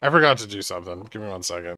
I forgot to do something. Give me 1 second.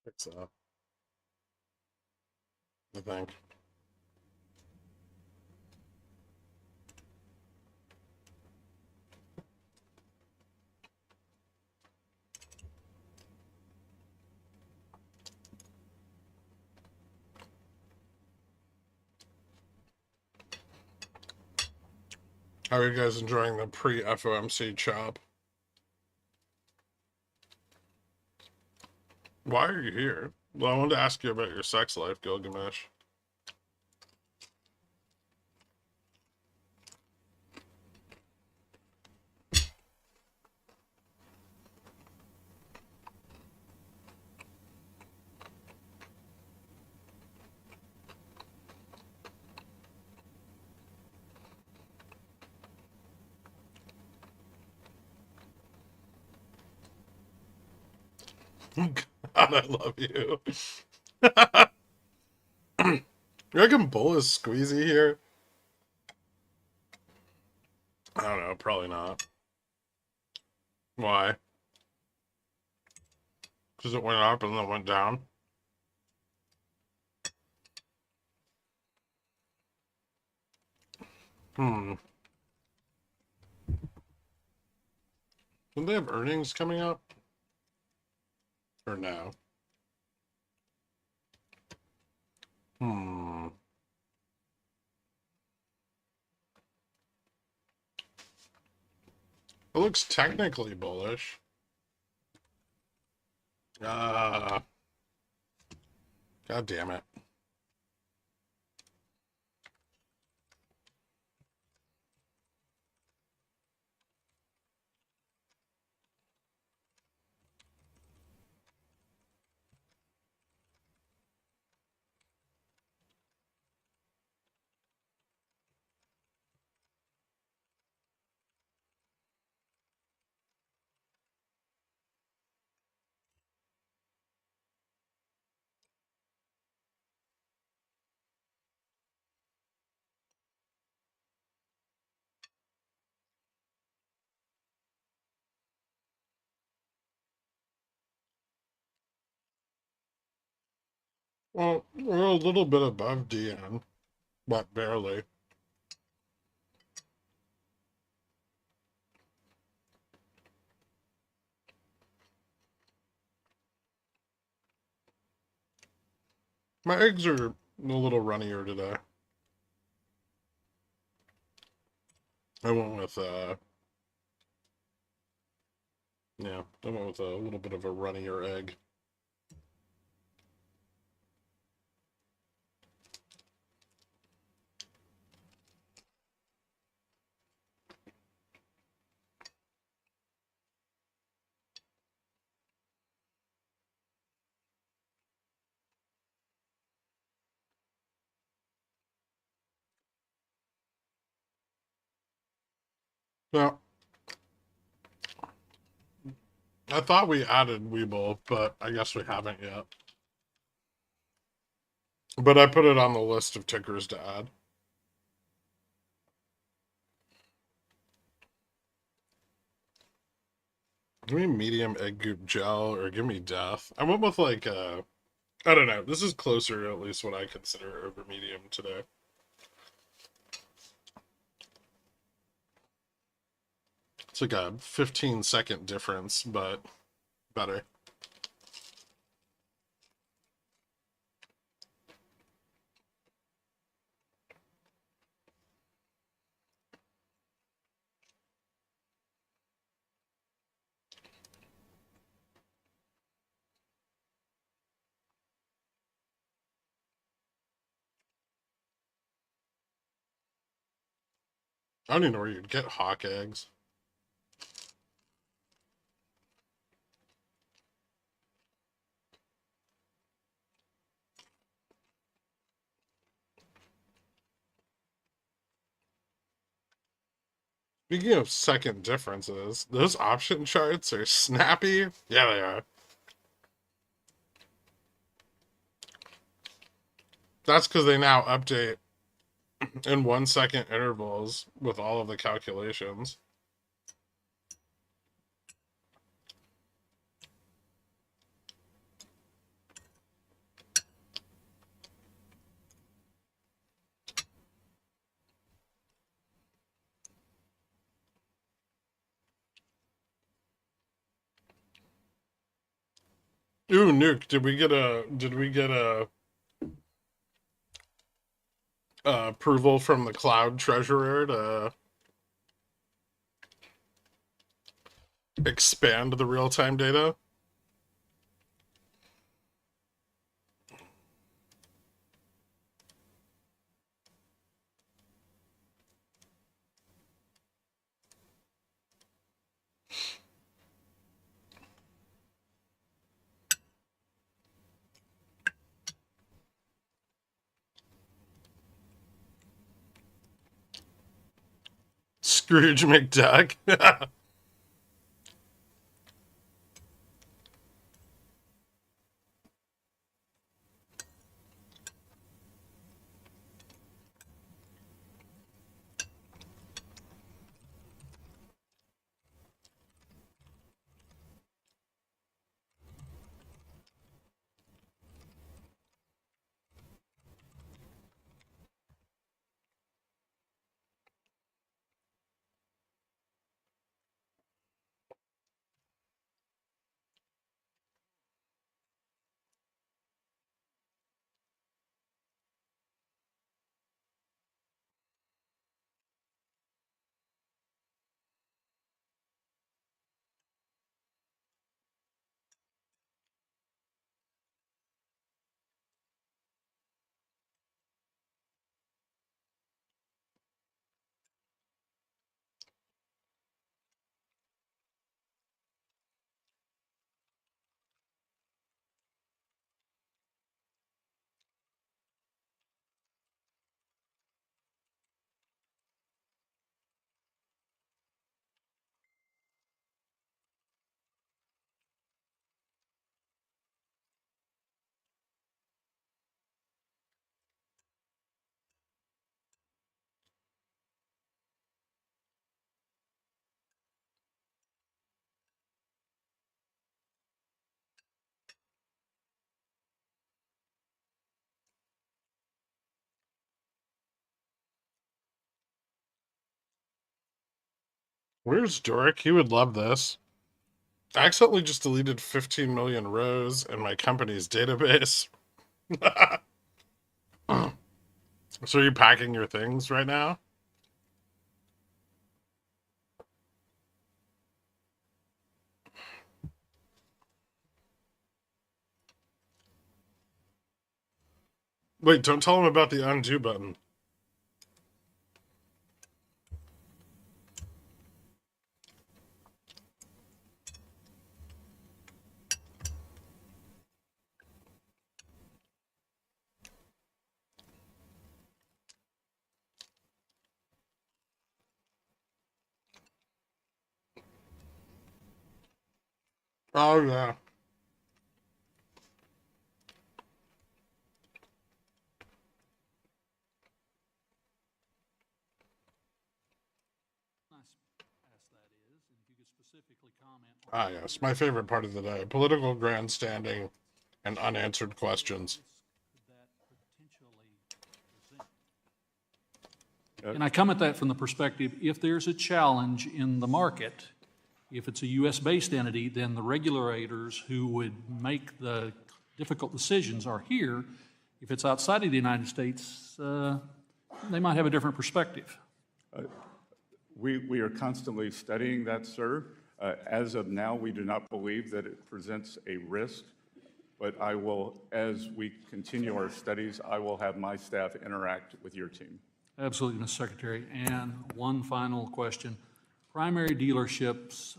Fix that, I think. How are you guys enjoying the pre-FOMC chop? Why are you here? Well, I wanted to ask you about your sex life, Gilgamesh. God, I love you. You reckon Bull is squeezy here? I don't know, probably not. Why? Because it went up and then went down? Hmm. Don't they have earnings coming up? Or no? Hmm. It looks technically bullish. Ah. God damn it. Well, we're a little bit above DN, but barely. My eggs are a little runnier today. I went with, yeah, I went with a little bit of a runnier egg. Now, I thought we added WeBull, but I guess we haven't yet. But I put it on the list of tickers to add. Give me medium egg goop gel or give me death. I went with like, I don't know. This is closer, at least what I consider over medium today. It's like a 15-second difference, but better. I don't even know where you'd get hawk eggs. Speaking of second differences, those option charts are snappy. Yeah, they are. That's because they now update in 1 second intervals with all of the calculations. Ooh, Nuke, did we get a approval from the cloud treasurer to expand the real-time data? Scrooge McDuck. Where's Doric? He would love this. I accidentally just deleted 15 million rows in my company's database. So are you packing your things right now? Wait, don't tell him about the undo button. Oh, yeah. Ah, yes, my favorite part of the day. Political grandstanding and unanswered questions. And I come at that from the perspective, if there's a challenge in the market, if it's a U.S.-based entity, then the regulators who would make the difficult decisions are here. If it's outside of the United States, they might have a different perspective. We are constantly studying that, sir. As of now, we do not believe that it presents a risk, but I will, as we continue our studies, I will have my staff interact with your team. Absolutely, Mr. Secretary. And one final question. Primary dealerships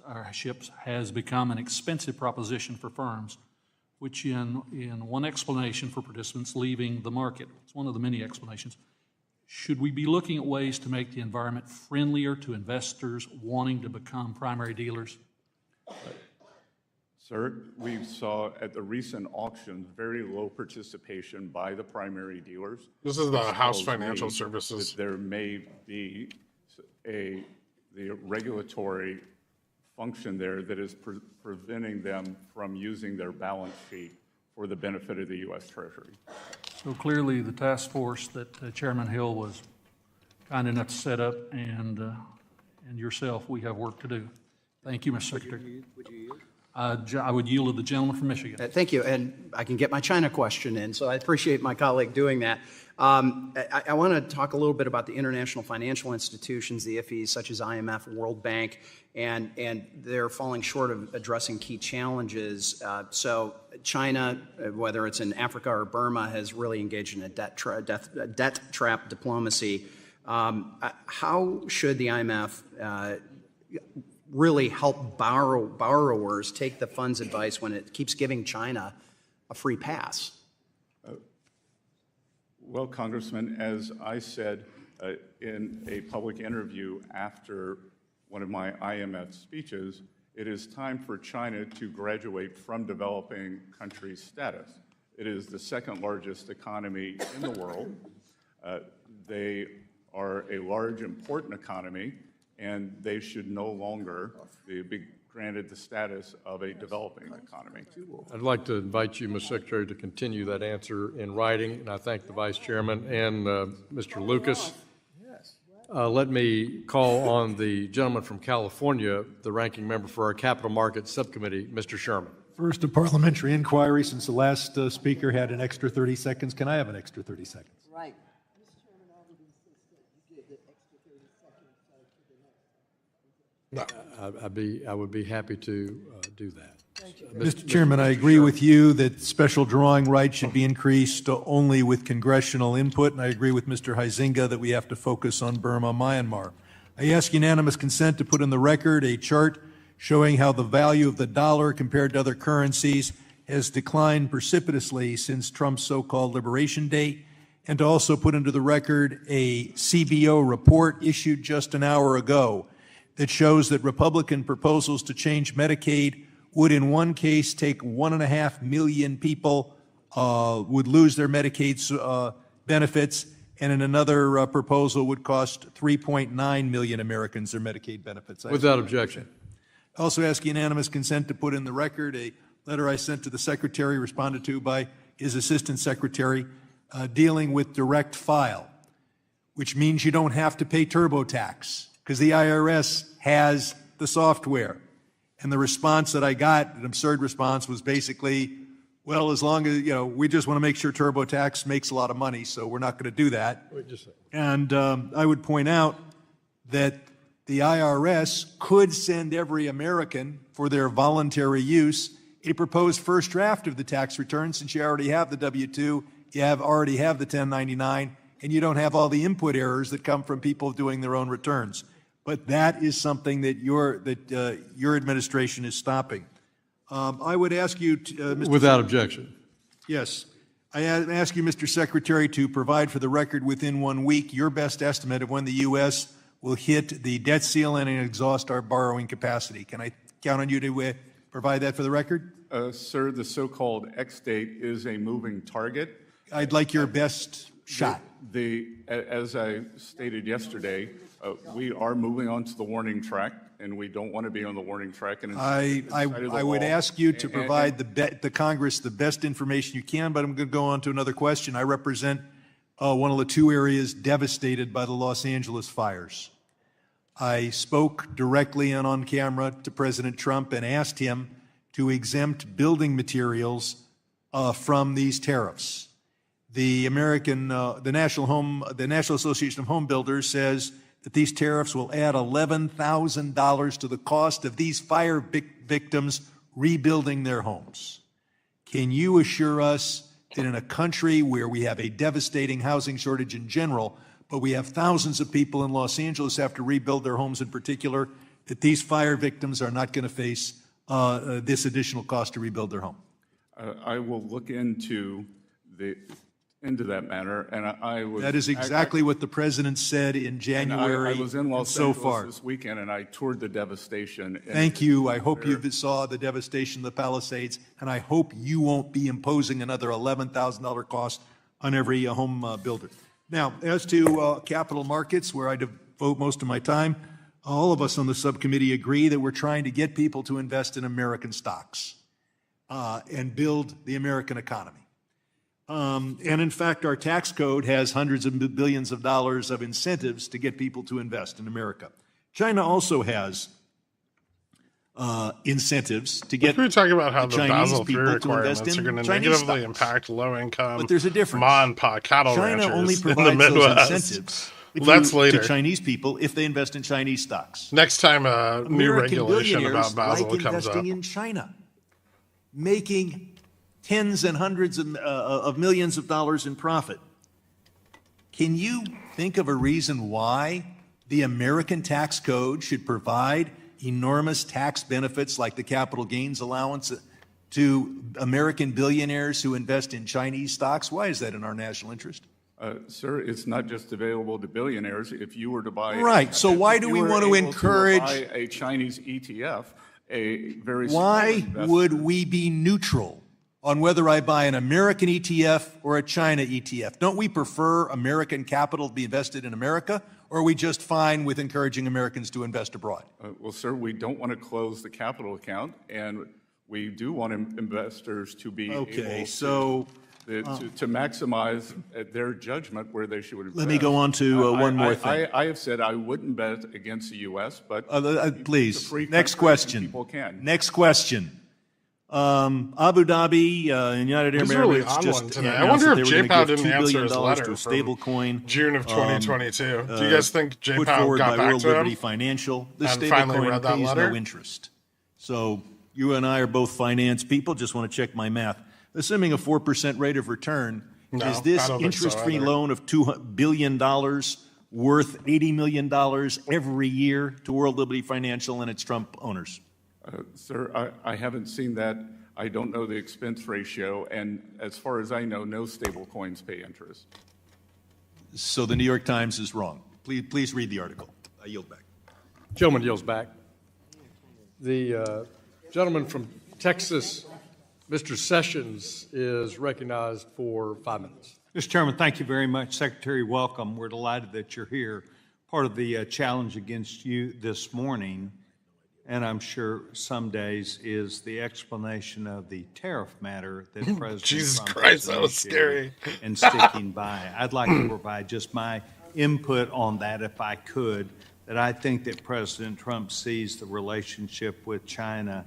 has become an expensive proposition for firms, which in one explanation for participants leaving the market, it's one of the many explanations. Should we be looking at ways to make the environment friendlier to investors wanting to become primary dealers? Sir, we saw at the recent auctions very low participation by the primary dealers. This is the House Financial Services. There may be the regulatory function there that is preventing them from using their balance sheet for the benefit of the U.S. Treasury. So clearly the task force that Chairman Hill was kind enough to set up and yourself, we have work to do. Thank you, Mr. Secretary. Would you yield? I would yield to the gentleman from Michigan. Thank you, and I can get my China question in, so I appreciate my colleague doing that. I want to talk a little bit about the international financial institutions, the IFIs, such as IMF, World Bank, and they're falling short of addressing key challenges. So China, whether it's in Africa or Burma, has really engaged in a debt trap diplomacy. How should the IMF really help borrowers take the fund's advice when it keeps giving China a free pass? Well, Congressman, as I said, in a public interview after one of my IMF speeches, it is time for China to graduate from developing country status. It is the second largest economy in the world. They are a large, important economy, and they should no longer be granted the status of a developing economy. I'd like to invite you, Ms. Secretary, to continue that answer in writing, and I thank the Vice Chairman and Mr. Lucas. Let me call on the gentleman from California, the ranking member for our Capital Markets Subcommittee, Mr. Sherman. First, a parliamentary inquiry. Since the last speaker had an extra 30 seconds, can I have an extra 30 seconds? Right. Mr. Chairman, already insisted you give the extra 30 seconds to the next. I would be happy to do that. Mr. Chairman, I agree with you that special drawing rights should be increased only with congressional input, and I agree with Mr. Huizinga that we have to focus on Burma, Myanmar. I ask unanimous consent to put in the record a chart showing how the value of the dollar compared to other currencies has declined precipitously since Trump's so-called Liberation Day, and to also put into the record a CBO report issued just an hour ago that shows that Republican proposals to change Medicaid would in one case take 1.5 million people would lose their Medicaid benefits, and in another proposal would cost 3.9 million Americans their Medicaid benefits. Without objection. I also ask unanimous consent to put in the record a letter I sent to the Secretary, responded to by his Assistant Secretary, dealing with direct file, which means you don't have to pay TurboTax because the IRS has the software. And the response that I got, an absurd response, was basically, well, as long as, we just want to make sure TurboTax makes a lot of money, so we're not going to do that. And I would point out that the IRS could send every American, for their voluntary use, a proposed first draft of the tax return, since you already have the W-2, you already have the 1099, and you don't have all the input errors that come from people doing their own returns. But that is something that your administration is stopping. I would ask you, Mr. Without objection. Yes. I ask you, Mr. Secretary, to provide for the record within 1 week your best estimate of when the U.S. will hit the debt ceiling and exhaust our borrowing capacity. Can I count on you to provide that for the record? Sir, the so-called X date is a moving target. I'd like your best shot. As I stated yesterday, we are moving on to the warning track, and we don't want to be on the warning track. And I would ask you to provide the Congress the best information you can, but I'm going to go on to another question. I represent one of the two areas devastated by the Los Angeles fires. I spoke directly and on camera to President Trump and asked him to exempt building materials from these tariffs. The National Association of Home Builders says that these tariffs will add $11,000 to the cost of these fire victims rebuilding their homes. Can you assure us that in a country where we have a devastating housing shortage in general, but we have thousands of people in Los Angeles have to rebuild their homes in particular, that these fire victims are not going to face this additional cost to rebuild their home? I will look into that matter, and I was... That is exactly what the President said in January. I was in Los so Angeles far. this weekend, and I toured the devastation. Thank you. I hope you saw the devastation of the Palisades, and I hope you won't be imposing another $11,000 cost on every home builder. Now, as to capital markets, where I devote most of my time, all of us on the subcommittee agree that we're trying to get people to invest in American stocks and build the American economy. And in fact, our tax code has hundreds of billions of dollars of incentives to get people to invest in America. China also has incentives to get we were talking about how the Chinese Basel III people to requirements invest are in going to Chinese negatively stocks. impact low-income, But there's a difference. ma-and-pa cattle China only ranchers in the provides those Midwest. incentives That's later. to Chinese people if they invest in Chinese stocks. Next time a new American regulation about billionaires Basel like comes up. investing in China, making tens and hundreds of millions of dollars in profit. Can you think of a reason why the American tax code should provide enormous tax benefits like the capital gains allowance to American billionaires who invest in Chinese stocks? Why is that in our national interest? Sir, it's not just available to billionaires. If you were to buy... Right, so why do if we you were want to able encourage... buy a Chinese ETF, a very small Why investor- would we be neutral on whether I buy an American ETF or a China ETF? Don't we prefer American capital to be invested in America, or are we just fine with encouraging Americans to invest abroad? Well, sir, we don't want to close the capital account, and we do want investors to be able to maximize their judgment where they should invest. Let me go on to one more thing. I have said I wouldn't bet against the U.S., but please, it's a free next country and question. people can. Next question. Abu Dhabi and United Arab He's really Emirates on just one today. I announced wonder that if they were J-Pow going to give didn't $2 answer billion his to a letter stable from coin. June of 2022. Do you guys think Put J-Pow forward got by back World to Liberty him? Financial. This and stable finally coin read that pays letter? no interest. So you and I are both finance people. Just want to check my math. Assuming a 4% rate of return, No, is this I don't think so interest-free either. loan of $2 billion worth $80 million every year to World Liberty Financial and its Trump owners? Sir, I haven't seen that. I don't know the expense ratio, and as far as I know, no stable coins pay interest. So the New York Times is wrong. Please read the article. I yield back. Gentleman yields back. The gentleman from Texas, Mr. Sessions, is recognized for 5 minutes. Mr. Chairman, thank you very much. Secretary, welcome. We're delighted that you're here. Part of the challenge against you this morning, and I'm sure some days, is the explanation of the tariff matter that President Jesus Trump Christ, has that was initiated scary. and sticking by. I'd like to provide just my input on that, if I could, that I think that President Trump sees the relationship with China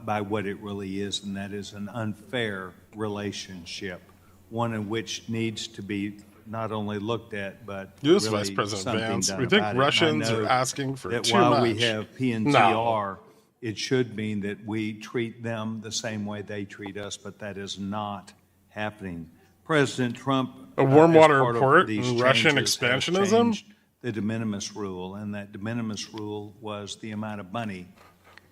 by what it really is, and that is an unfair relationship, one in which needs to be not only looked at, but U.S. really Vice President something Vance, done we think about it. Russians And I know are asking for that too while much. we have PNTR, No. it should mean that we treat them the same way they treat us, but that is not happening. President Trump, A warm as water part of report these and Russian changes, has expansionism? changed the de minimis rule, and that de minimis rule was the amount of money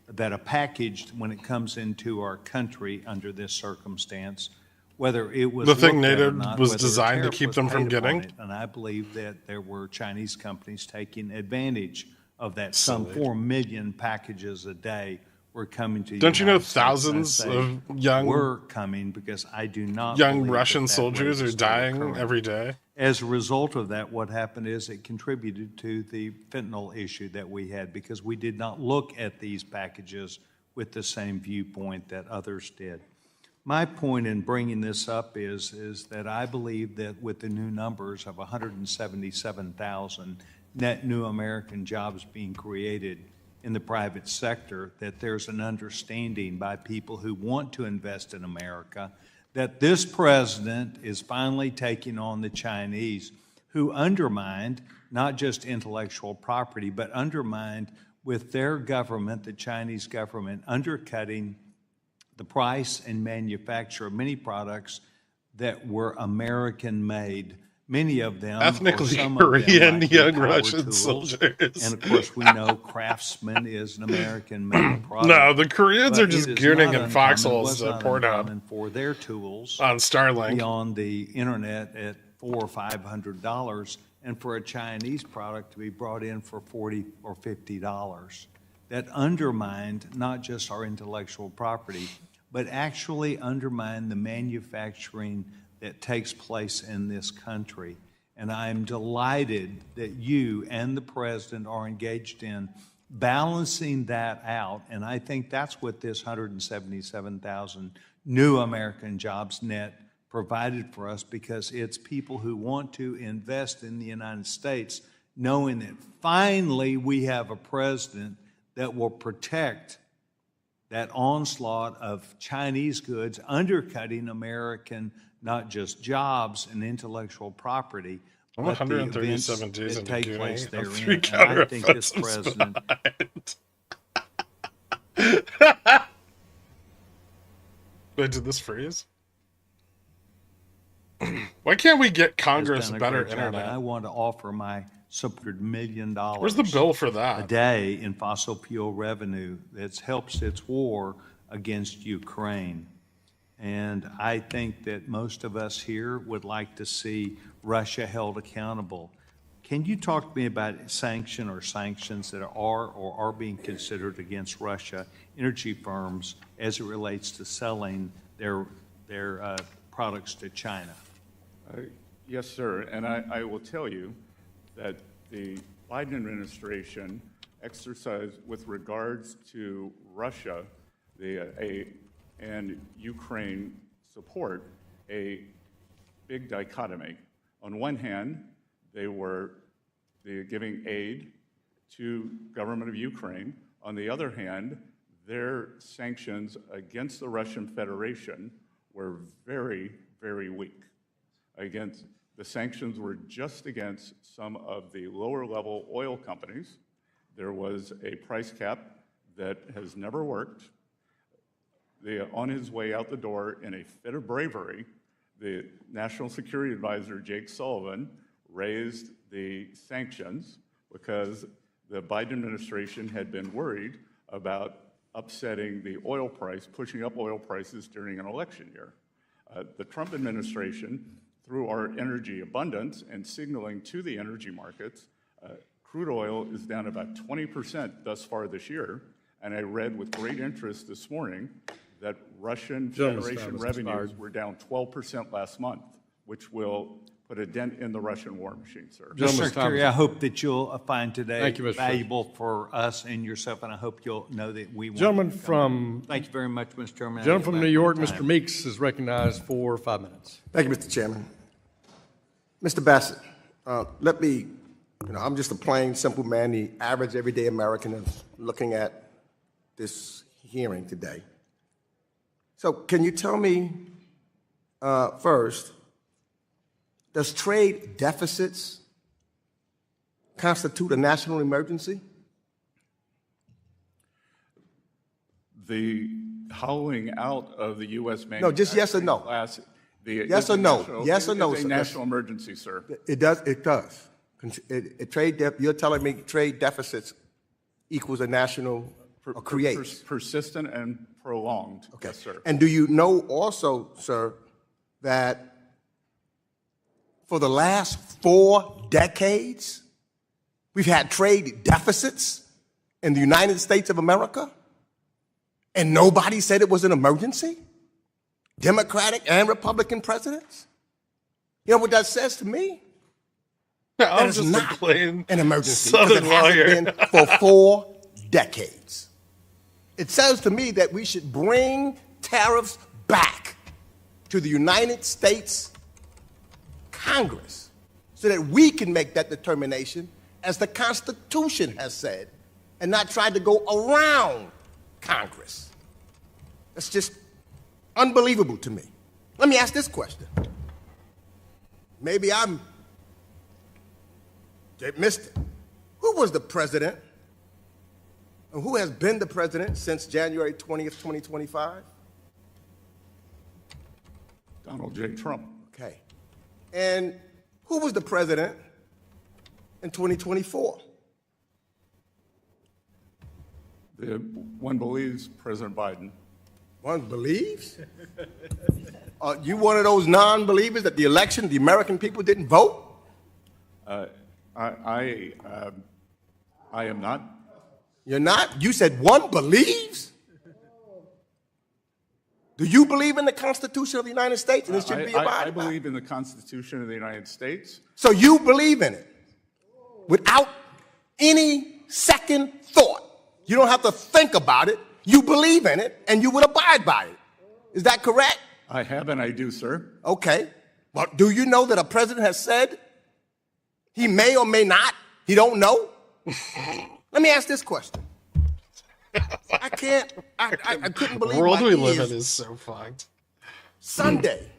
that a package, when it comes into our country under this circumstance, whether it was The thing looked at or NATO not, was whether a designed to tariff keep was them from paid upon getting? it. And I believe that there were Chinese companies taking advantage of that. Some 4 million packages a day were coming to the Don't you know United States. And I thousands say of young- were coming because I do not Young believe that Russian that soldiers rate are is still dying occurring. every day. As a result of that, what happened is it contributed to the fentanyl issue that we had because we did not look at these packages with the same viewpoint that others did. My point in bringing this up is that I believe that with the new numbers of 177,000 net new American jobs being created in the private sector, that there's an understanding by people who want to invest in America that this president is finally taking on the Chinese, who undermined not just intellectual property, but undermined with their government, the Chinese government, undercutting the price and manufacture of many products that were American-made. Many of them, Ethnically or some of them, Korean like young power Russian tools. soldiers. And of course, we know Craftsman is an American-made product. No, the Koreans but are just it is gurning not in uncommon, foxholes was not Pornhub uncommon for their tools on Starlink. be on the internet at $400 or $500, and for a Chinese product to be brought in for $40 or $50. That undermined not just our intellectual property, but actually undermined the manufacturing that takes place in this country. And I'm delighted that you and the president are engaged in balancing that out. And I think that's what this 177,000 new American jobs net provided for us, because it's people who want to invest in the United States, knowing that finally we have a president that will protect that onslaught of Chinese goods, undercutting American, not just jobs and intellectual property, I'm but the 137 events days that into take doing place a therein. three And I think this counteroffensives president... Wait, did this freeze? Why can't we get Congress has done a better great job, and I internet? want to offer my $100 million Where's the bill for a that? day in fossil fuel revenue that helps its war against Ukraine. And I think that most of us here would like to see Russia held accountable. Can you talk to me about sanctions that are or are being considered against Russia energy firms as it relates to selling their products to China? Yes, sir. And I will tell you that the Biden administration exercised, with regards to Russia and Ukraine support, a big dichotomy. On one hand, they were giving aid to government of Ukraine. On the other hand, their sanctions against the Russian Federation were very, very weak. The sanctions were just against some of the lower-level oil companies. There was a price cap that has never worked. On his way out the door, in a fit of bravery, the National Security Advisor, Jake Sullivan, raised the sanctions because the Biden administration had been worried about upsetting the oil price, pushing up oil prices during an election year. The Trump administration, through our energy abundance and signaling to the energy markets, crude oil is down about 20% thus far this year. And I read with great interest this morning that Russian Federation revenues were down 12% last month, which will put a dent in the Russian war machine, sir. Mr. Secretary, I hope that you'll find today Thank you, Mr. valuable for us and yourself, and I hope you'll know that we want Gentleman to come. from Thank you very much, Mr. Chairman. Gentleman from New York, Mr. Time. Meeks, is recognized for 5 minutes. Thank you, Mr. Chairman. Mr. Bassett, I'm just a plain, simple man, the average, everyday American is looking at this hearing today. So can you tell me first, does trade deficits constitute a national emergency? The howling out of the U.S. No, just yes or no. Class, Yes or no? Yes or no, It's a sir? national emergency, sir. It does. It does. You're telling me trade deficits equals a national or creates? Persistent and prolonged. Okay. Yes, sir. And do you know also, sir, that for the last 4 decades, we've had trade deficits in the United States of America, and nobody said it was an emergency? Democratic and Republican presidents? You know what that says to me? I'm It's just not a plain an emergency because it Southern hasn't lawyer. been for 4 decades. It says to me that we should bring tariffs back to the United States Congress so that we can make that determination as the Constitution has said and not try to go around Congress. That's just unbelievable to me. Let me ask this question. Maybe they missed it. Who was the president and who has been the president since January 20th, 2025? Donald J. Trump. Okay. And who was the president in 2024? One believes President Biden. One believes? You one of those non-believers that the election, the American people didn't vote? I am not. You're not? You said one believes? Do you believe in the Constitution of the United States and it should be abided by? I believe in the Constitution of the United States. So you believe in it without any second thought. You don't have to think about it. You believe in it and you would abide by it. Is that correct? I have and I do, sir. Okay. But do you know that a president has said he may or may not? He don't know? Let me ask this question. I couldn't believe The world my we live ears. in is so fucked. Sunday,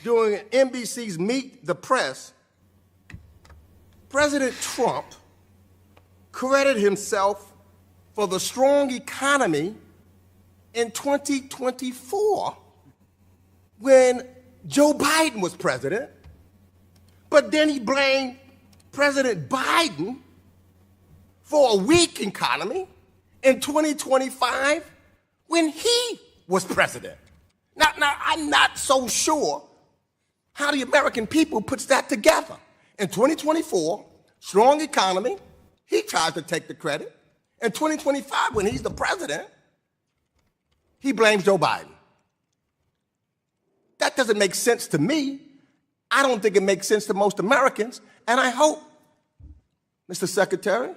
during NBC's Meet the Press, President Trump credited himself for the strong economy in 2024 when Joe Biden was president, but then he blamed President Biden for a weak economy in 2025 when he was president. Now, I'm not so sure how the American people puts that together. In 2024, strong economy, he tries to take the credit. In 2025, when he's the president, he blames Joe Biden. That doesn't make sense to me. I don't think it makes sense to most Americans. And I hope, Mr. Secretary,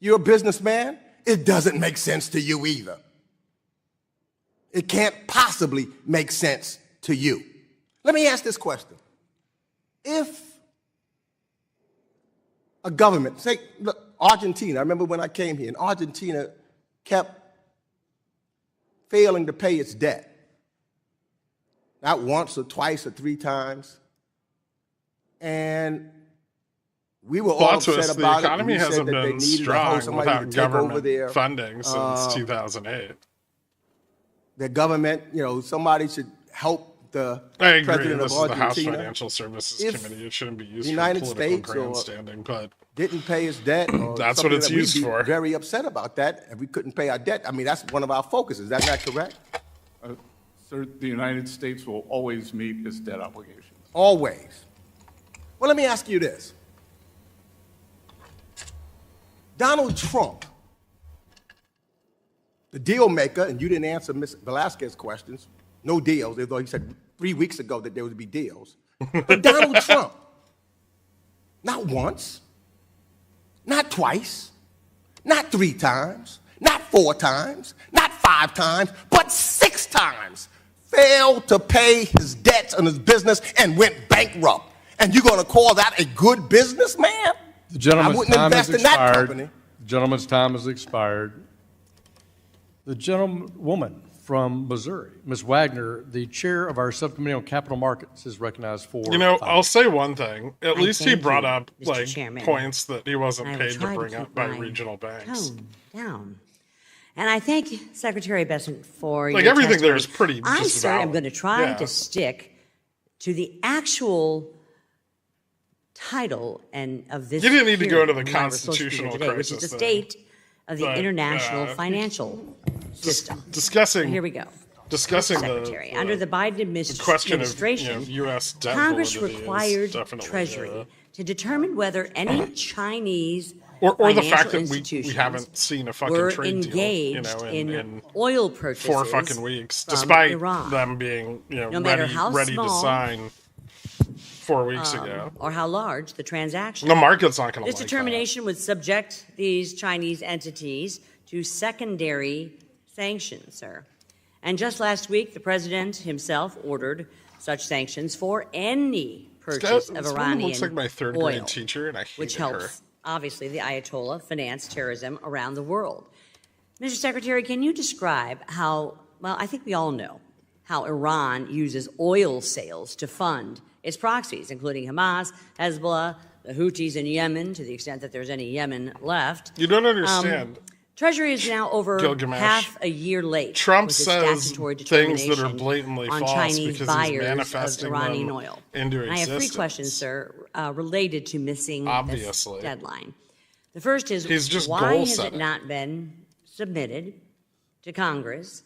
you're a businessman, it doesn't make sense to you either. It can't possibly make sense to you. Let me ask this question. If a government, say, look, Argentina, I remember when I came here, and Argentina kept failing to pay its debt. Not once or twice or three times. And we were all upset about it. The economy hasn't been strong without government funding since 2008. The government, somebody should help the president of Argentina. This is the House Financial Services Committee. It shouldn't be used for political grandstanding, but didn't pay his debt. Or that's what it's used for. Very upset about that, and we couldn't pay our debt. I mean, that's one of our focuses. Is that not correct? Sir, the United States will always meet its debt obligations. Always. Well, let me ask you this. Donald Trump, the deal maker, and you didn't answer Ms. Velasquez's questions, no deals, although he said 3 weeks ago that there would be deals. But Donald Trump, not once, not twice, not 3 times, not 4 times, not 5 times, but 6 times failed to pay his debts on his business and went bankrupt. And you're going to call that a good businessman? The gentleman's time has expired. The gentleman's time has expired. The gentlewoman from Missouri, Ms. Wagner, the chair of our subcommittee on capital markets, is recognized for. I'll say one thing. At least he brought up points that he wasn't paid to bring up by regional banks. Down. And I thank Secretary Bessent for your everything testimony. there is pretty. I, sir, am going to try to stick to the actual title and of this. You didn't need to go to the hearing constitutional today, crisis, which is the state of the international financial system. Discussing. Here we go. Discussing Secretary, under the Biden question administration, of U.S. debt Congress validity required is Treasury to determine whether any Chinese or the fact that we institutions haven't seen a fucking were trade engaged deal, in oil purchases 4 fucking weeks, from despite Iran. them being No matter how ready to small, sign 4 weeks ago. or how large the transaction. The market's not going to This determination would subject these Chinese entities to secondary sanctions, sir. And just last week, the president himself ordered such sanctions for any purchase of Iranian looks like my third oil, grade teacher, and I hated which her. helps, obviously, the Ayatollah finance terrorism around the world. Mr. Secretary, can you describe how, well, I think we all know how Iran uses oil sales to fund its proxies, including Hamas, Hezbollah, the Houthis in Yemen, to the extent that there's any Yemen left. You don't understand. Treasury is now over Gilgamesh. half a year late. Trump with its says statutory things that are determination blatantly on false Chinese because buyers he's manifesting of Iranian them oil. into And I have 3 existence. questions, sir, related to missing Obviously. this deadline. The first is, He's just why has goal-setting. it not been submitted to Congress?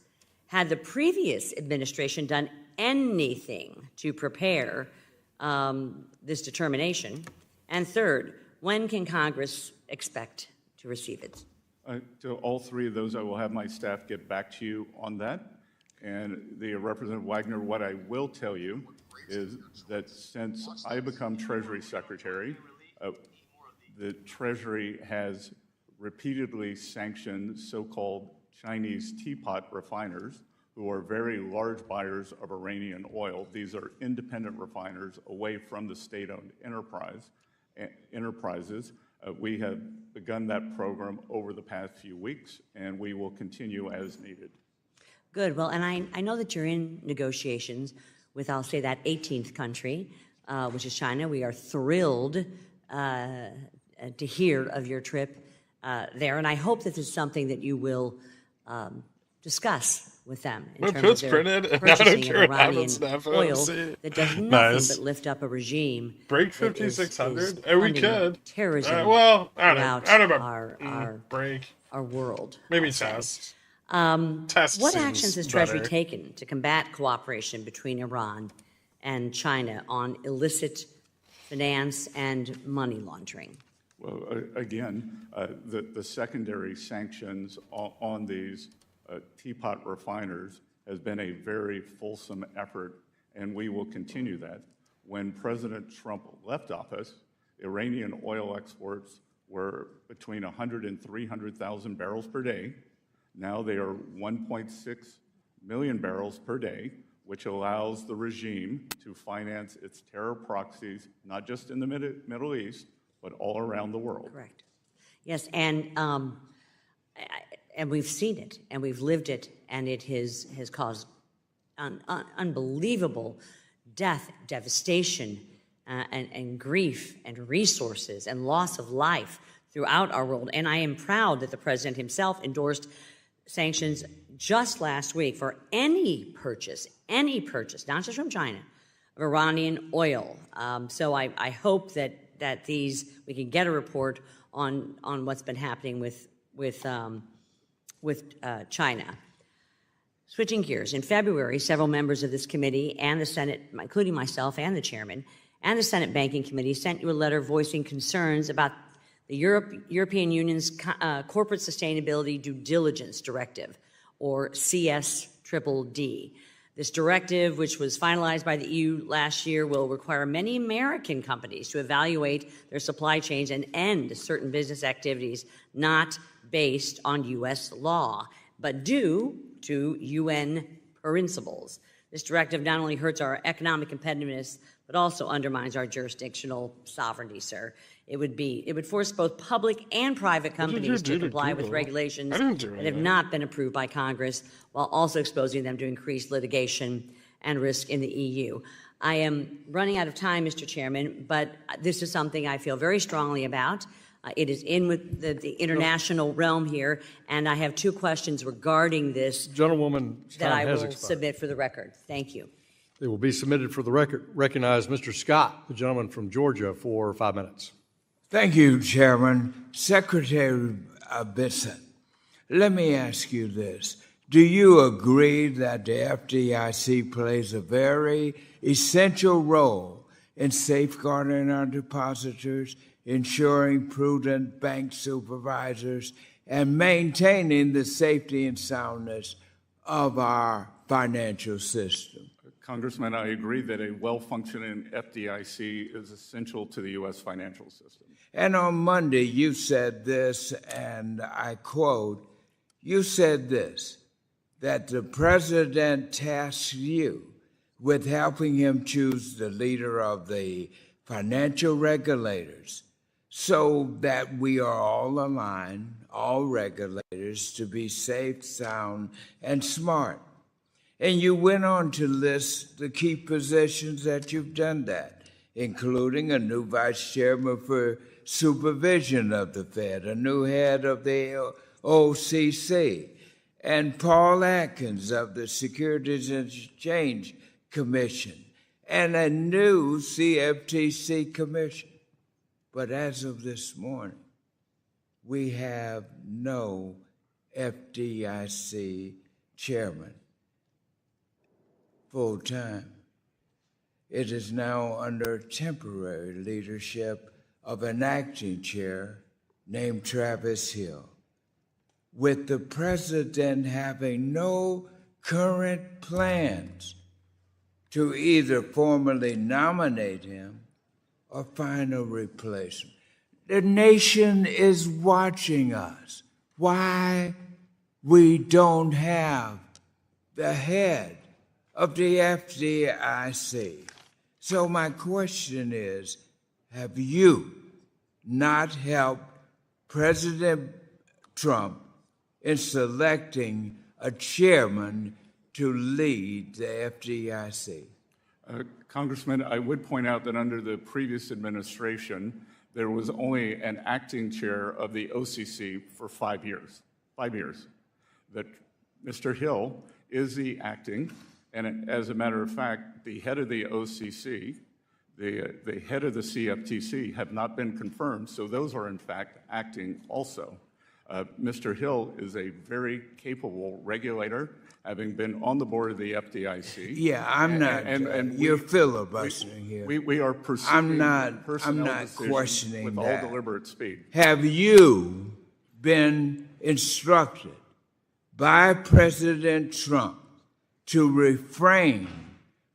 Had the previous administration done anything to prepare this determination? And third, when can Congress expect to receive it? To all 3 of those, I will have my staff get back to you on that. And the Representative Wagner, what I will tell you is that since I become Treasury Secretary, the Treasury has repeatedly sanctioned so-called Chinese teapot refiners who are very large buyers of Iranian oil. These are independent refiners away from the state-owned enterprises. We have begun that program over the past few weeks, and we will continue as needed. Good. Well, and I know that you're in negotiations with, I'll say, that 18th country, which is China. We are thrilled to hear of your trip there, and I hope that this is something that you will discuss with them in terms of their purchasing of Iranian oil that does nothing but lift up a regime. Break 5,600? We could. Terrorism well, throughout I don't know. our Break. our world. Maybe test. Test What seems actions has Treasury better. taken to combat cooperation between Iran and China on illicit finance and money laundering? Well, again, the secondary sanctions on these teapot refiners has been a very fulsome effort, and we will continue that. When President Trump left office, Iranian oil exports were between 100 and 300,000 barrels per day. Now they are 1.6 million barrels per day, which allows the regime to finance its terror proxies, not just in the Middle East, but all around the world. Correct. Yes, and we've seen it, and we've lived it, and it has caused unbelievable death, devastation, and grief, and resources, and loss of life throughout our world. And I am proud that the president himself endorsed sanctions just last week for any purchase, not just from China, of Iranian oil. So I hope that we can get a report on what's been happening with China. Switching gears, in February, several members of this committee and the Senate, including myself and the chairman, and the Senate Banking Committee sent you a letter voicing concerns about the European Union's Corporate Sustainability Due Diligence Directive, or CSDDD. This directive, which was finalized by the EU last year, will require many American companies to evaluate their supply chains and end certain business activities not based on U.S. law, but due to UN principles. This directive not only hurts our economic competitiveness, but also undermines our jurisdictional sovereignty, sir. It would force both public and private companies to comply with regulations that have not been approved by Congress, while also exposing them to increased litigation and risk in the EU. I am running out of time, Mr. Chairman, but this is something I feel very strongly about. It is in with the international realm here, and I have two questions regarding this Gentlewoman, that I time has will expired. submit for the record. Thank you. They will be submitted for the record. Recognize Mr. Scott, the gentleman from Georgia, for 5 minutes. Thank you, Chairman. Secretary Bissett, let me ask you this. Do you agree that the FDIC plays a very essential role in safeguarding our depositors, ensuring prudent bank supervisors, and maintaining the safety and soundness of our financial system? Congressman, I agree that a well-functioning FDIC is essential to the U.S. financial system. And on Monday, you said this, and I quote, you said this, that the president tasked you with helping him choose the leader of the financial regulators so that we are all aligned, all regulators, to be safe, sound, and smart. And you went on to list the key positions that you've done that, including a new vice chairman for supervision of the Fed, a new head of the OCC, and Paul Atkins of the Securities and Exchange Commission, and a new CFTC commission. But as of this morning, we have no FDIC chairman full-time. It is now under temporary leadership of an acting chair named Travis Hill, with the president having no current plans to either formally nominate him or find a replacement. The nation is watching us. Why we don't have the head of the FDIC. So my question is, have you not helped President Trump in selecting a chairman to lead the FDIC? Congressman, I would point out that under the previous administration, there was only an acting chair of the OCC for 5 years. 5 years. That Mr. Hill is the acting, and as a matter of fact, the head of the OCC, the head of the CFTC have not been confirmed, so those are in fact acting also. Mr. Hill is a very capable regulator, having been on the board of the FDIC. Yeah, I'm not. You're filibustering here. We are pursuing personnel not decisions questioning with that. all deliberate speed. Have you been instructed by President Trump to refrain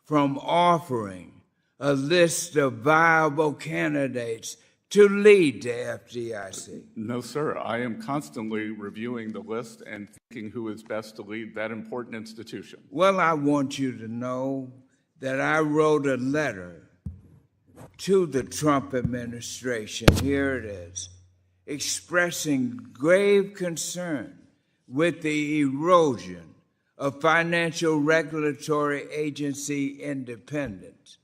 from offering a list of viable candidates to lead the FDIC? No, sir. I am constantly reviewing the list and thinking who is best to lead that important institution. Well, I want you to know that I wrote a letter to the Trump administration, here it is, expressing grave concern with the erosion of financial regulatory agency independence.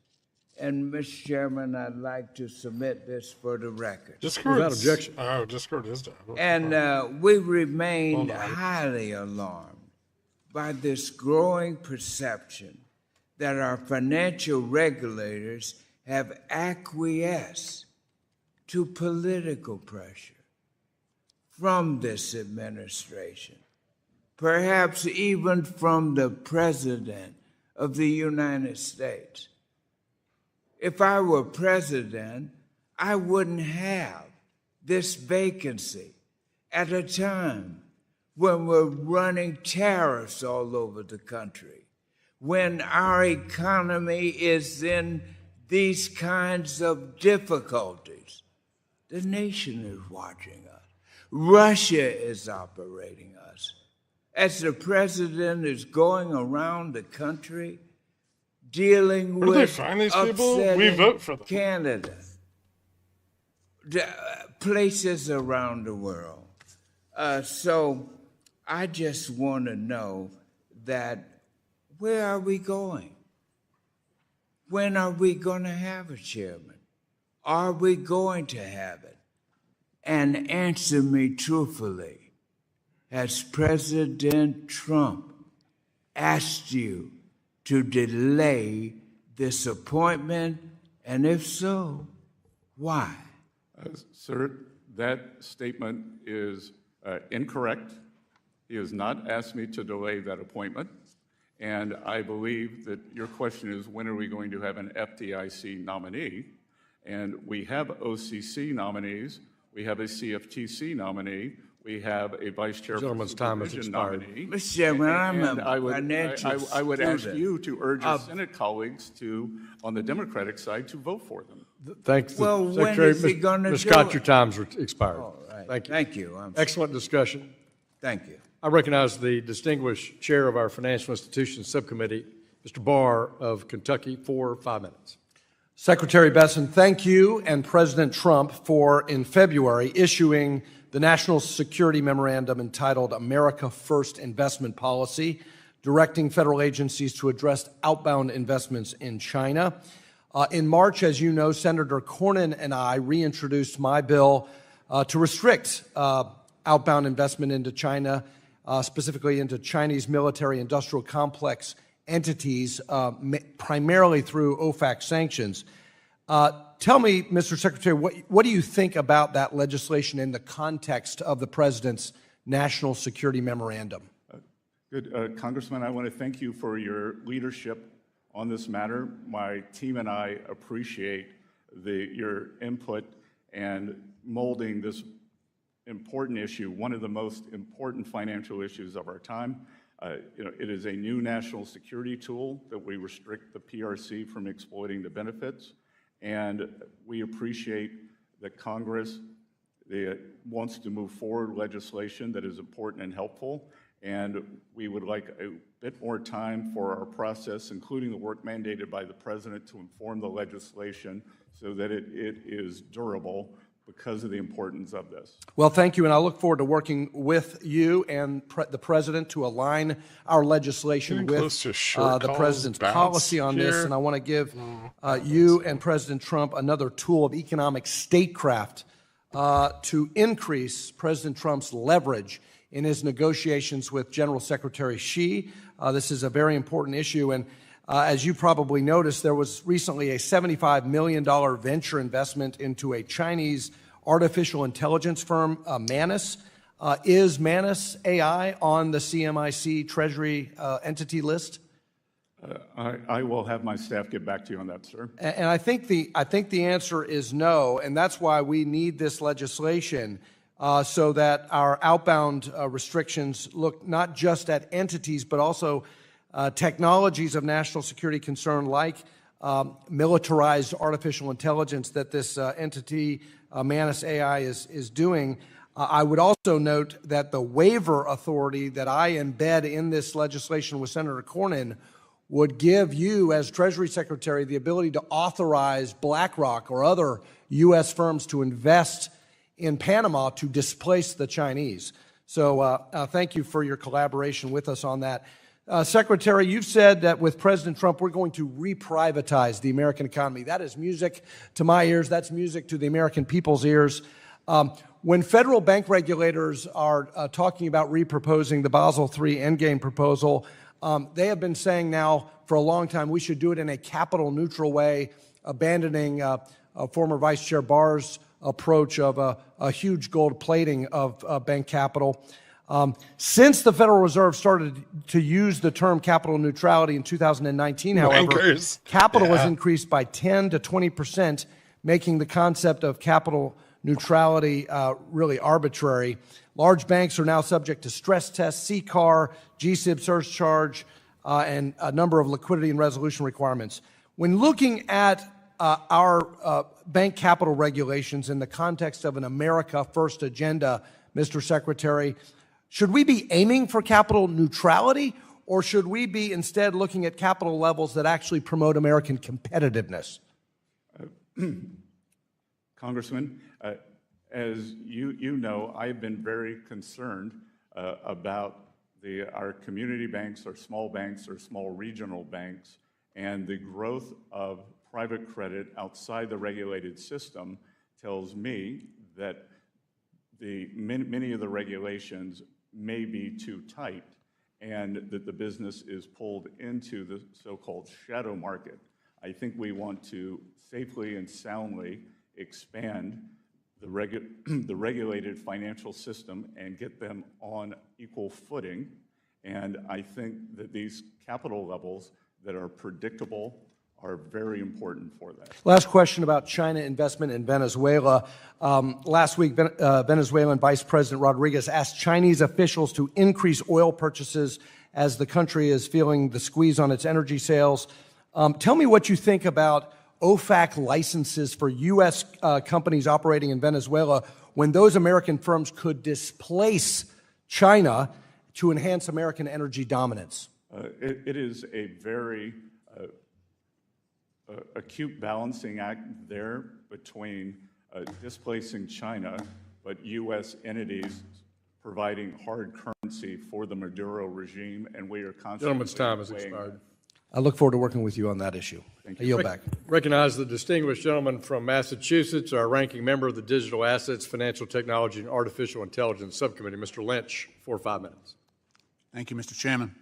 And, Mr. Chairman, I'd like to submit this for the record. Without objection. Oh, Discord is down. And we remain highly alarmed by this growing perception that our financial regulators have acquiesced to political pressure from this administration, perhaps even from the President of the United States. If I were president, I wouldn't have this vacancy at a time when we're running tariffs all over the country, when our economy is in these kinds of difficulties. The nation is watching us. Russia is operating us. As the president is going around the country dealing Where do they with find these people? We upsetting vote for them. Canada, places around the world. So I just want to know that where are we going? When are we going to have a chairman? Are we going to have it? And answer me truthfully. Has President Trump asked you to delay this appointment? And if so, why? Sir, that statement is incorrect. He has not asked me to delay that appointment. And I believe that your question is, when are we going to have an FDIC nominee? And we have OCC nominees. We have a CFTC nominee. We have a vice chair Gentleman's time has expired. nominee. Mr. Chairman, I'm And a financial I would ask student. you to urge your Senate colleagues to, on the Democratic side, to vote for them. Thanks, Well, when Secretary. is he gonna Ms. do Scott, it? your time's expired. All right. Thank you. Thank you. Excellent discussion. Thank you. I recognize the distinguished chair of our Financial Institutions Subcommittee, Mr. Barr of Kentucky, for 5 minutes. Secretary Besson, thank you and President Trump for, in February, issuing the National Security Memorandum entitled America First Investment Policy, directing federal agencies to address outbound investments in China. In March, as you know, Senator Cornyn and I reintroduced my bill to restrict outbound investment into China, specifically into Chinese military-industrial complex entities, primarily through OFAC sanctions. Tell me, Mr. Secretary, what do you think about that legislation in the context of the President's National Security Memorandum? Good. Congressman, I want to thank you for your leadership on this matter. My team and I appreciate your input and molding this important issue, one of the most important financial issues of our time. It is a new national security tool that we restrict the PRC from exploiting the benefits. And we appreciate that Congress wants to move forward legislation that is important and helpful. And we would like a bit more time for our process, including the work mandated by the President, to inform the legislation so that it is durable because of the importance of this. Well, thank you, and I look forward to working with you and the President to align our legislation with the President's policy on this. And I want to give you and President Trump another tool of economic statecraft to increase President Trump's leverage in his negotiations with General Secretary Xi. This is a very important issue, and as you probably noticed, there was recently a $75 million venture investment into a Chinese artificial intelligence firm, Manus. Is Manus AI on the CMIC Treasury entity list? I will have my staff get back to you on that, sir. And I think the answer is no, and that's why we need this legislation so that our outbound restrictions look not just at entities but also technologies of national security concern like militarized artificial intelligence that this entity, Manus AI, is doing. I would also note that the waiver authority that I embed in this legislation with Senator Cornyn would give you, as Treasury Secretary, the ability to authorize BlackRock or other U.S. firms to invest in Panama to displace the Chinese. So thank you for your collaboration with us on that. Secretary, you've said that with President Trump, we're going to reprivatize the American economy. That is music to my ears. That's music to the American people's ears. When federal bank regulators are talking about reproposing the Basel III endgame proposal, they have been saying now for a long time we should do it in a capital neutral way, abandoning former Vice Chair Barr's approach of a huge gold plating of bank capital. Since the Federal Reserve started to use the term capital neutrality in 2019, however, capital has increased by 10 to 20%, making the concept of capital neutrality really arbitrary. Large banks are now subject to stress tests, CCAR, GSIB surcharge, and a number of liquidity and resolution requirements. When looking at our bank capital regulations in the context of an America First agenda, Mr. Secretary, should we be aiming for capital neutrality, or should we be instead looking at capital levels that actually promote American competitiveness? Congressman, as you know, I've been very concerned about our community banks, our small regional banks, and the growth of private credit outside the regulated system tells me that many of the regulations may be too tight and that the business is pulled into the so-called shadow market. I think we want to safely and soundly expand the regulated financial system and get them on equal footing. And I think that these capital levels that are predictable are very important for that. Last question about China investment in Venezuela. Last week, Venezuelan Vice President Rodriguez asked Chinese officials to increase oil purchases as the country is feeling the squeeze on its energy sales. Tell me what you think about OFAC licenses for U.S. companies operating in Venezuela when those American firms could displace China to enhance American energy dominance. It is a very acute balancing act there between displacing China, but U.S. entities providing hard currency for the Maduro regime, and we are constantly. Gentleman's time has expired. I look forward to working with you on that issue. I yield back. Recognize the distinguished gentleman from Massachusetts, our ranking member of the Digital Assets, Financial Technology, and Artificial Intelligence Subcommittee, Mr. Lynch, for 5 minutes. Thank you, Mr. Chairman.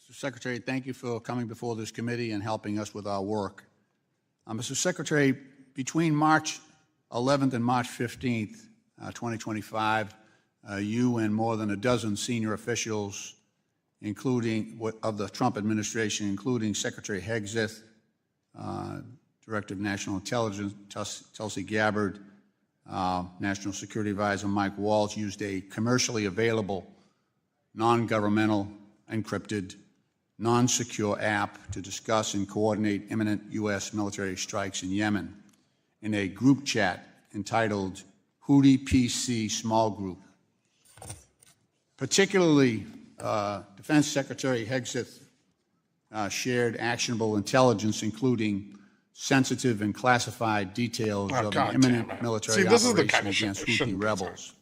Mr. Secretary, thank you for coming before this committee and helping us with our work. Mr. Secretary, between March 11th and March 15th, 2025, you and more than a dozen senior officials, including of the Trump administration, including Secretary Hegseth, Director of National Intelligence Tulsi Gabbard, National Security Advisor Mike Waltz, used a commercially available, non-governmental, encrypted, non-secure app to discuss and coordinate imminent U.S. military strikes in Yemen in a group chat entitled Houthi PC Small Group. Particularly, Defense Secretary Hegseth shared actionable intelligence, including sensitive and classified details of the imminent military operation against Houthi rebels.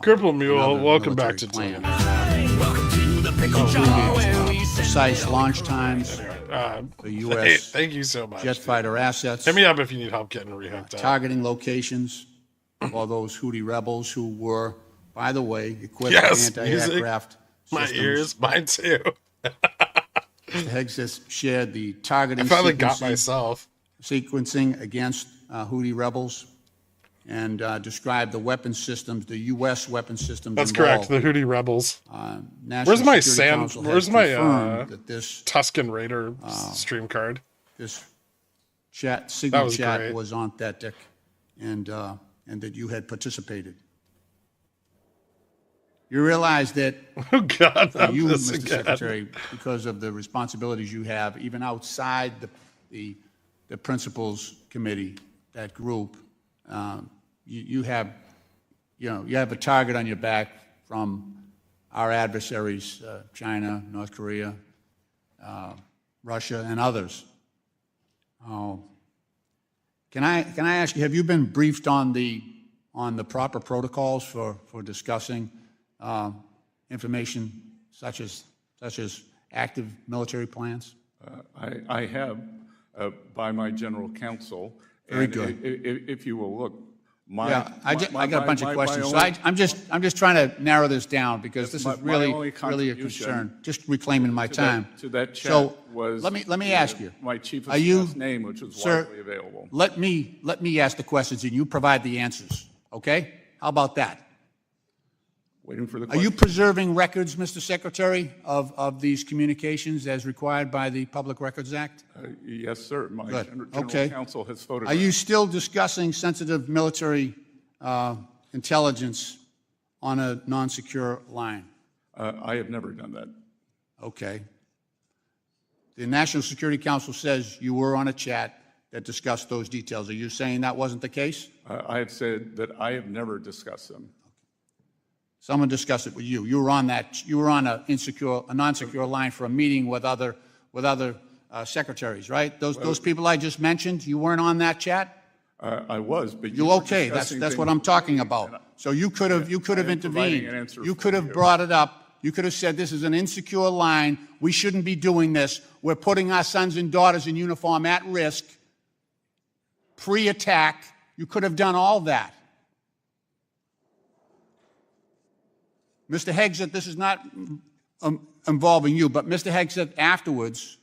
Cripple Mule, welcome back to plan. Precise launch times, the U.S. Thank you so much. Jet fighter assets. Hit me up if you need help getting rehooked up. Targeting locations for those Houthi rebels who were, by the way, equipped with anti-aircraft systems. My ears, mine too. Hegseth shared the targeting I finally got myself. sequencing against Houthi rebels and described the weapon systems, the U.S. weapon systems. That's involved. correct. The Houthi rebels. National Security Council has confirmed that this Tuscan Raider stream card? This signal chat great. was authentic, and that you had participated. You realize that Oh God, not you, this Mr. again. Secretary, because of the responsibilities you have, even outside the Principals Committee, that group, you have a target on your back from our adversaries, China, North Korea, Russia, and others. Can I ask you, have you been briefed on the proper protocols for discussing information such as active military plans? I have, by my general counsel. Very and good. If you will look, I got a bunch of questions. So I'm just trying to narrow this down because this is really a concern. Just reclaiming my time. To that chat So was let me ask you. my chief of Are you, staff's name, which was sir, widely available. Let me ask the questions and you provide the answers. Okay? How about that? Waiting for the Are you preserving records, Mr. Secretary, of these communications as required by the Public Records Act? Yes, sir. My Good. general Okay. counsel has Are photographed. you still discussing sensitive military intelligence on a non-secure line? I have never done that. Okay. The National Security Council says you were on a chat that discussed those details. Are you saying that wasn't the case? I have said that I have never discussed them. Someone discussed it with you. You were on that. You were on a non-secure line for a meeting with other secretaries, right? Those people I just mentioned. You weren't on that chat. I was, but You were okay? That's discussing what things- I'm talking about. So you could have I am providing intervened. an answer You for could have you. brought it up. You could have said this is an insecure line. We shouldn't be doing this. We're putting our sons and daughters in uniform at risk. Pre-attack. You could have done all that. Mr. Hegseth, this is not involving you, but Mr. Hegseth afterwards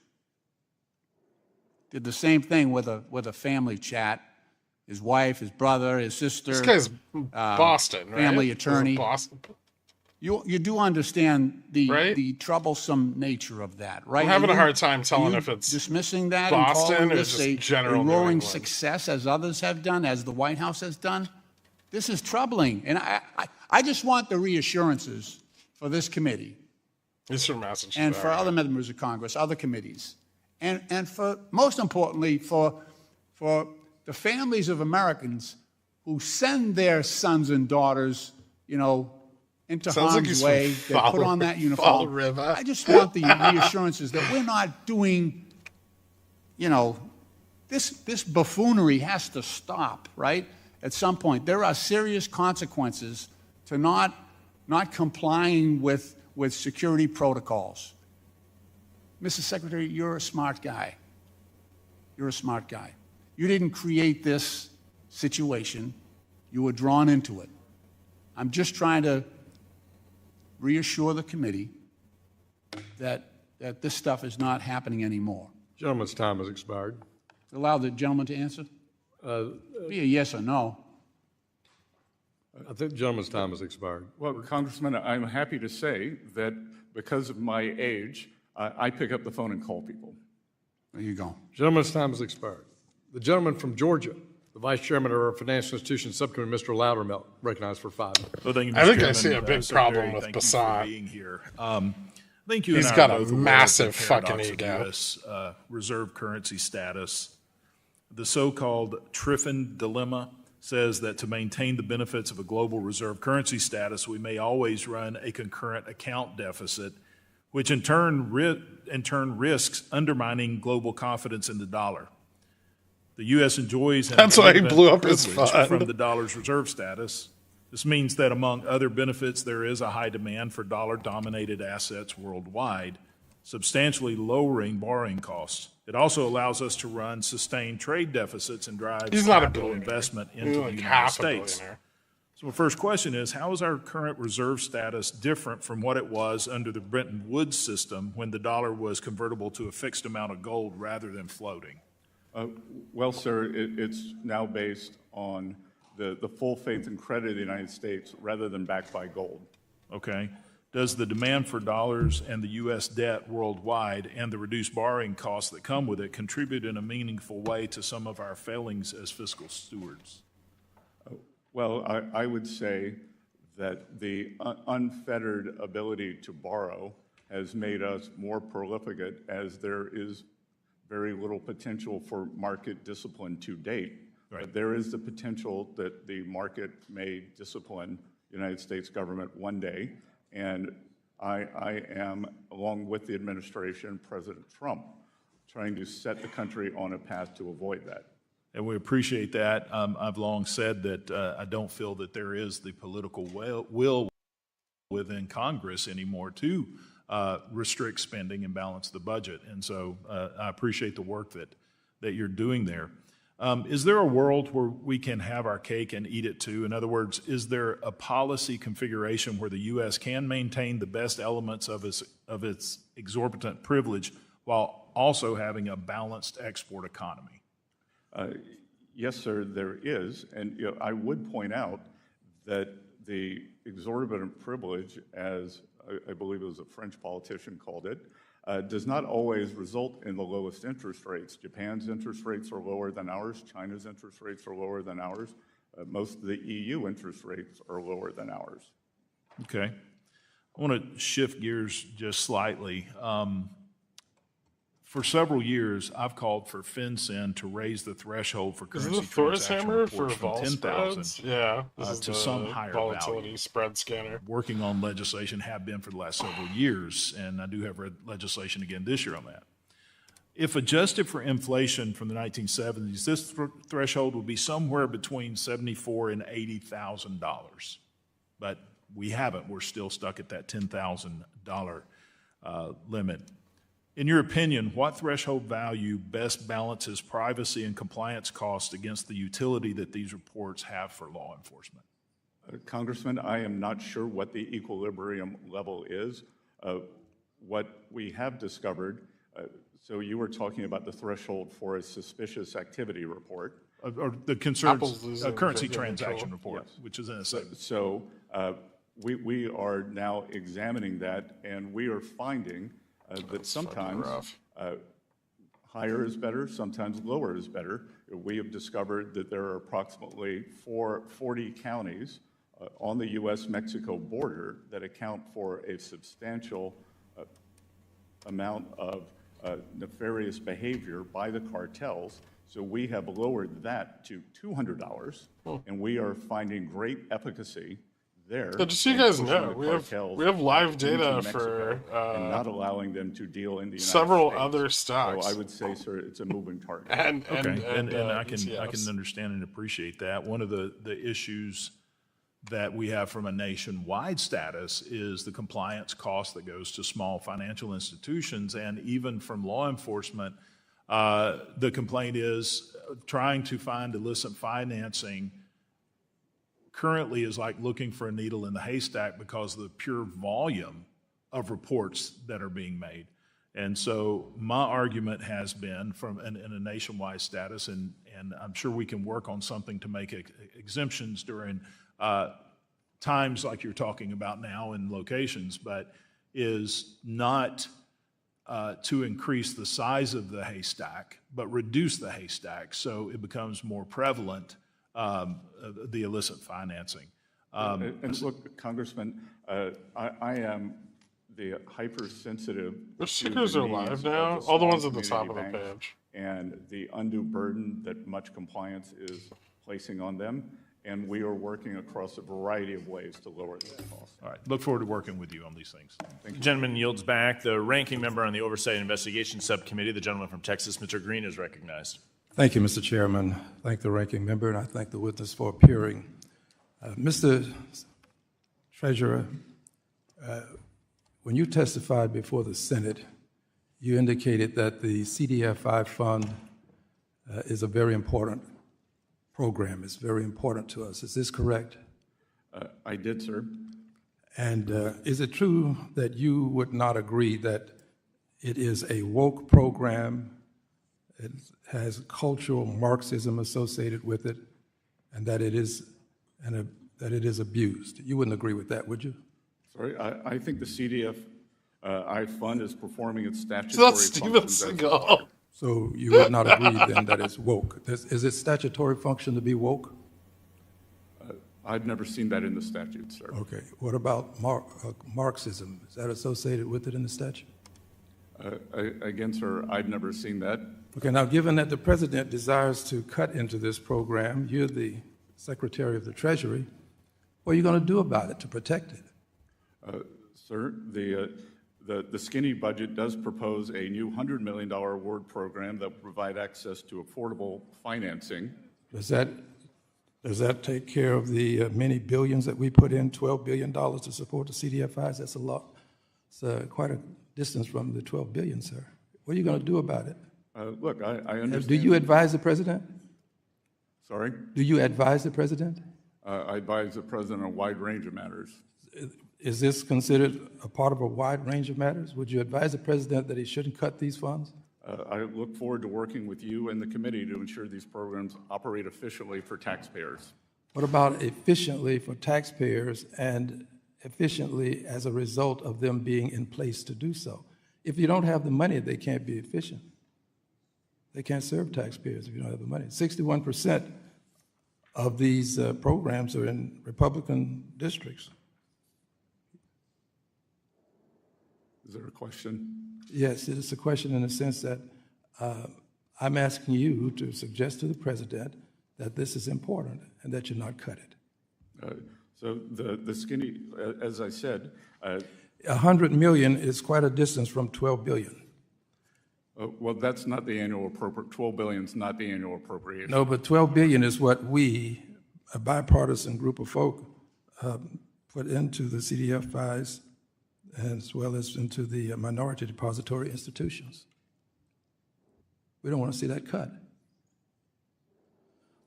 did the same thing with a family chat. His wife, his brother, his sister. This guy's Boston, right? Family This is attorney. Boston. You do understand Right? the troublesome nature of that, right? I'm having Are a you- hard time telling are you if it's dismissing that Boston and calling or this just a general New roaring England. success as others have done, as the White House has done. This is troubling, and I just want the reassurances for this committee He's from Massachusetts. and for other members of Congress, other committees, and for most importantly for the families of Americans who send their sons and daughters, into Sounds like harm's he's way, from they put Fall- on that Fall uniform. River. I just want the reassurances that we're not doing, this buffoonery has to stop, right? At some point, there are serious consequences to not complying with security protocols. Mr. Secretary, you're a smart guy. You're a smart guy. You didn't create this situation. You were drawn into it. I'm just trying to reassure the committee that this stuff is not happening anymore. Gentleman's time has expired. Allow the gentleman to answer? Be a yes or no. I think the gentleman's time has expired. Well, Congressman, I'm happy to say that because of my age, I pick up the phone and call people. There you go. Gentleman's time has expired. The gentleman from Georgia, the Vice Chairman of our Financial Institutions Subcommittee, Mr. Loudermilk, recognized for 5 minutes. Well, thank you, Mr. I think I Chairman. see a big Secretary, problem with thank you for Bassat. being here. I think you He's and I got are a both aware of the massive fucking paradox of ego. U.S. Reserve currency status. The so-called Triffin dilemma says that to maintain the benefits of a global reserve currency status, we may always run a concurrent account deficit, which in turn risks undermining global confidence in the dollar. The U.S. enjoys an That's why he independent blew up his privilege fund. from the dollar's reserve status. This means that among other benefits, there is a high demand for dollar-dominated assets worldwide, substantially lowering borrowing costs. It also allows us to run sustained trade deficits and drives He's not a capital billionaire. investment He's into like the United half a States. billionaire. So my first question is, how is our current reserve status different from what it was under the Bretton Woods system when the dollar was convertible to a fixed amount of gold rather than floating? Well, sir, it's now based on the full faith and credit of the United States rather than backed by gold. Okay. Does the demand for dollars and the U.S. debt worldwide and the reduced borrowing costs that come with it contribute in a meaningful way to some of our failings as fiscal stewards? Well, I would say that the unfettered ability to borrow has made us more prolific as there is very little potential for market discipline to date. Right. But there is the potential that the market may discipline the United States government one day. And I am, along with the administration, President Trump, trying to set the country on a path to avoid that. And we appreciate that. I've long said that I don't feel that there is the political will within Congress anymore to restrict spending and balance the budget. And so I appreciate the work that you're doing there. Is there a world where we can have our cake and eat it too? In other words, is there a policy configuration where the U.S. can maintain the best elements of its exorbitant privilege while also having a balanced export economy? Yes, sir, there is. And I would point out that the exorbitant privilege, as I believe it was a French politician called it, does not always result in the lowest interest rates. Japan's interest rates are lower than ours. China's interest rates are lower than ours. Most of the EU interest rates are lower than ours. Okay. I want to shift gears just slightly. For several years, I've called for FinCEN to raise the threshold for currency transaction reports from 10,000 to some higher volatility value. spread scanner. Working on legislation, have been for the last several years, and I do have legislation again this year on that. If adjusted for inflation from the 1970s, this threshold would be somewhere between $74,000 and $80,000. But we haven't. We're still stuck at that $10,000 limit. In your opinion, what threshold value best balances privacy and compliance costs against the utility that these reports have for law enforcement? Congressman, I am not sure what the equilibrium level is. What we have discovered, so you were talking about the threshold for a suspicious activity report. Or the currency transaction report, yes, which is in a segment. So we are now examining that, and we are finding that sometimes higher is better, sometimes lower is better. We have discovered that there are approximately 40 counties on the U.S.-Mexico border that account for a substantial amount of nefarious behavior by the cartels. So we have lowered that to $200, and we are finding great efficacy there. So just so you guys know, we have live data for and not allowing them to deal in the United several States. other stocks. So I would say, sir, it's a moving target. And I can ETFs. understand and appreciate that. One of the issues that we have from a nationwide status is the compliance cost that goes to small financial institutions, and even from law enforcement, the complaint is trying to find illicit financing currently is like looking for a needle in the haystack because of the pure volume of reports that are being made. And so my argument has been in a nationwide status, and I'm sure we can work on something to make exemptions during times like you're talking about now in locations, but is not to increase the size of the haystack, but reduce the haystack so it becomes more prevalent, the illicit financing. And look, Congressman, I am the hypersensitive. The stickers are live now, all the ones at the top of the page. And the undue burden that much compliance is placing on them. And we are working across a variety of ways to lower those costs. All right, look forward to working with you on these things. Thank you. Gentleman yields back. The ranking member on the Oversight and Investigation Subcommittee, the gentleman from Texas, Mr. Green, is recognized. Thank you, Mr. Chairman. Thank the ranking member, and I thank the witness for appearing. Mr. Treasurer, when you testified before the Senate, you indicated that the CDFI fund is a very important program. It's very important to us. Is this correct? I did, sir. And is it true that you would not agree that it is a woke program? It has cultural Marxism associated with it, and that it is abused. You wouldn't agree with that, would you? Sorry, I think the CDFI fund is performing its statutory So that's Steven functions as Seagal. So you would not agree then that it's woke. Is it statutory function to be woke? I've never seen that in the statute, sir. Okay. What about Marxism? Is that associated with it in the statute? Again, sir, I've never seen that. Okay. Now, given that the president desires to cut into this program, you're the Secretary of the Treasury. What are you going to do about it to protect it? Sir, the skinny budget does propose a new $100 million award program that will provide access to affordable financing. Does that take care of the many billions that we put in, $12 billion to support the CDFIs? That's a lot. It's quite a distance from the $12 billion, sir. What are you going to do about it? Look, I understand. Do you advise the president? Sorry? Do you advise the president? I advise the president on a wide range of matters. Is this considered a part of a wide range of matters? Would you advise the president that he shouldn't cut these funds? I look forward to working with you and the committee to ensure these programs operate efficiently for taxpayers. What about efficiently for taxpayers and efficiently as a result of them being in place to do so? If you don't have the money, they can't be efficient. They can't serve taxpayers if you don't have the money. 61% of these programs are in Republican districts. Is there a question? Yes, it is a question in the sense that I'm asking you to suggest to the president that this is important and that you not cut it. So the skinny, as I said, 100 million is quite a distance from 12 billion. Well, that's not the annual appropriate. 12 billion is not the annual appropriation. No, but 12 billion is what we, a bipartisan group of folk, put into the CDFIs as well as into the minority depository institutions. We don't want to see that cut.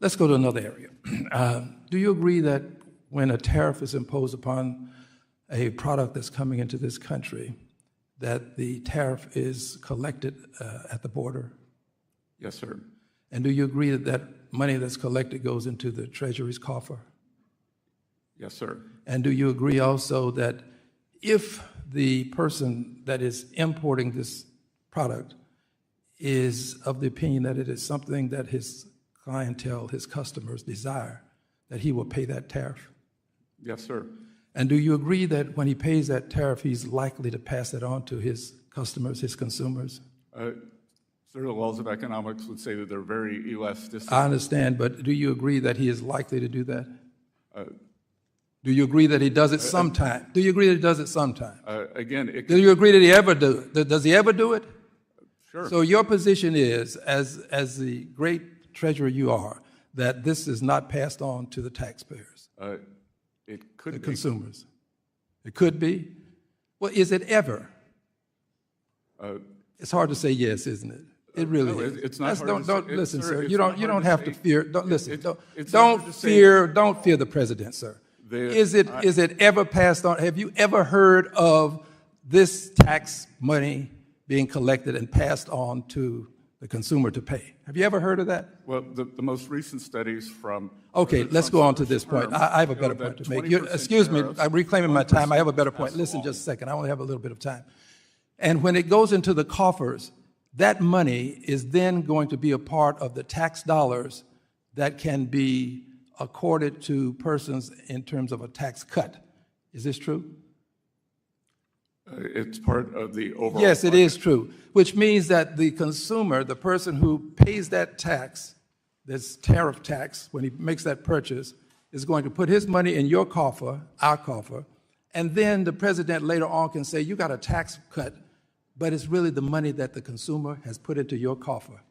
Let's go to another area. Do you agree that when a tariff is imposed upon a product that's coming into this country, that the tariff is collected at the border? Yes, sir. And do you agree that that money that's collected goes into the Treasury's coffer? Yes, sir. And do you agree also that if the person that is importing this product is of the opinion that it is something that his clientele, his customers desire, that he will pay that tariff? Yes, sir. And do you agree that when he pays that tariff, he's likely to pass it on to his customers, his consumers? Sir, the laws of economics would say that they're very elastic. I understand, but do you agree that he is likely to do that? Do you agree that he does it sometime? Do you agree that he does it sometime? Again, do you agree that he ever do it? Does he ever do it? Sure. So your position is, as the great treasurer you are, that this is not passed on to the taxpayers? It could the be. Consumers. It could be. Well, is it ever? It's hard to say yes, isn't it? It really is. It's not hard don't to say. listen, Sir, sir. it's You not don't hard have to to say. fear. Don't listen. It's Don't hard to say. don't fear the president, sir. Is it ever passed on? Have you ever heard of this tax money being collected and passed on to the consumer to pay? Have you ever heard of that? Well, the most recent studies from... Okay, let's go on to this point. I have a better point to make. Excuse me, I'm reclaiming my time. I have a better point. Listen just a second. I only have a little bit of time. And when it goes into the coffers, that money is then going to be a part of the tax dollars that can be accorded to persons in terms of a tax cut. Is this true? It's part of the overall... Yes, it is true, which means that the consumer, the person who pays that tax, this tariff tax, when he makes that purchase, is going to put his money in your coffer, our coffer, and then the president later on can say, you got a tax cut, but it's really the money that the consumer has put into your coffer.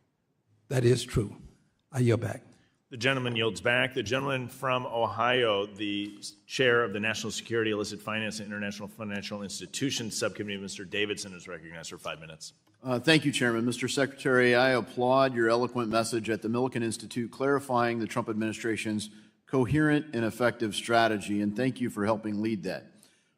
That is true. I yield back. The gentleman yields back. The gentleman from Ohio, the chair of the National Security, Illicit Finance, and International Financial Institutions Subcommittee, Mr. Davidson, is recognized for 5 minutes. Thank you, Chairman. Mr. Secretary, I applaud your eloquent message at the Millikan Institute clarifying the Trump administration's coherent and effective strategy, and thank you for helping lead that.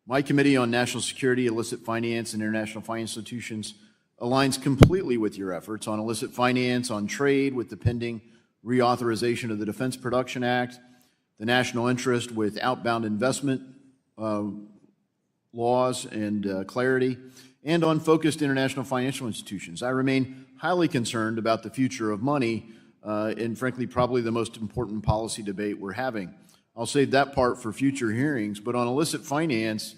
My Committee on National Security, Illicit Finance, and International Financial Institutions aligns completely with your efforts on illicit finance, on trade with the pending reauthorization of the Defense Production Act, the national interest with outbound investment laws and clarity, and on focused international financial institutions. I remain highly concerned about the future of money and, frankly, probably the most important policy debate we're having. I'll save that part for future hearings, but on illicit finance,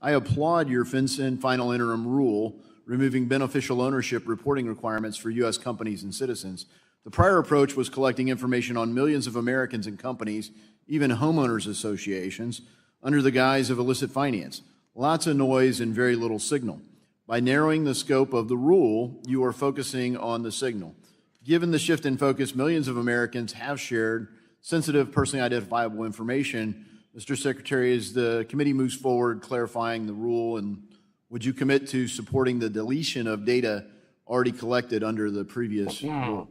I applaud your FinCEN final interim rule removing beneficial ownership reporting requirements for U.S. companies and citizens. The prior approach was collecting information on millions of Americans and companies, even homeowners associations, under the guise of illicit finance. Lots of noise and very little signal. By narrowing the scope of the rule, you are focusing on the signal. Given the shift in focus, millions of Americans have shared sensitive, personally identifiable information. Mr. Secretary, as the committee moves forward clarifying the rule, and would you commit to supporting the deletion of data already collected under the previous rule?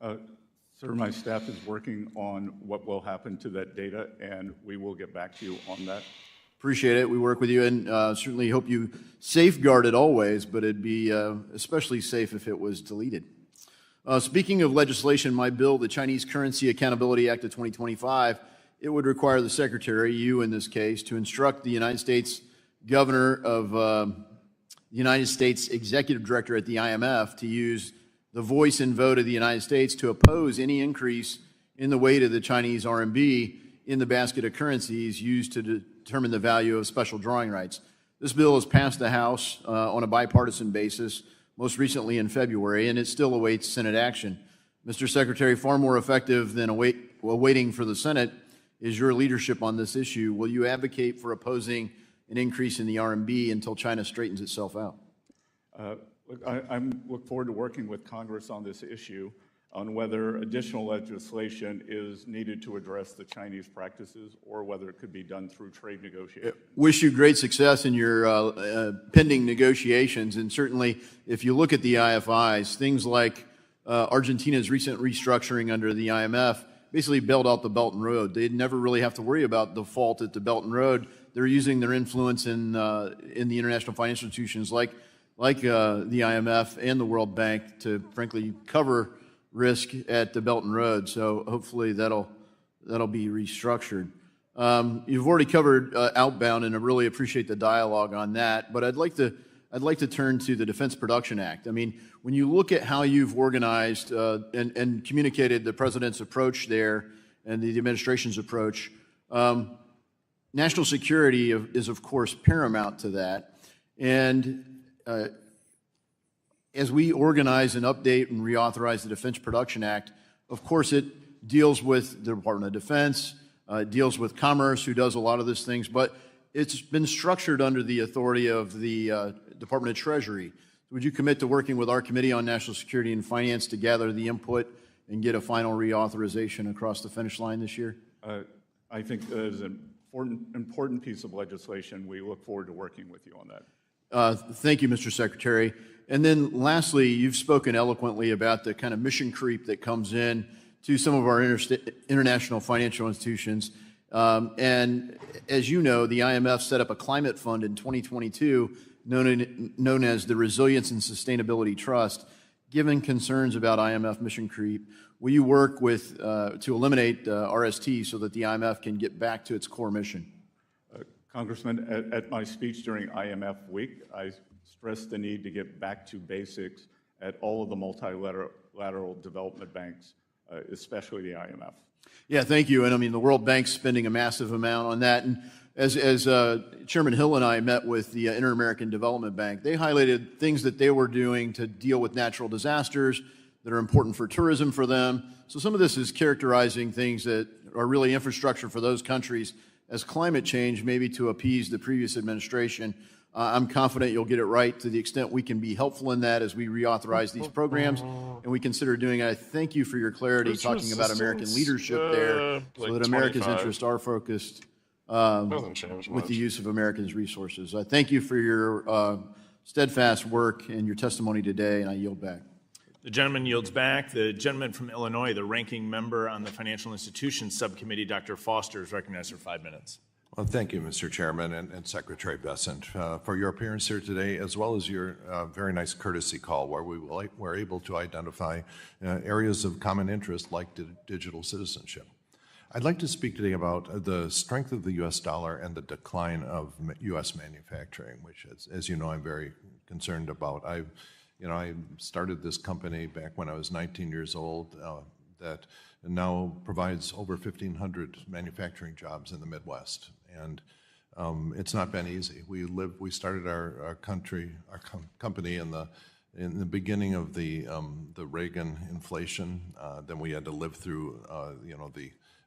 Sir, my staff is working on what will happen to that data, and we will get back to you on that. Appreciate it. We work with you, and certainly hope you safeguard it always, but it'd be especially safe if it was deleted. Speaking of legislation, my bill, the Chinese Currency Accountability Act of 2025, it would require the Secretary, you in this case, to instruct the United States Governor of the United States Executive Director at the IMF to use the voice and vote of the United States to oppose any increase in the weight of the Chinese RMB in the basket of currencies used to determine the value of special drawing rights. This bill has passed the House on a bipartisan basis, most recently in February, and it still awaits Senate action. Mr. Secretary, far more effective than waiting for the Senate is your leadership on this issue. Will you advocate for opposing an increase in the RMB until China straightens itself out? I look forward to working with Congress on this issue, on whether additional legislation is needed to address the Chinese practices or whether it could be done through trade negotiations. Wish you great success in your pending negotiations, and certainly if you look at the IFIs, things like Argentina's recent restructuring under the IMF basically bailed out the Belt and Road. They'd never really have to worry about default at the Belt and Road. They're using their influence in the international financial institutions like the IMF and the World Bank to, frankly, cover risk at the Belt and Road. So hopefully that'll be restructured. You've already covered Outbound, and I really appreciate the dialogue on that. But I'd like to turn to the Defense Production Act. I mean, when you look at how you've organized and communicated the president's approach there and the administration's approach, national security is, of course, paramount to that. And as we organize and update and reauthorize the Defense Production Act, of course, it deals with the Department of Defense, deals with Commerce, who does a lot of these things, but it's been structured under the authority of the Department of Treasury. Would you commit to working with our Committee on National Security and Finance to gather the input and get a final reauthorization across the finish line this year? I think that is an important piece of legislation. We look forward to working with you on that. Thank you, Mr. Secretary. And then lastly, you've spoken eloquently about the kind of mission creep that comes in to some of our international financial institutions. And as you know, the IMF set up a climate fund in 2022 known as the Resilience and Sustainability Trust. Given concerns about IMF mission creep, will you work with to eliminate RST so that the IMF can get back to its core mission? Congressman, at my speech during IMF Week, I stressed the need to get back to basics at all of the multilateral development banks, especially the IMF. Yeah, thank you. And I mean, the World Bank's spending a massive amount on that. And as Chairman Hill and I met with the Inter-American Development Bank, they highlighted things that they were doing to deal with natural disasters that are important for tourism for them. So some of this is characterizing things that are really infrastructure for those countries as climate change, maybe to appease the previous administration. I'm confident you'll get it right to the extent we can be helpful in that as we reauthorize these programs, and we consider doing it. I thank you for your clarity talking about American leadership there, so that America's interests are focused with the use of Americans' resources. I thank you for your steadfast work and your testimony today, and I yield back. The gentleman yields back. The gentleman from Illinois, the ranking member on the Financial Institutions Subcommittee, Dr. Foster, is recognized for 5 minutes. Well, thank you, Mr. Chairman and Secretary Bessent, for your appearance here today, as well as your very nice courtesy call where we were able to identify areas of common interest like digital citizenship. I'd like to speak today about the strength of the U.S. dollar and the decline of U.S. manufacturing, which, as you know, I'm very concerned about. I started this company back when I was 19 years old that now provides over 1,500 manufacturing jobs in the Midwest, and it's not been easy. We started our company in the beginning of the Reagan inflation. Then we had to live through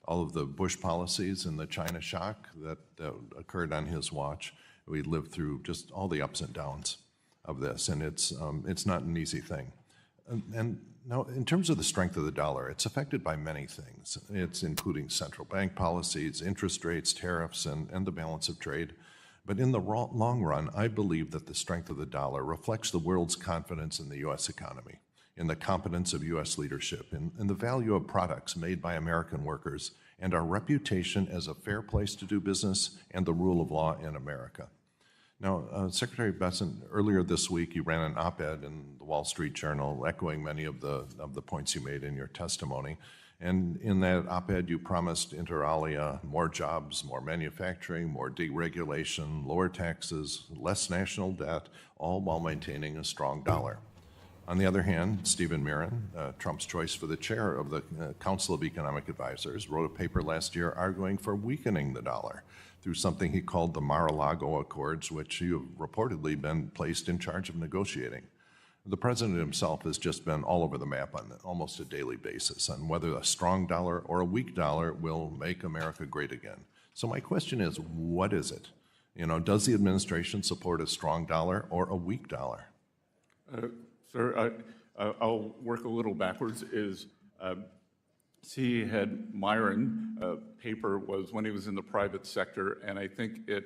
all of the Bush policies and the China shock that occurred on his watch. We lived through just all the ups and downs of this, and it's not an easy thing. And now, in terms of the strength of the dollar, it's affected by many things. It's including central bank policies, interest rates, tariffs, and the balance of trade. But in the long run, I believe that the strength of the dollar reflects the world's confidence in the U.S. economy, in the competence of U.S. leadership, in the value of products made by American workers, and our reputation as a fair place to do business and the rule of law in America. Now, Secretary Bessent, earlier this week, you ran an op-ed in the Wall Street Journal echoing many of the points you made in your testimony. And in that op-ed, you promised, inter alia, more jobs, more manufacturing, more deregulation, lower taxes, less national debt, all while maintaining a strong dollar. On the other hand, Stephen Mirren, Trump's choice for the chair of the Council of Economic Advisors, wrote a paper last year arguing for weakening the dollar through something he called the Mar-a-Lago Accords, which you have reportedly been placed in charge of negotiating. The president himself has just been all over the map on almost a daily basis on whether a strong dollar or a weak dollar will make America great again. So my question is, what is it? Does the administration support a strong dollar or a weak dollar? Sir, I'll work a little backwards. He had Myron paper was when he was in the private sector, and I think it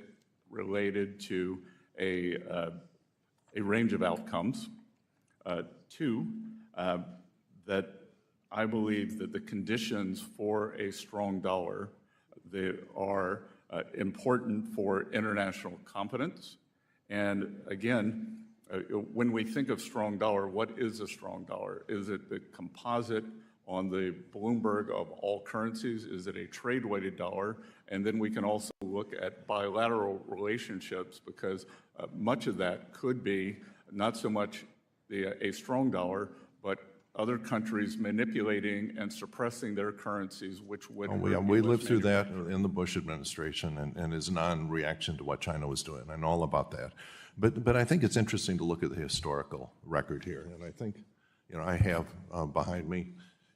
related to a range of outcomes. Two, that I believe that the conditions for a strong dollar, they are important for international confidence. And again, when we think of strong dollar, what is a strong dollar? Is it the composite on the Bloomberg of all currencies? Is it a trade-weighted dollar? And then we can also look at bilateral relationships, because much of that could be not so much a strong dollar, but other countries manipulating and suppressing their currencies, which would... We lived through that in the Bush administration and his non-reaction to what China was doing, and all about that. But I think it's interesting to look at the historical record here, and I think, I have behind me,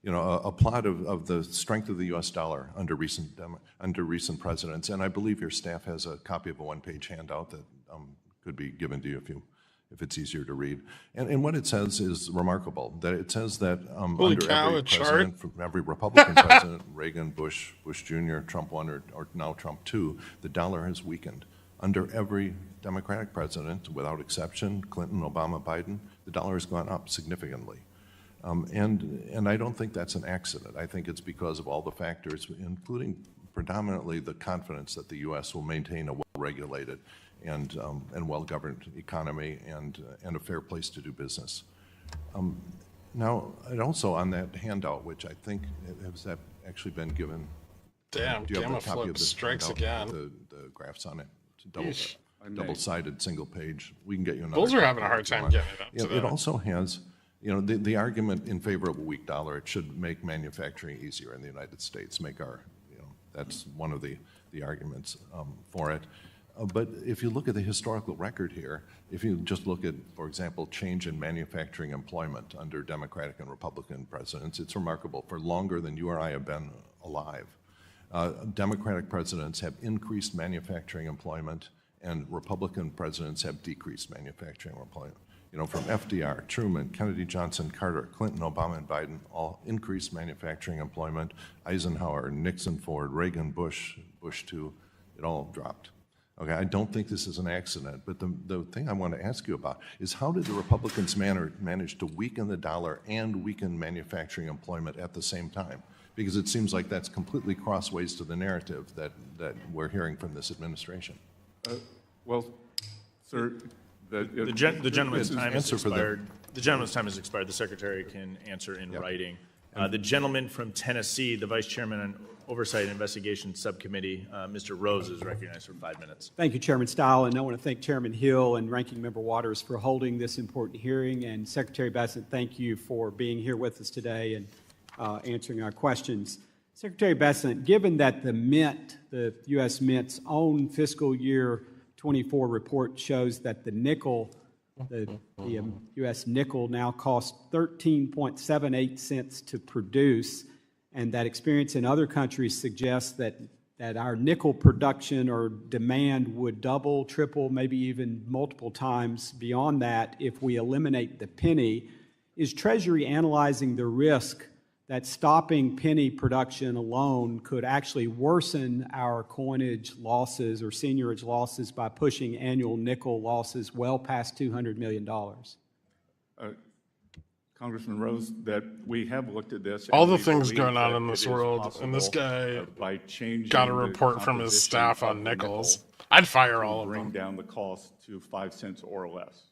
a plot of the strength of the U.S. dollar under recent presidents, and I believe your staff has a copy of a one-page handout that could be given to you if it's easier to read. And what it says is remarkable, that it says that under every president, from every Republican president, Reagan, Bush Jr., Trump 1, or now Trump 2, the dollar has weakened. Under every Democratic president, without exception, Clinton, Obama, Biden, the dollar has gone up significantly. And I don't think that's an accident. I think it's because of all the factors, including predominantly the confidence that the U.S. will maintain a well-regulated and well-governed economy and a fair place to do business. Now, and also on that handout, which I think has that actually been given. Damn, do you have Gamma a copy Flip of the strikes handout again. with the graphs on it? It's double-sided, single page. We can get you another. Bulls are copy having a hard if you time want. getting it up today. It also has, the argument in favor of a weak dollar. It should make manufacturing easier in the United States. Make our, that's one of the arguments for it. But if you look at the historical record here, if you just look at, for example, change in manufacturing employment under Democratic and Republican presidents, it's remarkable. For longer than you or I have been alive, Democratic presidents have increased manufacturing employment, and Republican presidents have decreased manufacturing employment. From FDR, Truman, Kennedy, Johnson, Carter, Clinton, Obama, and Biden, all increased manufacturing employment. Eisenhower, Nixon, Ford, Reagan, Bush 2, it all dropped. Okay, I don't think this is an accident, but the thing I want to ask you about is how did the Republicans manage to weaken the dollar and weaken manufacturing employment at the same time? Because it seems like that's completely crossways to the narrative that we're hearing from this administration. Well, sir, the gentleman's time has expired. The gentleman's time has expired. The secretary can answer in writing. The gentleman from Tennessee, the Vice Chairman on Oversight and Investigation Subcommittee, Mr. Rose, is recognized for 5 minutes. Thank you, Chairman Stile, and I want to thank Chairman Hill and Ranking Member Waters for holding this important hearing, and Secretary Bessent, thank you for being here with us today and answering our questions. Secretary Bessent, given that the Mint, the U.S. Mint's own fiscal year 24 report shows that the nickel, the U.S. nickel now costs 13.78 cents to produce, and that experience in other countries suggests that our nickel production or demand would double, triple, maybe even multiple times beyond that if we eliminate the penny. Is Treasury analyzing the risk that stopping penny production alone could actually worsen our coinage losses or seniorage losses by pushing annual nickel losses well past $200 million? Congressman Rose, that we have looked at this. All the things going on in this world, and this guy by changing got a report from his staff on nickels. I'd fire all of them. Bring down the cost to 5 cents or less.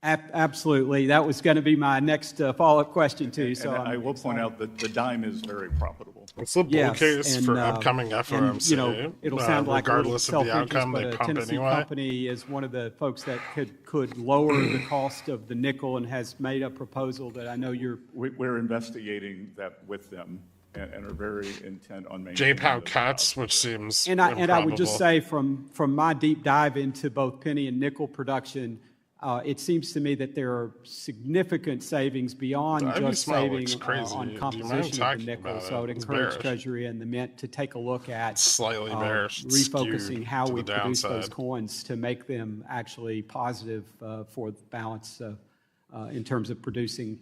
Absolutely. That was going to be my next follow-up question to you. So I will point out that the dime is very profitable. It's the bull case for upcoming FOMC. And, you know, it'll sound like regardless of the outcome, but they a pump Tennessee anyway. company is one of the folks that could lower the cost of the nickel and has made a proposal that I know you're... We're investigating that with them and are very intent on making... JPOW cuts, which seems And I would just say from my deep dive into both penny and nickel production, it seems to me that there are significant savings beyond just saving on composition of the nickel. So I would encourage Treasury and the Mint to take a look at slightly bearish, refocusing how we produce those coins to make them actually positive for the balance in terms of producing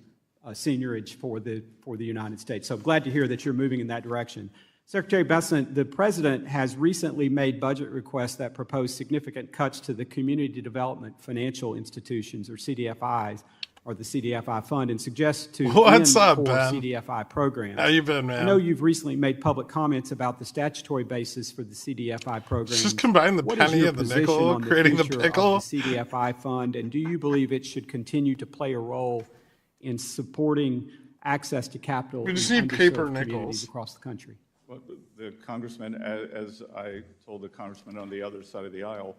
seniorage for the United States. So I'm glad to hear that you're moving in that direction. Secretary Bessent, the President has recently made budget requests that propose significant cuts to the Community Development Financial Institutions, or CDFIs, or the CDFI fund, and suggests to end CDFI programs. How you been, man? I know you've recently made public comments about the statutory basis for the CDFI program. Just combine the penny and the nickel, creating the pickle. The CDFI fund, and do you believe it should continue to play a role in supporting access to capital in underserved communities across the country? Well, the Congressman, as I told the Congressman on the other side of the aisle,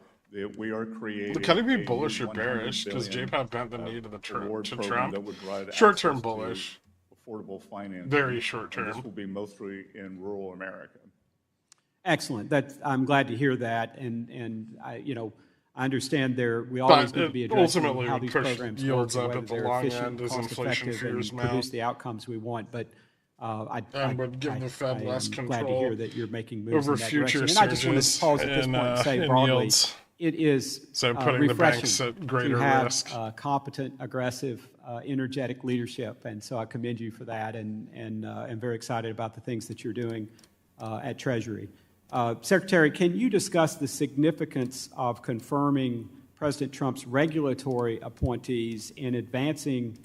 we are creating... Can it be bullish or bearish? Because JPOW bent the knee to the Trump. Short-term bullish. Affordable finance. Very short-term. This will be mostly in rural America. Excellent. I'm glad to hear that, and I understand we always need to be addressing how these programs work, whether they're efficient, cost-effective, and produce the outcomes we want. But and would give the Fed less control. Glad to hear that you're making moves over in that future direction. And I just want to pause at this point and say broadly, it is putting the banks at greater to have risk. Competent, aggressive, energetic leadership, and so I commend you for that, and am very excited about the things that you're doing at Treasury. Secretary, can you discuss the significance of confirming President Trump's regulatory appointees in advancing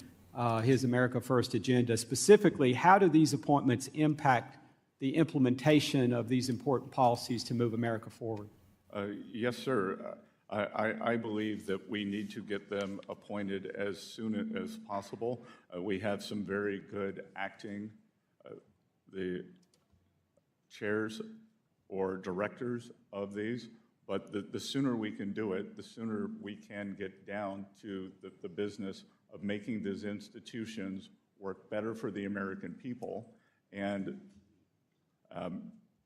his America First agenda? Specifically, how do these appointments impact the implementation of these important policies to move America forward? Yes, sir. I believe that we need to get them appointed as soon as possible. We have some very good acting, the chairs or directors of these, but the sooner we can do it, the sooner we can get down to the business of making these institutions work better for the American people and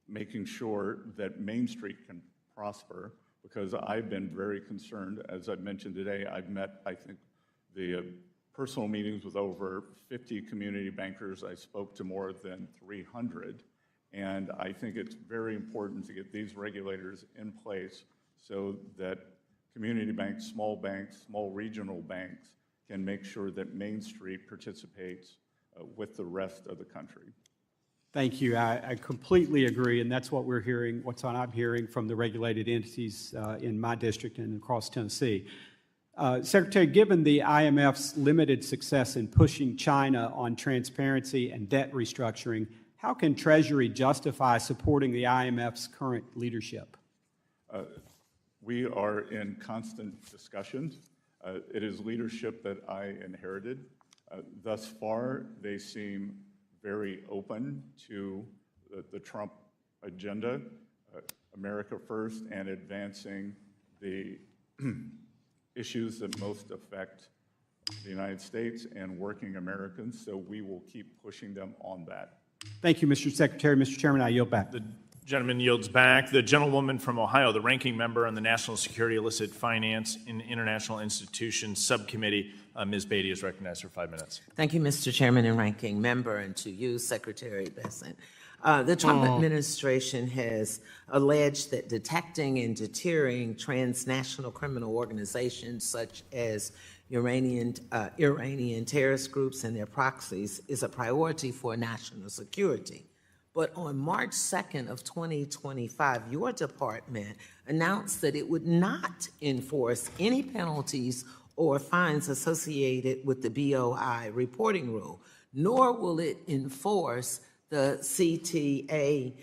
making sure that Main Street can prosper, because I've been very concerned. As I mentioned today, I've met, I think, the personal meetings with over 50 community bankers. I spoke to more than 300, and I think it's very important to get these regulators in place so that community banks, small regional banks can make sure that Main Street participates with the rest of the country. Thank you. I completely agree, and that's what we're hearing, I'm hearing from the regulated entities in my district and across Tennessee. Secretary, given the IMF's limited success in pushing China on transparency and debt restructuring, how can Treasury justify supporting the IMF's current leadership? We are in constant discussions. It is leadership that I inherited. Thus far, they seem very open to the Trump agenda, America First, and advancing the issues that most affect the United States and working Americans, so we will keep pushing them on that. Thank you, Mr. Secretary. Mr. Chairman, I yield back. The gentleman yields back. The gentlewoman from Ohio, the ranking member on the National Security, Illicit Finance, and International Institutions Subcommittee, Ms. Beatty is recognized for 5 minutes. Thank you, Mr. Chairman and ranking member, and to you, Secretary Bessent. The Trump administration has alleged that detecting and deterring transnational criminal organizations such as Iranian terrorist groups and their proxies is a priority for national security. But on March 2nd of 2025, your department announced that it would not enforce any penalties or fines associated with the BOI reporting rule, nor will it enforce the CTA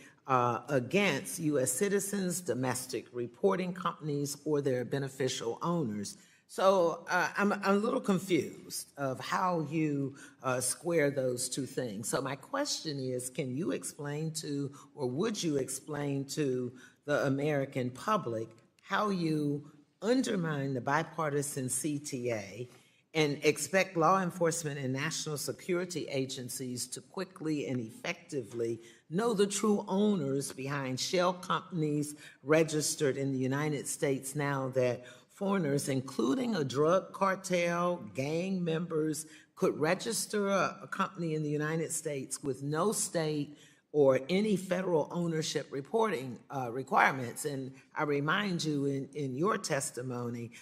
against U.S. citizens, domestic reporting companies, or their beneficial owners. So I'm a little confused of how you square those two things. So my question is, can you explain to, or would you explain to the American public how you undermine the bipartisan CTA and expect law enforcement and national security agencies to quickly and effectively know the true owners behind shell companies registered in the United States now that foreigners, including a drug cartel, gang members, could register a company in the United States with no state or any federal ownership reporting requirements? And I remind you, in your testimony,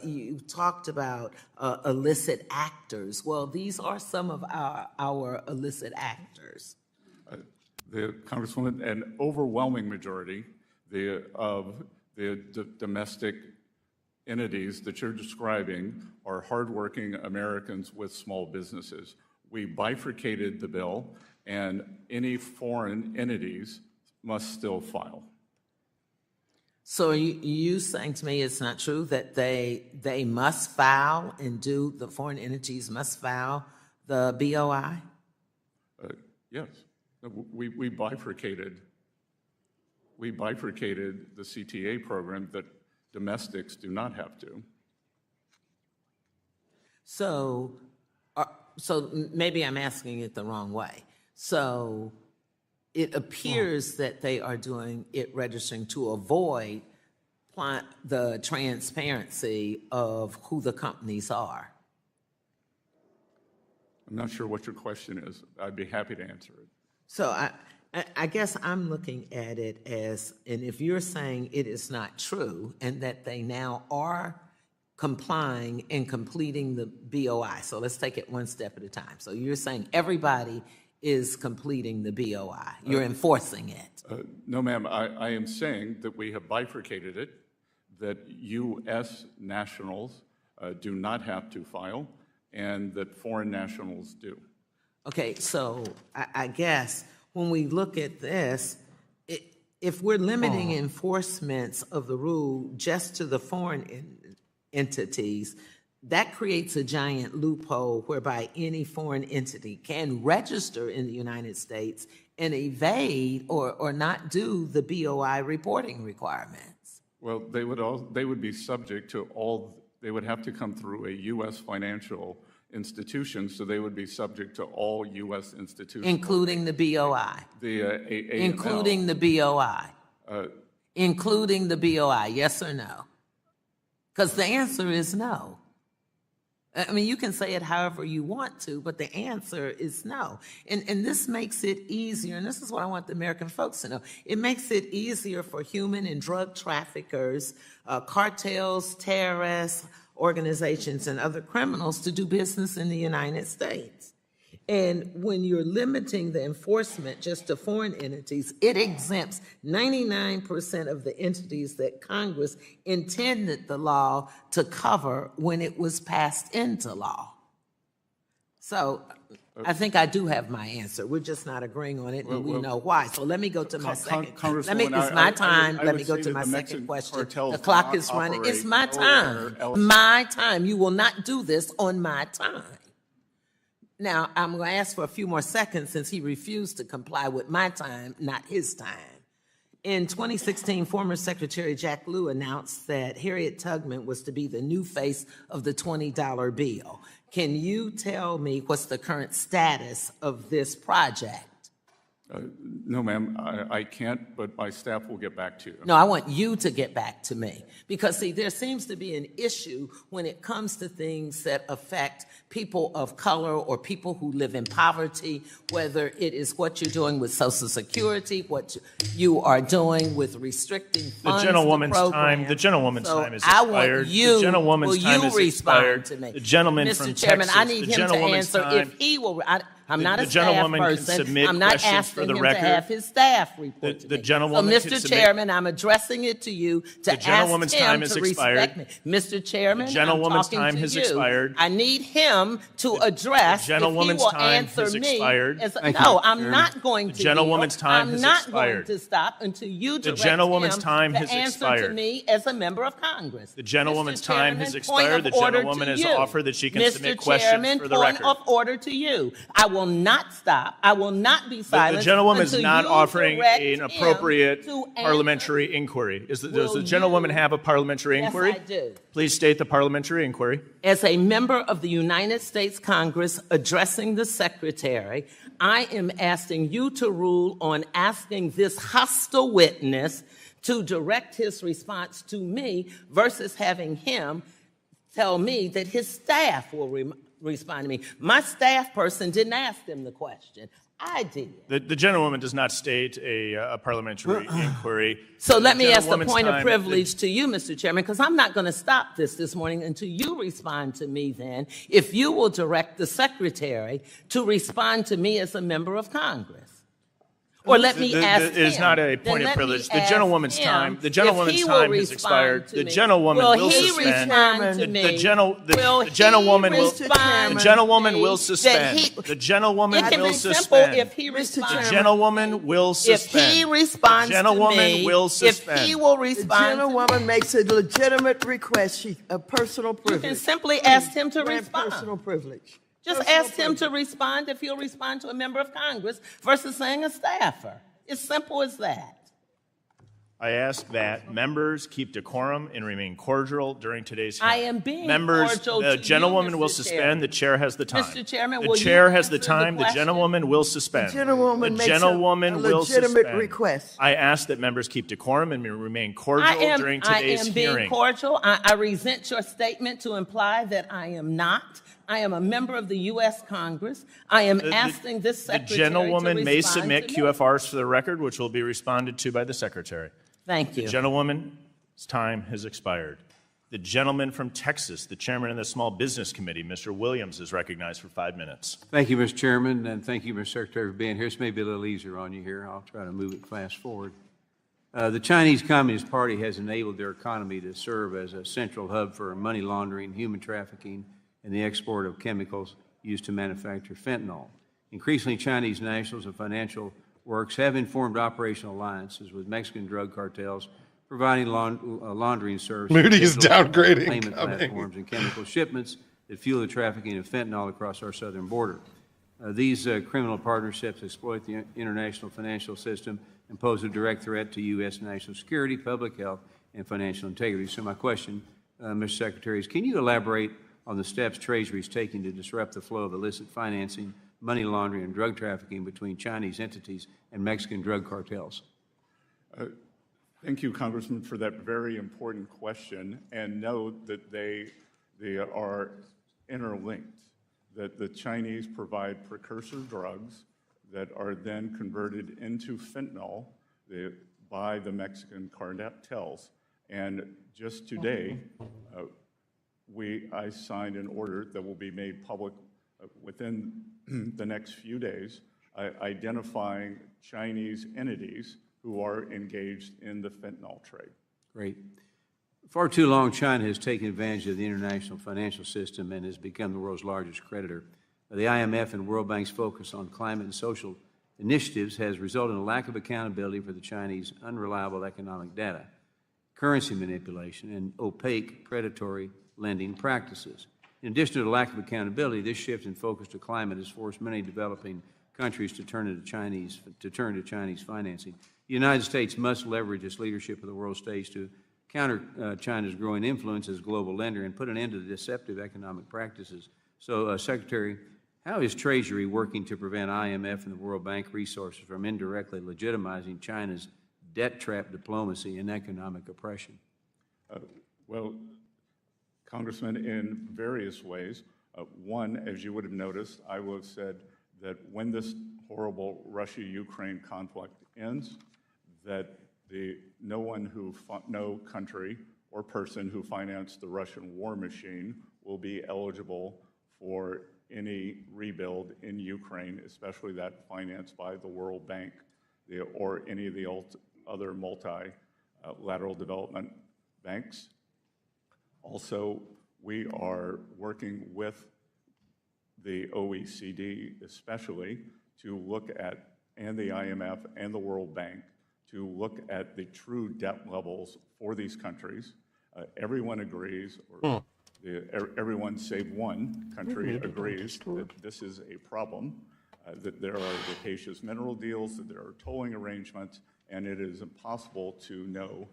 you talked about illicit actors. Well, these are some of our illicit actors. The Congresswoman, an overwhelming majority of the domestic entities that you're describing are hardworking Americans with small businesses. We bifurcated the bill, and any foreign entities must still file. So are you saying to me it's not true that they must file and the foreign entities must file the BOI? Yes. We bifurcated the CTA program that domestics do not have to. So maybe I'm asking it the wrong way. So it appears that they are doing it registering to avoid the transparency of who the companies are. I'm not sure what your question is. I'd be happy to answer it. So I guess I'm looking at it as, and if you're saying it is not true and that they now are complying and completing the BOI, so let's take it one step at a time. So you're saying everybody is completing the BOI. You're enforcing it. No, ma'am. I am saying that we have bifurcated it, that U.S. nationals do not have to file, and that foreign nationals do. Okay, so I guess when we look at this, if we're limiting enforcements of the rule just to the foreign entities, that creates a giant loophole whereby any foreign entity can register in the United States and evade or not do the BOI reporting requirements. Well, they would be subject to they would have to come through a U.S. financial institution, so they would be subject to all U.S. institutions. Including the BOI. Including the BOI. Including the BOI, yes or no? Because the answer is no. I mean, you can say it however you want to, but the answer is no. And this makes it easier, and this is what I want the American folks to know. It makes it easier for human and drug traffickers, cartels, terrorists, organizations, and other criminals to do business in the United States. And when you're limiting the enforcement just to foreign entities, it exempts 99% of the entities that Congress intended the law to cover when it was passed into law. So I think I do have my answer. We're just not agreeing on it, and we know why. So let me go to my second. It's my time. Let me go to my second question. The clock is running. It's my time. My time. You will not do this on my time. Now, I'm going to ask for a few more seconds since he refused to comply with my time, not his time. In 2016, former Secretary Jack Lew announced that Harriet Tubman was to be the new face of the $20 bill. Can you tell me what's the current status of this project? No, ma'am, I can't, but my staff will get back to you. No, I want you to get back to me. Because, see, there seems to be an issue when it comes to things that affect people of color or people who live in poverty, whether it is what you're doing with Social Security, what you are doing with restricting funds. The gentlewoman's to time. The gentlewoman's so time is I expired. want you. The gentlewoman's will time you is respond expired. to me? The gentleman Mr. from Chairman, Texas. I need the him to gentlewoman's answer time, if he will. I'm not the a staff gentlewoman can person. submit I'm not questions asking for the him record. to have his staff report to The me. gentlewoman So, can Mr. submit- Chairman, I'm addressing it to you to The gentlewoman's ask him time is to expired. respect me. Mr. Chairman, The gentlewoman's I'm talking time to has you. expired. I need him to address The gentlewoman's if he will time answer has me. expired. As, Thank you, no, Mr. I'm Chairman. not going The to gentlewoman's yield. time I'm has not expired. going to stop until you The direct gentlewoman's him time to has answer to expired. me as a member of Congress. The gentlewoman's Mr. time Chairman, has point expired. of The order gentlewoman to has you. offered that she can Mr. submit questions Chairman, for the point record. of order to you. I will not stop. I will not be silent. The gentlewoman is until not you offering direct an him appropriate to parliamentary inquiry. Does Will the gentlewoman you- have a parliamentary Yes, inquiry? I do. Please state the parliamentary inquiry. As a member of the United States Congress addressing the Secretary, I am asking you to rule on asking this hostile witness to direct his response to me versus having him tell me that his staff will respond to me. My staff person didn't ask him the question. I did. The gentlewoman does not state a parliamentary inquiry. So let me ask the gentlewoman's point of time- privilege to you, Mr. Chairman, because I'm not going to stop this morning until you respond to me then, if you will direct the Secretary to respond to me as a member of Congress. Or let me ask him. It is not a Then point of let me privilege. The ask gentlewoman's him time. The if gentlewoman's he will time has respond expired. to The me. gentlewoman Will will he suspend. respond to me? The gentlewoman Will will. he respond The gentlewoman to me will that suspend. he- The gentlewoman It can will be simple suspend. if he responds. The gentlewoman will suspend. If he responds The gentlewoman to me, will if suspend. he will The respond to me, gentlewoman makes a legitimate request, a personal you privilege. can simply ask him to Grant respond. personal privilege. Just Personal ask him to respond if he'll respond to a member of Congress versus saying a staffer. It's simple as that. I ask that members keep decorum and remain cordial during today's hearing. I am being members, cordial the to gentlewoman you, will Mr. suspend. Chairman. The chair has the time. Mr. Chairman, the will you chair has the answer the time. The question? gentlewoman will suspend. The gentlewoman the makes gentlewoman a will legitimate suspend. request. I ask that members keep decorum and remain cordial during today's I am hearing. being cordial. I resent your statement to imply that I am not. I am a member of the U.S. Congress. I am asking this The Secretary gentlewoman to may respond submit to me. QFRs for the record, which will be responded to by the Secretary. Thank you. The gentlewoman's time has expired. The gentleman from Texas, the chairman of the Small Business Committee, Mr. Williams, is recognized for 5 minutes. Thank you, Mr. Chairman, and thank you, Mr. Secretary, for being here. This may be a little easier on you here. I'll try to move it fast forward. The Chinese Communist Party has enabled their economy to serve as a central hub for money laundering, human trafficking, and the export of chemicals used to manufacture fentanyl. Increasingly, Chinese nationals and financial works have informed operational alliances with Mexican drug cartels, providing laundering services, Moody's digital downgrading payment coming. platforms, and chemical shipments that fuel the trafficking of fentanyl across our southern border. These criminal partnerships exploit the international financial system and pose a direct threat to U.S. national security, public health, and financial integrity. So my question, Mr. Secretary, is can you elaborate on the steps Treasury is taking to disrupt the flow of illicit financing, money laundering, and drug trafficking between Chinese entities and Mexican drug cartels? Thank you, Congressman, for that very important question. And note that they are interlinked, that the Chinese provide precursor drugs that are then converted into fentanyl by the Mexican cartels. And just today, I signed an order that will be made public within the next few days, identifying Chinese entities who are engaged in the fentanyl trade. Great. Far too long, China has taken advantage of the international financial system and has become the world's largest creditor. The IMF and World Bank's focus on climate and social initiatives has resulted in a lack of accountability for the Chinese unreliable economic data, currency manipulation, and opaque predatory lending practices. In addition to the lack of accountability, this shift in focus to climate has forced many developing countries to turn to Chinese financing. The United States must leverage its leadership of the world stage to counter China's growing influence as a global lender and put an end to the deceptive economic practices. So, Secretary, how is Treasury working to prevent IMF and the World Bank resources from indirectly legitimizing China's debt trap diplomacy and economic oppression? Well, Congressman, in various ways. One, as you would have noticed, I will have said that when this horrible Russia-Ukraine conflict ends, that no country or person who financed the Russian war machine will be eligible for any rebuild in Ukraine, especially that financed by the World Bank or any of the other multilateral development banks. Also, we are working with the OECD especially to look at, and the IMF and the World Bank, to look at the true debt levels for these countries. Everyone agrees, or everyone save one country agrees that this is a problem, that there are rapacious mineral deals, that there are tolling arrangements, and it is impossible to know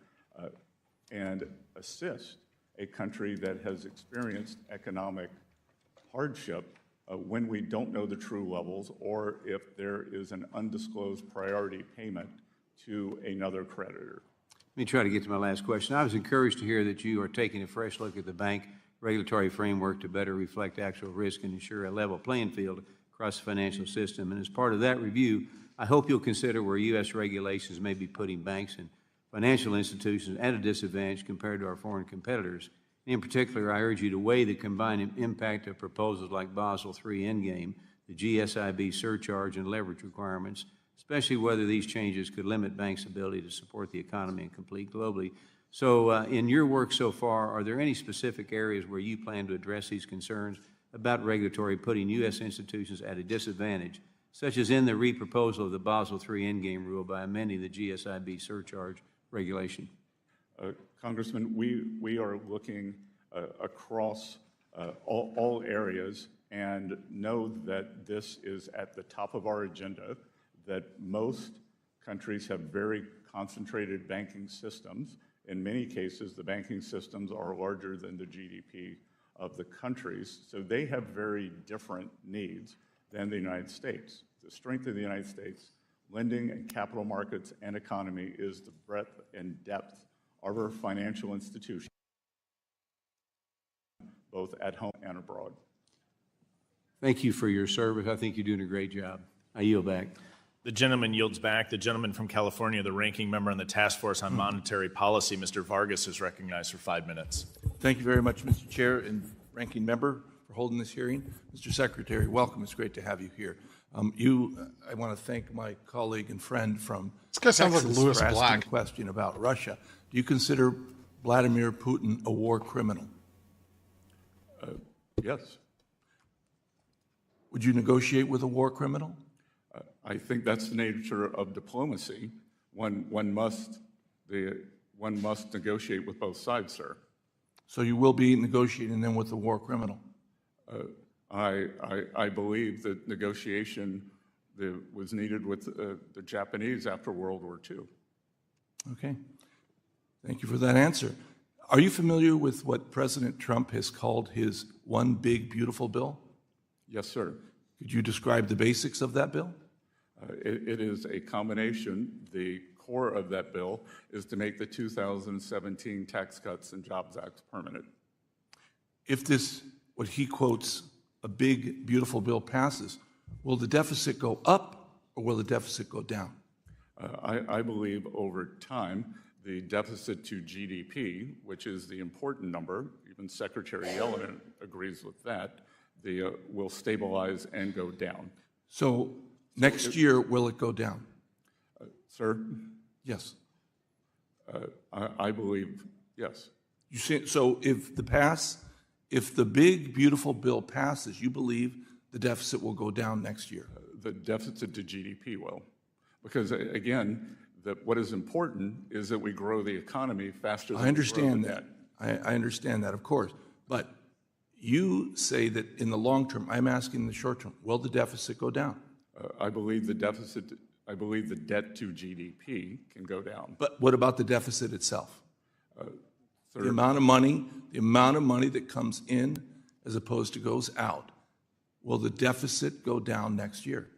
and assist a country that has experienced economic hardship when we don't know the true levels, or if there is an undisclosed priority payment to another creditor. Let me try to get to my last question. I was encouraged to hear that you are taking a fresh look at the bank regulatory framework to better reflect actual risk and ensure a level playing field across the financial system. And as part of that review, I hope you'll consider where U.S. regulations may be putting banks and financial institutions at a disadvantage compared to our foreign competitors. In particular, I urge you to weigh the combined impact of proposals like Basel III Endgame, the GSIB surcharge, and leverage requirements, especially whether these changes could limit banks' ability to support the economy and compete globally. So in your work so far, are there any specific areas where you plan to address these concerns about regulatory putting U.S. institutions at a disadvantage, such as in the re-proposal of the Basel III Endgame rule by amending the GSIB surcharge regulation? Congressman, we are looking across all areas and know that this is at the top of our agenda, that most countries have very concentrated banking systems. In many cases, the banking systems are larger than the GDP of the countries, so they have very different needs than the United States. The strength of the United States, lending and capital markets and economy, is the breadth and depth of our financial institutions, both at home and abroad. Thank you for your service. I think you're doing a great job. I yield back. The gentleman yields back. The gentleman from California, the ranking member on the Task Force on Monetary Policy, Mr. Vargas, is recognized for 5 minutes. Thank you very much, Mr. Chair and ranking member, for holding this hearing. Mr. Secretary, welcome. It's great to have you here. I want to thank my colleague and friend from Texas like Louis for asking Black. a question about Russia. Do you consider Vladimir Putin a war criminal? Yes. Would you negotiate with a war criminal? I think that's the nature of diplomacy. One must negotiate with both sides, sir. So you will be negotiating then with the war criminal? I believe that negotiation was needed with the Japanese after World War II. Okay. Thank you for that answer. Are you familiar with what President Trump has called his One Big Beautiful Bill? Yes, sir. Could you describe the basics of that bill? It is a combination. The core of that bill is to make the 2017 Tax Cuts and Jobs Act permanent. If this, what he quotes, a big, beautiful bill passes, will the deficit go up or will the deficit go down? I believe over time, the deficit to GDP, which is the important number, even Secretary Yellen agrees with that, will stabilize and go down. So next year, will it go down? Sir? Yes. I believe yes. You see, so if the big, beautiful bill passes, you believe the deficit will go down next year? The deficit to GDP will. Because, again, what is important is that we grow the economy faster than I understand we grow the that. I understand that, of course. But You say that in the long term, I'm asking in the short term, will the deficit go down? I believe the debt to GDP can go down. But what about the deficit itself? The amount of money that comes in as opposed to goes out. Will the deficit go down next year?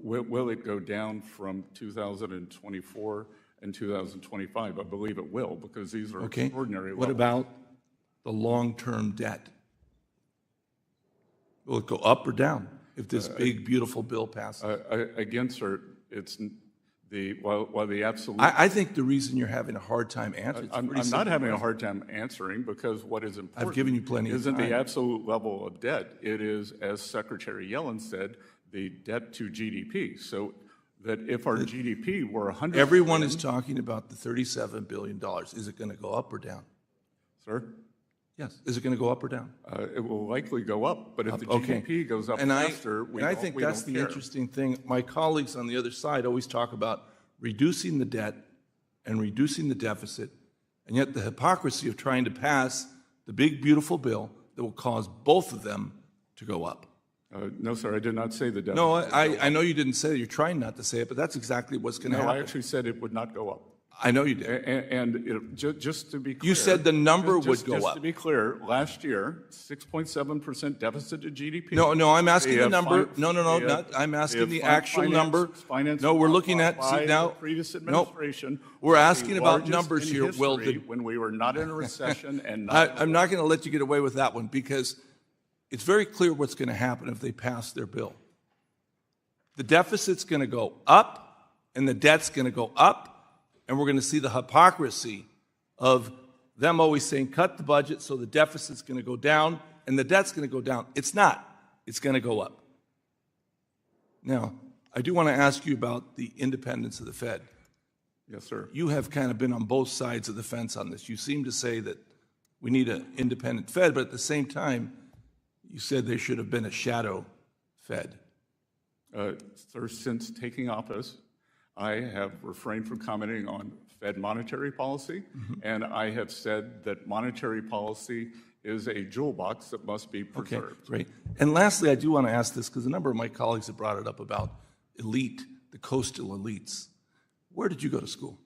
Will it go down from 2024 and 2025? I believe it will, because these are extraordinary levels. What about the long-term debt? Will it go up or down if this big, beautiful bill passes? Again, sir, it's while the absolute... I think the reason you're having a hard time answering... I'm not having a hard time answering, because what is important... I've given you plenty of time. ...isn't the absolute level of debt. It is, as Secretary Yellen said, the debt to GDP. So that if our GDP were 100... Everyone is talking about the $37 billion. Is it going to go up or down? Sir? Yes. Is it going to go up or down? It will likely go up, but if the GDP goes up faster, I think that's the interesting thing. My colleagues on the other side always talk about reducing the debt and reducing the deficit, and yet the hypocrisy of trying to pass the big, beautiful bill that will cause both of them to go up. No, sir, I did not say the deficit. No, I know you didn't say it. You're trying not to say it, but that's exactly what's going to happen. No, I actually said it would not go up. I know you did. And just to be clear... You said the number would go up. Just to be clear, last year, 6.7% deficit to GDP. No, I'm asking the number. I'm asking the actual number. No, we're looking at... See, now... Previous administration... We're asking about numbers here. When we were not in a recession and... I'm not going to let you get away with that one, because it's very clear what's going to happen if they pass their bill. The deficit's going to go up, and the debt's going to go up, and we're going to see the hypocrisy of them always saying, cut the budget, so the deficit's going to go down, and the debt's going to go down. It's not. It's going to go up. Now, I do want to ask you about the independence of the Fed. Yes, sir. You have kind of been on both sides of the fence on this. You seem to say that we need an independent Fed, but at the same time, you said there should have been a shadow Fed. Sir, since taking office, I have refrained from commenting on Fed monetary policy, and I have said that monetary policy is a jewel box that must be preserved. Okay, great. And lastly, I do want to ask this, because a number of my colleagues have brought it up about elite, the coastal elites. Where did you go to school?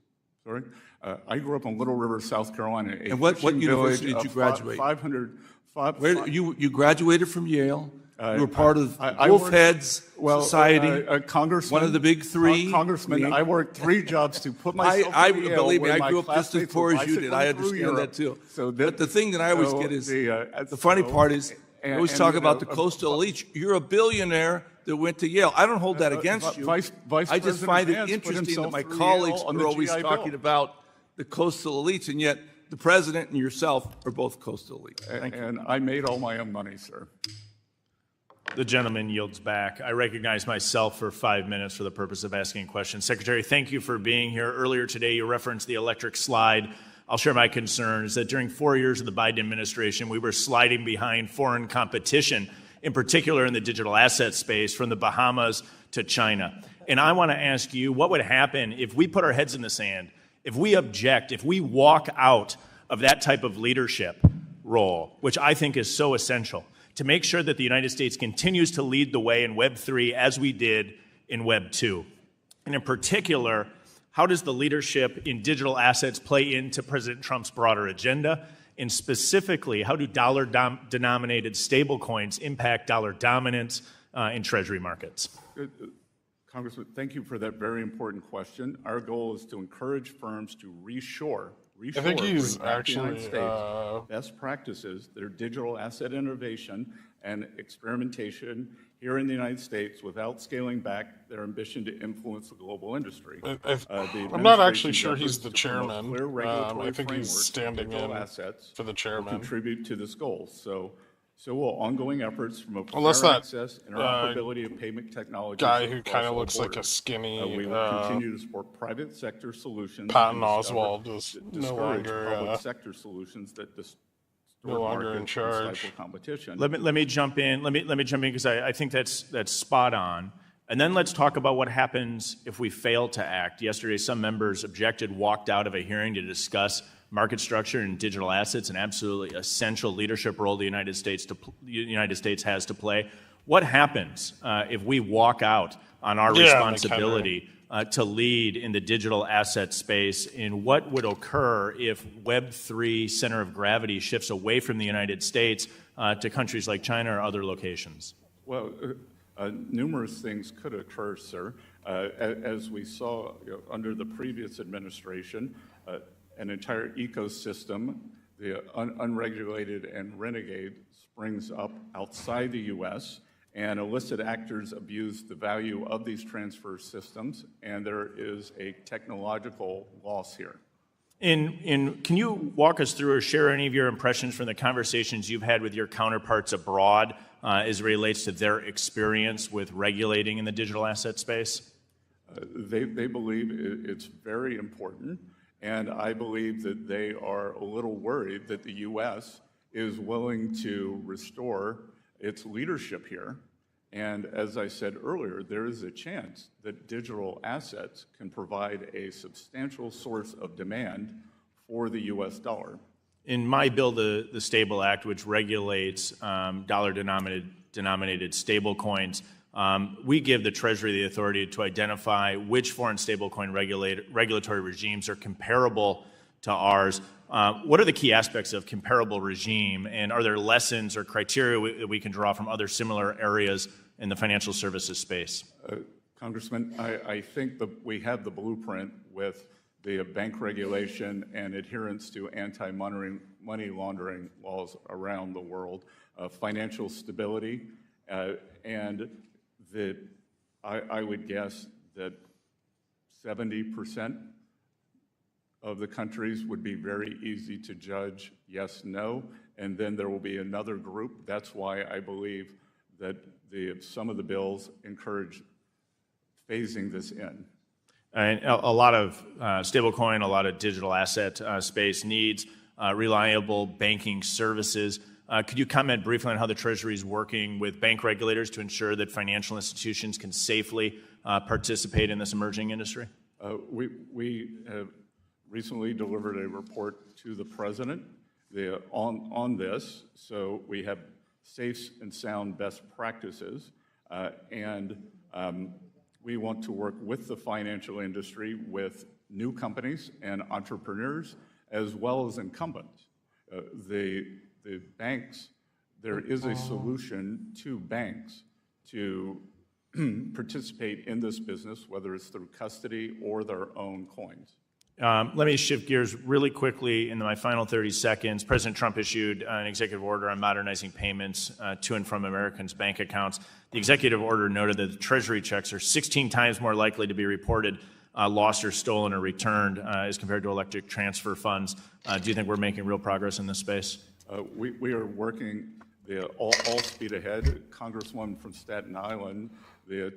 Sorry? I grew up in Little River, South Carolina. And what university did you graduate? You graduated from Yale. You were part of Wolfhead's Society, Congressman, one of the big three. Congressman, I worked 3 jobs to put myself through Yale. Believe me, I grew up just as poor as you did. I understand that too. But the thing that I always get is, the funny part is, I always talk about the coastal elites. You're a billionaire that went to Yale. I don't hold that against you. I just find it interesting that my colleagues are always talking about the coastal elites, and yet the president and yourself are both coastal elites. And I made all my own money, sir. The gentleman yields back. I recognize myself for 5 minutes for the purpose of asking questions. Secretary, thank you for being here. Earlier today, you referenced the electric slide. I'll share my concerns that during 4 years of the Biden administration, we were sliding behind foreign competition, in particular in the digital asset space, from the Bahamas to China. And I want to ask you, what would happen if we put our heads in the sand, if we object, if we walk out of that type of leadership role, which I think is so essential, to make sure that the United States continues to lead the way in Web 3 as we did in Web 2. And in particular, how does the leadership in digital assets play into President Trump's broader agenda? And specifically, how do dollar-denominated stablecoins impact dollar dominance in Treasury markets? Congressman, thank you for that very important question. Our goal is to encourage firms to reshore I think he's actually best practices, their digital asset innovation and experimentation here in the United States without scaling back their ambition to influence the global industry. I'm not actually sure he's the chairman. I think he's standing in for the chairman. Contribute to this goal. So will ongoing efforts from a unless fair that access, interoperability of payment technology guy who kind of looks like a skinny we will continue to support private sector solutions. Patton Oswalt is no longer public sector solutions that no longer in charge. Competition. Let me jump in. Let me jump in because I think that's spot on. And then let's talk about what happens if we fail to act. Yesterday, some members objected, walked out of a hearing to discuss market structure and digital assets, an absolutely essential leadership role the United States has to play. What happens if we walk out on our responsibility to lead in the digital asset space, and what would occur if Web3 center of gravity shifts away from the United States to countries like China or other locations? Well, numerous things could occur, sir. As we saw under the previous administration, an entire ecosystem, the unregulated and renegade, springs up outside the U.S., and illicit actors abuse the value of these transfer systems, and there is a technological loss here. Can you walk us through or share any of your impressions from the conversations you've had with your counterparts abroad as it relates to their experience with regulating in the digital asset space? They believe it's very important, and I believe that they are a little worried that the U.S. is willing to restore its leadership here. And as I said earlier, there is a chance that digital assets can provide a substantial source of demand for the U.S. dollar. In my bill, the Stable Act, which regulates dollar-denominated stable coins, we give the Treasury the authority to identify which foreign stablecoin regulatory regimes are comparable to ours. What are the key aspects of comparable regime, and are there lessons or criteria that we can draw from other similar areas in the financial services space? Congressman, I think that we have the blueprint with the bank regulation and adherence to anti-money laundering laws around the world, financial stability, and that I would guess that 70% of the countries would be very easy to judge yes, no, and then there will be another group. That's why I believe that some of the bills encourage phasing this in. And a lot of stablecoin, a lot of digital asset space needs reliable banking services. Could you comment briefly on how the Treasury is working with bank regulators to ensure that financial institutions can safely participate in this emerging industry? We have recently delivered a report to the President on this, so we have safe and sound best practices, and we want to work with the financial industry, with new companies and entrepreneurs, as well as incumbents. The banks, there is a solution to banks to participate in this business, whether it's through custody or their own coins. Let me shift gears really quickly in my final 30 seconds. President Trump issued an executive order on modernizing payments to and from Americans' bank accounts. The executive order noted that the Treasury checks are 16 times more likely to be reported lost or stolen or returned as compared to electric transfer funds. Do you think we're making real progress in this space? We are working all speed ahead. Congresswoman from Staten Island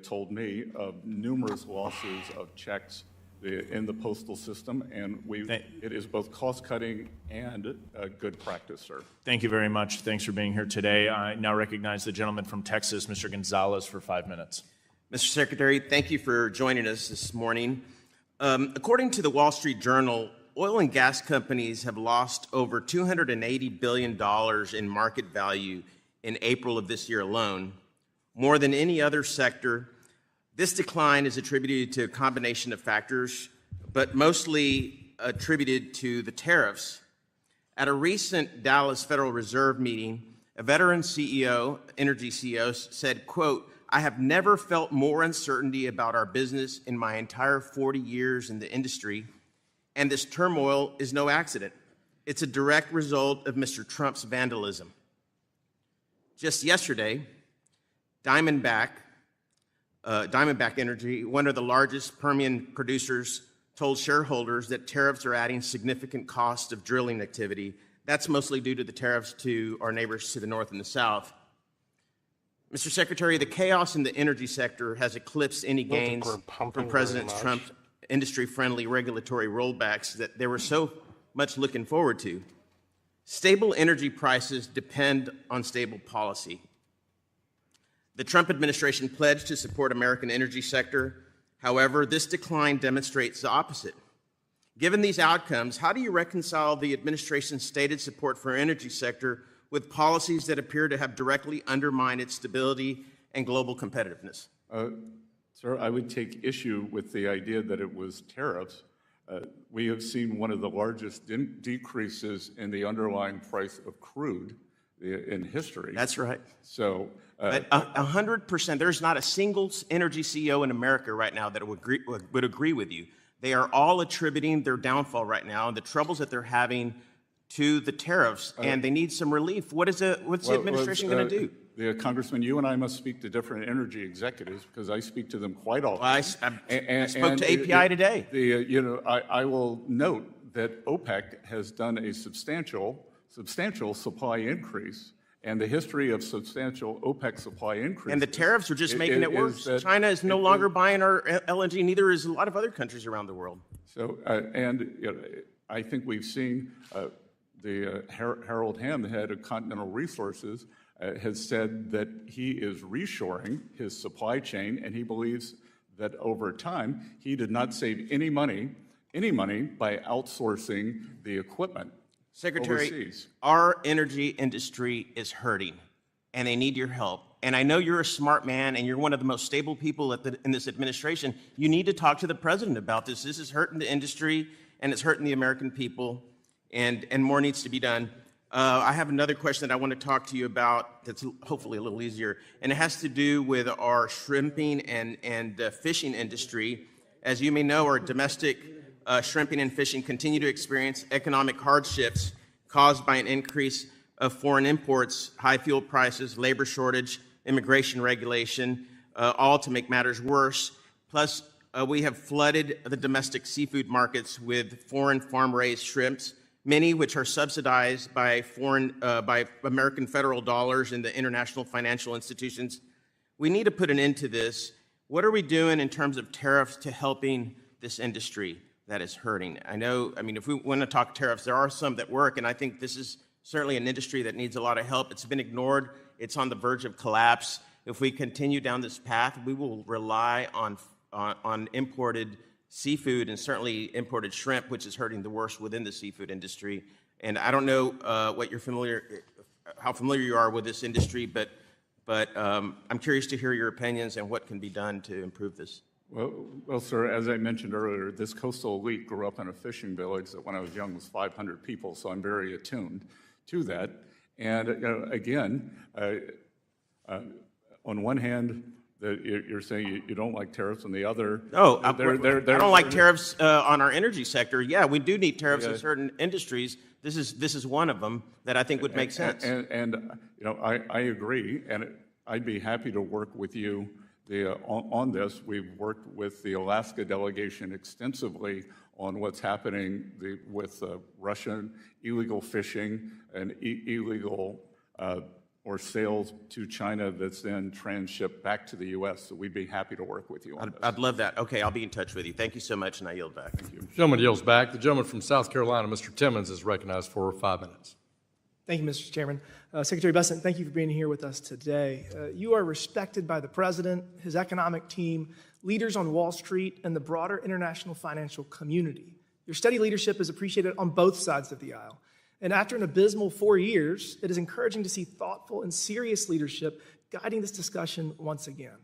told me of numerous losses of checks in the postal system, and it is both cost-cutting and good practice, sir. Thank you very much. Thanks for being here today. I now recognize the gentleman from Texas, Mr. Gonzalez, for 5 minutes. Mr. Secretary, thank you for joining us this morning. According to the Wall Street Journal, oil and gas companies have lost over $280 billion in market value in April of this year alone, more than any other sector. This decline is attributed to a combination of factors, but mostly attributed to the tariffs. At a recent Dallas Federal Reserve meeting, a veteran CEO, energy CEO, said, quote, "I have never felt more uncertainty about our business in my entire 40 years in the industry, and this turmoil is no accident. It's a direct result of Mr. Trump's vandalism." Just yesterday, Diamondback Energy, one of the largest Permian producers, told shareholders that tariffs are adding significant costs of drilling activity. That's mostly due to the tariffs to our neighbors to the north and the south. Mr. Secretary, the chaos in the energy sector has eclipsed any gains from President Trump's industry-friendly regulatory rollbacks that they were so much looking forward to. Stable energy prices depend on stable policy. The Trump administration pledged to support American energy sector. However, this decline demonstrates the opposite. Given these outcomes, how do you reconcile the administration's stated support for our energy sector with policies that appear to have directly undermined its stability and global competitiveness? Sir, I would take issue with the idea that it was tariffs. We have seen one of the largest decreases in the underlying price of crude in history. That's right. So, 100%. There's not a single energy CEO in America right now that would agree with you. They are all attributing their downfall right now and the troubles that they're having to the tariffs, and they need some relief. What's the administration going to do? Congressman, you and I must speak to different energy executives because I speak to them quite often. Well, I spoke to API today. I will note that OPEC has done a substantial supply increase, and the history of substantial OPEC supply increase. And the tariffs are just making it worse. China is no longer buying our LNG, neither is a lot of other countries around the world. So, I think we've seen Harold Hamm, the head of Continental Resources, has said that he is reshoring his supply chain, and he believes that over time he did not save any money by outsourcing the equipment. Secretary, overseas. Our energy industry is hurting, and they need your help. And I know you're a smart man, and you're one of the most stable people in this administration. You need to talk to the president about this. This is hurting the industry, and it's hurting the American people, and more needs to be done. I have another question that I want to talk to you about that's hopefully a little easier, and it has to do with our shrimping and fishing industry. As you may know, our domestic shrimping and fishing continue to experience economic hardships caused by an increase of foreign imports, high fuel prices, labor shortage, immigration regulation, all to make matters worse. Plus, we have flooded the domestic seafood markets with foreign farm-raised shrimps, many which are subsidized by by American federal dollars in the international financial institutions. We need to put an end to this. What are we doing in terms of tariffs to helping this industry that is hurting? If we want to talk tariffs, there are some that work, and I think this is certainly an industry that needs a lot of help. It's been ignored. It's on the verge of collapse. If we continue down this path, we will rely on imported seafood and certainly imported shrimp, which is hurting the worst within the seafood industry. And I don't know how familiar you are with this industry, but I'm curious to hear your opinions and what can be done to improve this. Well, sir, as I mentioned earlier, this coastal elite grew up in a fishing village that when I was young was 500 people, so I'm very attuned to that. And again, on one hand, you're saying you don't like tariffs, on the other... No, I don't like tariffs on our energy sector. Yeah, we do need tariffs in certain industries. This is one of them that I think would make sense. I agree, and I'd be happy to work with you on this. We've worked with the Alaska delegation extensively on what's happening with Russian illegal fishing and illegal or sales to China that's then transshipped back to the U.S. So we'd be happy to work with you on this. I'd love that. Okay, I'll be in touch with you. Thank you so much, and I yield back. Thank you. Gentleman yields back. The gentleman from South Carolina, Mr. Timmons, is recognized for 5 minutes. Thank you, Mr. Chairman. Secretary Bessent, thank you for being here with us today. You are respected by the President, his economic team, leaders on Wall Street, and the broader international financial community. Your steady leadership is appreciated on both sides of the aisle. And after an abysmal 4 years, it is encouraging to see thoughtful and serious leadership guiding this discussion once again.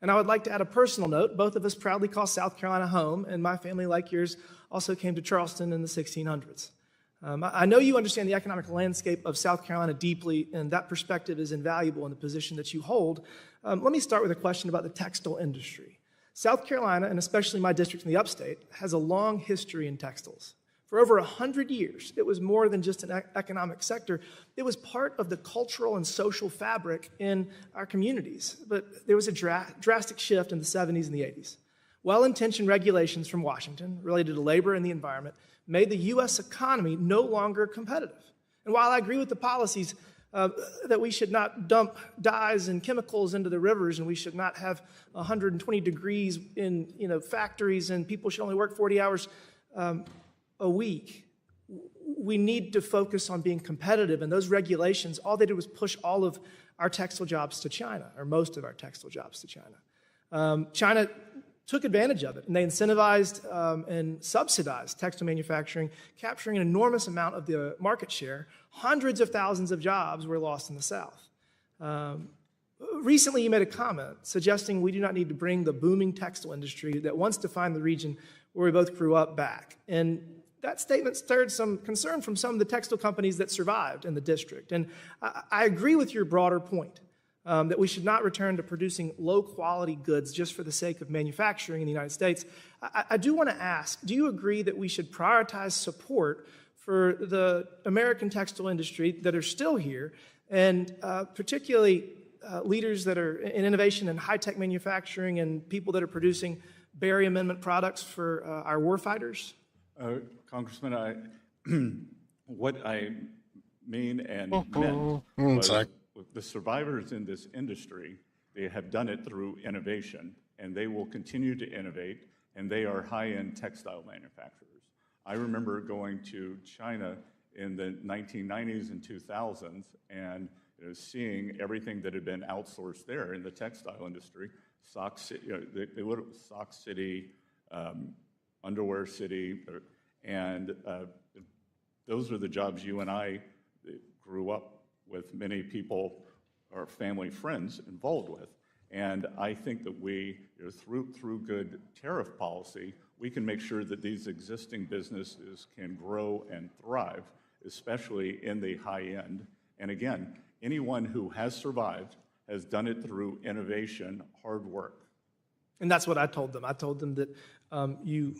And I would like to add a personal note. Both of us proudly call South Carolina home, and my family, like yours, also came to Charleston in the 1600s. I know you understand the economic landscape of South Carolina deeply, and that perspective is invaluable in the position that you hold. Let me start with a question about the textile industry. South Carolina, and especially my district in the upstate, has a long history in textiles. For over 100 years, it was more than just an economic sector. It was part of the cultural and social fabric in our communities. But there was a drastic shift in the 70s and the 80s. Well-intentioned regulations from Washington related to labor and the environment made the U.S. economy no longer competitive. And while I agree with the policies that we should not dump dyes and chemicals into the rivers, and we should not have 120 degrees in factories, and people should only work 40 hours a week, we need to focus on being competitive. And those regulations, all they did was push all of our textile jobs to China, or most of our textile jobs to China. China took advantage of it, and they incentivized and subsidized textile manufacturing, capturing an enormous amount of the market share. Hundreds of thousands of jobs were lost in the South. Recently, you made a comment suggesting we do not need to bring the booming textile industry that once defined the region where we both grew up back. And that statement stirred some concern from some of the textile companies that survived in the district. And I agree with your broader point. That we should not return to producing low-quality goods just for the sake of manufacturing in the United States. I do want to ask, do you agree that we should prioritize support for the American textile industry that are still here, and particularly leaders that are in innovation and high-tech manufacturing and people that are producing Berry Amendment products for our warfighters? Congressman, what I mean and meant was the survivors in this industry, they have done it through innovation, and they will continue to innovate, and they are high-end textile manufacturers. I remember going to China in the 1990s and 2000s and seeing everything that had been outsourced there in the textile industry. Sock City, Underwear City, and those are the jobs you and I grew up with many people or family friends involved with. And I think that we, through good tariff policy, we can make sure that these existing businesses can grow and thrive, especially in the high end. And again, anyone who has survived has done it through innovation, hard work. And that's what I told them. I told them that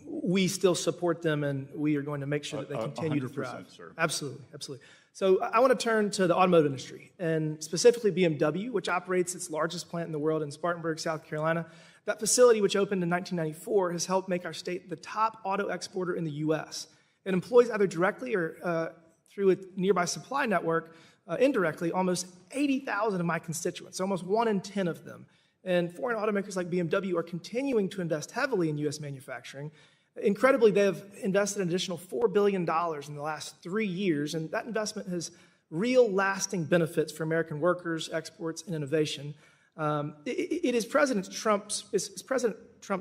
we still support them, and we are going to make sure that they continue to thrive. Sir. Absolutely, absolutely. So I want to turn to the automotive industry, and specifically BMW, which operates its largest plant in the world in Spartanburg, South Carolina. That facility, which opened in 1994, has helped make our state the top auto exporter in the U.S. It employs either directly or through a nearby supply network, indirectly, almost 80,000 of my constituents, almost 1 in 10 of them. And foreign automakers like BMW are continuing to invest heavily in U.S. manufacturing. Incredibly, they have invested an additional $4 billion in the last 3 years, and that investment has real lasting benefits for American workers, exports, and innovation. It is President Trump's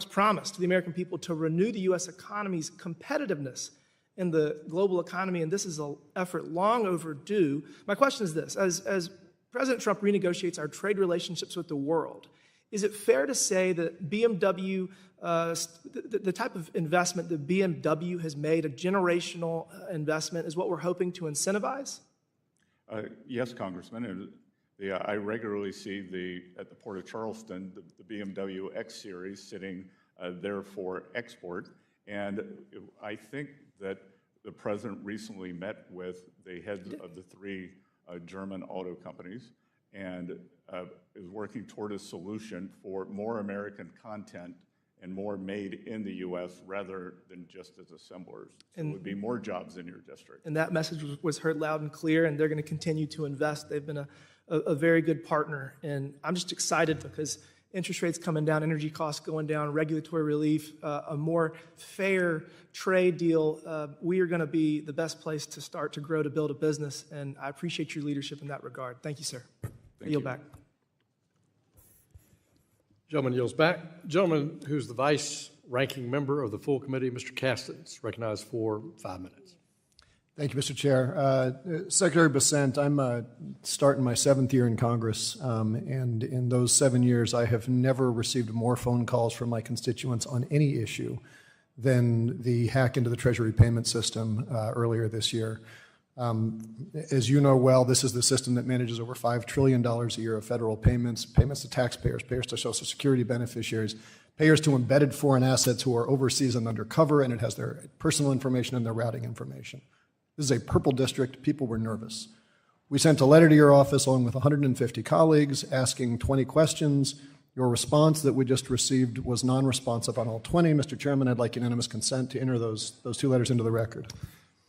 promise to the American people to renew the U.S. economy's competitiveness in the global economy, and this is an effort long overdue. My question is this: as President Trump renegotiates our trade relationships with the world, is it fair to say that BMW, the type of investment that BMW has made, a generational investment, is what we're hoping to incentivize? Yes, Congressman. And I regularly see at the Port of Charleston, the BMW X Series sitting there for export. And I think that the president recently met with the heads of the 3 German auto companies and is working toward a solution for more American content and more made in the U.S. rather than just as assemblers. So it would be more jobs in your district. And that message was heard loud and clear, and they're going to continue to invest. They've been a very good partner, and I'm just excited because interest rates coming down, energy costs going down, regulatory relief, a more fair trade deal. We are going to be the best place to start to grow, to build a business, and I appreciate your leadership in that regard. Thank you, sir. I yield back. Gentleman yields back. Gentleman who's the vice ranking member of the full committee, Mr. Caston, is recognized for 5 minutes. Thank you, Mr. Chair. Secretary Bessent, I'm starting my 7th year in Congress, and in those 7 years, I have never received more phone calls from my constituents on any issue than the hack into the Treasury payment system earlier this year. As you know well, this is the system that manages over $5 trillion a year of federal payments to taxpayers, payers to Social Security beneficiaries, payers to embedded foreign assets who are overseas and undercover, and it has their personal information and their routing information. This is a purple district. People were nervous. We sent a letter to your office along with 150 colleagues asking 20 questions. Your response that we just received was non-responsive on all 20. Mr. Chairman, I'd like unanimous consent to enter those 2 letters into the record.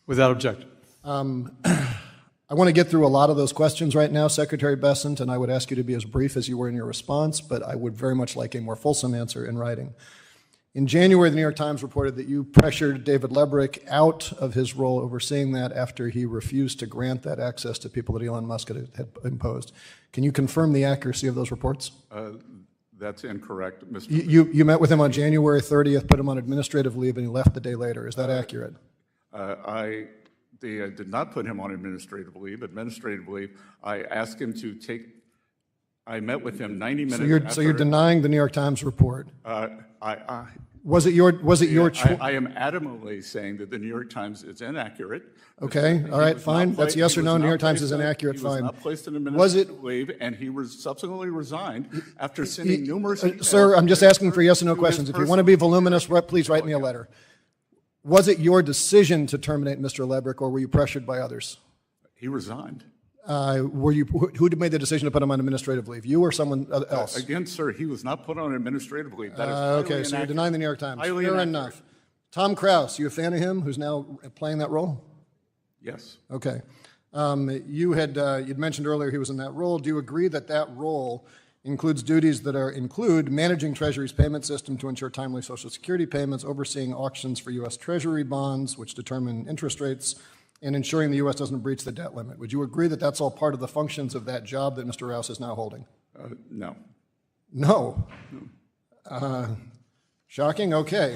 Without objection. I want to get through a lot of those questions right now, Secretary Bessent, and I would ask you to be as brief as you were in your response, but I would very much like a more fulsome answer in writing. In January, the New York Times reported that you pressured David Lebrick out of his role overseeing that after he refused to grant that access to people that Elon Musk had imposed. Can you confirm the accuracy of those reports? That's incorrect, Mr. You met with him on January 30th, put him on administrative leave, and he left the day later. Is that accurate? I did not put him on administrative leave. Administrative leave, I asked him to take, I met with him 90 minutes So you're denying the New York Times report? Was it your choice? I am adamantly saying that the New York Times is inaccurate. Okay, all right, fine. That's yes or no. New York Times is inaccurate. Fine. He was not placed in administrative leave, and he was subsequently resigned after sending numerous emails. Sir, I'm just asking for yes or no questions. If you want to be voluminous, please write me a letter. Was it your decision to terminate Mr. Lebrick, or were you pressured by others? He resigned. Who made the decision to put him on administrative leave? You or someone else? Again, sir, he was not put on administrative leave. That is okay, so you're denying the New York Times. Fair enough. Tom Krause, you a fan of him, who's now playing that role? Yes. Okay. You'd mentioned earlier he was in that role. Do you agree that that role includes duties that include managing Treasury's payment system to ensure timely Social Security payments, overseeing auctions for U.S. Treasury bonds, which determine interest rates, and ensuring the U.S. doesn't breach the debt limit? Would you agree that that's all part of the functions of that job that Mr. Rouse is now holding? No. No? Shocking? Okay.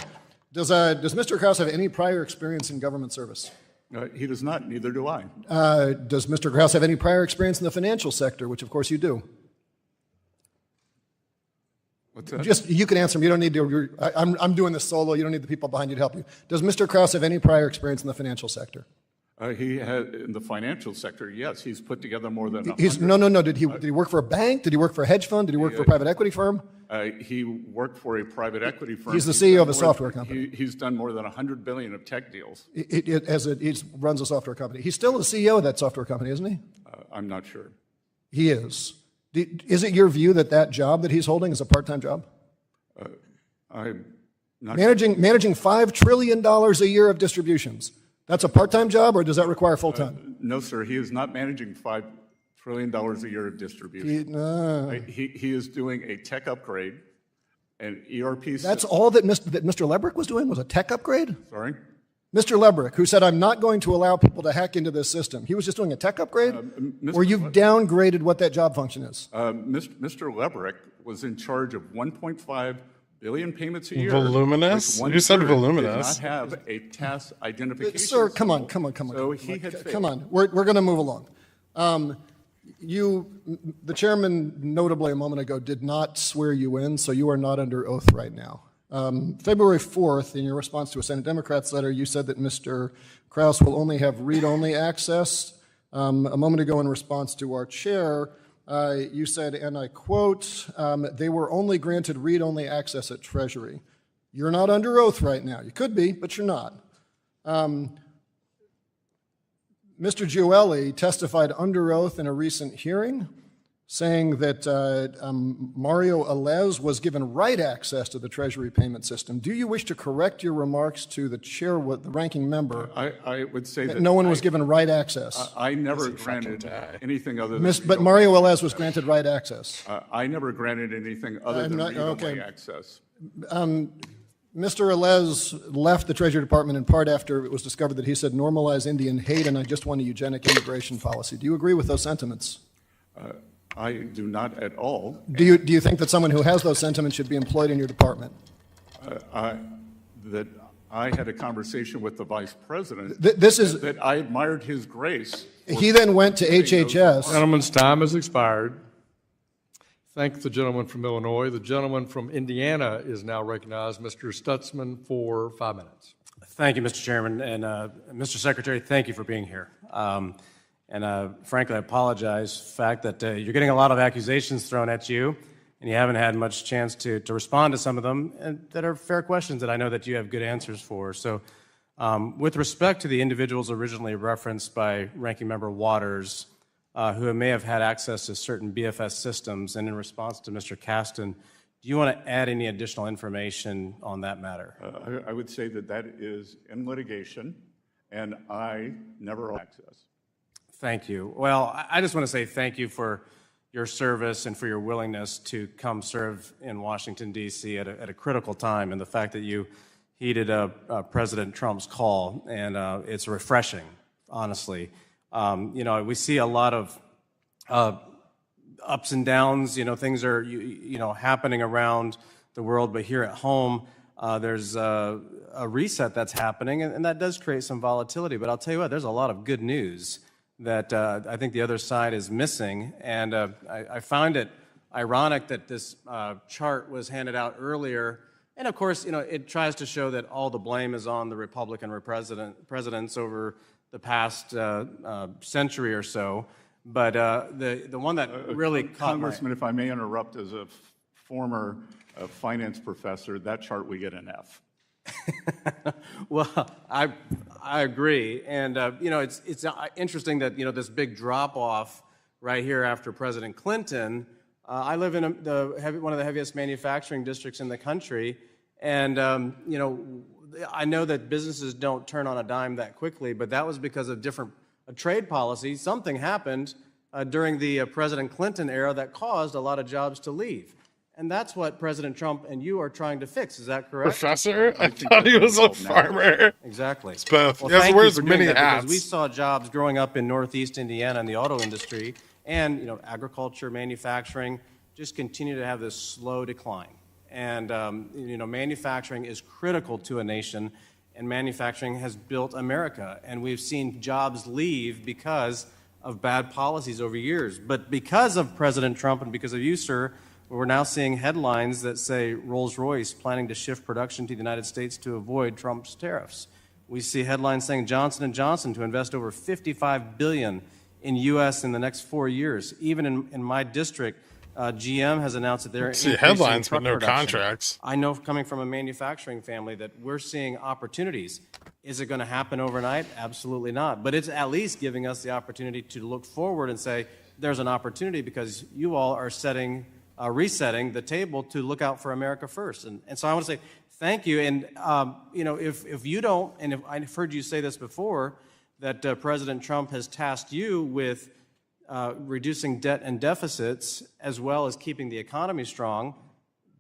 Does Mr. Krause have any prior experience in government service? He does not, neither do I. Does Mr. Krause have any prior experience in the financial sector, which of course you do? What's that? Just, you can answer me. You don't need to, I'm doing this solo. You don't need the people behind you to help you. Does Mr. Krause have any prior experience in the financial sector? He had, in the financial sector, yes. He's put together more than 100. No. Did he work for a bank? Did he work for a hedge fund? Did he work for a private equity firm? He worked for a private equity firm. He's the CEO of a software company. He's done more than $100 billion of tech deals. He runs a software company. He's still the CEO of that software company, isn't he? I'm not sure. He is. Is it your view that that job that he's holding is a part-time job? I'm not managing $5 trillion a year of distributions. That's a part-time job, or does that require full-time? No, sir. He is not managing $5 trillion a year of distribution. He is doing a tech upgrade, an ERP system. That's all that Mr. Lebrick was doing, was a tech upgrade? Sorry? Mr. Lebrick, who said, I'm not going to allow people to hack into this system. He was just doing a tech upgrade? Or you've downgraded what that job function is? Mr. Lebrick was in charge of 1.5 billion payments a year. Voluminous? You said voluminous. Did not have a task identification. Sir, come on. So he had failed. Come on. We're going to move along. The chairman, notably a moment ago, did not swear you in, so you are not under oath right now. February 4th, in your response to a Senate Democrats letter, you said that Mr. Krause will only have read-only access. A moment ago, in response to our chair, you said, and I quote, they were only granted read-only access at Treasury. You're not under oath right now. You could be, but you're not. Mr. Gioeli testified under oath in a recent hearing, saying that Mario Alez was given right access to the Treasury payment system. Do you wish to correct your remarks to the chair, the ranking member? I would say that no one was given right access. I never granted anything other than But Mario Alez was granted right access. I never granted anything other than read-only access. Mr. Alez left the Treasury Department in part after it was discovered that he said normalize Indian hate and I just want a eugenic immigration policy. Do you agree with those sentiments? I do not at all. Do you think that someone who has those sentiments should be employed in your department? That I had a conversation with the vice president. That I admired his grace. He then went to HHS. Gentleman's time has expired. Thank the gentleman from Illinois. The gentleman from Indiana is now recognized. Mr. Stutzman for 5 minutes. Thank you, Mr. Chairman. And Mr. Secretary, thank you for being here. Frankly, I apologize for the fact that you're getting a lot of accusations thrown at you, and you haven't had much chance to respond to some of them and that are fair questions that I know that you have good answers for. So with respect to the individuals originally referenced by Ranking Member Waters, who may have had access to certain BFS systems, and in response to Mr. Kasten, do you want to add any additional information on that matter? I would say that is in litigation, and I never had access. Thank you. Well, I just want to say thank you for your service and for your willingness to come serve in Washington, D.C. at a critical time, and the fact that you heeded President Trump's call, and it's refreshing, honestly. We see a lot of ups and downs. Things are happening around the world, but here at home, there's a reset that's happening, and that does create some volatility. But I'll tell you what, there's a lot of good news that I think the other side is missing, and I find it ironic that this chart was handed out earlier. And of course, it tries to show that all the blame is on the Republican presidents over the past century or so. But the one that really caught Congressman, if I may interrupt, as a former finance professor, that chart we get an F. Well, I agree, and it's interesting that this big drop off right here after President Clinton. I live in one of the heaviest manufacturing districts in the country, and I know that businesses don't turn on a dime that quickly, but that was because of different trade policies. Something happened during the President Clinton era that caused a lot of jobs to leave. And that's what President Trump and you are trying to fix. Is that correct? Professor? I thought he was a farmer. Exactly. It's both. Well, Yes, thank wears you for doing many that, hats. because we saw jobs growing up in Northeast Indiana in the auto industry and agriculture, manufacturing, just continue to have this slow decline. And manufacturing is critical to a nation, and manufacturing has built America. And we've seen jobs leave because of bad policies over years. But because of President Trump and because of you, sir, we're now seeing headlines that say Rolls-Royce planning to shift production to the United States to avoid Trump's tariffs. We see headlines saying Johnson & Johnson to invest over $55 billion in U.S. in the next 4 years. Even in my district, GM has announced that they're See increasing headlines, truck but no production. contracts. I know, coming from a manufacturing family, that we're seeing opportunities. Is it going to happen overnight? Absolutely not. But it's at least giving us the opportunity to look forward and say there's an opportunity, because you all are resetting the table to look out for America first. And so I want to say thank you. And if you don't, and if I've heard you say this before, that President Trump has tasked you with reducing debt and deficits as well as keeping the economy strong,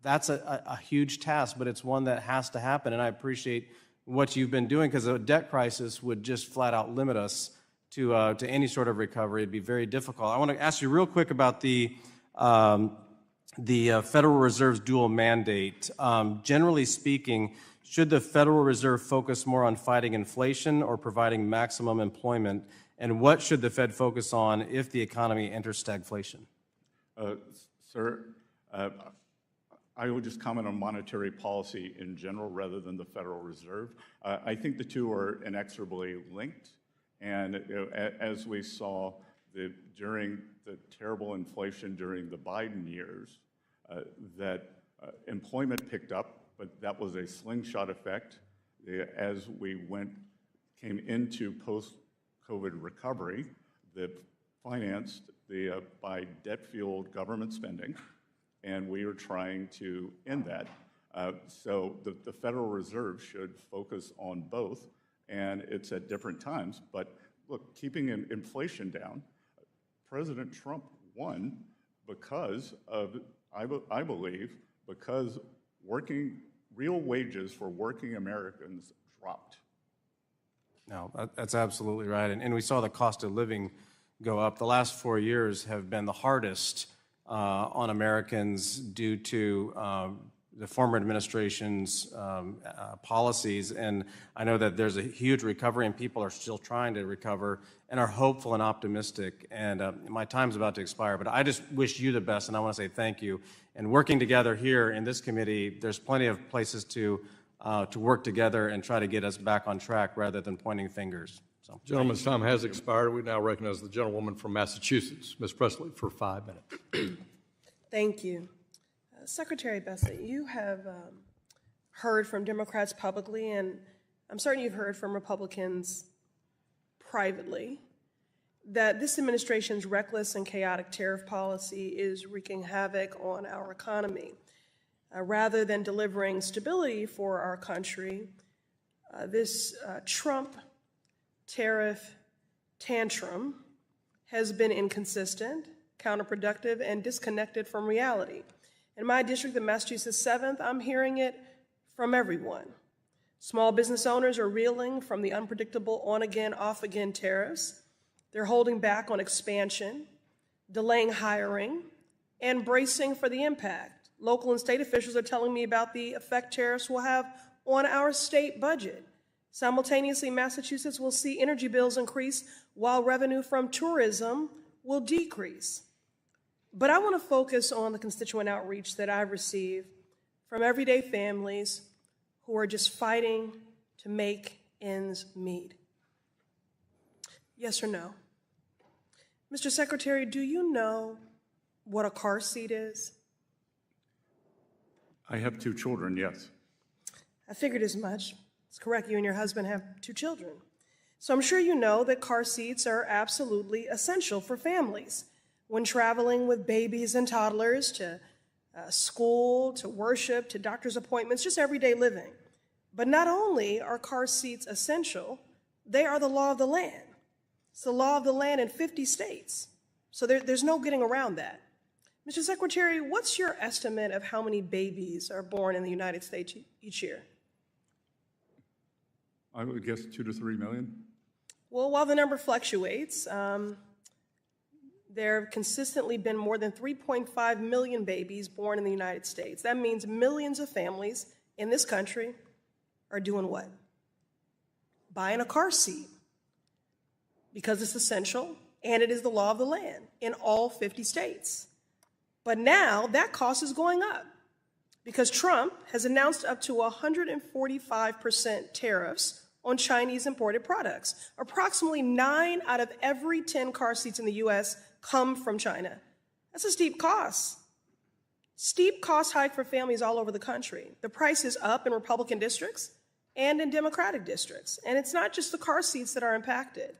that's a huge task, but it's one that has to happen. And I appreciate what you've been doing, because a debt crisis would just flat out limit us to any sort of recovery. It'd be very difficult. I want to ask you real quick about the Federal Reserve's dual mandate. Generally speaking, should the Federal Reserve focus more on fighting inflation or providing maximum employment? And what should the Fed focus on if the economy enters stagflation? Sir, I would just comment on monetary policy in general rather than the Federal Reserve. I think the two are inexorably linked. And as we saw during the terrible inflation during the Biden years, that employment picked up, but that was a slingshot effect. As we came into post-COVID recovery, that financed by debt-fueled government spending, and we are trying to end that. So the Federal Reserve should focus on both, and it's at different times. But look, keeping inflation down, President Trump won because of, I believe, because real wages for working Americans dropped. No, that's absolutely right. And we saw the cost of living go up. The last 4 years have been the hardest on Americans due to the former administration's policies. And I know that there's a huge recovery, and people are still trying to recover and are hopeful and optimistic. And my time's about to expire, but I just wish you the best, and I want to say thank you. And working together here in this committee, there's plenty of places to work together and try to get us back on track rather than pointing fingers. So, gentleman's time has expired. We now recognize the gentlewoman from Massachusetts, Ms. Presley, for 5 minutes. Thank you. Secretary Bessent, you have heard from Democrats publicly, and I'm certain you've heard from Republicans privately, that this administration's reckless and chaotic tariff policy is wreaking havoc on our economy. Rather than delivering stability for our country, this Trump tariff tantrum has been inconsistent, counterproductive, and disconnected from reality. In my district, the Massachusetts 7th, I'm hearing it from everyone. Small business owners are reeling from the unpredictable on-again, off-again tariffs. They're holding back on expansion. delaying hiring, and bracing for the impact. Local and state officials are telling me about the effect tariffs will have on our state budget. Simultaneously, Massachusetts will see energy bills increase while revenue from tourism will decrease. But I want to focus on the constituent outreach that I've received from everyday families who are just fighting to make ends meet. Yes or no? Mr. Secretary, do you know what a car seat is? I have 2 children, yes. I figured as much. It's correct, you and your husband have 2 children. So I'm sure you know that car seats are absolutely essential for families when traveling with babies and toddlers to school, to worship, to doctor's appointments, just everyday living. But not only are car seats essential, they are the law of the land. It's the law of the land in 50 states. So there's no getting around that. Mr. Secretary, what's your estimate of how many babies are born in the United States each year? I would guess 2 to 3 million. Well, while the number fluctuates, there have consistently been more than 3.5 million babies born in the United States. That means millions of families in this country are doing what? Buying a car seat because it's essential and it is the law of the land in all 50 states. But now that cost is going up because Trump has announced up to 145% tariffs on Chinese imported products. Approximately 9 out of every 10 car seats in the U.S. come from China. That's a steep cost. Steep cost hike for families all over the country. The price is up in Republican districts and in Democratic districts. And it's not just the car seats that are impacted.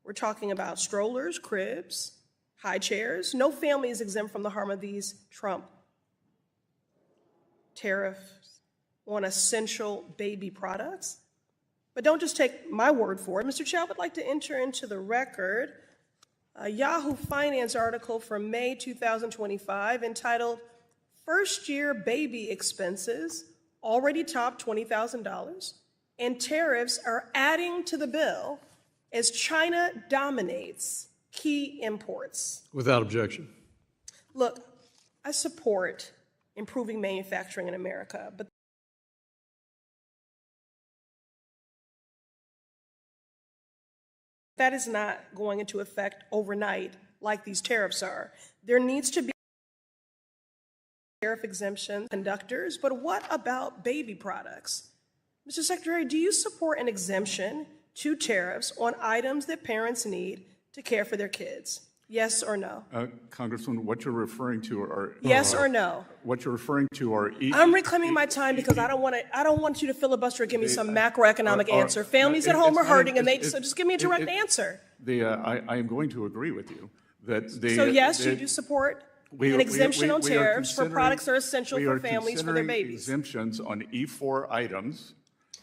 We're talking about strollers, cribs, high chairs. No family is exempt from the harm of these Trump tariffs on essential baby products. But don't just take my word for it. Mr. Chair, I would like to enter into the record a Yahoo Finance article from May 2025 entitled, "First-Year Baby Expenses Already Top $20,000, and Tariffs Are Adding to the Bill as China Dominates Key Imports." Without objection. Look, I support improving manufacturing in America, but that is not going into effect overnight like these tariffs are. There needs to be tariff exemption conductors, but what about baby products? Mr. Secretary, do you support an exemption to tariffs on items that parents need to care for their kids? Yes or no? Congressman, what you're referring to are... Yes or no? What you're referring to are... I'm reclaiming my time because I don't want you to filibuster or give me some macroeconomic answer. Families at home are hurting, and so just give me a direct answer. I am going to agree with you that the... So yes, you do support an exemption on tariffs for products that are essential for families for their babies. Exemptions on E4 items,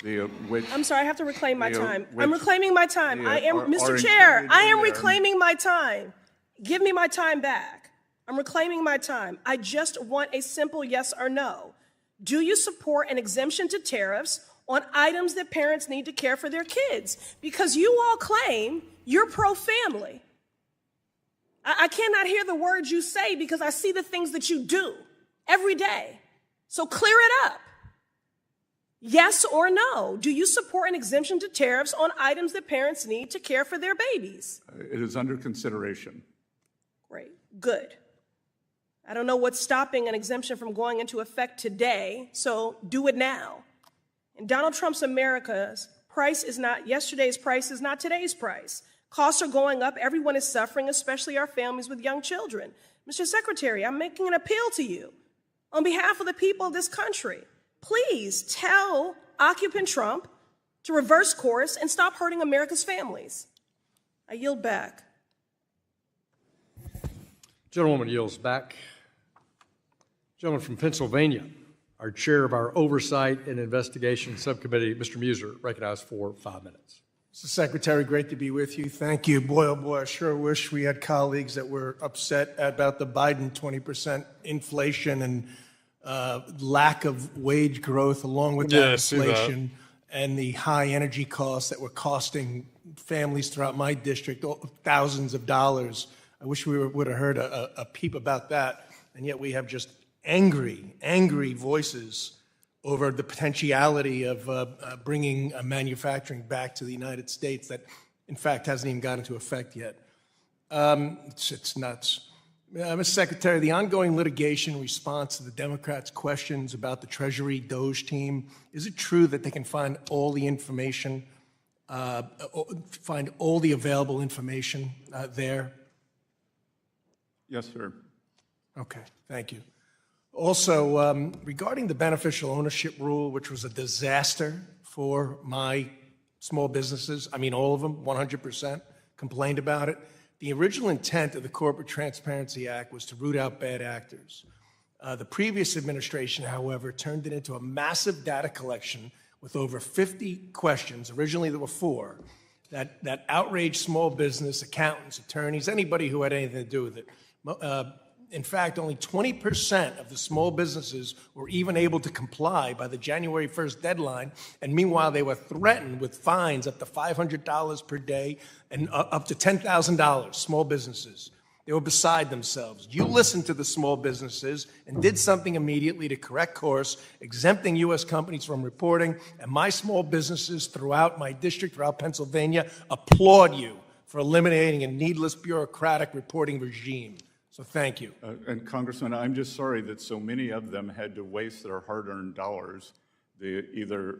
I'm sorry, I have to reclaim my time. I'm reclaiming my time. Mr. Chair, I am reclaiming my time. Give me my time back. I'm reclaiming my time. I just want a simple yes or no. Do you support an exemption to tariffs on items that parents need to care for their kids? Because you all claim you're pro-family. I cannot hear the words you say because I see the things that you do every day. So clear it up. Yes or no? Do you support an exemption to tariffs on items that parents need to care for their babies? It is under consideration. Great. Good. I don't know what's stopping an exemption from going into effect today, so do it now. And Donald Trump's America's price is not yesterday's price, is not today's price. Costs are going up. Everyone is suffering, especially our families with young children. Mr. Secretary, I'm making an appeal to you on behalf of the people of this country. Please tell occupant Trump to reverse course and stop hurting America's families. I yield back. Gentlewoman yields back. Gentleman from Pennsylvania, our chair of our Oversight and Investigation Subcommittee, Mr. Muser, recognized for 5 minutes. Mr. Secretary, great to be with you. Thank you. Boy, oh boy, I sure wish we had colleagues that were upset about the Biden 20% inflation and lack of wage growth along with that inflation and the high energy costs that were costing families throughout my district thousands of dollars. wish we would have heard a peep about that, and yet we have just angry voices over the potentiality of bringing manufacturing back to the United States that, in fact, hasn't even gone into effect yet. It's nuts. Mr. Secretary, the ongoing litigation response to the Democrats' questions about the Treasury Doge team, is it true that they can find all the information, find all the available information there? Yes, sir. Okay, thank you. Also, regarding the beneficial ownership rule, which was a disaster for my small businesses, I mean all of them, 100% complained about it. The original intent of the Corporate Transparency Act was to root out bad actors. The previous administration, however, turned it into a massive data collection with over 50 questions, originally there were 4, that outraged small business, accountants, attorneys, anybody who had anything to do with it. In fact, only 20% of the small businesses were even able to comply by the January 1st deadline, and meanwhile they were threatened with fines up to $500 per day and up to $10,000, small businesses. They were beside themselves. You listened to the small businesses and did something immediately to correct course, exempting U.S. companies from reporting, and my small businesses throughout my district, throughout Pennsylvania, applaud you for eliminating a needless bureaucratic reporting regime. So thank you. And Congressman, I'm just sorry that so many of them had to waste their hard-earned dollars either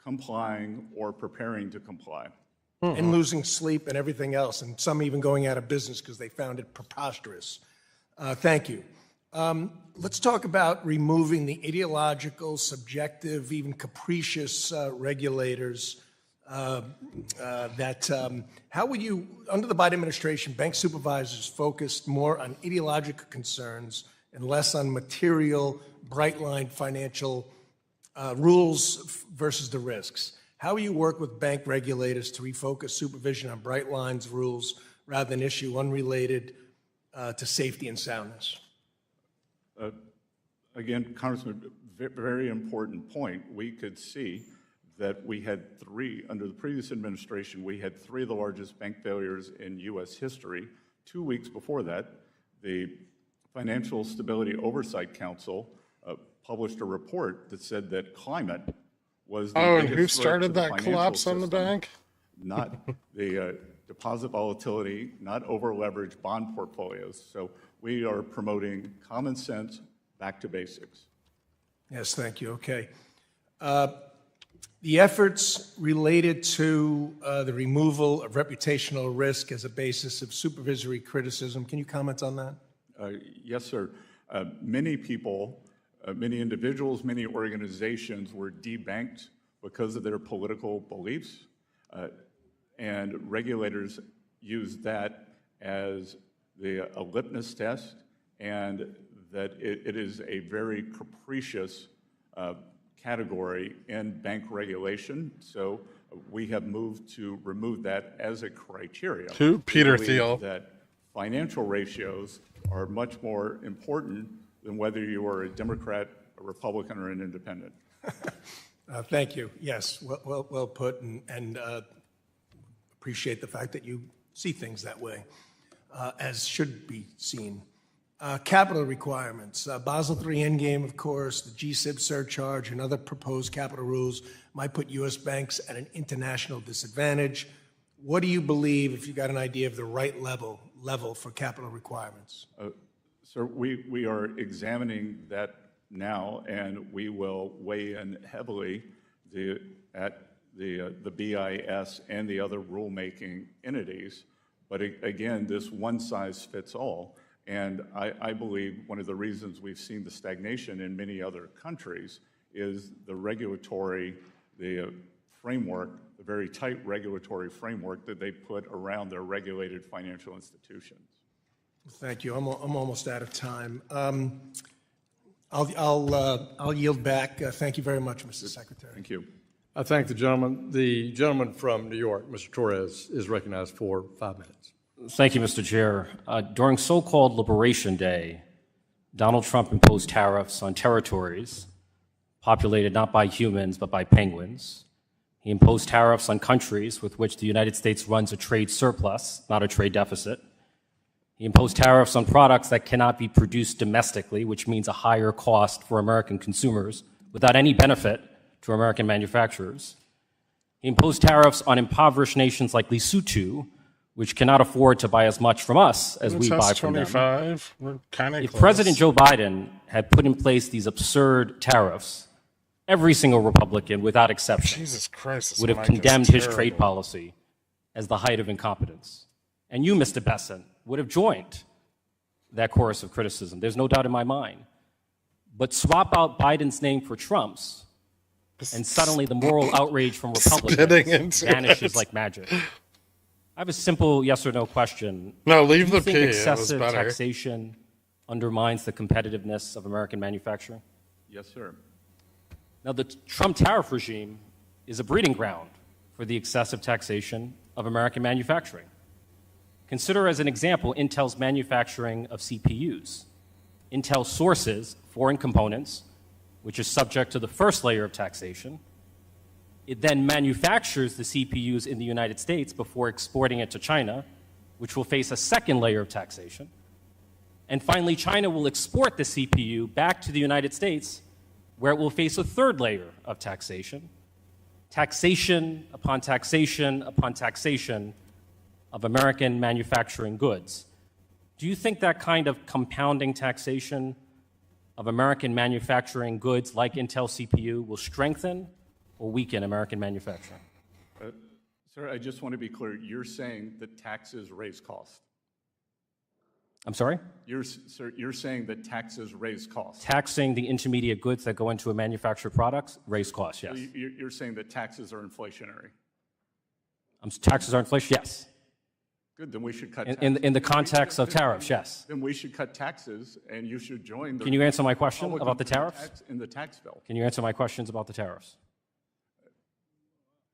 complying or preparing to comply. And losing sleep and everything else, and some even going out of business because they found it preposterous. Thank you. Let's talk about removing the ideological, subjective, even capricious regulators how would you, under the Biden administration, bank supervisors focused more on ideological concerns and less on material, bright-line financial rules versus the risks? How will you work with bank regulators to refocus supervision on bright lines rules rather than issue unrelated to safety and soundness? Again, Congressman, very important point. We could see that we had under the previous administration, we had 3 of the largest bank failures in U.S. history. 2 weeks before that, the Financial Stability Oversight Council published a report that said that climate was the and biggest who threat started to the that financial collapse on the system. bank? Not the deposit volatility, not over-leveraged bond portfolios. So we are promoting common sense, back to basics. Yes, thank you. Okay. The efforts related to the removal of reputational risk as a basis of supervisory criticism, can you comment on that? Yes, sir. Many people, many individuals, many organizations were debanked because of their political beliefs, and regulators used that as a litmus test, and that it is a very capricious category in bank regulation. So we have moved to remove that as a criteria. Who? Peter We believe Thiel. that financial ratios are much more important than whether you are a Democrat, a Republican, or an independent. Thank you. Yes, well put, and appreciate the fact that you see things that way, as should be seen. Capital requirements. Basel III Endgame, of course, the GSIB surcharge, and other proposed capital rules might put U.S. banks at an international disadvantage. What do you believe, if you got an idea of the right level for capital requirements? Sir, we are examining that now, and we will weigh in heavily at the BIS and the other rulemaking entities. But again, this one size fits all. And I believe one of the reasons we've seen the stagnation in many other countries is the regulatory, the framework, the very tight regulatory framework that they put around their regulated financial institutions. Thank you. I'm almost out of time. I'll yield back. Thank you very much, Mr. Secretary. Thank you. I thank the gentleman. The gentleman from New York, Mr. Torres, is recognized for 5 minutes. Thank you, Mr. Chair. During so-called Liberation Day, Donald Trump imposed tariffs on territories populated not by humans but by penguins. He imposed tariffs on countries with which the United States runs a trade surplus, not a trade deficit. He imposed tariffs on products that cannot be produced domestically, which means a higher cost for American consumers without any benefit to American manufacturers. He imposed tariffs on impoverished nations like Lesotho, which cannot afford to buy as much from us as we buy from them. 25. We're kind of If close. President Joe Biden had put in place these absurd tariffs, every single Republican, without exception, Jesus Christ, this would have mic is condemned his terrible. trade policy as the height of incompetence. And you, Mr. Besant, would have joined that chorus of criticism. There's no doubt in my mind. But swap out Biden's name for Trump's, and suddenly the moral outrage from Republicans vanishes like magic. I have a simple yes or no question. No, leave Do you the think P. It was excessive better. taxation undermines the competitiveness of American manufacturing? Yes, sir. Now, the Trump tariff regime is a breeding ground for the excessive taxation of American manufacturing. Consider as an example Intel's manufacturing of CPUs. Intel sources foreign components, which is subject to the first layer of taxation. It then manufactures the CPUs in the United States before exporting it to China, which will face a second layer of taxation. And finally, China will export the CPU back to the United States, where it will face a third layer of taxation. Taxation upon taxation upon taxation of American manufacturing goods. Do you think that kind of compounding taxation of American manufacturing goods like Intel CPU will strengthen or weaken American manufacturing? Sir, I just want to be clear. You're saying that taxes raise costs. I'm sorry? Sir, you're saying that taxes raise costs. Taxing the intermediate goods that go into a manufactured product raise costs, yes. So you're saying that taxes are inflationary. Taxes are inflation, yes. Good, then we should cut In the context of tariffs, yes. Then we should cut taxes, and you should join the... Can you answer my question Republicans about the tariffs? in the tax bill. Can you answer my questions about the tariffs?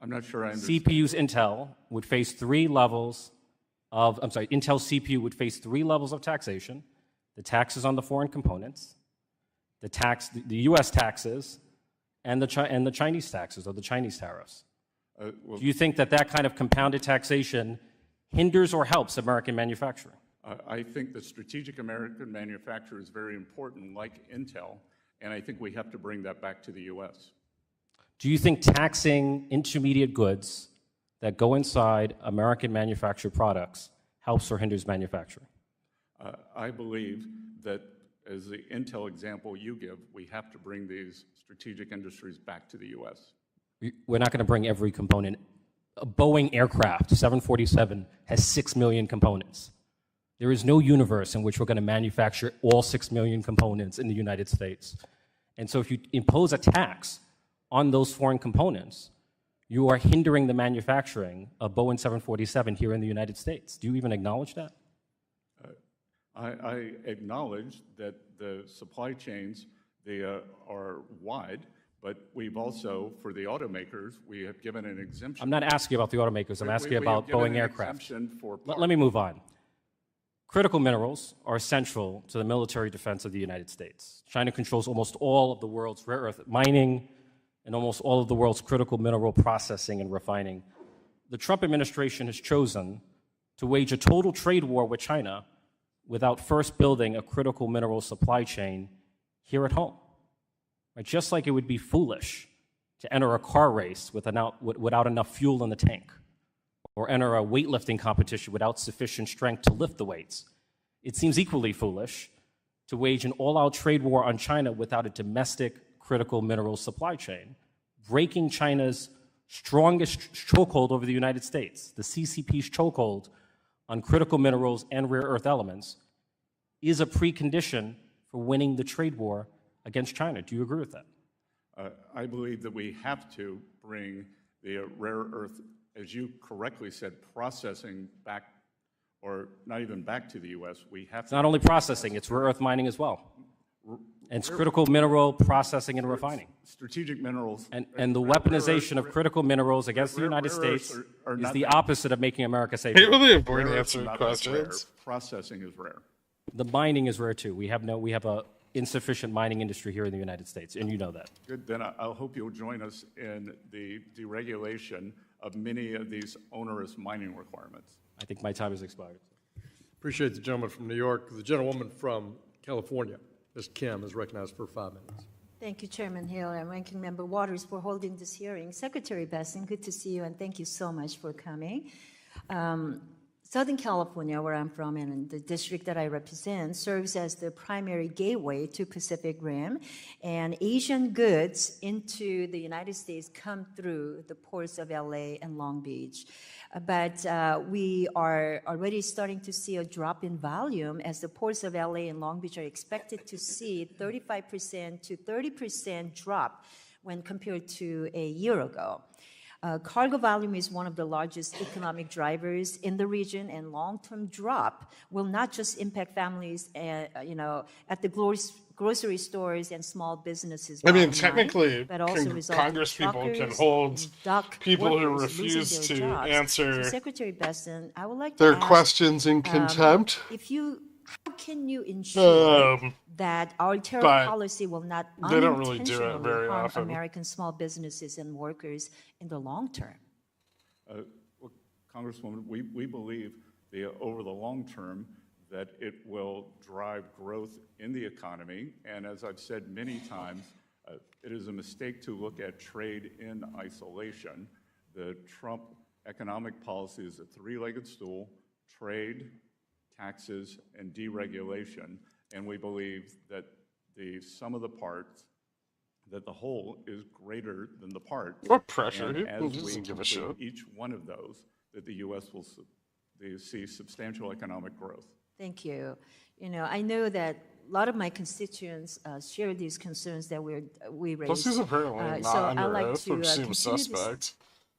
I'm not sure I understand. CPU's Intel would face Intel CPU would face three levels of taxation: the taxes on the foreign components, the U.S. taxes, and the Chinese taxes or the Chinese tariffs. Do you think that kind of compounded taxation hinders or helps American manufacturing? I think that strategic American manufacture is very important, like Intel, and I think we have to bring that back to the U.S. Do you think taxing intermediate goods that go inside American manufactured products helps or hinders manufacturing? I believe that, as the Intel example you give, we have to bring these strategic industries back to the U.S. We're not going to bring every component. A Boeing aircraft, 747, has 6 million components. There is no universe in which we're going to manufacture all 6 million components in the United States. And so if you impose a tax on those foreign components, you are hindering the manufacturing of Boeing 747 here in the United States. Do you even acknowledge that? I acknowledge that the supply chains, they are wide, but we've also, for the automakers, we have given an exemption. I'm not asking about the automakers. I'm asking about Boeing aircraft. For Let me move on. Critical minerals are essential to the military defense of the United States. China controls almost all of the world's rare earth mining and almost all of the world's critical mineral processing and refining. The Trump administration has chosen to wage a total trade war with China without first building a critical mineral supply chain here at home. Right? Just like it would be foolish to enter a car race without enough fuel in the tank, or enter a weightlifting competition without sufficient strength to lift the weights. It seems equally foolish to wage an all-out trade war on China without a domestic critical mineral supply chain, breaking China's strongest chokehold over the United States. The CCP's chokehold on critical minerals and rare earth elements is a precondition for winning the trade war against China. Do you agree with that? I believe that we have to bring the rare earth, as you correctly said, processing back, or not even back to the U.S. We have It's not only processing, it's rare earth mining as well. And it's critical mineral processing and refining. Strategic minerals. And the weaponization of critical minerals against the United States is the opposite of making America safer. Can't really avoid answering questions. Processing is rare. The mining is rare too. We have a insufficient mining industry here in the United States, and you know that. Good, then I'll hope you'll join us in the deregulation of many of these onerous mining requirements. I think my time has expired. Appreciate the gentleman from New York. The gentlewoman from California, Ms. Kim, is recognized for 5 minutes. Thank you, Chairman Hill and Ranking Member Waters, for holding this hearing. Secretary Besson, good to see you, and thank you so much for coming. Southern California, where I'm from, and the district that I represent, serves as the primary gateway to Pacific Rim, and Asian goods into the United States come through the ports of LA and Long Beach. But we are already starting to see a drop in volume as the ports of LA and Long Beach are expected to see 35% to 30% drop when compared to a year ago. Cargo volume is one of the largest economic drivers in the region, and long-term drop will not just impact families, at the grocery stores and small businesses. I mean, bottom line, technically, but also result in Congress people can truckers hold and dock people who workers losing refuse their to jobs. answer So Secretary Besson, I would like their to ask, questions in contempt. how can you ensure Um, that our tariff but policy will not they don't really do it unintentionally very harm often. American small businesses and workers in the long term? Well, Congresswoman, we believe over the long term that it will drive growth in the economy. And as I've said many times, it is a mistake to look at trade in isolation. The Trump economic policy is a three-legged stool: trade, taxes, and deregulation. And we believe that the sum of the parts, that the whole is greater than the parts. What pressure? And Who as we doesn't give a complete shit? each one of those, that the U.S. will see substantial economic growth. Thank you. I know that a lot of my constituents share these concerns that we raised. Plus, he's apparently not so under I'd like oath, to which seems continue this suspect.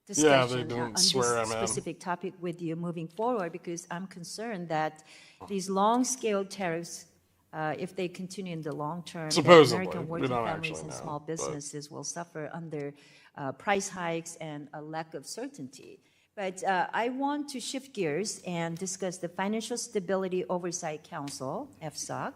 discussion Yeah, they on didn't this swear him in. specific topic with you moving forward, because I'm concerned that these long-scale tariffs, if they continue in the long term, that Supposedly. American We working don't families actually and know, small but- businesses will suffer under price hikes and a lack of certainty. But I want to shift gears and discuss the Financial Stability Oversight Council, FSOC.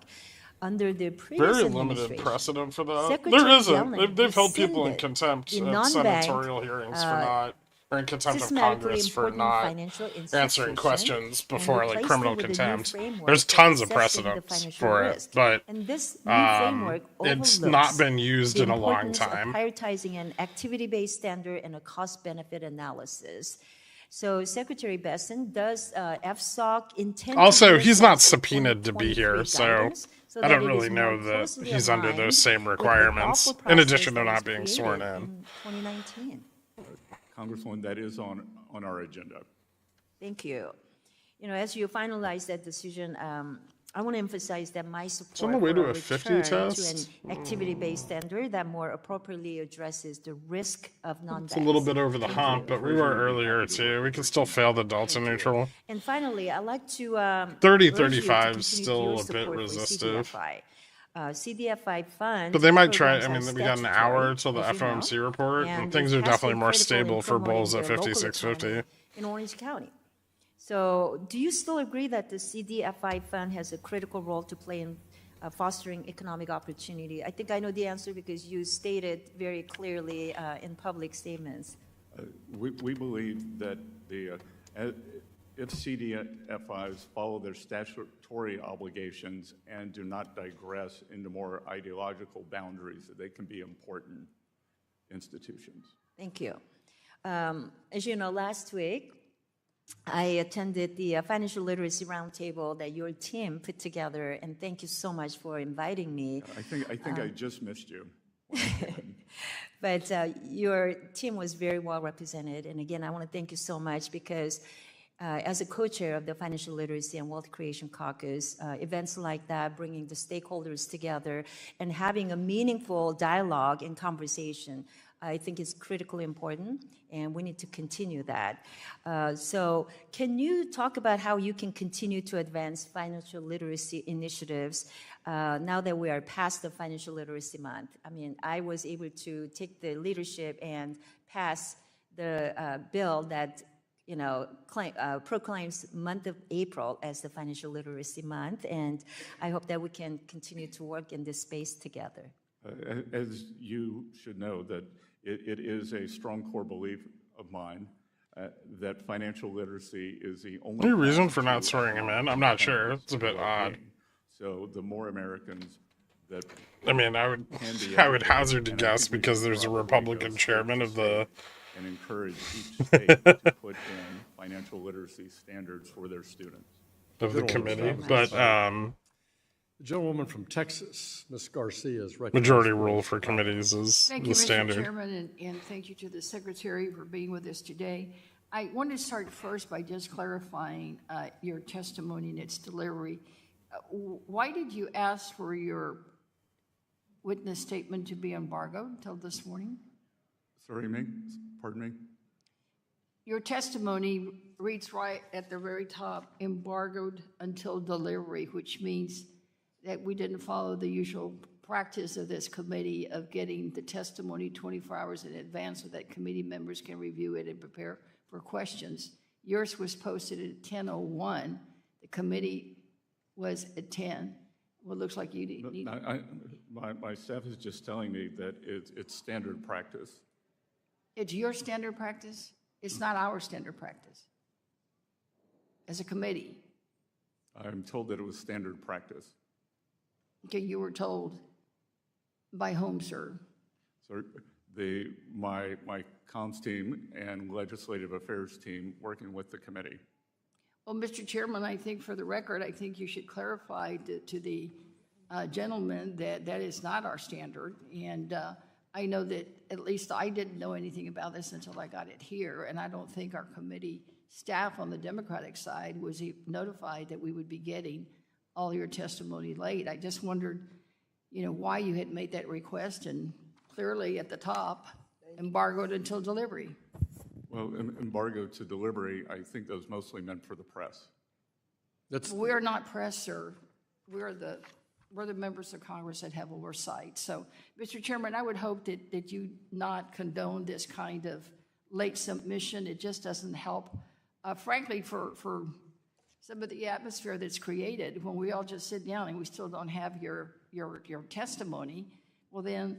Under the previous Very limited administration, precedent for that. Secretary There isn't. Yellen They've held people in rescinded contempt the at non-bank, senatorial hearings for not, or in contempt of systematically Congress for important not financial answering institution questions and before like replaced criminal it with a new contempt. framework There's for tons of assessing the precedents financial for it, risk. but And this new framework it's not overlooks been used the in a long importance of time. prioritizing an activity-based standard and a cost-benefit analysis. So, Secretary Besson, does FSOC intend Also, to he's reassess not its subpoenaed to be 2023 here, so guidance I that don't it really is know more that closely he's under aligned those same with the requirements, thoughtful in process addition to that was not being sworn created in. 2019. Congresswoman, that is on our agenda. Thank you. As you finalize that decision, I want to emphasize that my support on the way for to a a 50 return test? to an activity-based standard that more appropriately addresses the risk of non-banks. It's a little bit over the Thank hump, you. but we were earlier too. We can still fail the delta neutral. And finally, I'd like to 30-35 is still a bit resistive. CDFI funds. But they might try. programs I are mean, we got an statutory, hour till the as you know, FOMC report, and things it are has definitely been more critical in stable for promoting bulls at the local 5650. economy in Orange County. So, do you still agree that the CDFI fund has a critical role to play in fostering economic opportunity? I think I know the answer because you stated very clearly in public statements. We believe that if CDFIs follow their statutory obligations and do not digress into more ideological boundaries, that they can be important institutions. Thank you. As you know, last week, I attended the Financial Literacy Roundtable that your team put together, and thank you so much for inviting me. I think I just missed you. But your team was very well represented, and again, I want to thank you so much because as a co-chair of the Financial Literacy and Wealth Creation Caucus, events like that, bringing the stakeholders together and having a meaningful dialogue and conversation, I think is critically important, and we need to continue that. So can you talk about how you can continue to advance financial literacy initiatives now that we are past the Financial Literacy Month? I mean, I was able to take the leadership and pass the bill that proclaims month of April as the Financial Literacy Month, and I hope that we can continue to work in this space together. As you should know, that it is a strong core belief of mine that financial literacy is the only... Any reason path for not to swearing him in? I'm not sure. It's a bit odd. well-being. So the more Americans that... I mean, I would hazard to guess because there's a Republican chairman of the... And encourage each state to put in financial literacy standards for their students. Of the committee, but the gentlewoman from Texas, Ms. Garcia, is recognized. Majority rule for committees is Thank the you, standard. Mr. Chairman, and thank you to the Secretary for being with us today. I want to start first by just clarifying your testimony and its delivery. Why did you ask for your witness statement to be embargoed until this morning? Sorry, pardon me? Your testimony reads right at the very top, embargoed until delivery, which means that we didn't follow the usual practice of this committee of getting the testimony 24 hours in advance so that committee members can review it and prepare for questions. Yours was posted at 10:01. The committee was at 10. Well, it looks like you need... My staff is just telling me that it's standard practice. It's your standard practice? It's not our standard practice as a committee. I'm told that it was standard practice. Okay, you were told by whom, sir? So my comms team and legislative affairs team working with the committee. Well, Mr. Chairman, I think for the record, I think you should clarify to the gentleman that that is not our standard. And I know that at least I didn't know anything about this until I got it here, and I don't think our committee staff on the Democratic side was notified that we would be getting all your testimony late. I just wondered, why you had made that request, and clearly at the top, embargoed until delivery. Well, embargo to delivery, I think that was mostly meant for the press. We're not press, sir. We're the members of Congress that have oversight. So, Mr. Chairman, I would hope that you not condone this kind of late submission. It just doesn't help, frankly, for some of the atmosphere that's created when we all just sit down and we still don't have your testimony. Well, then,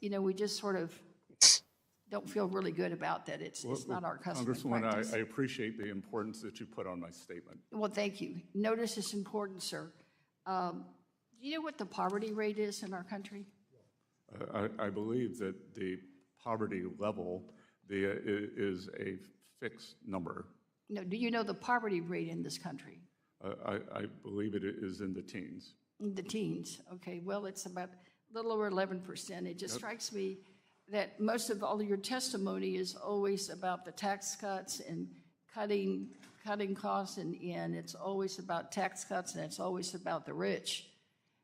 we just sort of don't feel really good about that. It's not our custom and practice. Congresswoman, I appreciate the importance that you put on my statement. Well, thank you. Notice it's important, sir. Do you know what the poverty rate is in our country? I believe that the poverty level is a fixed number. No, do you know the poverty rate in this country? I believe it is in the teens. In the teens, okay. Well, it's about a little over 11%. It just strikes me that most of all your testimony is always about the tax cuts and cutting costs, and it's always about tax cuts, and it's always about the rich.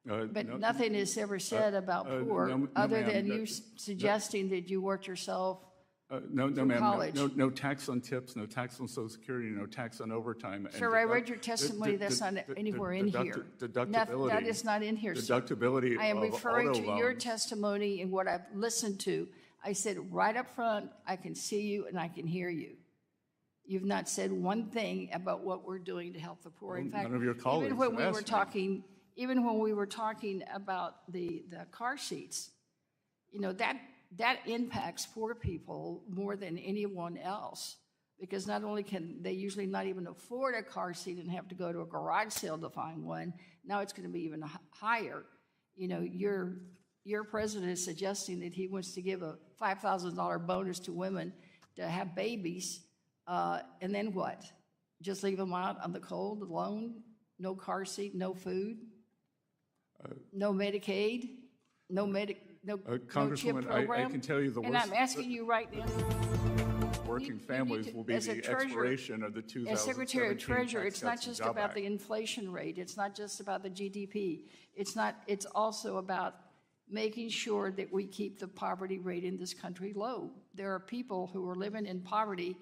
But nothing is ever said about poor, other than you suggesting that you worked yourself No, through ma'am. college. No tax on tips, no tax on Social Security, no tax on overtime. and Sir, I read your testimony. That's not anywhere in here. Deductibility. That is not in here, sir. Deductibility I am of referring auto to your loans. testimony and what I've listened to. I said right up front, I can see you and I can hear you. You've not said one thing about what we're doing to help the poor. In fact, none of your colleagues even when have we were asked me. talking, even when we were talking about the car seats, that impacts poor people more than anyone else, because not only can they usually not even afford a car seat and have to go to a garage sale to find one, now it's going to be even higher. Your president is suggesting that he wants to give a $5,000 bonus to women to have babies, and then what? Just leave them out on the cold alone? No car seat, no food, no Medicaid, no chip Congresswoman, program? I can tell you the And worst. I'm asking you right now. Working families will be as a the treasurer- expiration of the 2017 As Secretary of Treasury, Tax it's not Cuts and just Job about Act. the inflation rate. It's not just about the GDP. It's also about making sure that we keep the poverty rate in this country low. There are people who are living in poverty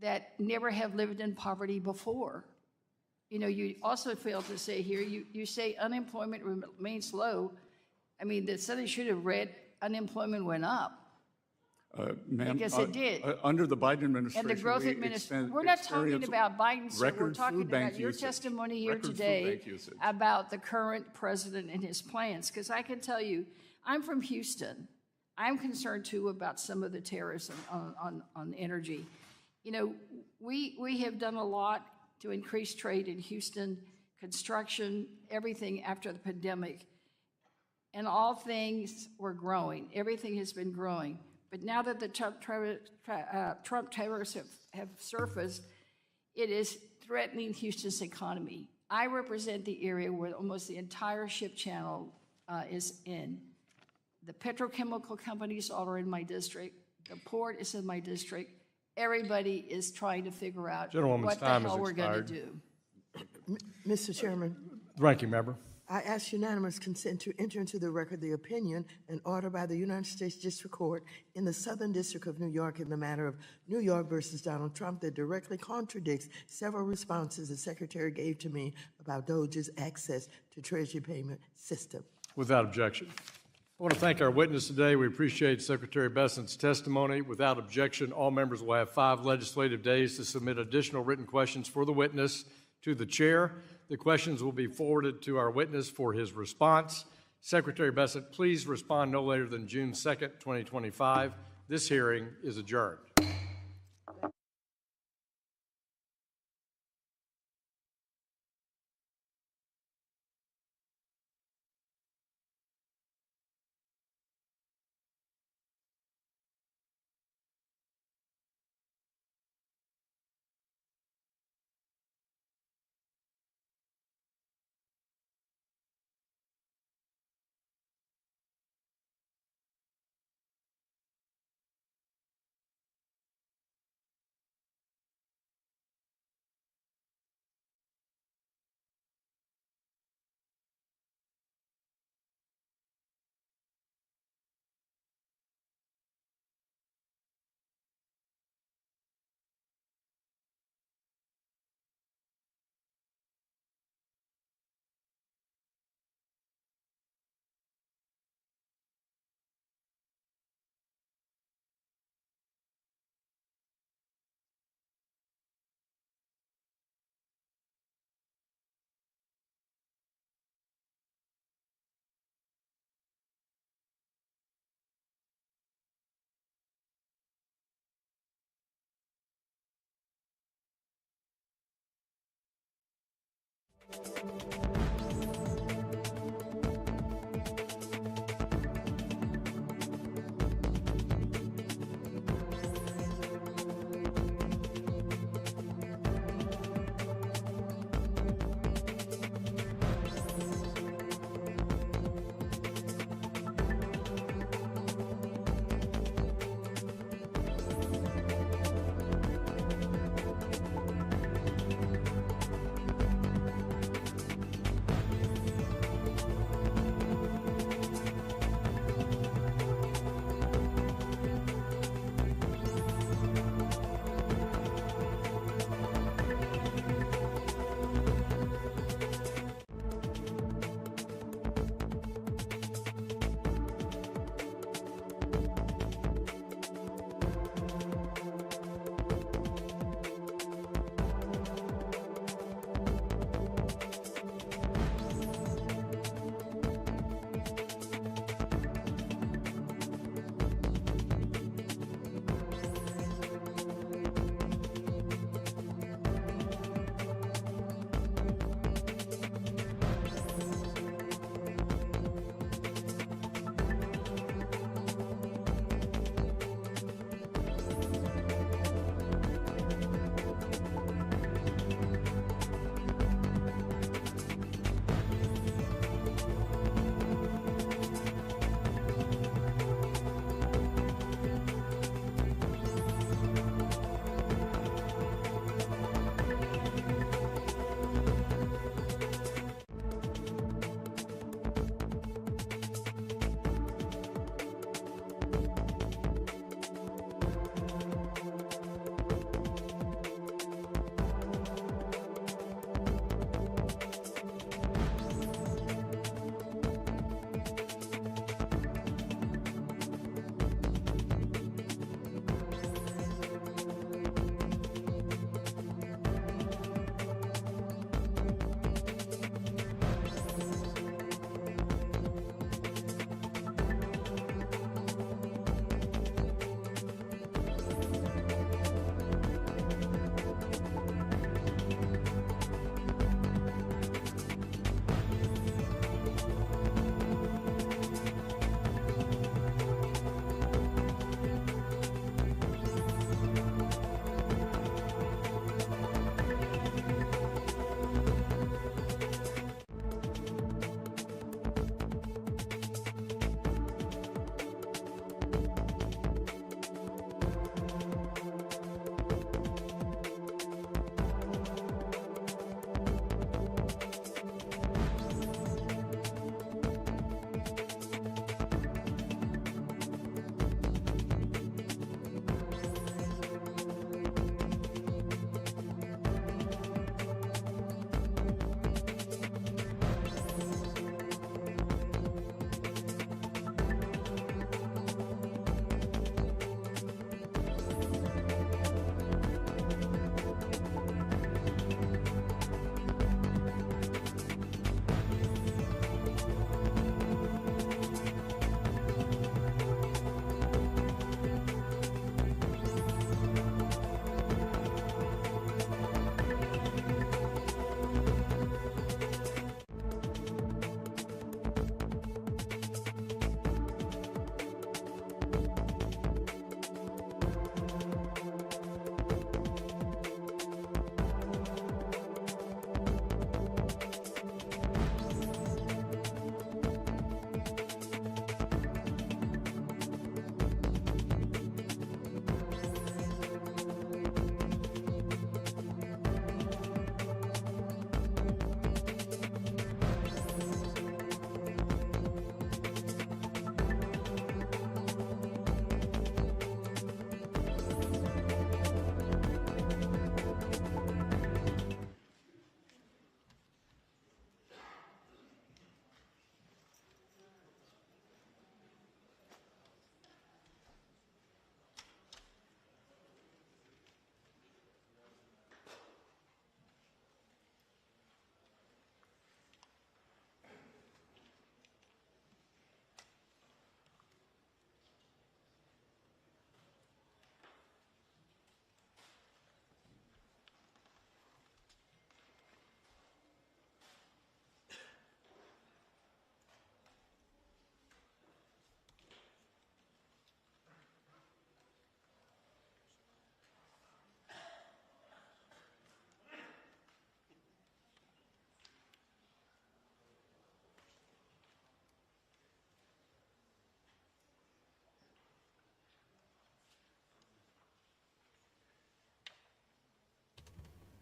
that never have lived in poverty before. You also failed to say here, you say unemployment remains low. I mean, somebody should have read unemployment went up. Ma'am, Because it did. Under the Biden administration, And the growth administration, we're not talking about Biden, sir. We're record talking food bank about your usage. testimony here Record food today bank usage. about the current president and his plans. Because I can tell you, I'm from Houston. I'm concerned too about some of the tariffs on energy. You know, we have done a lot to increase trade in Houston, construction, everything after the pandemic. And all things were growing. Everything has been growing. But now that the Trump tariffs have surfaced, it is threatening Houston's economy. I represent the area where almost the entire ship channel is in. The petrochemical companies are in my district. The port is in my district. Everybody is trying to figure out what the hell we're going to do. Mr. Chairman, Ranking member. I ask unanimous consent to enter into the record the opinion and order by the United States District Court in the Southern District of New York in the matter of New York versus Donald Trump that directly contradicts several responses the Secretary gave to me about Doge's access to Treasury payment system. Without objection. I want to thank our witness today. We appreciate Secretary Bessent's testimony. Without objection, all members will have 5 legislative days to submit additional written questions for the witness to the chair. The questions will be forwarded to our witness for his response. Secretary Bessent, please respond no later than June 2nd, 2025. This hearing is adjourned.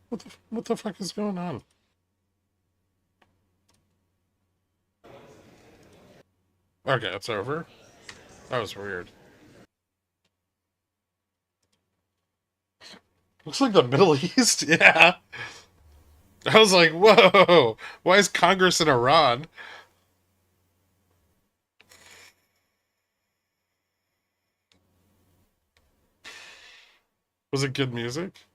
What the fuck is going on? Okay, it's over. That was weird. Looks like the Middle East. Yeah. I was like, whoa. Why is Congress in Iran? Was it good music?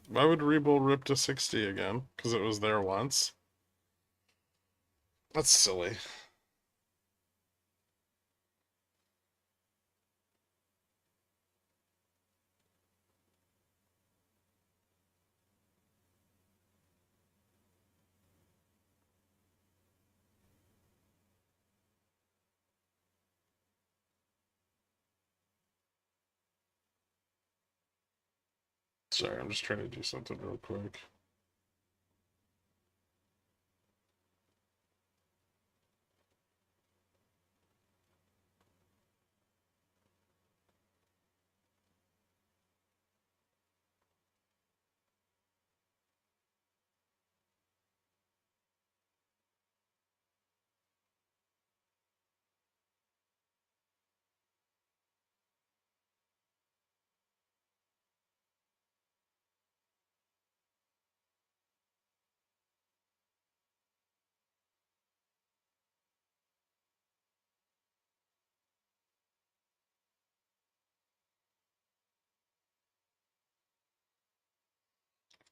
Why would WeBull rip to 60 again? Because it was there once? That's silly. Sorry, I'm just trying to do something real quick.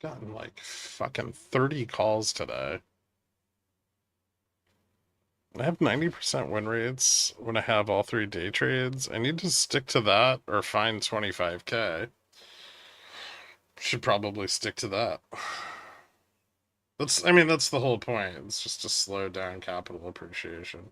Gotten like fucking 30 calls today. I have 90% win rates when I have all 3 day trades. I need to stick to that or find 25K. Should probably stick to that. I mean, that's the whole point. It's just to slow down capital appreciation.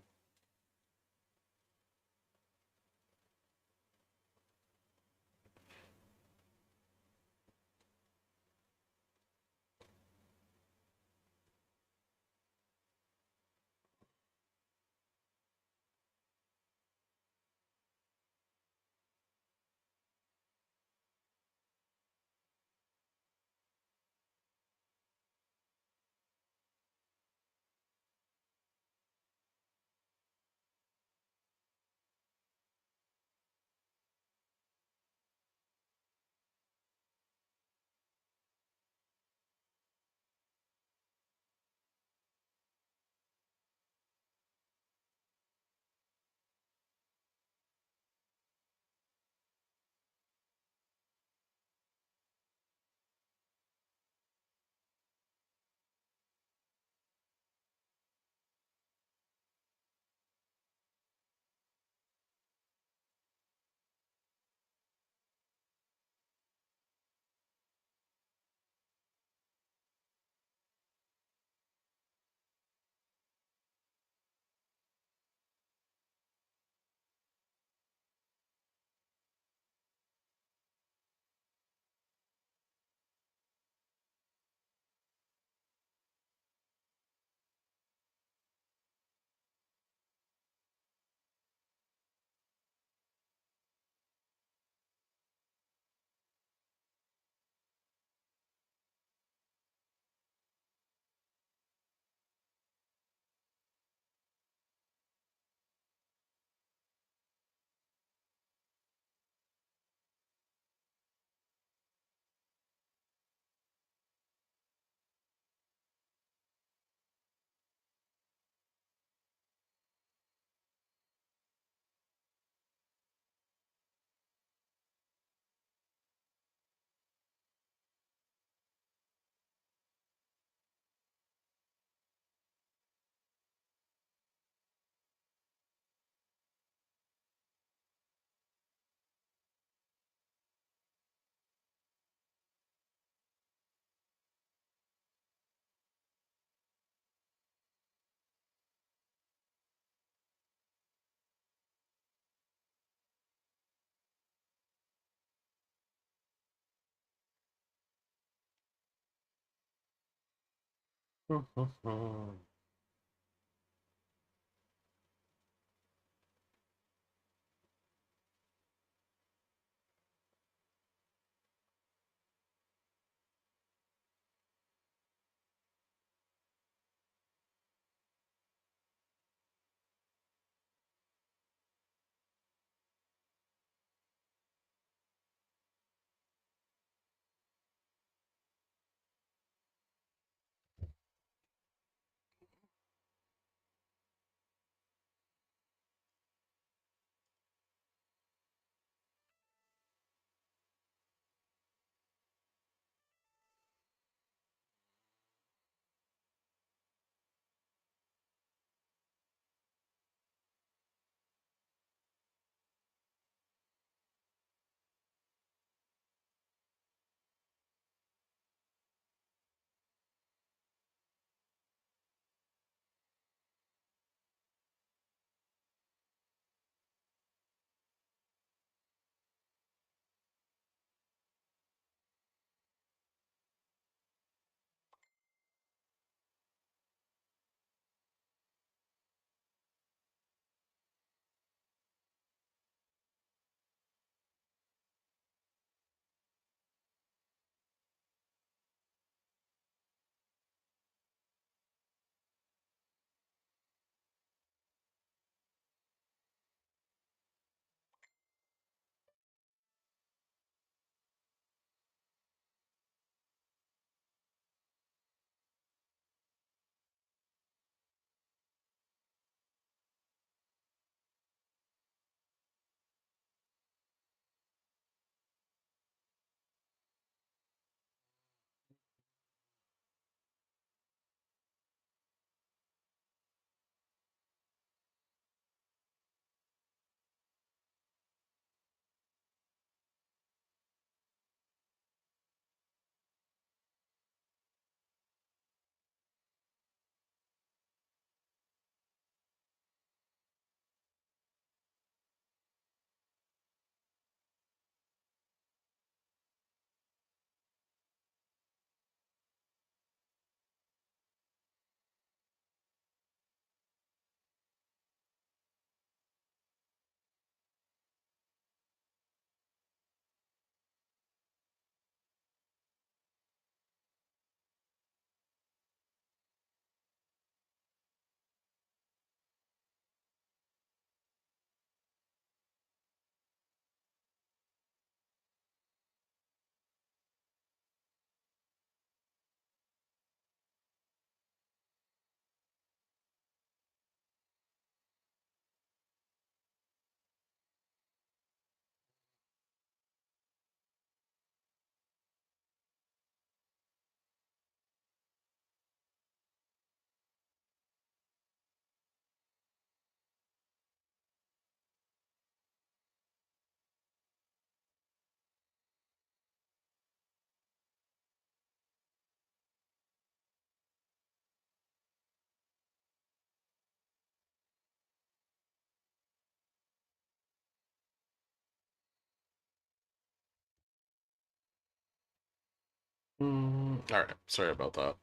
Alright, sorry about that.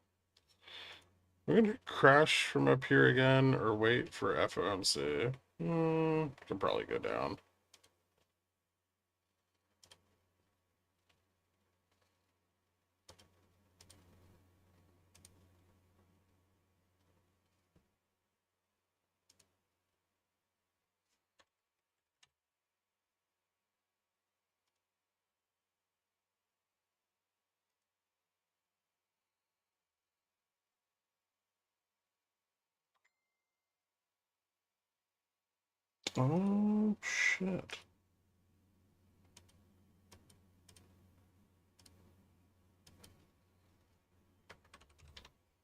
We're gonna crash from up here again, or wait for FOMC. Could probably go down. Oh, shit.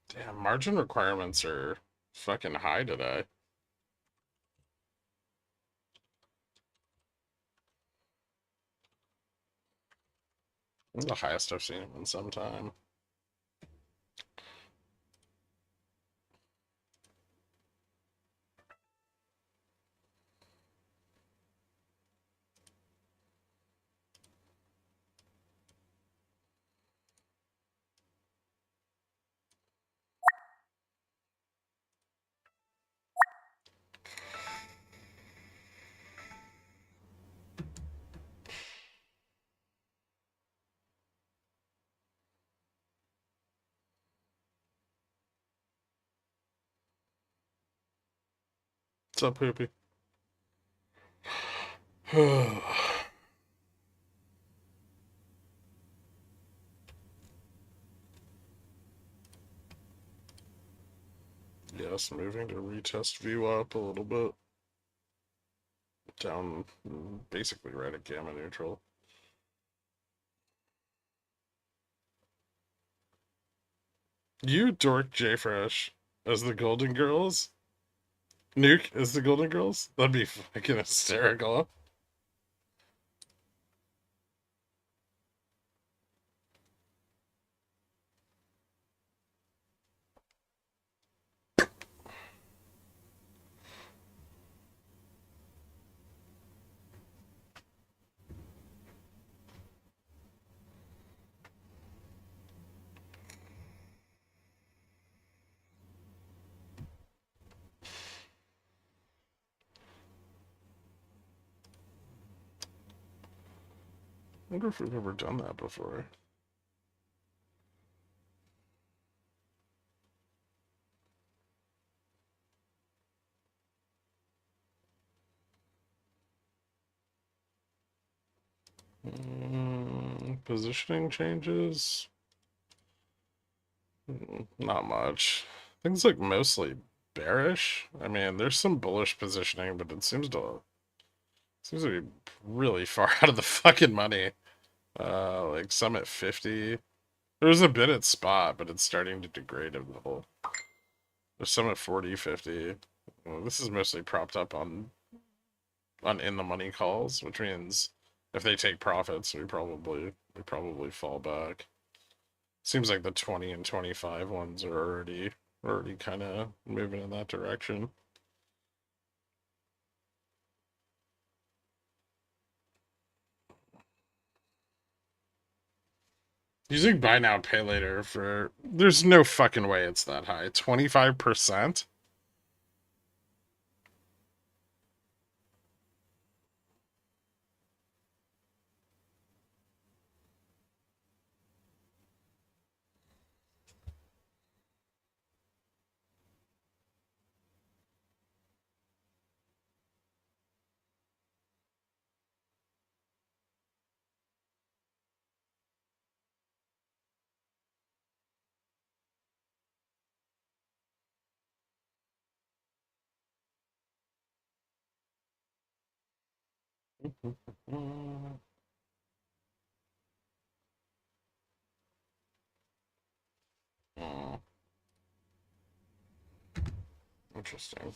Damn, margin requirements are fucking high today. This is the highest I've seen it in some time. What's up, Poopy? Yes, moving to retest view up a little bit. Down basically right at gamma neutral. You dork JFresh as the Golden Girls? Nuke as the Golden Girls? That'd be fucking hysterical. I wonder if we've ever done that before. Positioning changes? Not much. Things look mostly bearish. I mean, there's some bullish positioning, but it seems to be really far out of the fucking money. Like some at 50. There's a bit at spot, but it's starting to degrade a little. There's some at 40, 50. Well, this is mostly propped up on in the money calls, which means if they take profits, we probably fall back. Seems like the 20 and 25 ones are already kind of moving in that direction. Using buy now, pay later for... There's no fucking way it's that high. 25%? Interesting.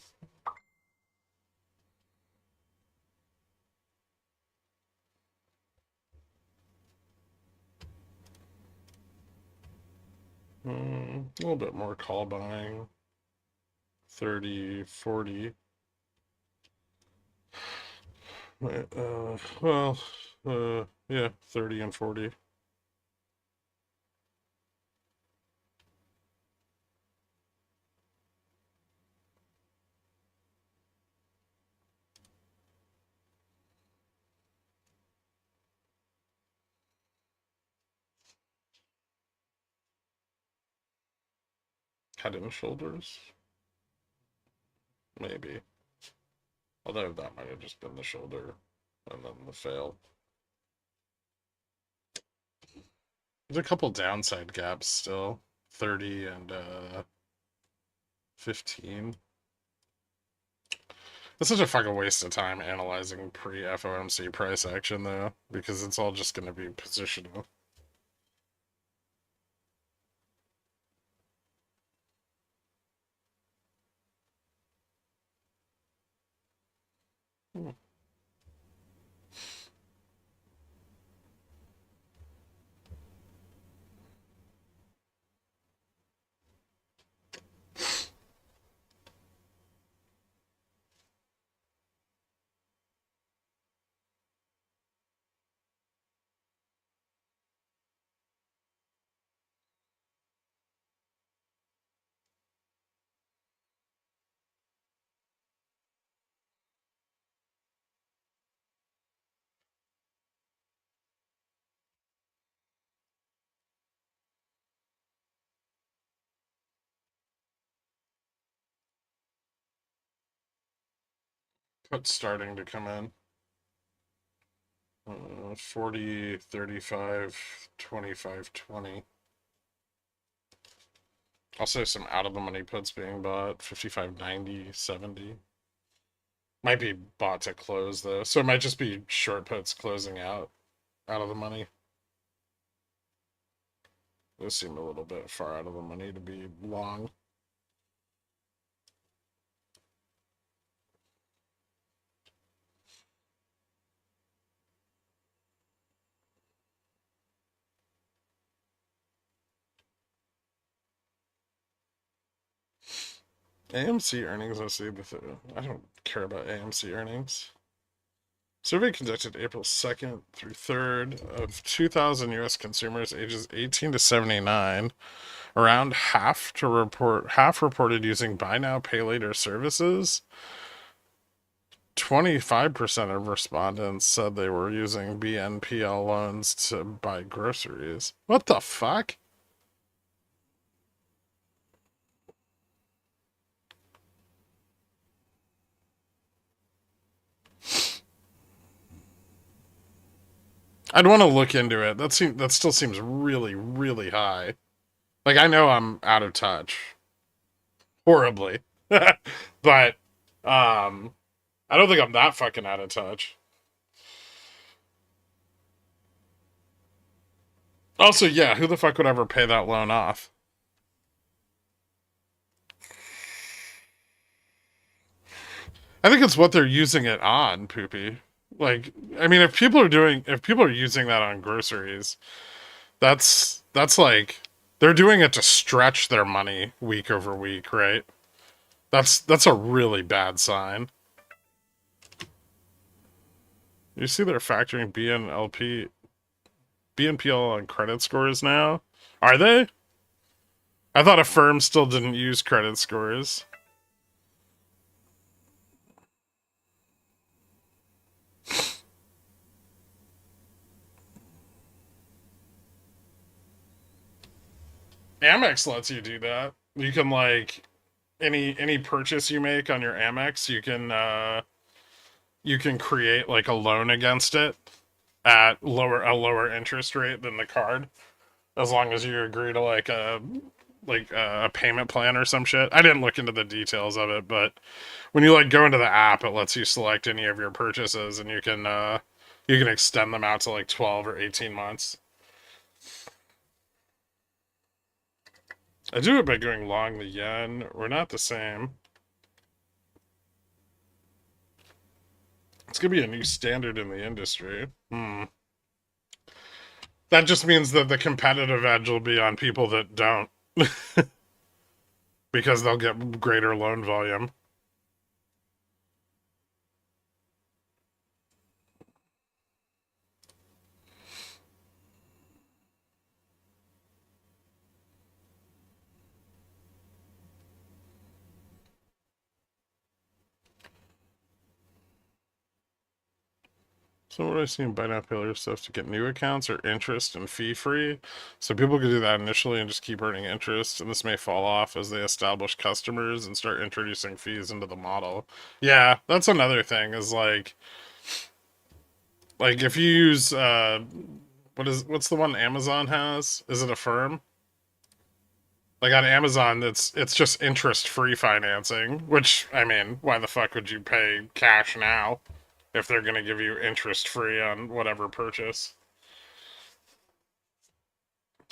A little bit more call buying. 30, 40. Yeah, 30 and 40. Head and shoulders? Maybe. Although that might have just been the shoulder and then the fail. There's a couple downside gaps still. 30 and 15. It's such a fucking waste of time analyzing pre-FOMC price action though, because it's all just gonna be positional. What's starting to come in? 40, 35, 25, 20. Also some out of the money puts being bought, 55, 90, 70. Might be bought to close though, so it might just be short puts closing out of the money. Those seem a little bit far out of the money to be long. AMC earnings, let's see. I don't care about AMC earnings. Survey conducted April 2nd through 3rd of 2,000 U.S. consumers ages 18 to 79. Around half reported using buy now, pay later services. 25% of respondents said they were using BNPL loans to buy groceries. What the fuck? I'd want to look into it. That still seems really, really high. Like, I know I'm out of touch. Horribly. But, I don't think I'm that fucking out of touch. Also, yeah, who the fuck would ever pay that loan off? I think it's what they're using it on, Poopy. Like, I mean, if people are using that on groceries, that's like, they're doing it to stretch their money week over week, right? That's a really bad sign. You see they're factoring BNPL on credit scores now? Are they? I thought a firm still didn't use credit scores. Amex lets you do that. You can, like, any purchase you make on your Amex, you can create like a loan against it at a lower interest rate than the card, as long as you agree to like a payment plan or some shit. I didn't look into the details of it, but when you like go into the app, it lets you select any of your purchases, and you can extend them out to like 12 or 18 months. I do it by going long the yen. We're not the same. It's gonna be a new standard in the industry. That just means that the competitive edge will be on people that don't. Because they'll get greater loan volume. So what do I see in buy now pay later stuff to get new accounts or interest and fee free? So people could do that initially and just keep earning interest, and this may fall off as they establish customers and start introducing fees into the model. Yeah, that's another thing is like if you use what's the one Amazon has? Is it a firm? Like on Amazon, it's just interest-free financing, which, I mean, why the fuck would you pay cash now if they're going to give you interest-free on whatever purchase?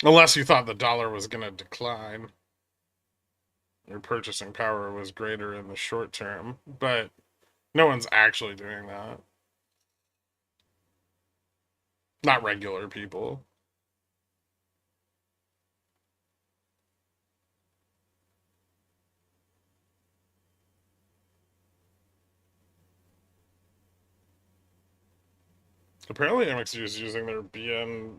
Unless you thought the dollar was going to decline. Your purchasing power was greater in the short term, but no one's actually doing that. Not regular people. Apparently MXU is using their BN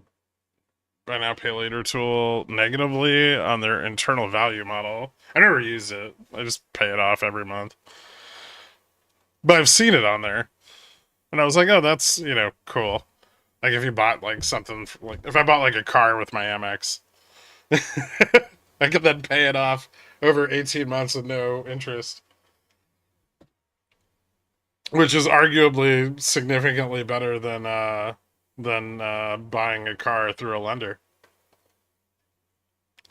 buy now pay later tool negatively on their internal value model. I never used it. I just pay it off every month. But I've seen it on there. And I was like, oh, that's, you know, cool. Like if you bought like something, like if I bought like a car with my Amex, I could then pay it off over 18 months with no interest. Which is arguably significantly better than buying a car through a lender.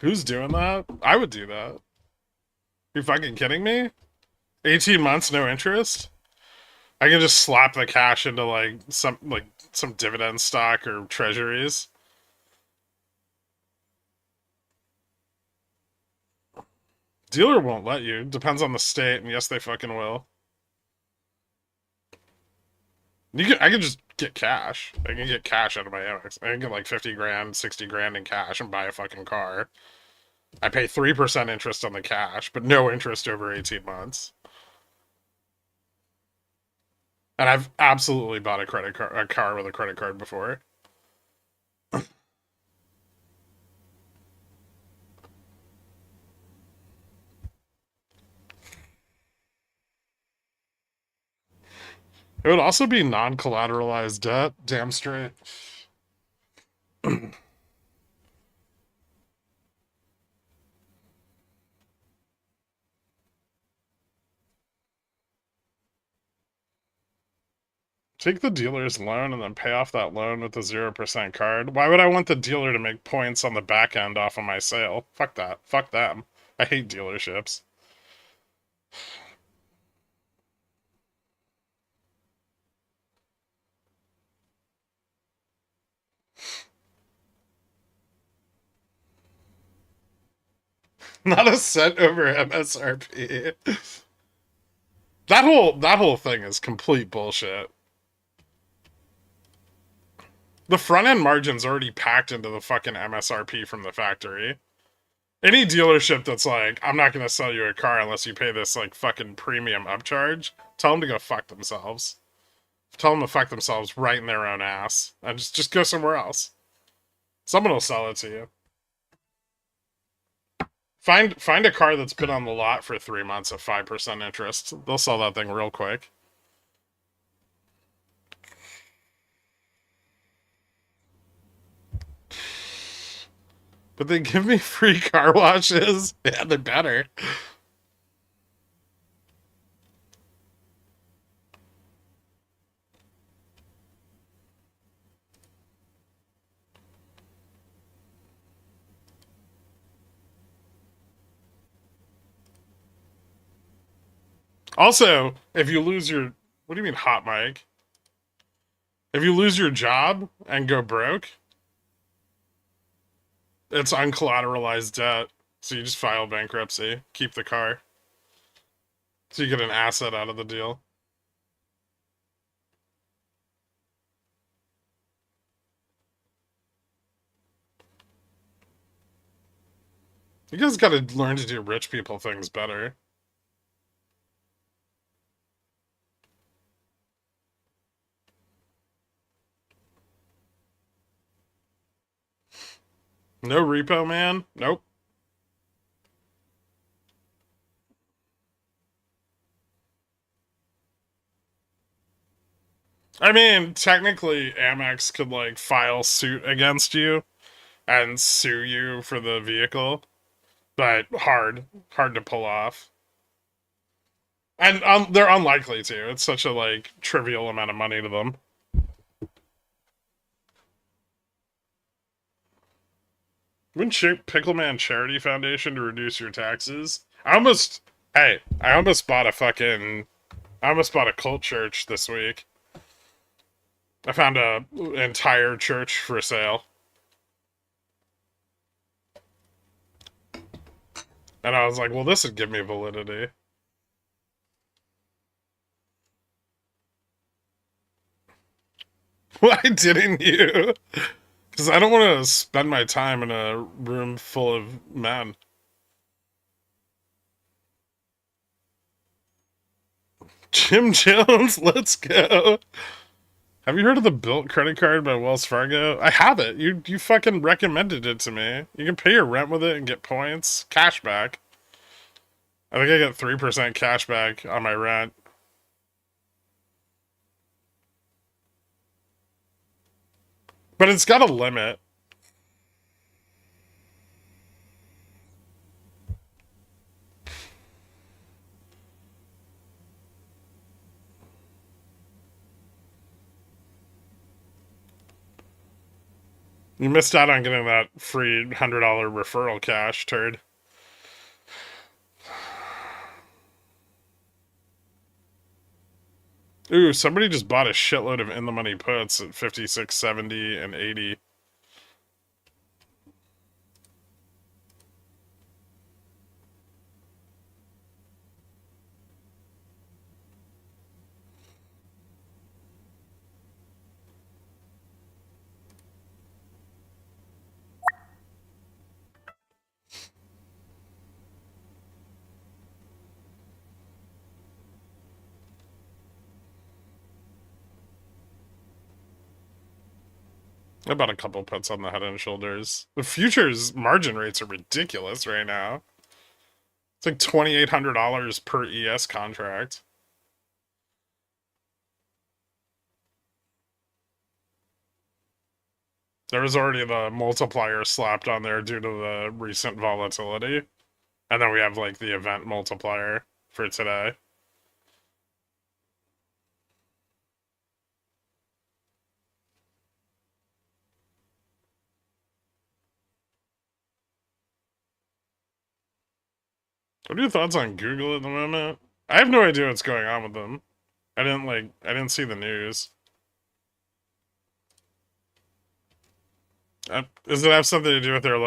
Who's doing that? I would do that. You fucking kidding me? 18 months, no interest? I can just slap the cash into like some dividend stock or treasuries. Dealer won't let you. Depends on the state, and yes, they fucking will. I can just get cash. I can get cash out of my Amex. I can get like 50 grand, 60 grand in cash and buy a fucking car. I pay 3% interest on the cash, but no interest over 18 months. And I've absolutely bought a car with a credit card before. It would also be non-collateralized debt. Damn straight. Take the dealer's loan and then pay off that loan with the 0% card. Why would I want the dealer to make points on the back end off of my sale? Fuck that. Fuck them. I hate dealerships. Not a cent over MSRP. That whole thing is complete bullshit. The front end margin's already packed into the fucking MSRP from the factory. Any dealership that's like, I'm not gonna sell you a car unless you pay this like fucking premium upcharge, tell them to go fuck themselves. Tell them to fuck themselves right in their own ass. And just go somewhere else. Someone will sell it to you. Find a car that's been on the lot for 3 months at 5% interest. They'll sell that thing real quick. But they give me free car washes. Yeah, they're better. Also, if you lose your... What do you mean hot mic? If you lose your job and go broke, it's uncollateralized debt. So you just file bankruptcy, keep the car. So you get an asset out of the deal. You guys gotta learn to do rich people things better. No repo, man? Nope. I mean, technically, Amex could like file suit against you and sue you for the vehicle, but hard to pull off. And they're unlikely to. It's such a like trivial amount of money to them. Wouldn't Pickleman Charity Foundation to reduce your taxes? I almost bought a cult church this week. I found a entire church for sale. And I was like, well, this would give me validity. Why didn't you? Because I don't want to spend my time in a room full of men. Jim Jones, let's go. Have you heard of the Built credit card by Wells Fargo? I have it. You fucking recommended it to me. You can pay your rent with it and get points. Cash back. I think I get 3% cash back on my rent. But it's got a limit. You missed out on getting that free $100 referral cash, turd. Ooh, somebody just bought a shitload of in-the-money puts at 56, 70, and 80. I bought a couple puts on the Head and Shoulders. The futures margin rates are ridiculous right now. It's like $2,800 per ES contract. There was already the multiplier slapped on there due to the recent volatility. And then we have like the event multiplier for today. What are your thoughts on Google at the moment? I have no idea what's going on with them. I didn't see the news. Does it have something to do with their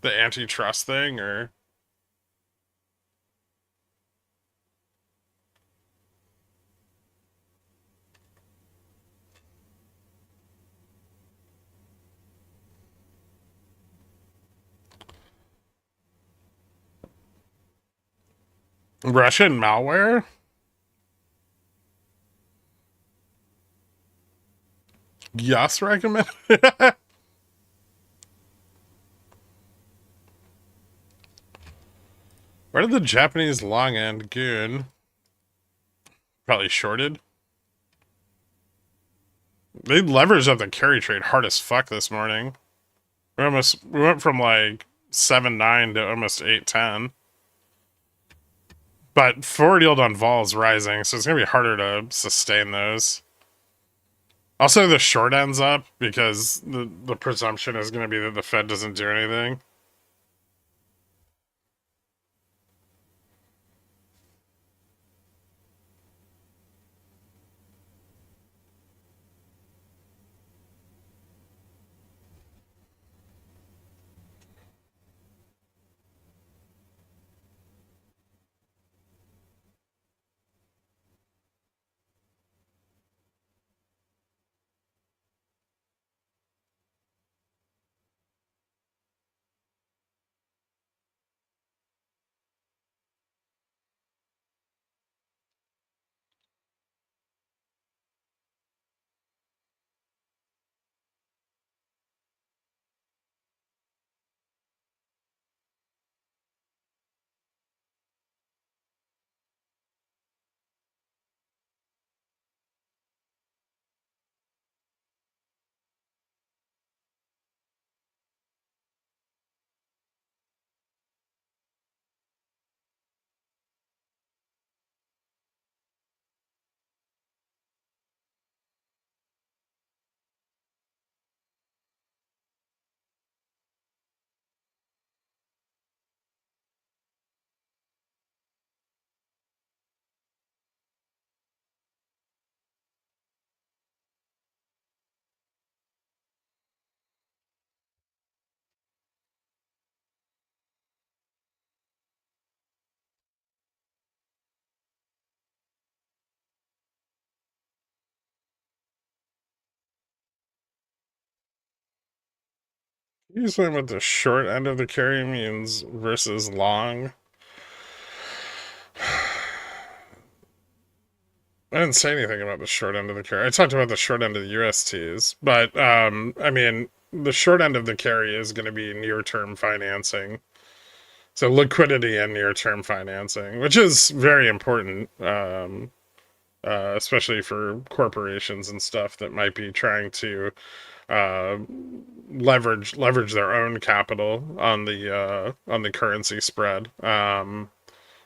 the antitrust thing, or? Russian malware? Yes, recommend. Where did the Japanese long end goon? Probably shorted. They leveraged up the carry trade hard as fuck this morning. We went from like 7.9 to almost 8.10. But forward yield on vol is rising, so it's gonna be harder to sustain those. Also, the short end's up because the presumption is gonna be that the Fed doesn't do anything. You saying what the short end of the carry means versus long? I didn't say anything about the short end of the carry. I talked about the short end of the USTs, but I mean, the short end of the carry is going to be near-term financing. So liquidity and near-term financing, which is very important, especially for corporations and stuff that might be trying to uh, leverage their own capital on the currency spread.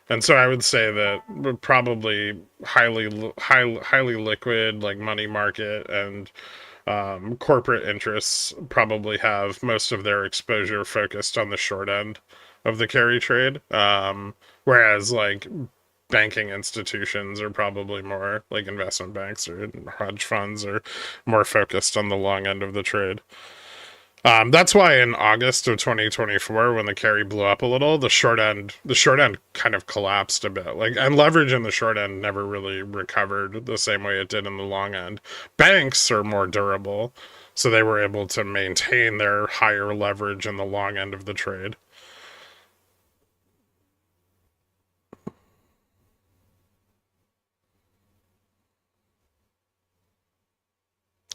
And so I would say that we're probably highly liquid, like money market and corporate interests probably have most of their exposure focused on the short end of the carry trade. Whereas like banking institutions are probably more like investment banks or hedge funds are more focused on the long end of the trade. That's why in August of 2024, when the carry blew up a little, the short end kind of collapsed a bit. Like, and leverage in the short end never really recovered the same way it did in the long end. Banks are more durable, so they were able to maintain their higher leverage in the long end of the trade.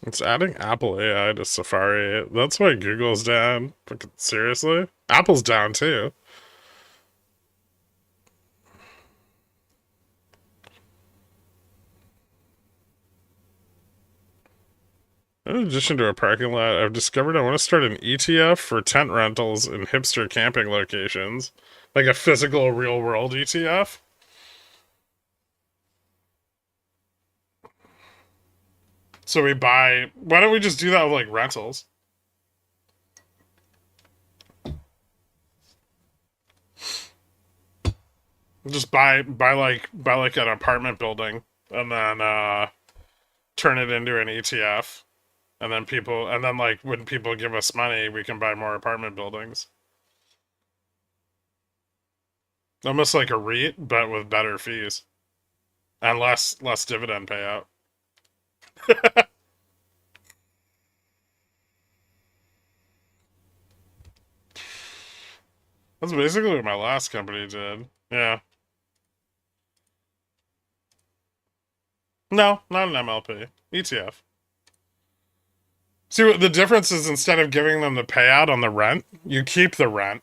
It's adding Apple AI to Safari. That's why Google's down. Fucking seriously? Apple's down too. In addition to a parking lot, I've discovered I want to start an ETF for tent rentals in hipster camping locations. Like a physical real world ETF. So we buy, why don't we just do that with like rentals? Just buy like an apartment building and then turn it into an ETF. And then like when people give us money, we can buy more apartment buildings. Almost like a REIT, but with better fees. And less dividend payout. That's basically what my last company did. Yeah. No, not an MLP. ETF. See, what the difference is, instead of giving them the payout on the rent, you keep the rent,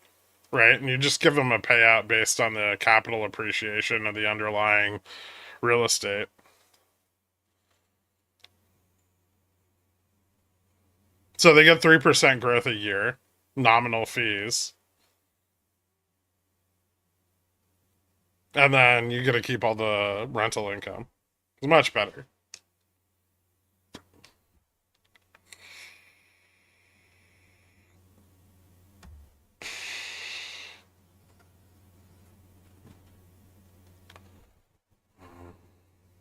right? And you just give them a payout based on the capital appreciation of the underlying real estate. So they get 3% growth a year, nominal fees. And then you get to keep all the rental income. It's much better.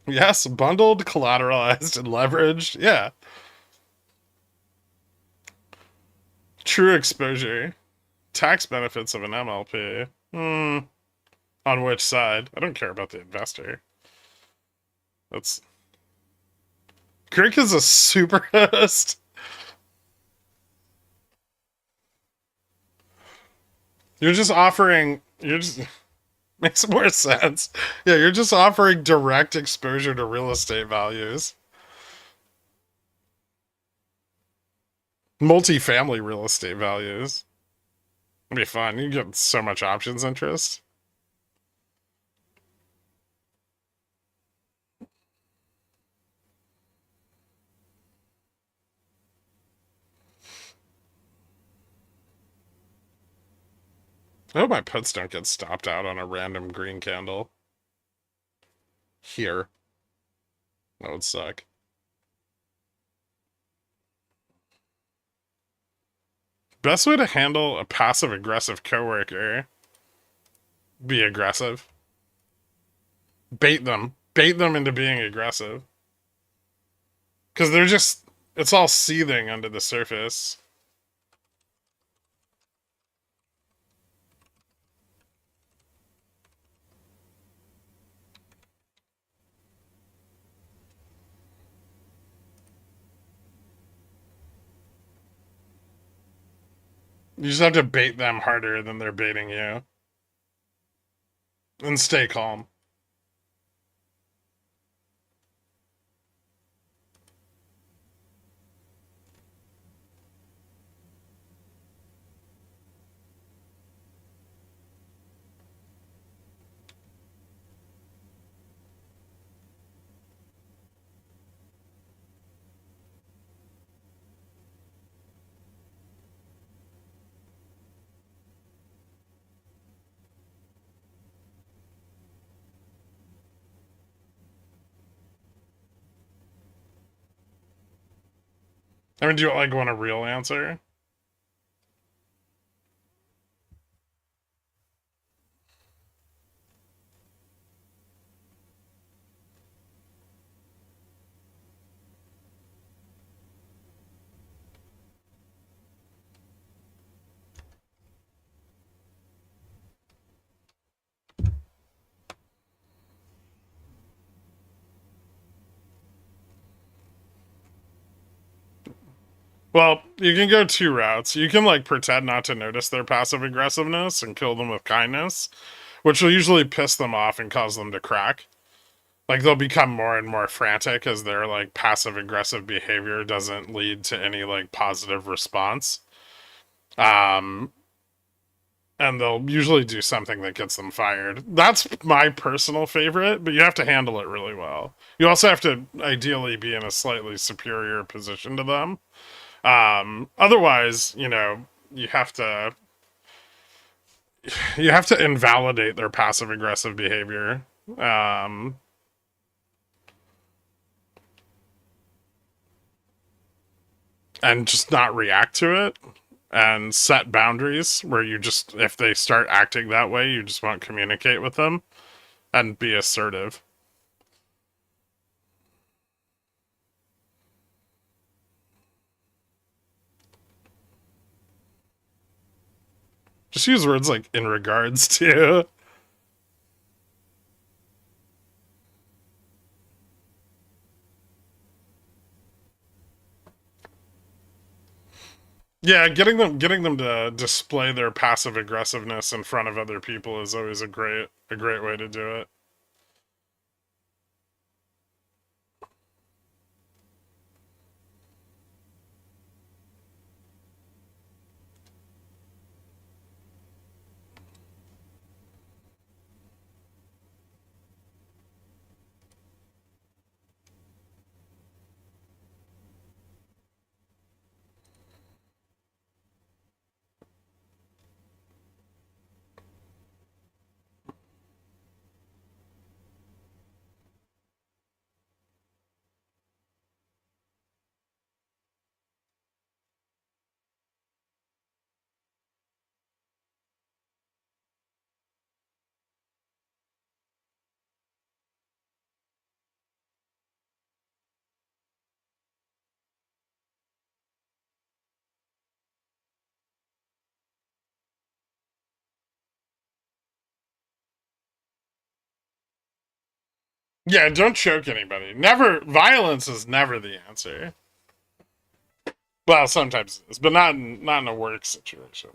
Yes, bundled, collateralized, and leveraged. Yeah. True exposure. Tax benefits of an MLP. On which side? I don't care about the investor. That's... Gherkin is a super host. You're just offering... Makes more sense. Yeah, you're just offering direct exposure to real estate values. Multifamily real estate values. It'd be fun. You get so much options interest. I hope my puts don't get stopped out on a random green candle. Here. That would suck. Best way to handle a passive-aggressive coworker. Be aggressive. Bait them. Bait them into being aggressive. Because they're just... It's all seething under the surface. You just have to bait them harder than they're baiting you. And stay calm. I mean, do you like want a real answer? Well, you can go two routes. You can like pretend not to notice their passive aggressiveness and kill them with kindness, which will usually piss them off and cause them to crack. Like they'll become more and more frantic as their like passive aggressive behavior doesn't lead to any like positive response. Um and they'll usually do something that gets them fired. That's my personal favorite, but you have to handle it really well. You also have to ideally be in a slightly superior position to them. Otherwise, you have to invalidate their passive aggressive behavior. And just not react to it and set boundaries where you just, if they start acting that way, you just won't communicate with them and be assertive. Just use words like in regards to. Yeah, getting them to display their passive aggressiveness in front of other people is always a great way to do it. Yeah, don't choke anybody. Never, violence is never the answer. Well, sometimes it is, but not in a work situation.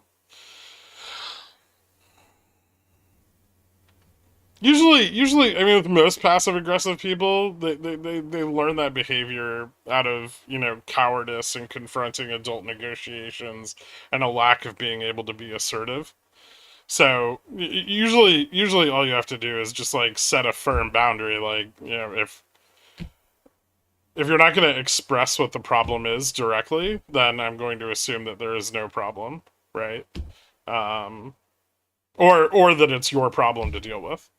Usually, I mean, with most passive aggressive people, they learn that behavior out of, cowardice and confronting adult negotiations and a lack of being able to be assertive. So usually all you have to do is just like set a firm boundary. Like, if you're not going to express what the problem is directly, then I'm going to assume that there is no problem, right? Or that it's your problem to deal with.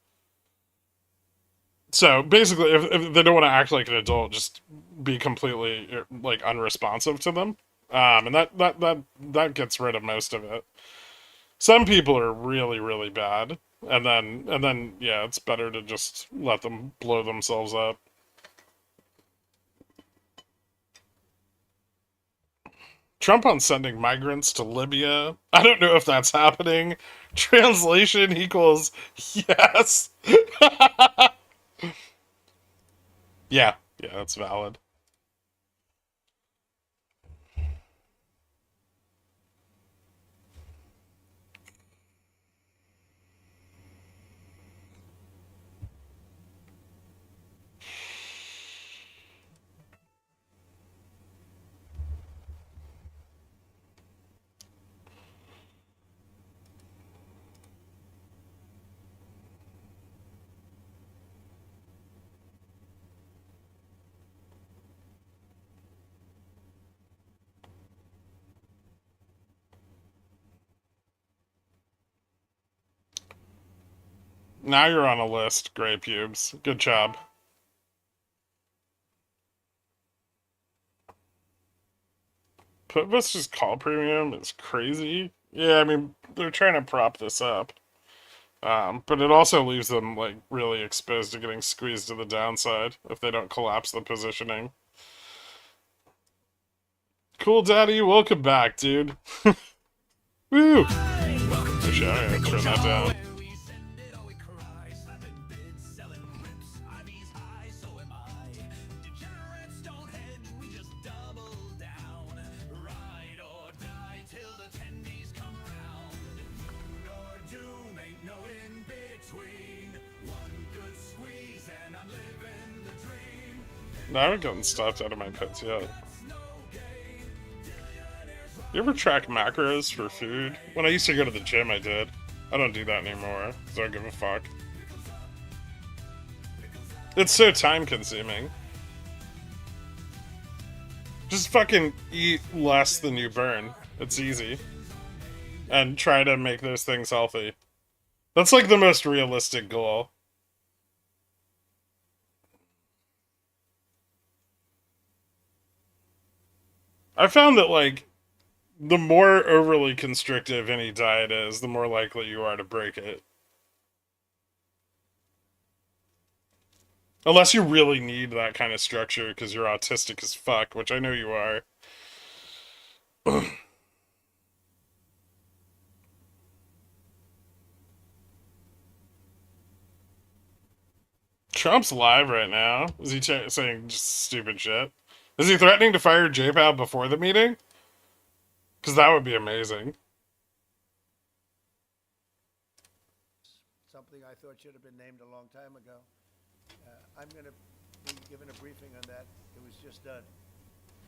So basically, if they don't want to act like an adult, just be completely like unresponsive to them, and that gets rid of most of it. Some people are really really bad, and then yeah, it's better to just let them blow themselves up. Trump on sending migrants to Libya. I don't know if that's happening. Translation equals yes. Yeah, that's valid. Now you're on a list, Gray Pubes. Good job. Put versus call premium is crazy. Yeah, I mean, they're trying to prop this up. But it also leaves them, like, really exposed to getting squeezed to the downside if they don't collapse the positioning. Cool Daddy, welcome back, dude. Woo! Actually, I'm gonna turn that down. No, I haven't gotten stopped out of my pets yet. You ever track macros for food? When I used to go to the gym, I did. I don't do that anymore, because I don't give a fuck. It's so time consuming. Just fucking eat less than you burn. It's easy. And try to make those things healthy. That's like the most realistic goal. I found that, like, the more overly constrictive any diet is, the more likely you are to break it. Unless you really need that kind of structure because you're autistic as fuck, which I know you are. Trump's live right now. Is he saying just stupid shit? Is he threatening to fire JPAL before the meeting? Because that would be amazing. Something I thought should have been named a long time ago. I'm going to be given a briefing on that. It was just done.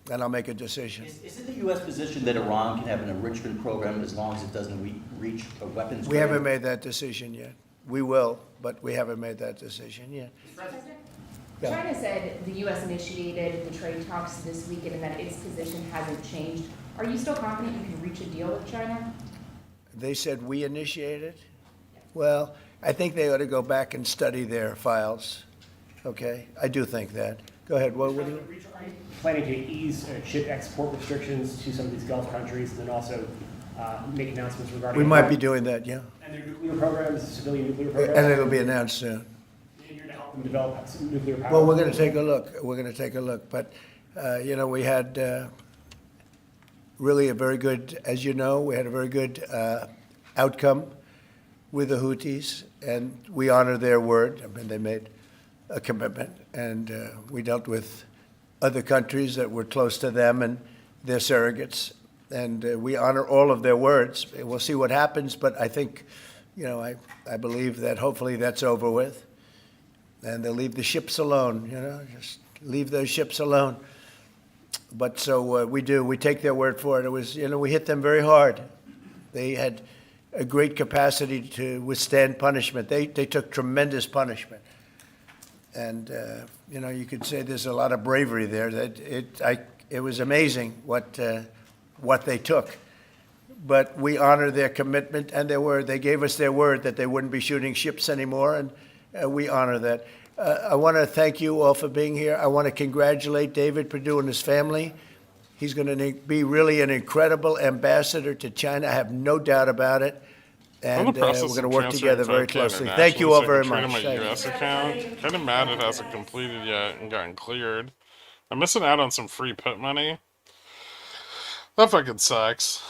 Then I'll make a decision. Is it the U.S. position that Iran can have an enrichment program as long as it doesn't reach a weapons? We haven't made that decision yet. We will, but we haven't made that decision yet. Yeah. China said the U.S. initiated the trade talks this weekend and that its position hasn't changed. Are you still confident you can reach a deal with China? They said we initiated? Well, I think they ought to go back and study their files. Okay? I do think that. Go ahead. What do you? Are you planning to ease chip export restrictions to some of these Gulf countries and then also make announcements regarding... We might be doing that, yeah. And their nuclear programs, civilian nuclear programs? And it'll be announced soon. And you're to help them develop some nuclear power? Well, we're going to take a look. We're going to take a look. But, you know, we had really a very good, as you know, we had a very good outcome with the Houthis, and we honor their word. I mean, they made a commitment, and we dealt with other countries that were close to them and their surrogates, and we honor all of their words. We'll see what happens, but I think, you know, I believe that hopefully that's over with, and they'll leave the ships alone, you know, just leave those ships alone. But so we do. We take their word for it. It was, you know, we hit them very hard. They had a great capacity to withstand punishment. They took tremendous punishment. And, you know, you could say there's a lot of bravery there. That it was amazing what they took. But we honor their commitment and their word. They gave us their word that they wouldn't be shooting ships anymore, and we honor that. I want to thank you all for being here. I want to congratulate David Perdue and his family. He's going to be really an incredible ambassador to China. I have no doubt about it. And we're going to work together very closely. Thank you all very much. My US account. Kind of mad it hasn't completed yet and gotten cleared. I'm missing out on some free put money. That fucking sucks.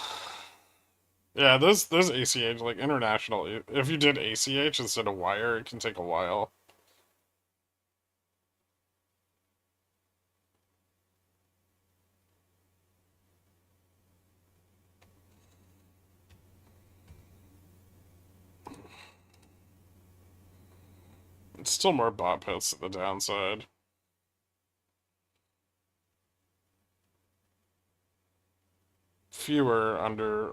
Yeah, those ACH, like international, if you did ACH instead of wire, it can take a while. It's still more bot puts at the downside. Fewer under,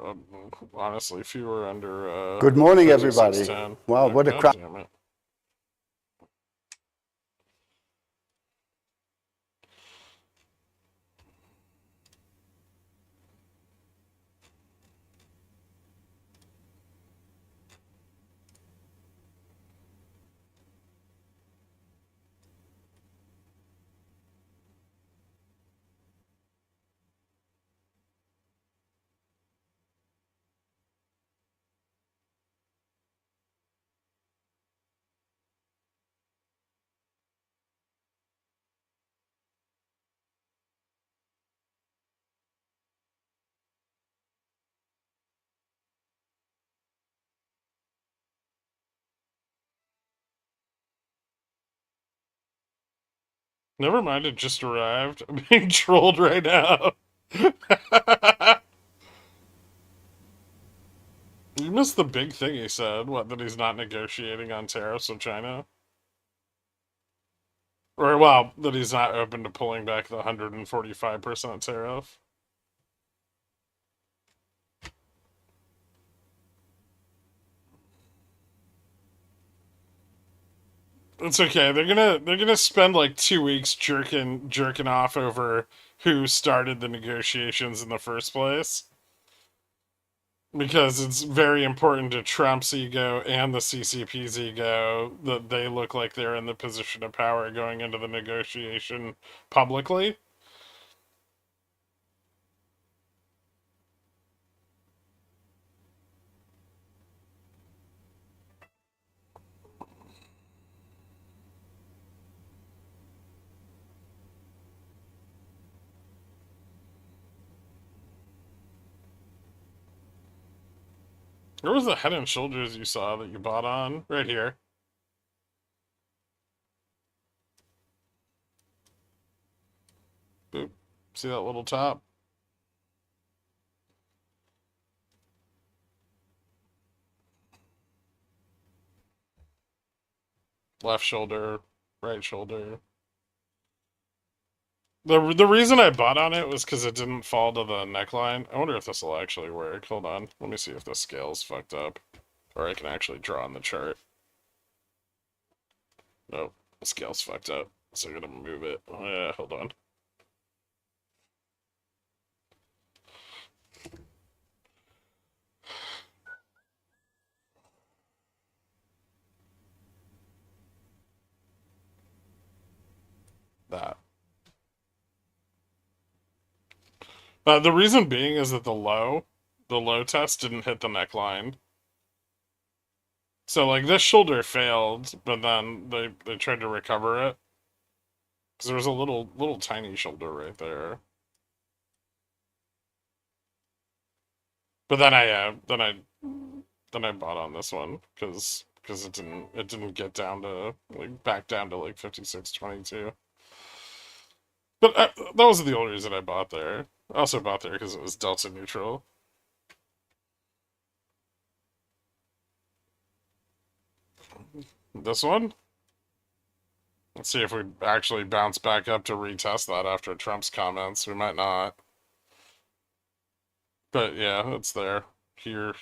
honestly, fewer under. Good morning, everybody. Wow, what a crowd. Damn it. Never mind, it just arrived. I'm being trolled right now. You missed the big thing he said. What, that he's not negotiating on tariffs with China? Or, well, that he's not open to pulling back the 145% tariff. It's okay. They're gonna spend like 2 weeks jerking off over who started the negotiations in the first place. Because it's very important to Trump's ego and the CCP's ego that they look like they're in the position of power going into the negotiation publicly. Where was the Head and Shoulders you saw that you bought on? Right here. Boop. See that little top? Left shoulder, right shoulder. The reason I bought on it was because it didn't fall to the neckline. I wonder if this will actually work. Hold on. Let me see if the scale's fucked up. Or I can actually draw on the chart. Nope. The scale's fucked up. So I'm gonna move it. Oh, yeah, hold on. That. The reason being is that the low test didn't hit the neckline. So, like, this shoulder failed, but then they tried to recover it. Because there was a little tiny shoulder right there. But then I bought on this one because it didn't get down to like back down to like 56.22. But that was the only reason I bought there. I also bought there because it was delta neutral. This one? Let's see if we actually bounce back up to retest that after Trump's comments. We might not. But yeah, it's there. Here.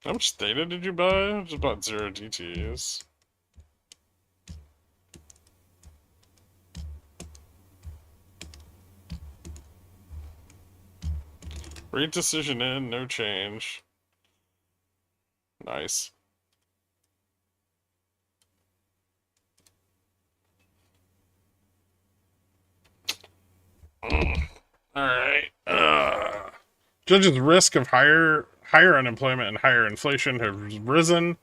How much theta did you buy? I just bought 0 DTs. Rate decision in, no change. Nice. Alright. Judges' risk of higher unemployment and higher inflation have risen.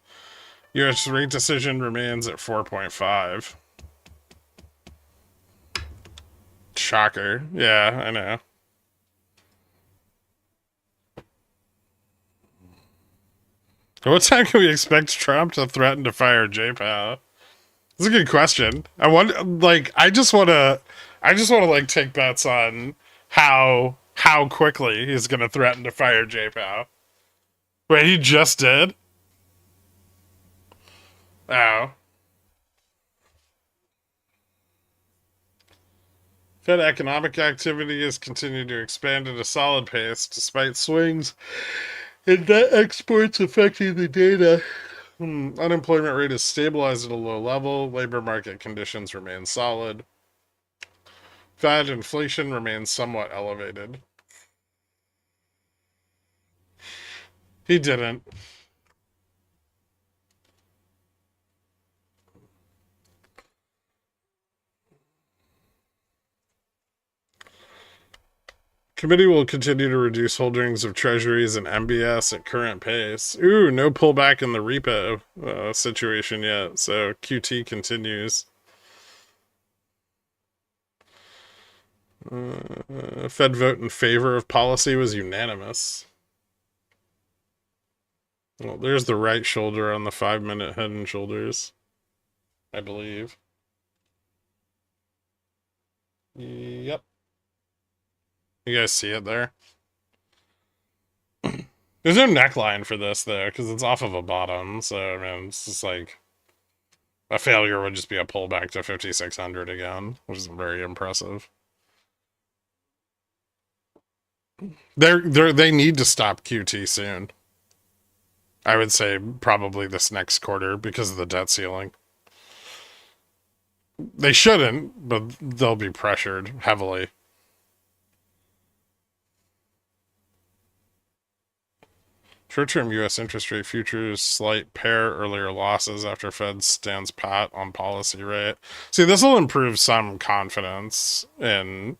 U.S. rate decision remains at 4.5. Shocker. Yeah, I know. What time can we expect Trump to threaten to fire J-Pow? That's a good question. I just want to like take bets on how quickly he's going to threaten to fire J-Pow. Wait, he just did? Oh. Fed economic activity has continued to expand at a solid pace despite swings in net exports affecting the data. Unemployment rate has stabilized at a low level. Labor market conditions remain solid. Fed inflation remains somewhat elevated. He didn't. Committee will continue to reduce holdings of treasuries and MBS at current pace. Ooh, no pullback in the repo situation yet, so QT continues. Fed vote in favor of policy was unanimous. Well, there's the right shoulder on the 5-minute head and shoulders, I believe. Yep. You guys see it there? There's no neckline for this, though, because it's off of a bottom, so, I mean, it's just like... A failure would just be a pullback to 5,600 again, which is very impressive. They need to stop QT soon. I would say probably this next quarter because of the debt ceiling. They shouldn't, but they'll be pressured heavily. Short-term U.S. interest rate futures slight pair earlier losses after Fed stands pat on policy rate. See, this will improve some confidence in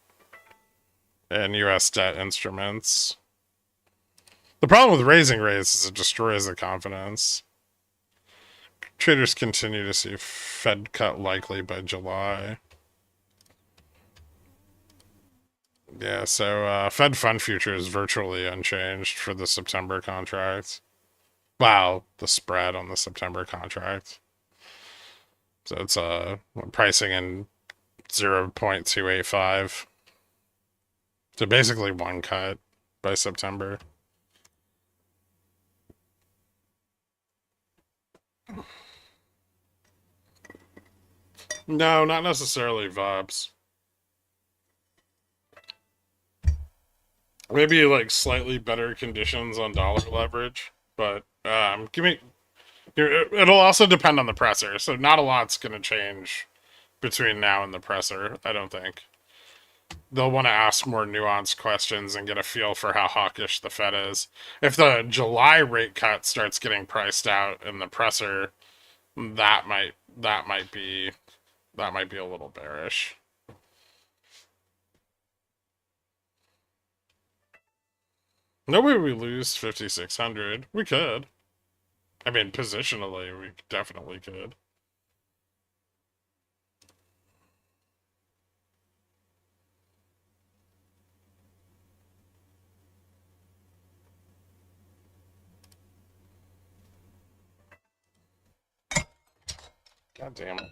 U.S. debt instruments. The problem with raising rates is it destroys the confidence. Traders continue to see Fed cut likely by July. Yeah, so Fed fund future is virtually unchanged for the September contract. Wow, the spread on the September contract. So it's pricing in 0.285. So basically one cut by September. No, not necessarily VOPs. Maybe like slightly better conditions on dollar leverage, but it'll also depend on the presser. So not a lot's going to change between now and the presser, I don't think. They'll want to ask more nuanced questions and get a feel for how hawkish the Fed is. If the July rate cut starts getting priced out in the presser, that might be a little bearish. No way we lose 5,600. We could. I mean, positionally, we definitely could. God damn it.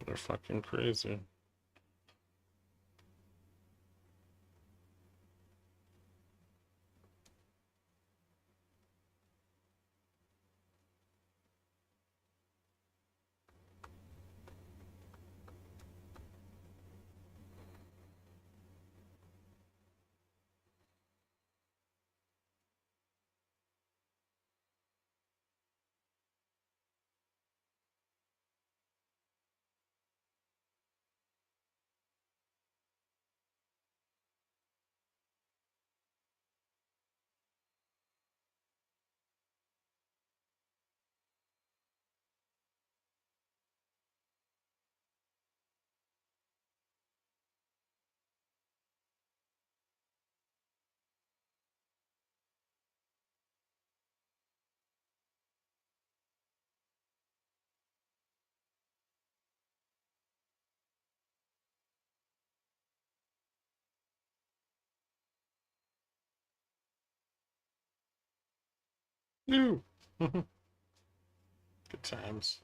They're fucking crazy. No. Good times.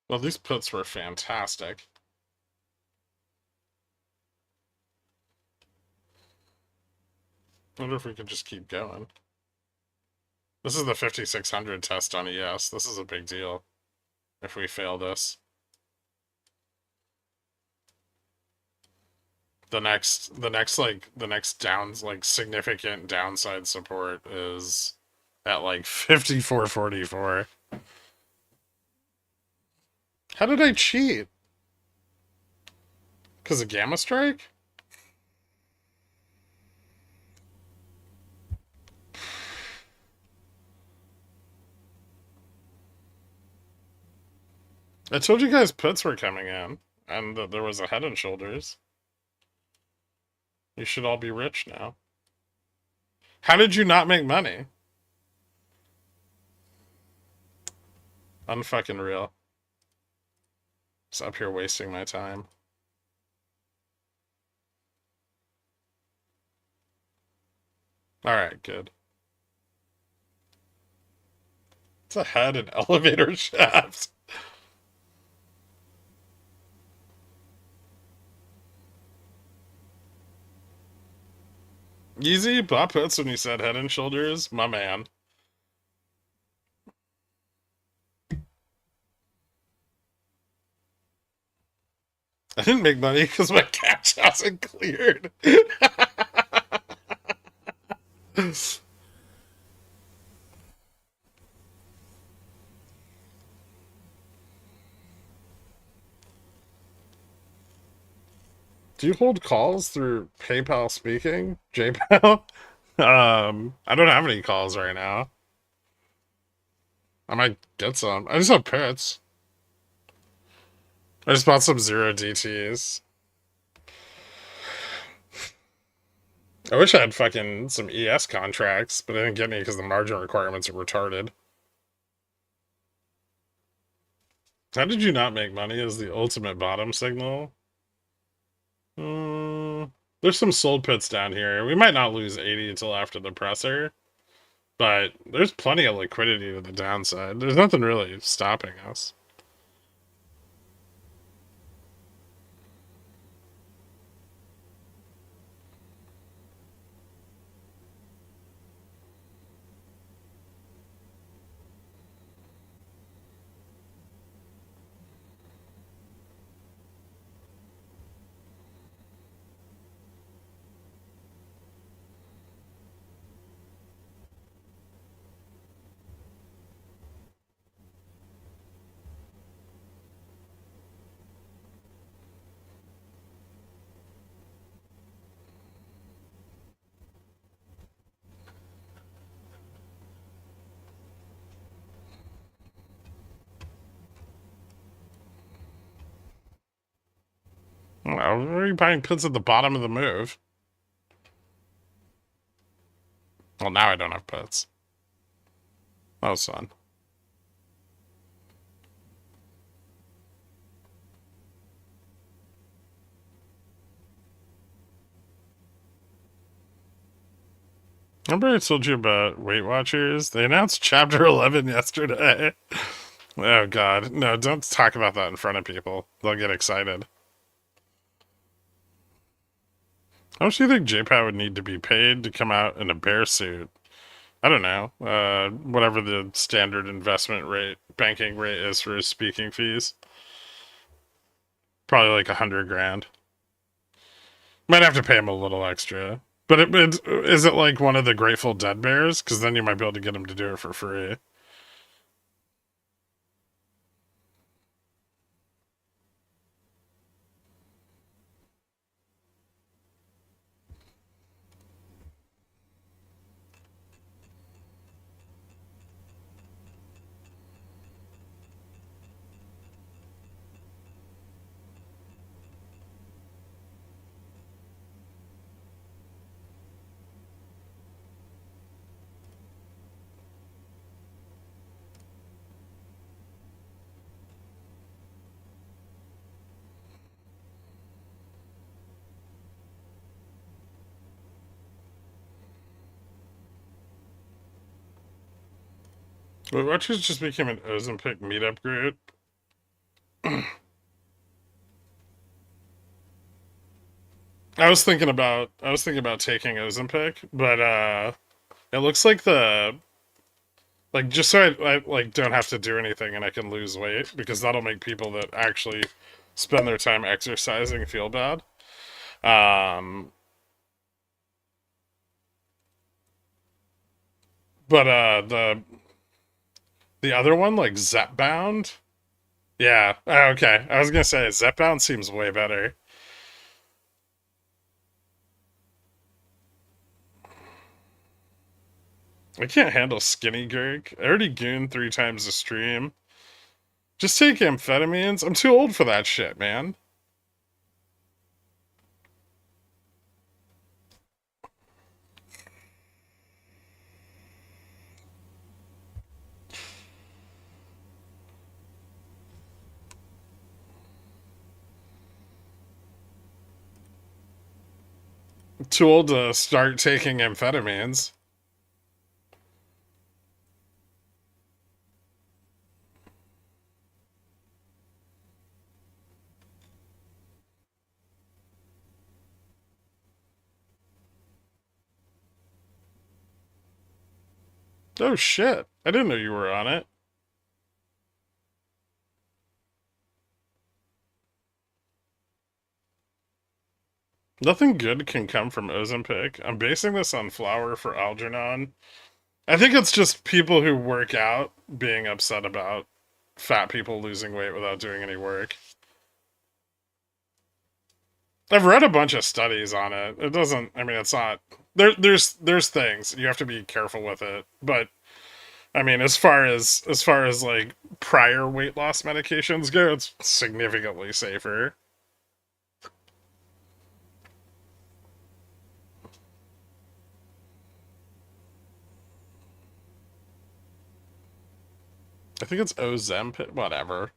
Well, these puts were fantastic. I wonder if we could just keep going. This is the 5600 test on ES. This is a big deal if we fail this. The next significant downside support is at like 5444. How did I cheat? Because of Gamma Strike? I told you guys puts were coming in, and that there was a Head and Shoulders. You should all be rich now. How did you not make money? Unfucking real. Just up here wasting my time. Alright, good. It's a head and elevator shaft. Easy bought puts when you said Head and Shoulders, my man. I didn't make money because my cash hasn't cleared. Do you hold calls through PayPal speaking? JPal? I don't have any calls right now. I might get some. I just have puts. I just bought some 0 DTs. I wish I had fucking some ES contracts, but I didn't get any because the margin requirements are retarded. How did you not make money as the ultimate bottom signal? There's some sold puts down here. We might not lose 80 until after the presser, but there's plenty of liquidity to the downside. There's nothing really stopping us. Well, we're already buying puts at the bottom of the move. Well, now I don't have puts. That was fun. Remember I told you about Weight Watchers? They announced Chapter 11 yesterday. Oh, God. No, don't talk about that in front of people. They'll get excited. How much do you think JPAT would need to be paid to come out in a bear suit? I don't know. Whatever the standard investment rate, banking rate is for his speaking fees. Probably like 100 grand. Might have to pay him a little extra. But is it like one of the Grateful Dead bears? Because then you might be able to get him to do it for free. But Rutgers just became an Ozempic meetup group. I was thinking about taking Ozempic, but it looks like just so I like don't have to do anything and I can lose weight, because that'll make people that actually spend their time exercising feel bad. But the other one, like Zepbound, yeah. Okay, I was gonna say Zepbound seems way better. I can't handle skinny Gherk. I already gooned 3 times a stream. Just take amphetamines. I'm too old for that shit, man. I'm too old to start taking amphetamines. Oh shit, I didn't know you were on it. Nothing good can come from Ozempic. I'm basing this on flour for Algernon. I think it's just people who work out being upset about fat people losing weight without doing any work. I've read a bunch of studies on it. It doesn't, I mean, it's not, there's things, you have to be careful with it, but I mean, as far as like prior weight loss medications go, it's significantly safer. I think it's Ozempic, whatever.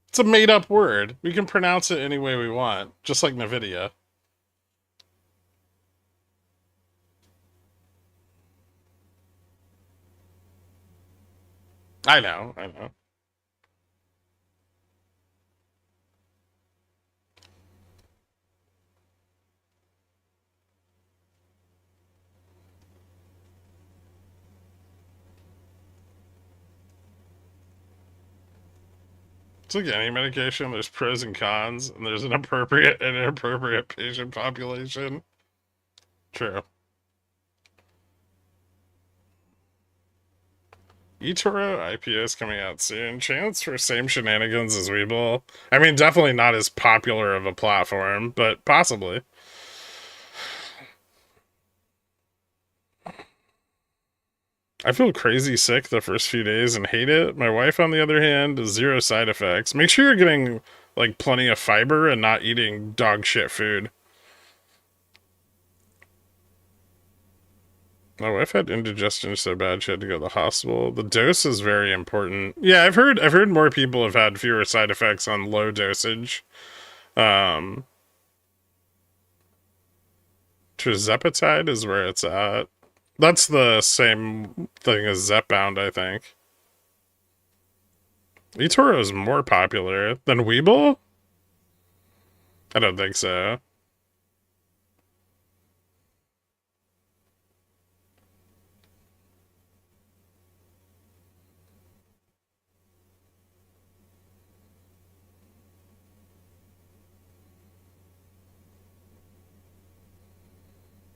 It's a made-up word. We can pronounce it any way we want, just like NVIDIA. I know. It's like any medication, there's pros and cons, and there's an appropriate and inappropriate patient population. True. eToro IPO is coming out soon. Chance for same shenanigans as WeBull. I mean, definitely not as popular of a platform, but possibly. I feel crazy sick the first few days and hate it. My wife, on the other hand, has 0 side effects. Make sure you're getting, like, plenty of fiber and not eating dog shit food. My wife had indigestion so bad she had to go to the hospital. The dose is very important. Yeah, I've heard more people have had fewer side effects on low dosage. Tirzepatide is where it's at. That's the same thing as Zepbound, I think. eToro is more popular than WeBull? I don't think so.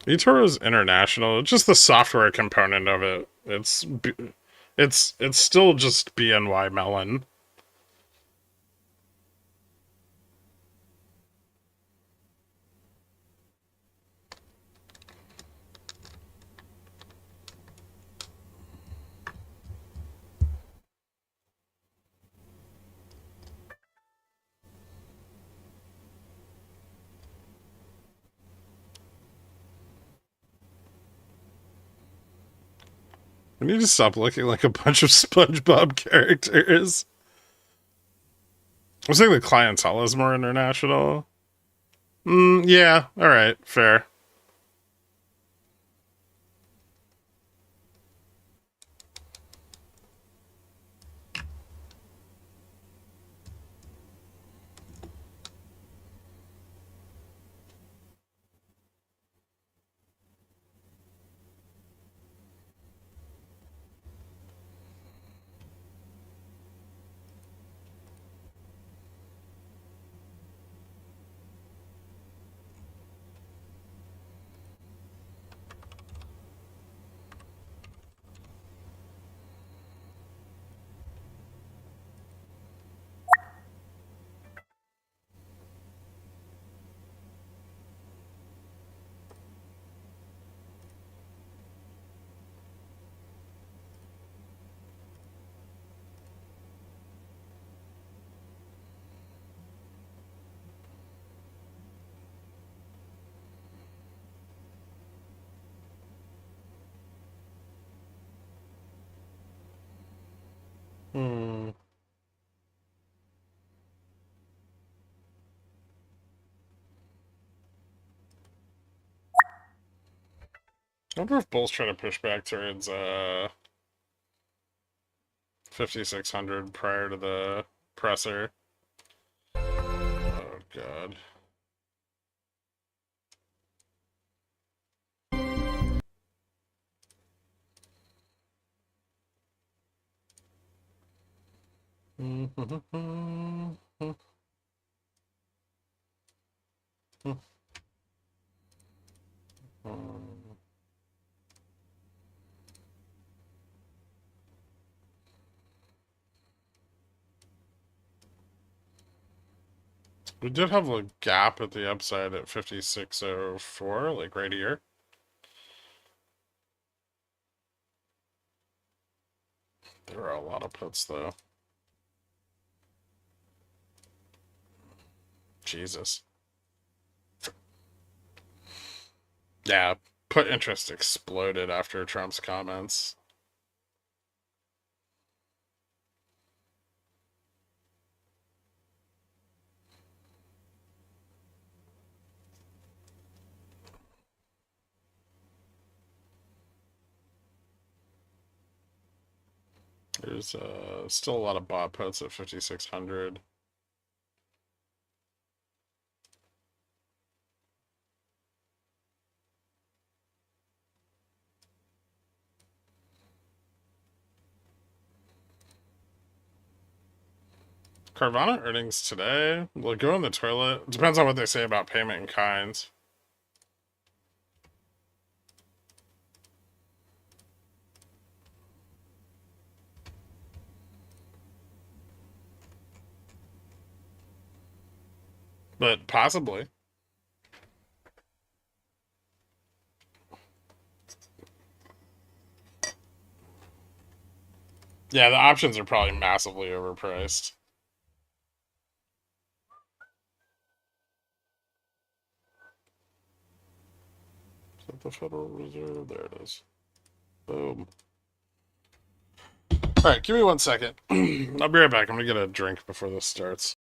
eToro is international. It's just the software component of it. It's still just BNY Mellon. We need to stop looking like a bunch of SpongeBob characters. I was saying the clientele is more international. Yeah, alright, fair. wonder if Bull's trying to push back towards 5,600 prior to the presser. Oh god. We did have a gap at the upside at 5604, like right here. There are a lot of puts though. Jesus. Yeah, put interest exploded after Trump's comments. There's still a lot of bot puts at 5,600. Carvana earnings today will go in the toilet. Depends on what they say about payment in kind. But possibly. Yeah, the options are probably massively overpriced. Is that the Federal Reserve? There it is. Boom. Alright, give me 1 second. I'll be right back. I'm gonna get a drink before this starts.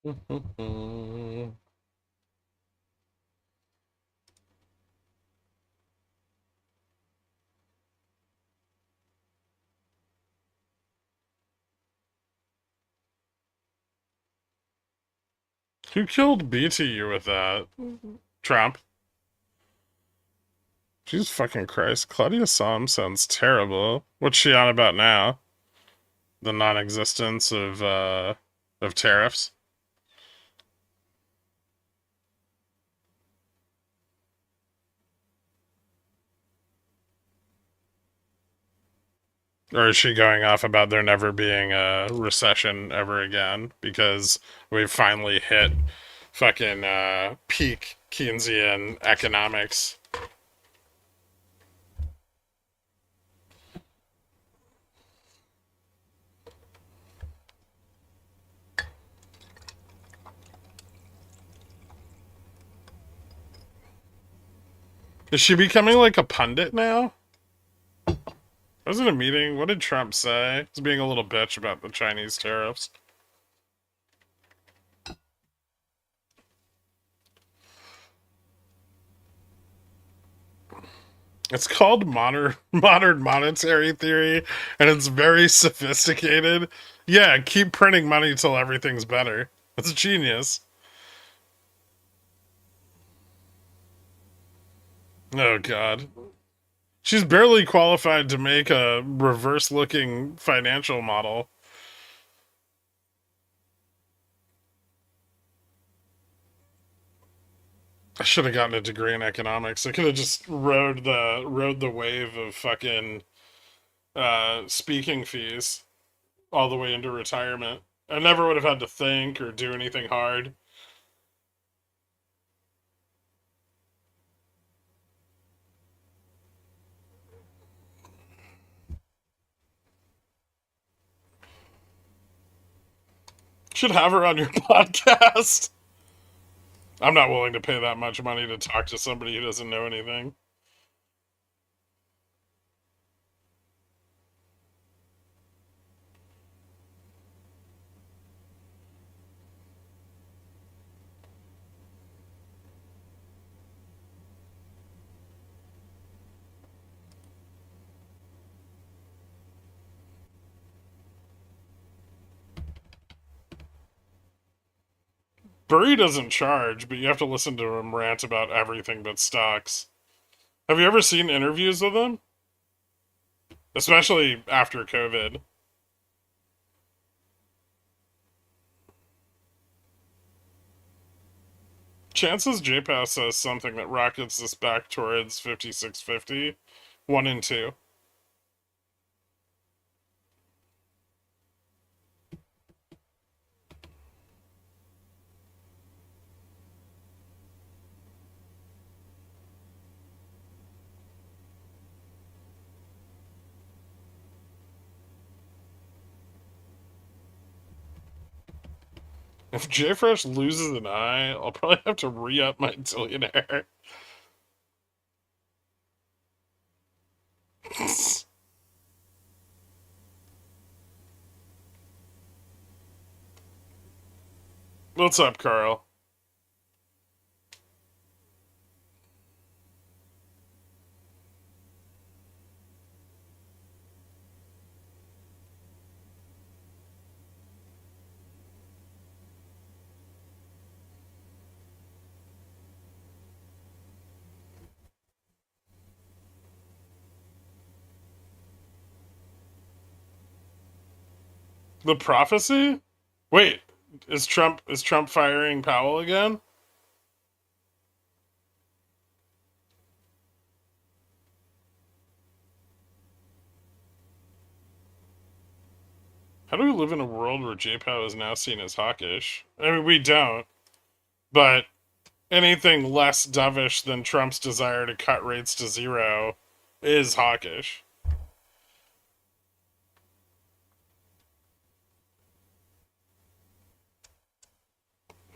Who killed BTU with that? Trump. Jesus fucking Christ. Claudia Psalm sounds terrible. What's she on about now? The non-existence of tariffs? Or is she going off about there never being a recession ever again because we've finally hit fucking peak Keynesian economics? Is she becoming like a pundit now? I was in a meeting. What did Trump say? He's being a little bitch about the Chinese tariffs. It's called modern monetary theory, and it's very sophisticated. Yeah, keep printing money till everything's better. It's genius. Oh, God. She's barely qualified to make a reverse-looking financial model. I should have gotten a degree in economics. I could have just rode the wave of fucking speaking fees all the way into retirement. I never would have had to think or do anything hard. Should have her on your podcast. I'm not willing to pay that much money to talk to somebody who doesn't know anything. Burry doesn't charge, but you have to listen to him rant about everything but stocks. Have you ever seen interviews with him? Especially after COVID. Chances JPass says something that rockets this back towards 5650. 1 and 2. If JFresh loses an eye, I'll probably have to re-up my Tillionaire. What's up, Carl? The prophecy? Wait, is Trump firing Powell again? How do we live in a world where JPow is now seen as hawkish? I mean, we don't. But anything less dovish than Trump's desire to cut rates to zero is hawkish.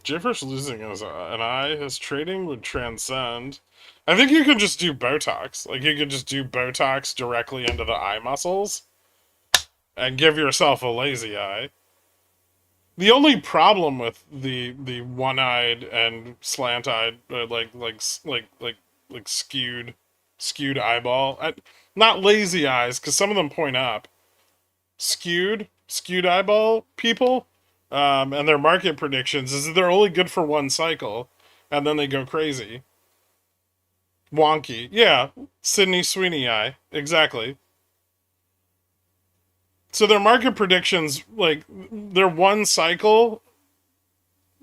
JFresh losing an eye, his trading would transcend. I think you could just do Botox. Like, you could just do Botox directly into the eye muscles and give yourself a lazy eye. The only problem with the one-eyed and slant-eyed, like skewed eyeball, not lazy eyes, because some of them point up. Skewed eyeball people, and their market predictions is that they're only good for one cycle, and then they go crazy. Wonky, yeah, Sydney Sweeney eye, exactly. So their market predictions, like, they're one cycle,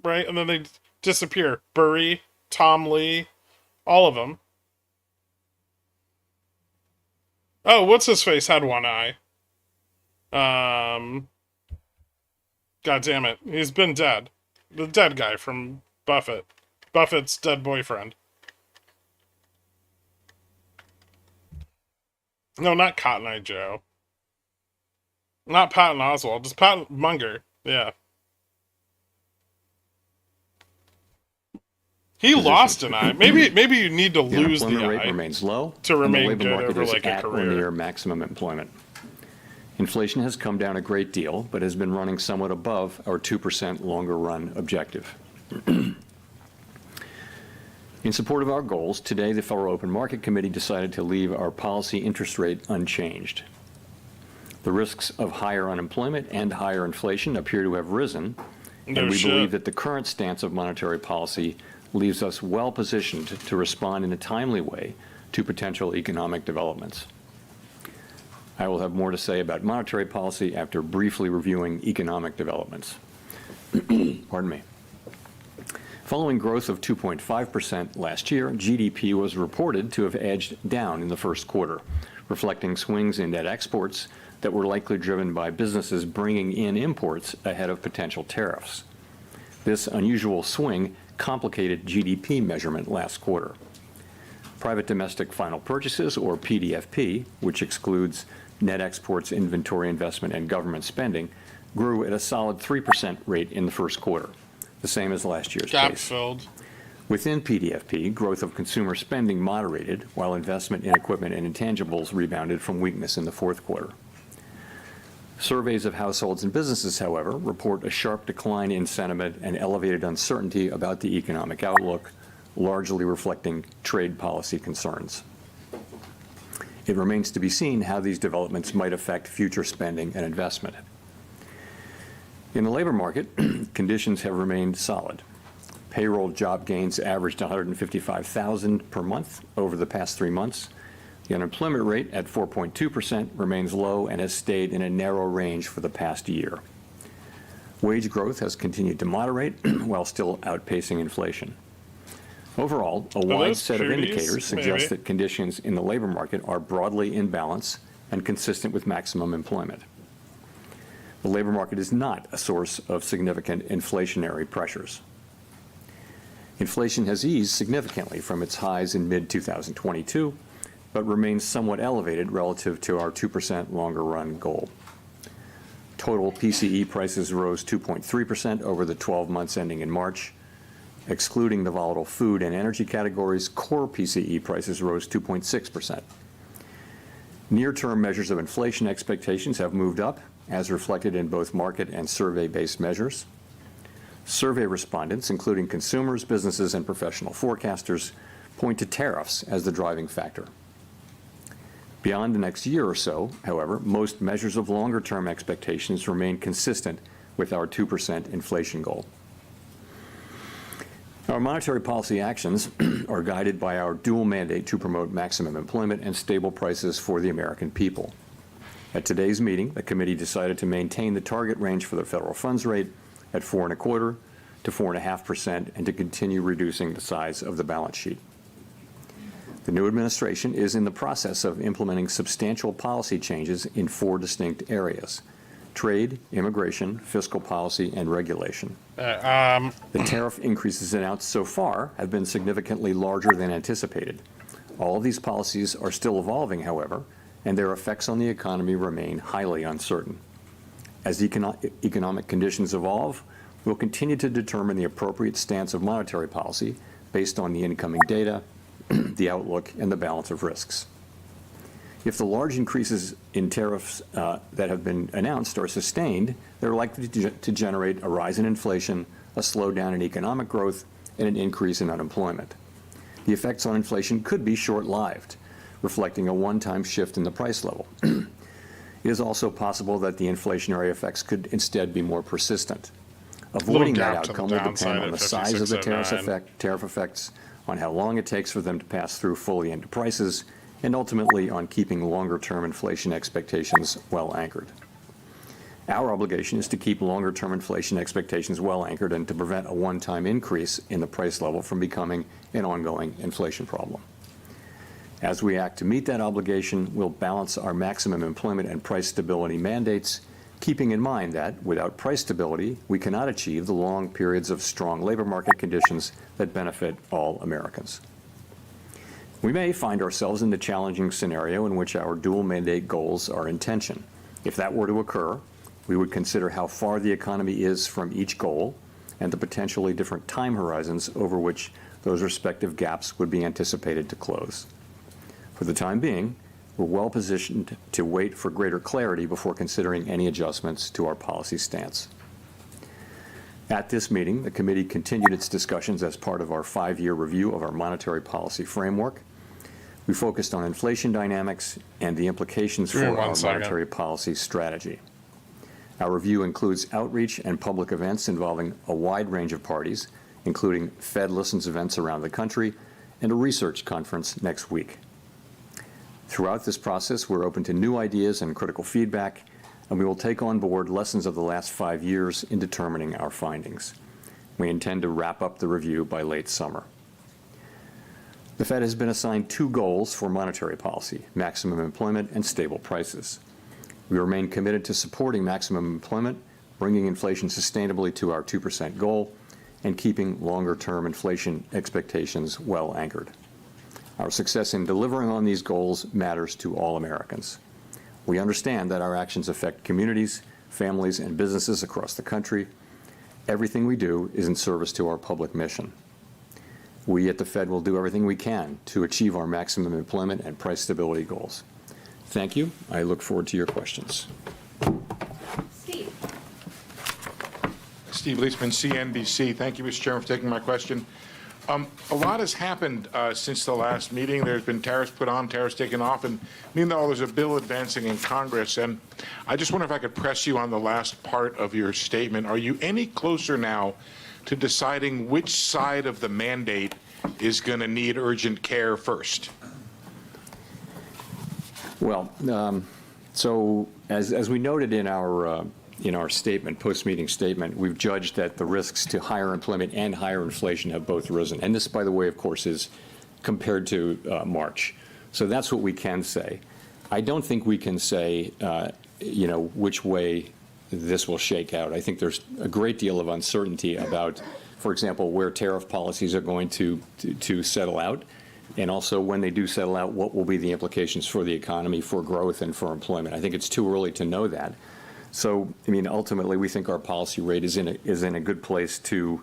right? And then they disappear. Burry, Tom Lee, all of them. Oh, what's his face had one eye? God damn it. He's been dead. The dead guy from Buffett. Buffett's dead boyfriend. No, not Cotton Eye Joe. Not Patton Oswalt, just Patton Munger. Yeah. He lost an eye. Maybe you need to lose the unemployment rate eye remains low, to remain and the good labor market over is like a at or career. near maximum employment. Inflation has come down a great deal, but has been running somewhat above our 2% longer run objective. In support of our goals, today the Federal Open Market Committee decided to leave our policy interest rate unchanged. The risks of higher unemployment and higher inflation appear to have risen, and we believe that the current stance of monetary policy leaves us well positioned to respond in a timely way to potential economic developments. I will have more to say about monetary policy after briefly reviewing economic developments. Pardon me. Following growth of 2.5% last year, GDP was reported to have edged down in the first quarter, reflecting swings in net exports that were likely driven by businesses bringing in imports ahead of potential tariffs. This unusual swing complicated GDP measurement last quarter. Private domestic final purchases, or PDFP, which excludes net exports, inventory investment, and government spending, grew at a solid 3% rate in the first quarter, the same as last year's Gap pace. filled. Within PDFP, growth of consumer spending moderated, while investment in equipment and intangibles rebounded from weakness in the fourth quarter. Surveys of households and businesses, however, report a sharp decline in sentiment and elevated uncertainty about the economic outlook, largely reflecting trade policy concerns. It remains to be seen how these developments might affect future spending and investment. In the labor market, conditions have remained solid. Payroll job gains averaged 155,000 per month over the past 3 months. The unemployment rate at 4.2% remains low and has stayed in a narrow range for the past year. Wage growth has continued to moderate while still outpacing inflation. Overall, a wide set of indicators suggest that conditions in the labor market are broadly in balance and consistent with maximum employment. The labor market is not a source of significant inflationary pressures. Inflation has eased significantly from its highs in mid-2022, but remains somewhat elevated relative to our 2% longer run goal. Total PCE prices rose 2.3% over the 12 months ending in March. Excluding the volatile food and energy categories, core PCE prices rose 2.6%. Near-term measures of inflation expectations have moved up, as reflected in both market and survey-based measures. Survey respondents, including consumers, businesses, and professional forecasters, point to tariffs as the driving factor. Beyond the next year or so, however, most measures of longer-term expectations remain consistent with our 2% inflation goal. Our monetary policy actions are guided by our dual mandate to promote maximum employment and stable prices for the American people. At today's meeting, the committee decided to maintain the target range for the federal funds rate at 4.25% to 4.5% and to continue reducing the size of the balance sheet. The new administration is in the process of implementing substantial policy changes in 4 distinct areas: trade, immigration, fiscal policy, and regulation. The tariff increases announced so far have been significantly larger than anticipated. All of these policies are still evolving, however, and their effects on the economy remain highly uncertain. As economic conditions evolve, we'll continue to determine the appropriate stance of monetary policy based on the incoming data, the outlook, and the balance of risks. If the large increases in tariffs that have been announced are sustained, they're likely to generate a rise in inflation, a slowdown in economic growth, and an increase in unemployment. The effects on inflation could be short-lived, reflecting a one-time shift in the price level. It is also possible that the inflationary effects could instead be more persistent. Avoiding that outcome will depend on the size of the tariff effects, on how long it takes for them to pass through fully into prices, and ultimately on keeping longer-term inflation expectations well anchored. Our obligation is to keep longer-term inflation expectations well anchored and to prevent a one-time increase in the price level from becoming an ongoing inflation problem. As we act to meet that obligation, we'll balance our maximum employment and price stability mandates, keeping in mind that without price stability, we cannot achieve the long periods of strong labor market conditions that benefit all Americans. We may find ourselves in the challenging scenario in which our dual mandate goals are in tension. If that were to occur, we would consider how far the economy is from each goal and the potentially different time horizons over which those respective gaps would be anticipated to close. For the time being, we're well positioned to wait for greater clarity before considering any adjustments to our policy stance. At this meeting, the committee continued its discussions as part of our 5-year review of our monetary policy framework. We focused on inflation dynamics and the implications for our monetary policy strategy. Our review includes outreach and public events involving a wide range of parties, including Fed Listens events around the country and a research conference next week. Throughout this process, we're open to new ideas and critical feedback, and we will take on board lessons of the last 5 years in determining our findings. We intend to wrap up the review by late summer. The Fed has been assigned 2 goals for monetary policy: maximum employment and stable prices. We remain committed to supporting maximum employment, bringing inflation sustainably to our 2% goal, and keeping longer-term inflation expectations well anchored. Our success in delivering on these goals matters to all Americans. We understand that our actions affect communities, families, and businesses across the country. Everything we do is in service to our public mission. We at the Fed will do everything we can to achieve our maximum employment and price stability goals. Thank you. I look forward to your questions. Steve Leisman, CNBC. Thank you, Mr. Chairman, for taking my question. A lot has happened since the last meeting. There's been tariffs put on, tariffs taken off, and meanwhile there's a bill advancing in Congress. And I just wonder if I could press you on the last part of your statement. Are you any closer now to deciding which side of the mandate is going to need urgent care first? Well, so as we noted in our statement, post-meeting statement, we've judged that the risks to higher employment and higher inflation have both risen. And this, by the way, of course, is compared to March. So that's what we can say. I don't think we can say, which way this will shake out. I think there's a great deal of uncertainty about, for example, where tariff policies are going to settle out, and also when they do settle out, what will be the implications for the economy, for growth, and for employment. I think it's too early to know that. So, I mean, ultimately, we think our policy rate is in a good place to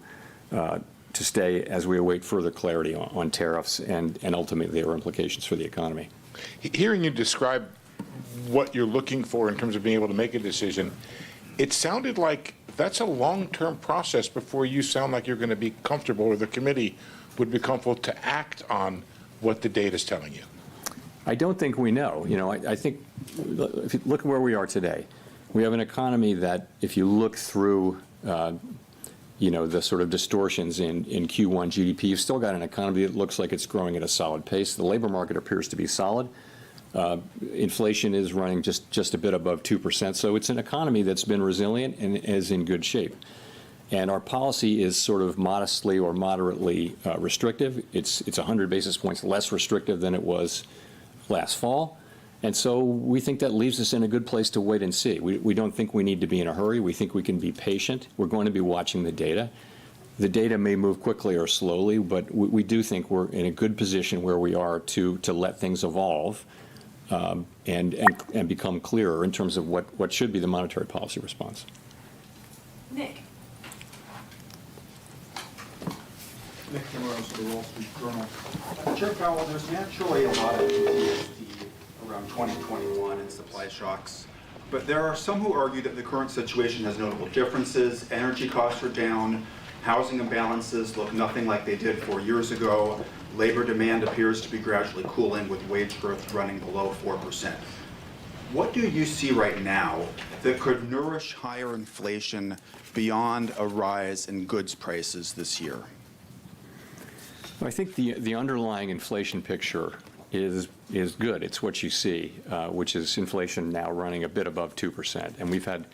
stay as we await further clarity on tariffs and ultimately their implications for the economy. Hearing you describe what you're looking for in terms of being able to make a decision, it sounded like that's a long-term process before you sound like you're going to be comfortable, or the committee would be comfortable to act on what the data is telling you. I don't think we know. I think if you look at where we are today, we have an economy that, if you look through, the sort of distortions in Q1 GDP, you've still got an economy that looks like it's growing at a solid pace. The labor market appears to be solid. Inflation is running just a bit above 2%. So it's an economy that's been resilient and is in good shape. And our policy is sort of modestly or moderately restrictive. It's 100 basis points less restrictive than it was last fall. And so we think that leaves us in a good place to wait and see. We don't think we need to be in a hurry. We think we can be patient. We're going to be watching the data. The data may move quickly or slowly, but we do think we're in a good position where we are to let things evolve and become clearer in terms of what should be the monetary policy response. Nick. Nick Timmeros of the Wall Street Journal. Chair Powell, there's naturally a lot of PTSD around 2021 and supply shocks. But there are some who argue that the current situation has notable differences. Energy costs are down, housing imbalances look nothing like they did 4 years ago, labor demand appears to be gradually cooling with wage growth running below 4%. What do you see right now that could nourish higher inflation beyond a rise in goods prices this year? I think the underlying inflation picture is good. It's what you see, which is inflation now running a bit above 2%. And we've had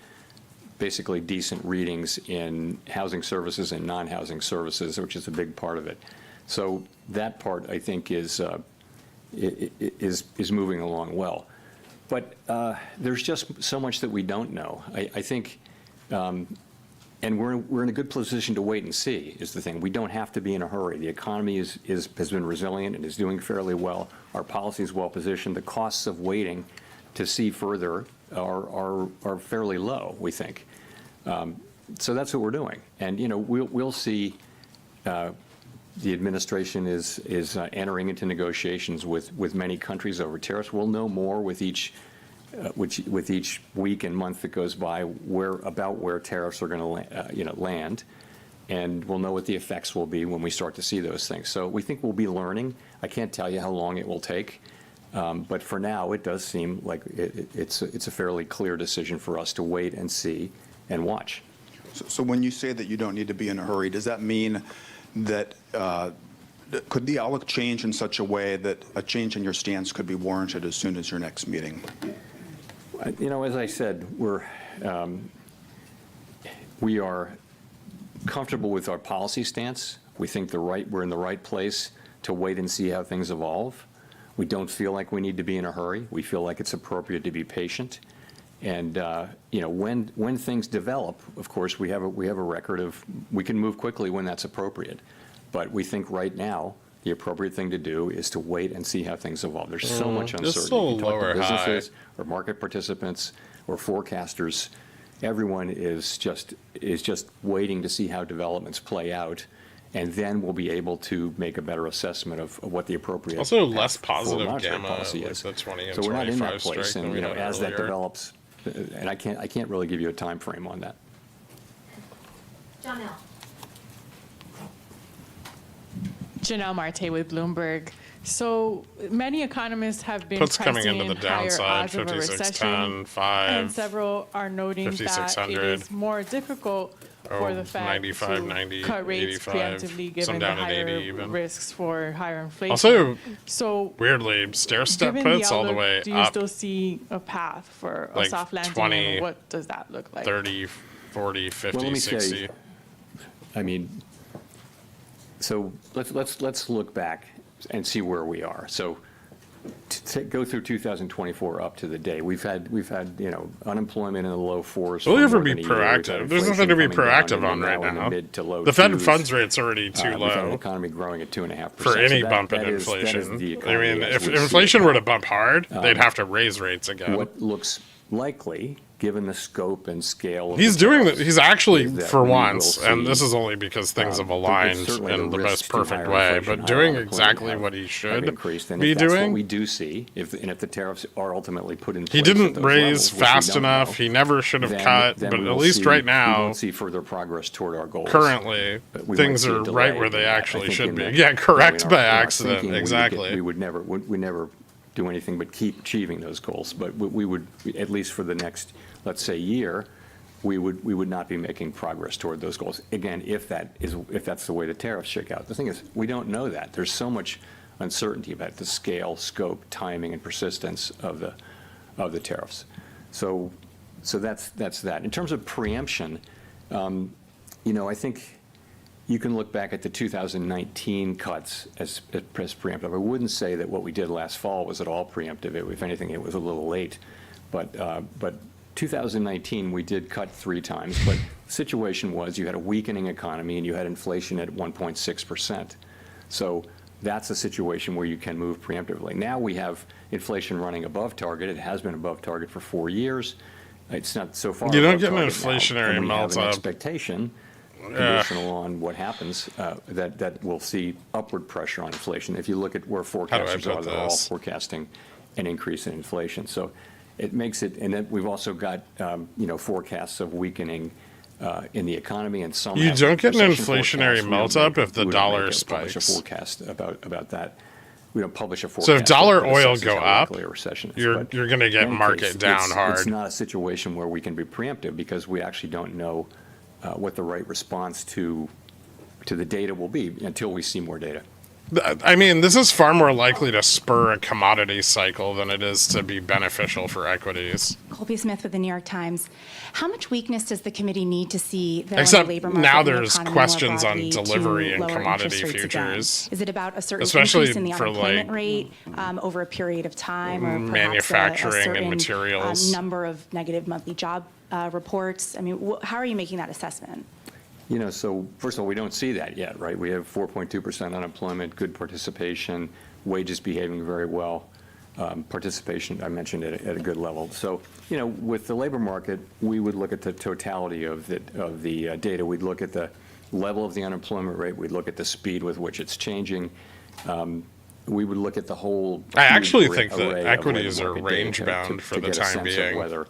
basically decent readings in housing services and non-housing services, which is a big part of it. So that part, I think, is moving along well. But there's just so much that we don't know. I think, and we're in a good position to wait and see, is the thing. We don't have to be in a hurry. The economy has been resilient and is doing fairly well. Our policy is well positioned. The costs of waiting to see further are fairly low, we think. So that's what we're doing. And, you know, we'll see. The administration is entering into negotiations with many countries over tariffs. We'll know more with each week and month that goes by about where tariffs are going to land, and we'll know what the effects will be when we start to see those things. So we think we'll be learning. I can't tell you how long it will take, but for now it does seem like it's a fairly clear decision for us to wait and see and watch. So when you say that you don't need to be in a hurry, does that mean that could the outlook change in such a way that a change in your stance could be warranted as soon as your next meeting? You know, as I said, we are comfortable with our policy stance. We think we're in the right place to wait and see how things evolve. We don't feel like we need to be in a hurry. We feel like it's appropriate to be patient. And you know, when things develop, of course, we have a record of we can move quickly when that's appropriate. But we think right now the appropriate thing to do is to wait and see how things evolve. There's so much uncertainty. You talk to businesses or market participants or forecasters. Everyone is just waiting to see how developments play out, and then we'll be able to make a better assessment of what the appropriate also less positive monetary gamma policy with is. the 20 and so we're not in that 25 place, strike and you know, than we had as that earlier. develops, and I can't really give you a time frame on that. John L. Janelle Marte with Bloomberg. So many economists have been Puts coming pricing into in the higher downside, odds of a 5610, recession, 5, and several are noting that it 5600. is more difficult for the Fed 95, to 90, cut rates 85, preemptively, some given the down at 80 higher even. risks for higher inflation. Also, so weirdly, stair-step given the puts all the outlook, way do you up still see a path for a like soft landing? 20, and what does that look like? 30, 40, 50, Well, let me 60. say, I mean, so let's look back and see where we are. So to go through 2024 up to the day, we've had you know, unemployment in the low 4s. Will you ever for be more than a year. We've had proactive? There's nothing to be inflation coming down proactive and on right in the now. mid to low The Fed 2s. funds rate's already too We've had an low economy growing at 2.5%. for any So bump in that is inflation. the I economy mean, as if we see inflation it. were to bump hard, they'd have to raise rates again. What looks likely, given the scope and scale of He's the doing tariffs, that. He's actually, is that for we will once, and see, this is only because things have there's aligned certainly in the risks most to perfect higher way, inflation, but higher doing unemployment exactly have- what he have should increased. And be if that's doing. what we do see, if the tariffs are ultimately put in place, He at didn't those raise levels, which we fast don't enough. know, He never should have then- cut, then but we at will least see- right we now, won't see further progress toward our goals. currently, But we things might see a are delay right where they in that. I actually think should in be. that- Yeah, correct in by our accident. thinking, Exactly. We would never do anything but keep achieving those goals. But we would, at least for the next, let's say, year, we would not be making progress toward those goals. Again, if that's the way the tariffs shake out. The thing is, we don't know that. There's so much uncertainty about the scale, scope, timing, and persistence of the tariffs. So that's that. In terms of preemption, you know, I think you can look back at the 2019 cuts as preemptive. I wouldn't say that what we did last fall was at all preemptive. If anything, it was a little late. But 2019, we did cut 3 times, but the situation was you had a weakening economy and you had inflation at 1.6%. So that's a situation where you can move preemptively. Now we have inflation running above target. It has been above target for 4 years. It's not so far. You don't above get an target now, inflationary and we have melt an up. expectation, conditional on what happens, that we'll see upward pressure on inflation. If you look at where How do I forecasters are, put they're all this? forecasting an increase in inflation. So it makes it, and then we've also got, forecasts of weakening in the economy, and some You have don't get an recession inflationary forecasts. We don't melt-up if the we don't dollar make a- publish a spikes. forecast about that. We don't publish a forecast. So if dollar that oil assesses go how up, likely a recession is. you're But going to get in any market case, down it's hard. not a situation where we can be preemptive because we actually don't know what the right response to the data will be until we see more data. I mean, this is far more likely to spur a commodity cycle than it is to be beneficial for equities. Colby Smith with the New York Times. How much weakness does the committee need to see the Except labor market now and the there's economy more questions on broadly delivery to and lower commodity interest rates again? futures. Is it about a certain Especially increase in the for, unemployment like, rate over a period of time, or perhaps manufacturing a and certain materials. number of negative monthly job reports? I mean, how are you making that assessment? So first of all, we don't see that yet, right? We have 4.2% unemployment, good participation, wages behaving very well, participation, I mentioned, at a good level. So, with the labor market, we would look at the totality of the data. We'd look at the level of the unemployment rate. We'd look at the speed with which it's changing. We would look at the whole. I actually think array that of equities labor are market data range bound for to the get a time sense of being. whether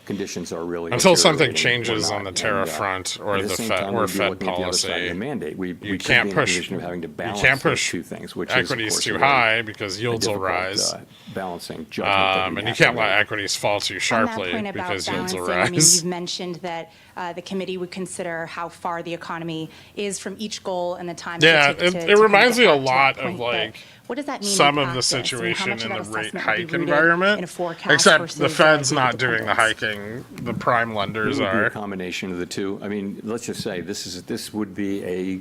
conditions are really Until something deteriorating or changes on not. the tariff And, front or at the same Fed time, or we'd be Fed looking at the other side of policy. the mandate. We You could can't be in a push. position of having to You balance can't those push two things, which is, of equities course, too a very- high because a yields will difficult, rise. balancing judgment that we And you have to can't let make. equities fall too On sharply that point about because yields balancing, will I mean, rise. you've mentioned that the committee would consider how far the economy is from each goal and the time Yeah, it would take it to kind of reminds get me a back to that lot of point. But like what does that mean in some of the practice? I mean, how situation much in of the that rate assessment would be hike rooted environment. in a forecast Except the versus, Fed's data not doing the dependence? hiking, the prime lenders It would be are. a combination of the two. I mean, let's just say this would be a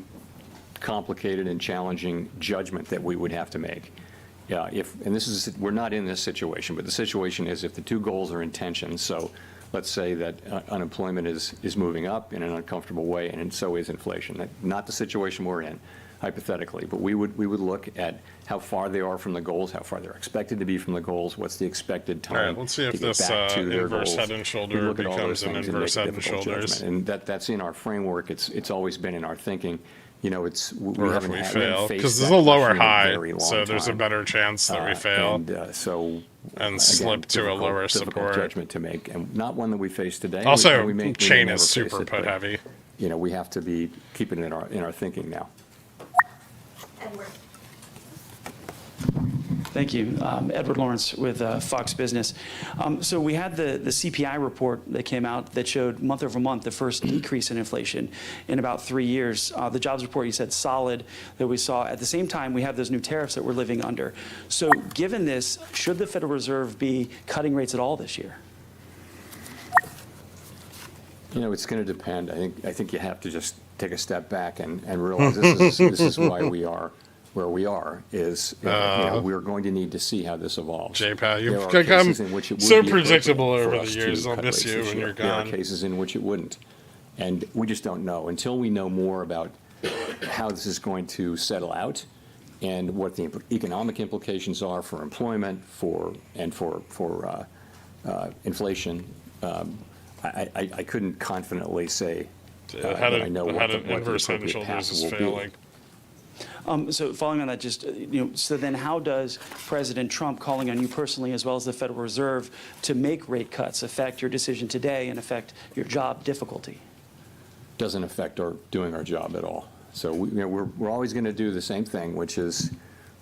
complicated and challenging judgment that we would have to make. Yeah, we're not in this situation, but the situation is if the two goals are in tension, so let's say that unemployment is moving up in an uncomfortable way, and so is inflation. Not the situation we're in, hypothetically, but we would look at how far they are from the goals, how far they're expected to be from the goals, what's the expected time. All right, let's see if to get this back to their inverse goals. head and We shoulder look at all becomes those an things and inverse make a head and difficult shoulders. judgment. And that's in our framework. It's always been in our thinking. We Or if haven't we we haven't fail, faced because this is that a lower question in a high, very long so there's a time. better chance that we fail and slip to a difficult- lower difficult support. judgment to make, and not one that we face today. Also, and we may chain never is face super it, put but, heavy. We have to be keeping it in our thinking now. Thank you. Edward Lawrence with Fox Business. So we had the CPI report that came out that showed month over month the first decrease in inflation in about 3 years. The jobs report, you said, solid, that we saw. At the same time, we have those new tariffs that we're living under. So given this, should the Federal Reserve be cutting rates at all this year? It's going to depend. I think you have to just take a step back and realize this is why we are where we are. We're going to need to see how this evolves. JPAL, you've There are become cases in which it would so be predictable appropriate over for the us years. to I'll cut miss rates you this when year. you're There are gone. cases in which it wouldn't, and we just don't know until we know more about how this is going to settle out and what the economic implications are for employment, for inflation. I couldn't confidently say that I know what the inverse head and appropriate path shoulders is will be. failing. So following on that, just, so then how does President Trump calling on you personally, as well as the Federal Reserve, to make rate cuts affect your decision today and affect your job difficulty? Doesn't affect doing our job at all. So we're always going to do the same thing, which is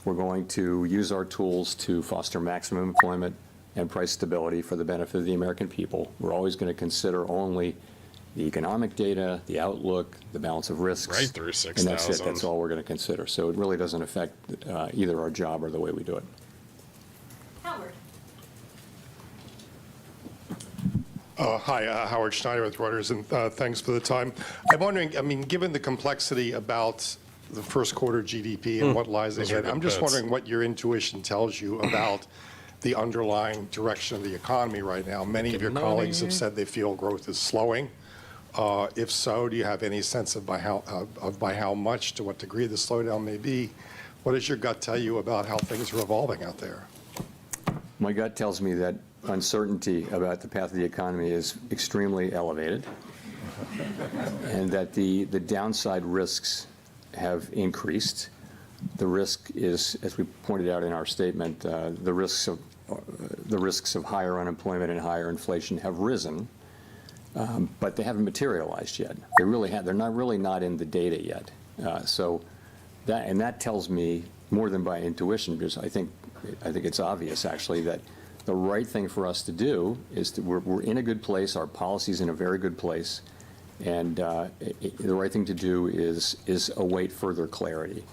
we're going to use our tools to foster maximum employment and price stability for the benefit of the American people. We're always going to consider only the economic data, the outlook, the balance of risks. Right through And that's it. 6,000. That's all we're going to consider. So it really doesn't affect either our job or the way we do it. Howard. Hi, Howard Schneider with Reuters, and thanks for the time. I'm wondering, given the complexity about the first quarter GDP and what lies Those are ahead, good I'm just bets. wondering what your intuition tells you about the underlying direction of the economy right now. Many of your colleagues have said they feel growth is slowing. If so, do you have any sense of by how much, to what degree the slowdown may be? What does your gut tell you about how things are evolving out there? My gut tells me that uncertainty about the path of the economy is extremely elevated, and that the downside risks have increased. The risk is, as we pointed out in our statement, the risks the risks of higher unemployment and higher inflation have risen, but they haven't materialized yet. They're not really not in the data yet. So that tells me more than by intuition, because I think it's obvious actually that the right thing for us to do is we're in a good place. Our policy's in a very good place, and the right thing to do is await further clarity.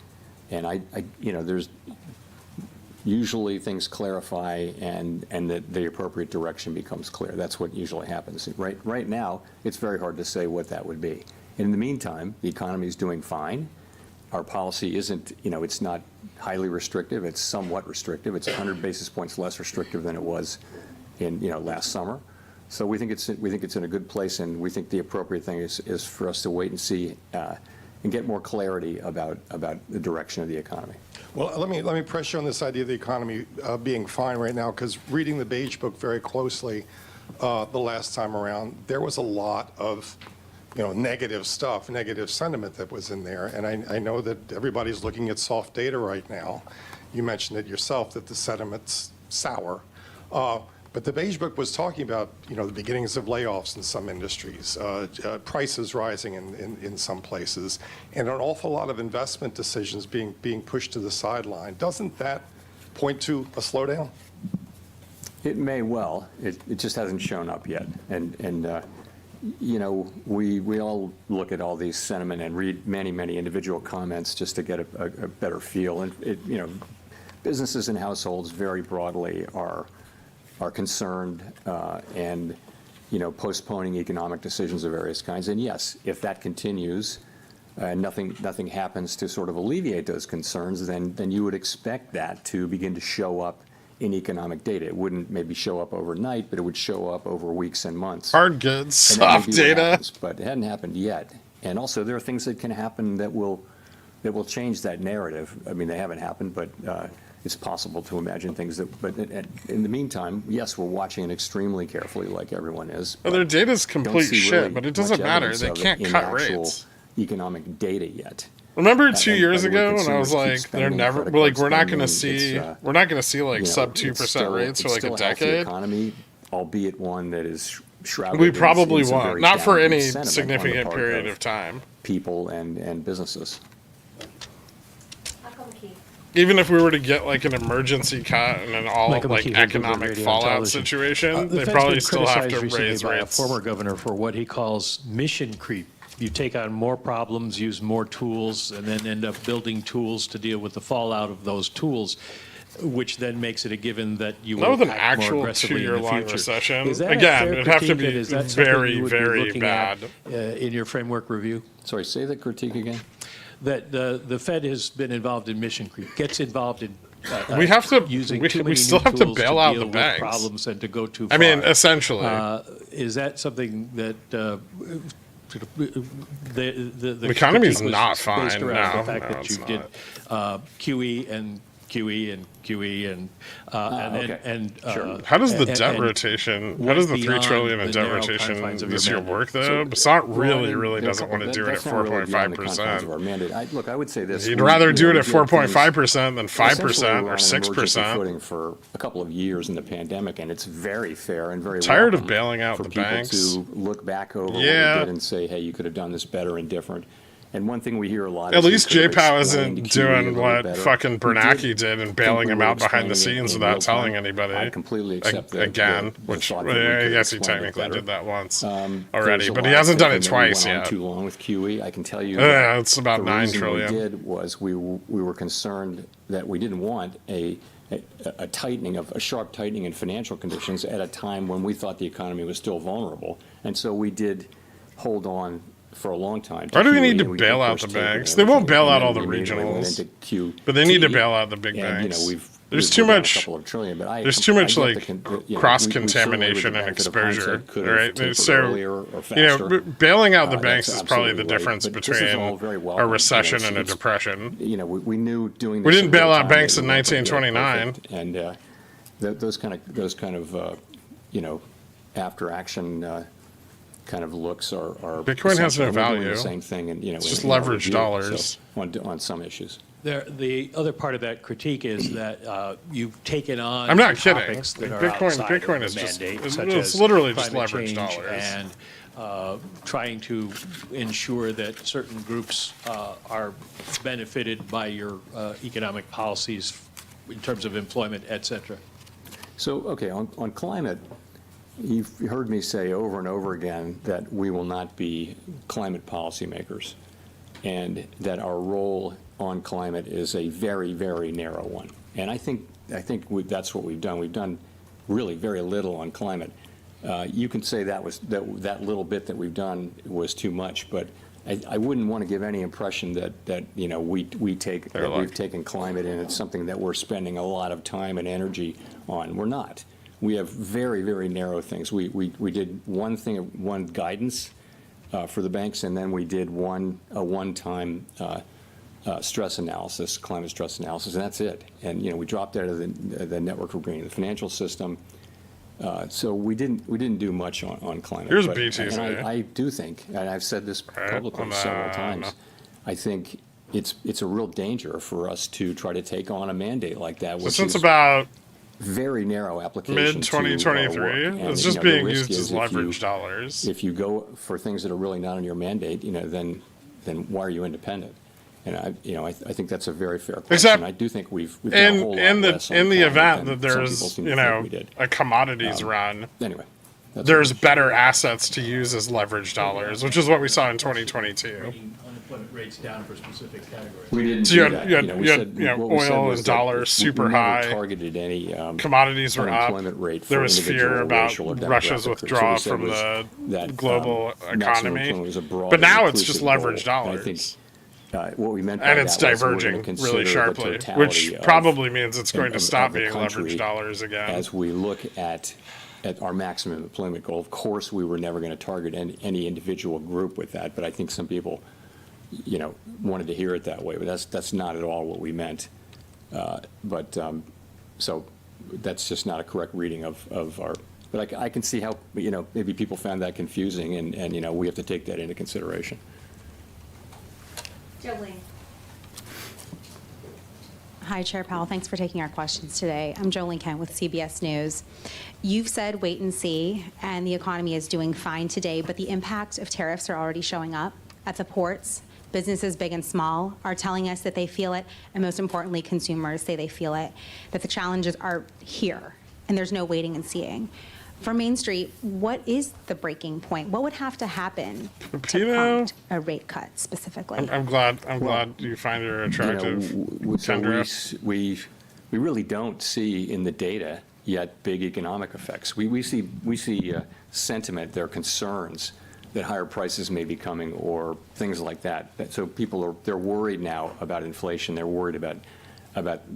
And there's usually things clarify and the appropriate direction becomes clear. That's what usually happens. Right now, it's very hard to say what that would be. In the meantime, the economy is doing fine. Our policy isn't, it's not highly restrictive. It's somewhat restrictive. It's 100 basis points less restrictive than it was in, last summer. So we think it's in a good place, and we think the appropriate thing is for us to wait and see and get more clarity about the direction of the economy. Well, let me press you on this idea of the economy being fine right now, because reading the Beige Book very closely the last time around, there was a lot of negative stuff, negative sentiment that was in there. And I know that everybody's looking at soft data right now. You mentioned it yourself that the sentiment's sour. But the Beige Book was talking about, the beginnings of layoffs in some industries, prices rising in some places, and an awful lot of investment decisions being pushed to the sideline. Doesn't that point to a slowdown? It may well. It just hasn't shown up yet. And we all look at all these sentiment and read many individual comments just to get a better feel. And businesses and households very broadly are concerned and postponing economic decisions of various kinds. And yes, if that continues and nothing happens to sort of alleviate those concerns, then you would expect that to begin to show up in economic data. It wouldn't maybe show up overnight, but it would show up over weeks and months. Hard goods, soft data. Happens, but it hadn't happened yet. And also there are things that can happen that will change that narrative. I mean, they haven't happened, but it's possible to imagine things but in the meantime, yes, we're watching it extremely carefully like everyone is. Well, their data's complete shit, really but it doesn't matter. They can't cut rates. Economic data yet. Remember 2 years ago when I was like, we're not going to see like sub 2% rates for like a decade. Economy, albeit one that is shrouded. We probably won't, not for any sentiment significant period of time. People and businesses. Even if we were to get like an emergency cut and an all like economic fallout situation, they probably still have to raise by rates. A former governor for what he calls mission creep. You take on more problems, use more tools, and then end up building tools to deal with the fallout of those tools, which then makes it a given that you will Not with an act more actual aggressively in the 2-year-long future. recession. Is that Again, a fair it'd have to critique, be and is that something very, you would be very looking bad. at, in your framework review? Sorry, say the critique again. That the Fed has been involved in mission creep, gets involved in we have to. using We too many still new have to tools bail out deal the with banks. problems and to go too I far. mean, essentially. Is that something that the economy is critique was not based fine. around No, the fact no, that it's you did QE and QE and QE and how does the and- debt and rotation? How went does the $3 beyond trillion in the debt narrow rotation confines of this your year mandate? work though? Basant really There's doesn't want to do it at that's not really beyond the confines 4.5%. of our mandate. Look, I would say this. He'd rather do it at we did 4.5% than essentially 5% we're or on an emergency 6%. footing for a couple of years in the pandemic, and it's very fair and very Tired of welcome bailing out for the people banks. to look back over what Yeah. we did and say, hey, you could have done this better and different. And one thing we hear a lot At is we least could have J-Pow explained isn't QE a doing little what better. fucking We Bernanke did and bailing think him we were out behind the explaining it scenes in without real telling time. anybody. I completely accept that. Again, the which thought that we I could guess he explain it technically better. did that once There's already, a but lot he hasn't of done it thinking that we twice went on yet. Too long with QE. I can tell you. Yeah, that it's about the 9 reason trillion. We did was we were concerned that we didn't want a sharp tightening in financial conditions at a time when we thought the economy was still vulnerable, and so we did hold on for a long time. Why do we QE, need to and bail of out course, the tapered banks? They everything, won't bail and out then all the we immediately went regionals, into QT. but they need to bail out the big And, banks. There's too much. A couple of trillion, but There's too much I like get the cross we certainly, with the contamination and benefit of exposure, hindsight, could have right? tapered So earlier or faster. bailing out the That's banks is probably the absolutely right. difference But this is all very between welcome. a recession You know, and a it's- depression. We knew doing this. We didn't in bail real out time banks that in we weren't gonna get it 1929. perfect. And those kind of after action kind of looks are Bitcoin has no essential. We're doing value. the same thing, and It's just in our leveraged review, dollars. so on some issues. The other part of that critique is that you've taken on I'm not kidding. topics that are Bitcoin outside Bitcoin of is the just mandate, such it's as literally just climate leverage change dollars. and trying to ensure that certain groups are benefited by your economic policies in terms of employment, et cetera. So, okay, on climate, you've heard me say over and over again that we will not be climate policymakers, and that our role on climate is a very, very narrow one. And I think that's what we've done. We've done really very little on climate. You can say that little bit that we've done was too much, but I wouldn't want to give any impression that we've taken climate and it's something that we're spending a lot of time and energy on. We're not. We have very, very narrow things. We did one guidance for the banks, and then we did a one-time stress analysis, climate stress analysis, and that's it. And we dropped out of the network of greening the financial system. So we didn't do much on climate. Here's but, BTC. And I do think, and I've said this publicly several times, I think it's a real danger for us to try to take on a mandate like that, which Since is about very narrow application. Mid-2023, it's just being used as leverage dollars. If you go for things that are really not on your mandate, then why are you independent? And I think that's a very fair question. Except I do think we've done a whole lot less on in the climate event than that some there's people seem to think we did. a commodities run. Anyway, there's better assets to use as leverage dollars, which is what we saw in 2022. Unemployment rates down for specific categories. We didn't So do you that. had oil and dollars super high. Targeted any commodities were up. unemployment rate for There was fear individual, about racial, or Russia's demographic groups. withdrawal So from we the said that, global maximum economy. employment was a broad But now and it's just inclusive leverage goal. And dollars. I think what we meant by And it's that was we're gonna diverging consider really the sharply, totality which of- probably means it's going to of stop the being country leverage dollars again. As we look at our maximum employment goal. Of course, we were never going to target any individual group with that, but I think some people, wanted to hear it that way, but that's not at all what we meant. So that's just not a correct reading of our, but I can see how, maybe people found that confusing, and we have to take that into consideration. Jolene. Hi, Chair Powell. Thanks for taking our questions today. I'm Jolene Kent with CBS News. You've said wait and see, and the economy is doing fine today, but the impact of tariffs are already showing up at the ports. Businesses big and small are telling us that they feel it, and most importantly, consumers say they feel it, that the challenges are here, and there's no waiting and seeing. For Main Street, what is the breaking point? What would have to happen to prompt a rate cut specifically? I'm glad you find her attractive. We really don't see in the data yet big economic effects. We see sentiment, there are concerns that higher prices may be coming or things like that. So people they're worried now about inflation. They're worried about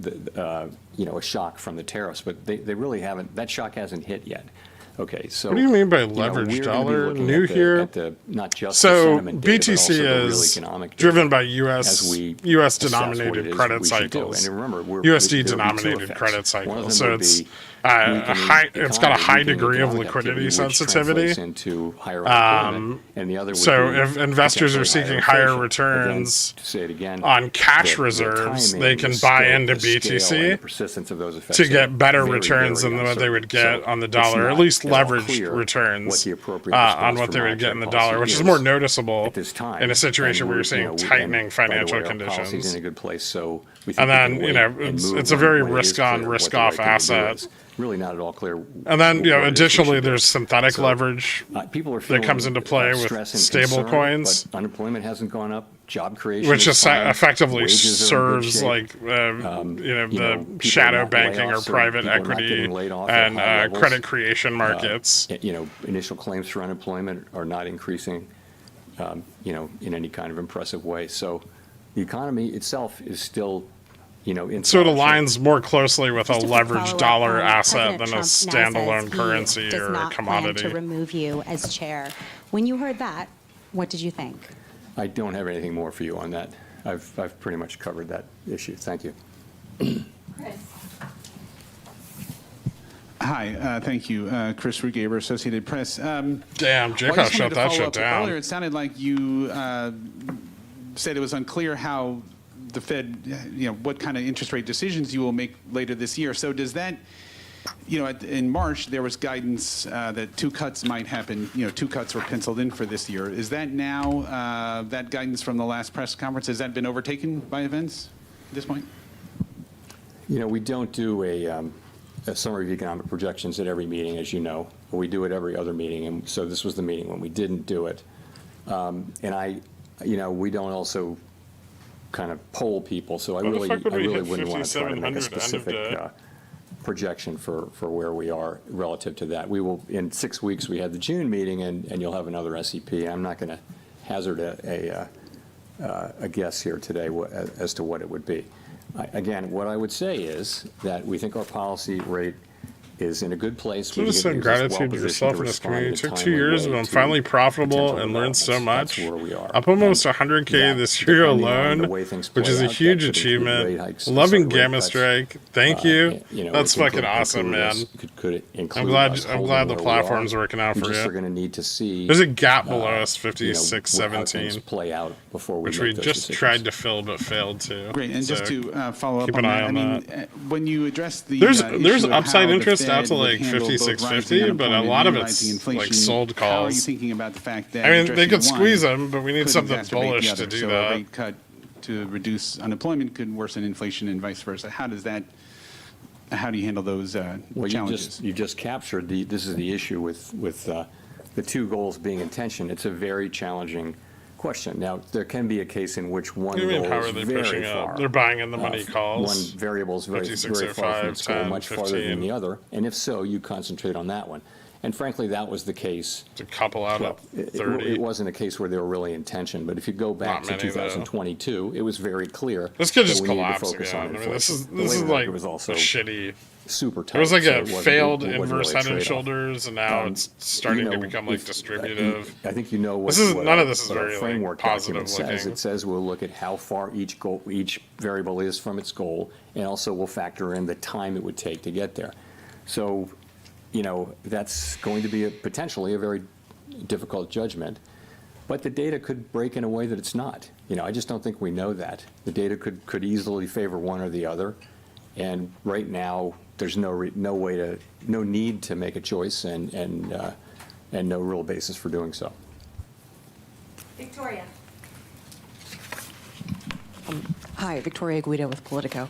the a shock from the tariffs, but they really haven't. That shock hasn't hit yet. Okay, so what do you mean by leverage dollar? New here? Not just so the data, BTC is economic driven by U.S. denominated credit cycles. And remember, USD denominated credit cycles. So it's it's got a high degree of liquidity sensitivity. Into higher unemployment, and the other so if investors are seeking higher returns on cash reserves, they can buy into BTC to get better returns than what they would get on the dollar, at least leveraged returns on what they would get in the dollar, which is more noticeable in a situation where you're seeing tightening financial conditions. In a good place, so and then it's a very risk-on, risk-off asset. Really not at all clear. And then, additionally, there's synthetic leverage that comes into play with stable coins. But unemployment hasn't gone up. Job creation, which effectively serves like the shadow banking or private equity and credit creation markets. Initial claims for unemployment are not increasing, in any kind of impressive way. So the economy itself is still. So it aligns more closely with a leveraged dollar asset than a standalone currency or a commodity. To remove you as chair. When you heard that, what did you think? I don't have anything more for you on that. I've pretty much covered that issue. Thank you. Chris. Hi, thank you. Chris Rugaber, Associated Press. Damn, JPOW shut that shit down. Earlier, it sounded like you said it was unclear how the Fed, what kind of interest rate decisions you will make later this year. So does that, in March, there was guidance that 2 cuts might happen, 2 cuts were penciled in for this year. Is that now, that guidance from the last press conference, has that been overtaken by events at this point? We don't do a summary of economic projections at every meeting, as you know. We do it every other meeting, and so this was the meeting when we didn't do it. And we don't also kind of poll people, so I really wouldn't want to try to make a specific projection for where we are relative to that. We will, in 6 weeks, we had the June meeting, and you'll have another SEP. I'm not going to hazard a guess here today as to what it would be. Again, what I would say is that we think our policy rate is in a good place. Just send gratitude to yourself and this community. It took 2 years, but I'm finally profitable and learned so much. Up almost 100K this year alone, which is a huge achievement. Loving Gamma Strike. Thank you. That's fucking awesome, man. I'm glad the platform's working out for you. Going to need to see. There's a gap below us, 56.17, play out before which we just tried to fill but failed to. Great, and just to follow up keep on an eye that, on that, when you address the there's upside interest out to like 56.50, but a lot of it's like sold calls. How are you thinking about the fact that they could squeeze them, but we need something bullish to do that. A rate cut to reduce unemployment could worsen inflation and vice versa. How do you handle those challenges? You just captured this is the issue with the 2 goals being in tension. It's a very challenging question. Now, there can be a case in which one goal is very far. They're buying in the money calls. One variable is very far from its goal, much farther than the other. And if so, you concentrate on that one. And frankly, that was the case. To couple out at 30. It wasn't a case where they were really in tension. But if you go back to 2022, it was very clear. This could just that we collapse needed to focus again. on I mean, inflation. this is like was also a shitty. Super tight. It was like so a failed it wasn't inverse really a head and trade-off. shoulders, and now it's starting to become like distributive. I think you know what none of this is what our very framework positive document looking. says. It says we'll look at how far each variable is from its goal, and also we'll factor in the time it would take to get there. So, that's going to be potentially a very difficult judgment. But the data could break in a way that it's not. I just don't think we know that. The data could easily favor one or the other. And right now, there's no need to make a choice and no real basis for doing so. Victoria. Hi, Victoria Guido with Politico.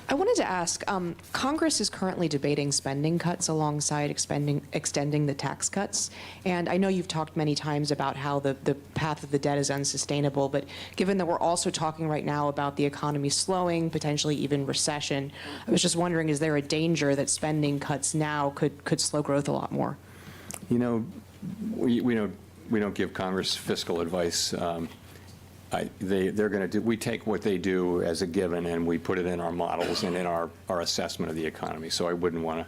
I wanted to ask, Congress is currently debating spending cuts alongside extending the tax cuts. And I know you've talked many times about how the path of the debt is unsustainable, but given that we're also talking right now about the economy slowing, potentially even recession, I was just wondering, is there a danger that spending cuts now could slow growth a lot more? We don't give Congress fiscal advice. They're going to do. We take what they do as a given, and we put it in our models and in our assessment of the economy. So I wouldn't want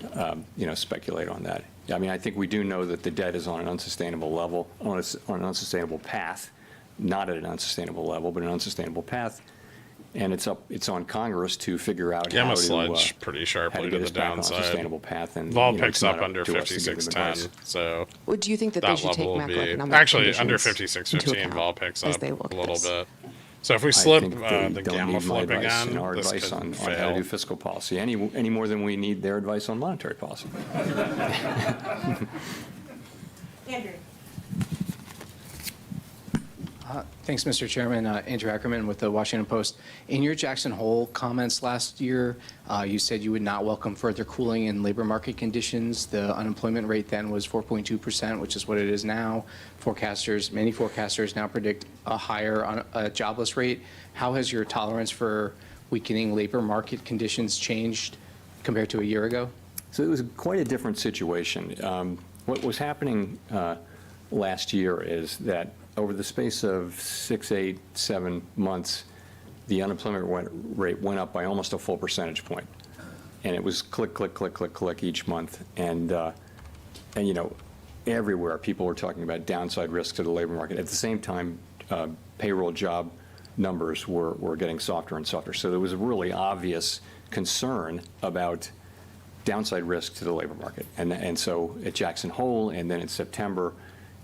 to, speculate on that. I mean, I think we do know that the debt is on an unsustainable level, on an unsustainable path, not at an unsustainable level, but an unsustainable path. And it's on Congress to figure out Gamma how sludge to pretty sharply get to us the back on a downside. sustainable path. And Vol it's picks not up under to us to give them 56.10. advice. So Well, do you think that they should take level will be macroeconomic actually under conditions 56.15. into account Vol picks as up they a look at little this? bit. So if we I slip think they the don't gamma need my flip advice again, and our this advice could on how to fail. do fiscal policy any more than we need their advice on monetary policy. Andrew. Thanks, Mr. Chairman. Andrew Ackerman with the Washington Post. In your Jackson Hole comments last year, you said you would not welcome further cooling in labor market conditions. The unemployment rate then was 4.2%, which is what it is now. Many forecasters now predict a higher jobless rate. How has your tolerance for weakening labor market conditions changed compared to a year ago? So it was quite a different situation. What was happening last year is that over the space of 6, 8, 7 months, the unemployment rate went up by almost a full percentage point. And it was click, click, click, click, click each month. And everywhere people were talking about downside risk to the labor market. At the same time, payroll job numbers were getting softer and softer. So there was a really obvious concern about downside risk to the labor market. And so at Jackson Hole and then in September,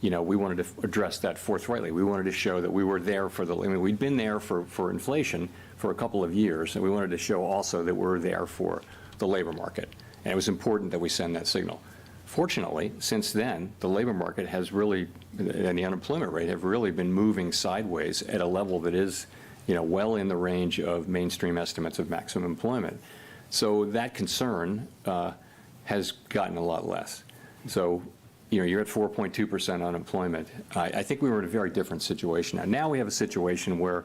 we wanted to address that forthrightly. We wanted to show that we were there for we'd been there for inflation for a couple of years, and we wanted to show also that we're there for the labor market. And it was important that we send that signal. Fortunately, since then, the labor market has really, and the unemployment rate have really been moving sideways at a level that is, well in the range of mainstream estimates of maximum employment. So that concern has gotten a lot less. So, you're at 4.2% unemployment. I think we were in a very different situation. Now we have a situation where,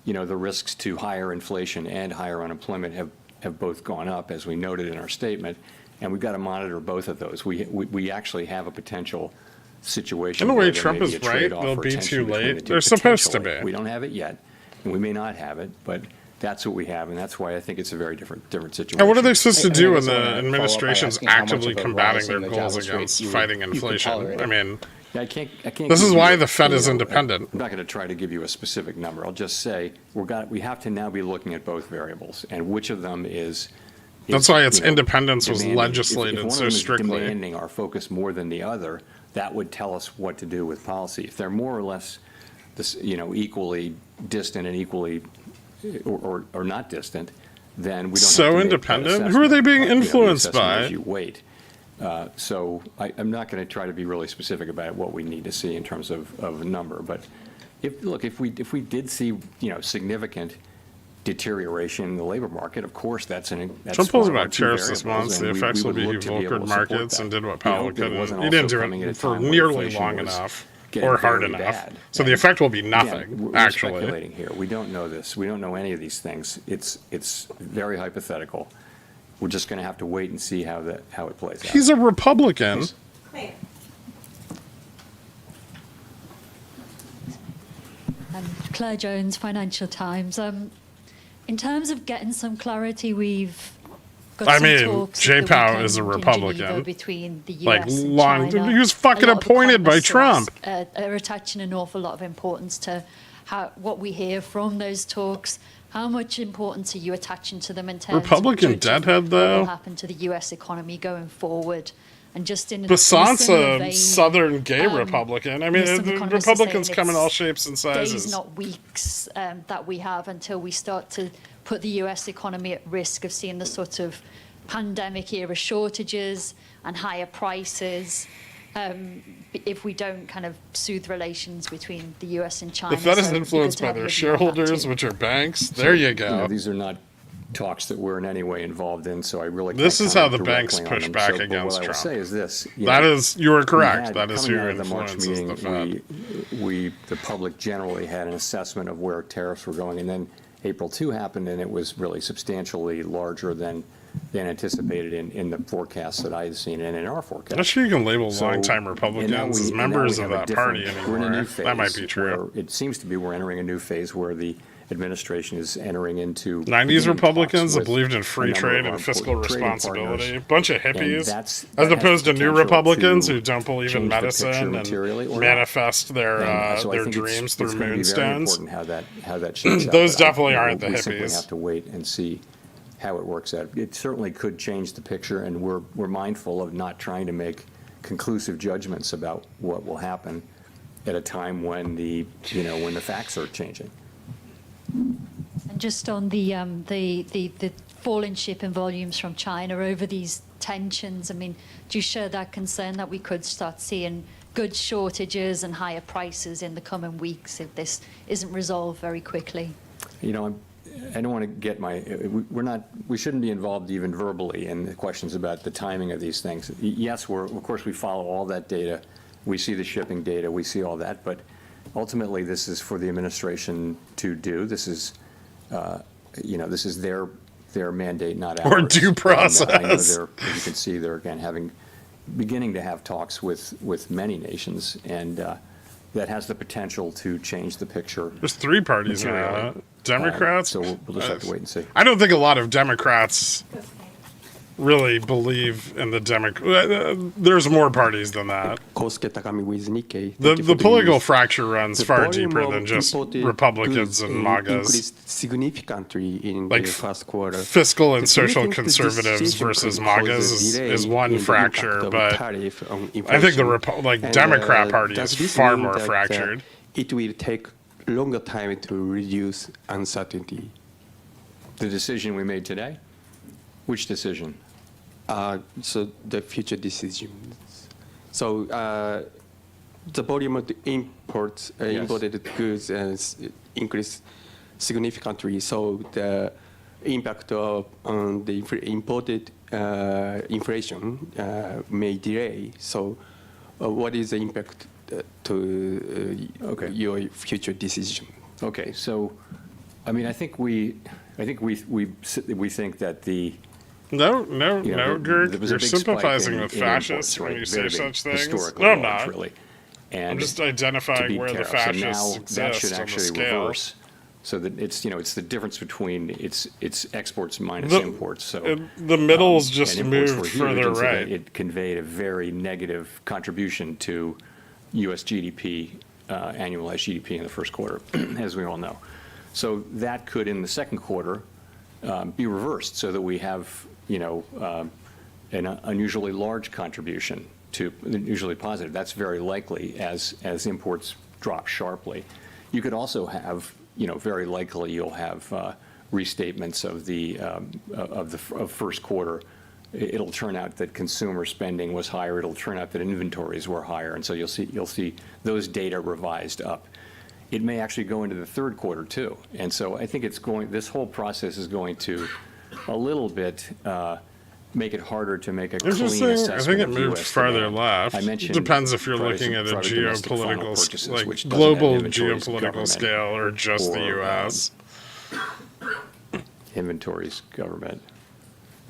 the risks to higher inflation and higher unemployment have both gone up, as we noted in our statement, and we've got to monitor both of those. We actually have a potential situation. In a way, where there Trump may be is a right. trade-off They'll or be tension too between the late. two, They're supposed to potentially. be. We don't have it yet, and we may not have it, but that's what we have, and that's why I think it's a very different situation. And what are they supposed to I do guess when I the wanna follow up by administration's asking how much actively of a combating rise their in the goals jobs rate against you fighting could inflation? tolerate? I mean, I can't this is give why you the Fed is independent. I'm not going to try to give you a specific number. I'll just say we have to now be looking at both variables, and which of them is. That's why its independence was demanding. legislated if one so of them strictly. Is demanding our focus more than the other, that would tell us what to do with policy. If they're more or less, equally distant and equally, or not distant, then we don't. So have to independent? Make that Who are they being assessment. influenced The assessment by? As you wait. So I'm not going to try to be really specific about what we need to see in terms of a number. But if we did see significant deterioration in the labor market, of course that's Trump one told of our about two tariffs this variables, month. The and effects will would be he look to be able volckered to support markets that. and did what I Powell hope that it couldn't. wasn't He didn't also do coming at a it for time when nearly inflation long was enough getting or hard very enough. bad. So the And effect will be again, nothing, we're actually. speculating here. We don't know this. We don't know any of these things. It's very hypothetical. We're just going to have to wait and see how it plays out. He's a Republican. Claire Jones, Financial Times. In terms of getting some clarity, we've got some talks Jay at the Powell is a weekend in Republican. Geneva between the US Like, and long, China. he was fucking A lot of appointed by economists Trump. Are attaching an awful lot of importance to what we hear from those talks. How much importance are you attaching to them in terms Republican of judging deadhead, though? what will happen to the US economy going forward? And just in Basant's similar a vein, Southern gay Republican. I mean, some the economists are Republicans saying come in it's all shapes and sizes. days, not weeks, that we have until we start to put the US economy at risk of seeing the sort of pandemic era shortages and higher prices if we don't kind of soothe relations between the US and China. The Fed is So it'd be good influenced to by have their your view on that shareholders, too. which are banks. There you go. These are not talks that we're in any way involved in, so I really can't This is how the comment banks directly on push them. back But against what I will Trump. say is this. That is, you are correct. We had, That is coming who out of the March influences the meeting, Fed. the public generally had an assessment of where tariffs were going, and then April 2 happened, and it was really substantially larger than anticipated in the forecasts that I had seen and in our forecast. I'm not sure you can label So- longtime and now Republicans as and now members we of have a that party different- we're in a anymore. new phase That might be true. where it seems to be we're entering a new phase where the administration is entering into 90s beginning Republicans talks that with believed in free a number of trade our and fiscal important trading responsibility. partners. Bunch of And hippies. that's- As that has opposed the to new potential Republicans to who don't believe in change the picture medicine materially and or not. manifest their So I think dreams it's through gonna be very moonstones. important how that shakes out. Those But definitely aren't the we simply hippies. have to wait and see how it works out. It certainly could change the picture, and we're mindful of not trying to make conclusive judgments about what will happen at a time when when the facts are changing. And just on the fall in shipping volumes from China over these tensions, I mean, do you share that concern that we could start seeing goods shortages and higher prices in the coming weeks if this isn't resolved very quickly? I don't want to get we shouldn't be involved even verbally in the questions about the timing of these things. Yes, of course we follow all that data. We see the shipping data, we see all that, but ultimately this is for the administration to do. This is, this is their mandate, not ours. Or due process. And I know as you can see, they're again beginning to have talks with many nations, and that has the potential to change the picture. There's three parties materially. now. Democrats. So we'll just have to wait and see. I don't think a lot of Democrats really believe in the there's more parties than that. The political fracture runs far deeper than just Republicans and MAGAs. Significantly in Like the first quarter. fiscal and Do you social think that this conservatives situation versus can cause MAGAs a delay is one in the fracture, impact of but tariff on I think the inflation? And, Democrat Party does is this far mean more that, fractured. It will take longer time to reduce uncertainty. The decision we made today? Which decision? So the future decisions. So the volume of the imports, imported goods has increased significantly. So the impact on the imported inflation may delay. So what is the impact to your future decision? Okay, so, I mean, I think we think that the No, you know, Gherk, there was a you're big spike sympathizing in with imports, fascists when right? you Very say big, such things. historically No, I'm large, not. really. I'm And just to identifying beat where the tariffs. And fascists now that should exist on the actually scale. reverse. So that it's, you know, it's the difference between its exports minus The- imports. So the middle's just and imports moved were huge, further and so right. It conveyed a very negative contribution to U.S. GDP, annualized GDP in the first quarter, as we all know. So that could, in the second quarter, be reversed, so that we have, you know, an unusually large contribution to usually positive. That's very likely as imports drop sharply. You could also have, you know, very likely you'll have restatements of the first quarter. It'll turn out that consumer spending was higher. It'll turn out that inventories were higher, and so you'll see those data revised up. It may actually go into the third quarter too, and so I think this whole process is going to a little bit make it harder to make a clean Interesting. assessment I think it of moved US farther demand. left. I mentioned Depends if you're private- looking at a private domestic final geopolitical, purchases, like which doesn't global have inventories, geopolitical government, scale, or just the or, U.S. Inventories, government.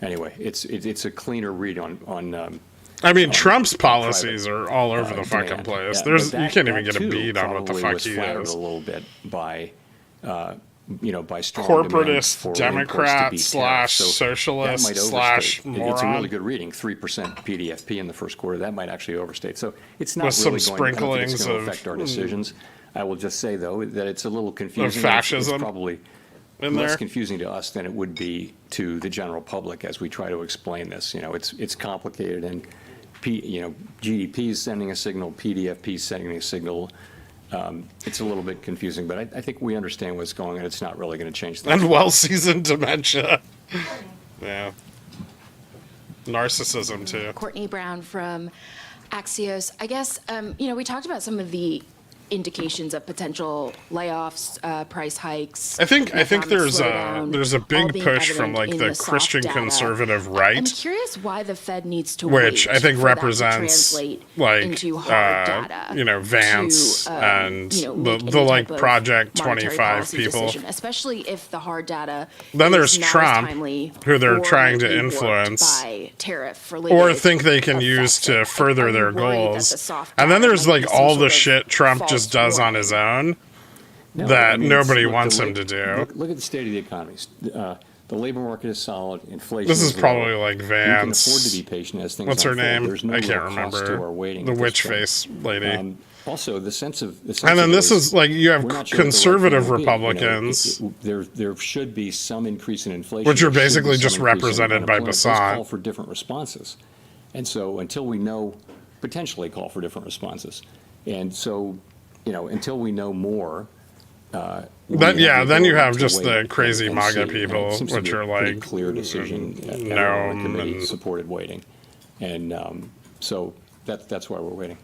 Anyway, it's a cleaner read on. I mean, on Trump's private, policies are all over the fucking demand. place. Yeah, There's but you can't that even get a too beat on what the probably fuck was he flattered is. a little bit by, you know, by strong Corporatist demand for Democrat imports to beat tariffs. So /socialist that might / overstate. It's a moron. really good reading, 3% PDFP in the first quarter. That might actually overstate. So it's not With really some going, I don't think it's sprinklings going of, to affect our decisions. I will just say, though, that it's a little confusing. fascism It's probably in less there. confusing to us than it would be to the general public as we try to explain this. You know, it's complicated, and you know, GDP is sending a signal, PDFP is sending a signal. It's a little bit confusing, but I think we understand what's going on. It's not really going to change things. And well-seasoned dementia. Yeah. Narcissism, too. Courtney Brown from Axios. I guess, you know, we talked about some of the indications of potential layoffs, price hikes. I think economic there's a all big being push from evident like in the soft Christian data. conservative I'm right, curious why the Fed needs to which wait I think for that to represents translate like into hard data you know, Vance to, and you know, make the any like type of Project monetary 25 policy people. decision, especially if the hard data Then is there's not as Trump, timely who they're or trying to might be warped influence, by tariff or related think they can use to further Are you their worried that the goals. soft And then data there's might like be some all sort the of shit Trump false just does on his own No, that I mean, nobody look, wants the him to do. Look at the state of the economy. The labor market is solid. Inflation. This is low. probably like We can Vance. afford to be patient as things What's her unfold. name? There's no I can't real cost remember. to our waiting. The at this witch point. face lady. Also, the sense of And then of this is like you have we're not sure what the right conservative thing will be. You know, Republicans, there should be some increase in inflation, which are there should be basically some just increase in represented by unemployment. Those Basant. call for different responses, and so until we know, potentially call for different responses, and so, you know, until we know more. Then you have to just wait the crazy and MAGA see. And it people, seems to which be a are pretty like clear decision. Everyone on the committee supported waiting, and so that's why we're waiting.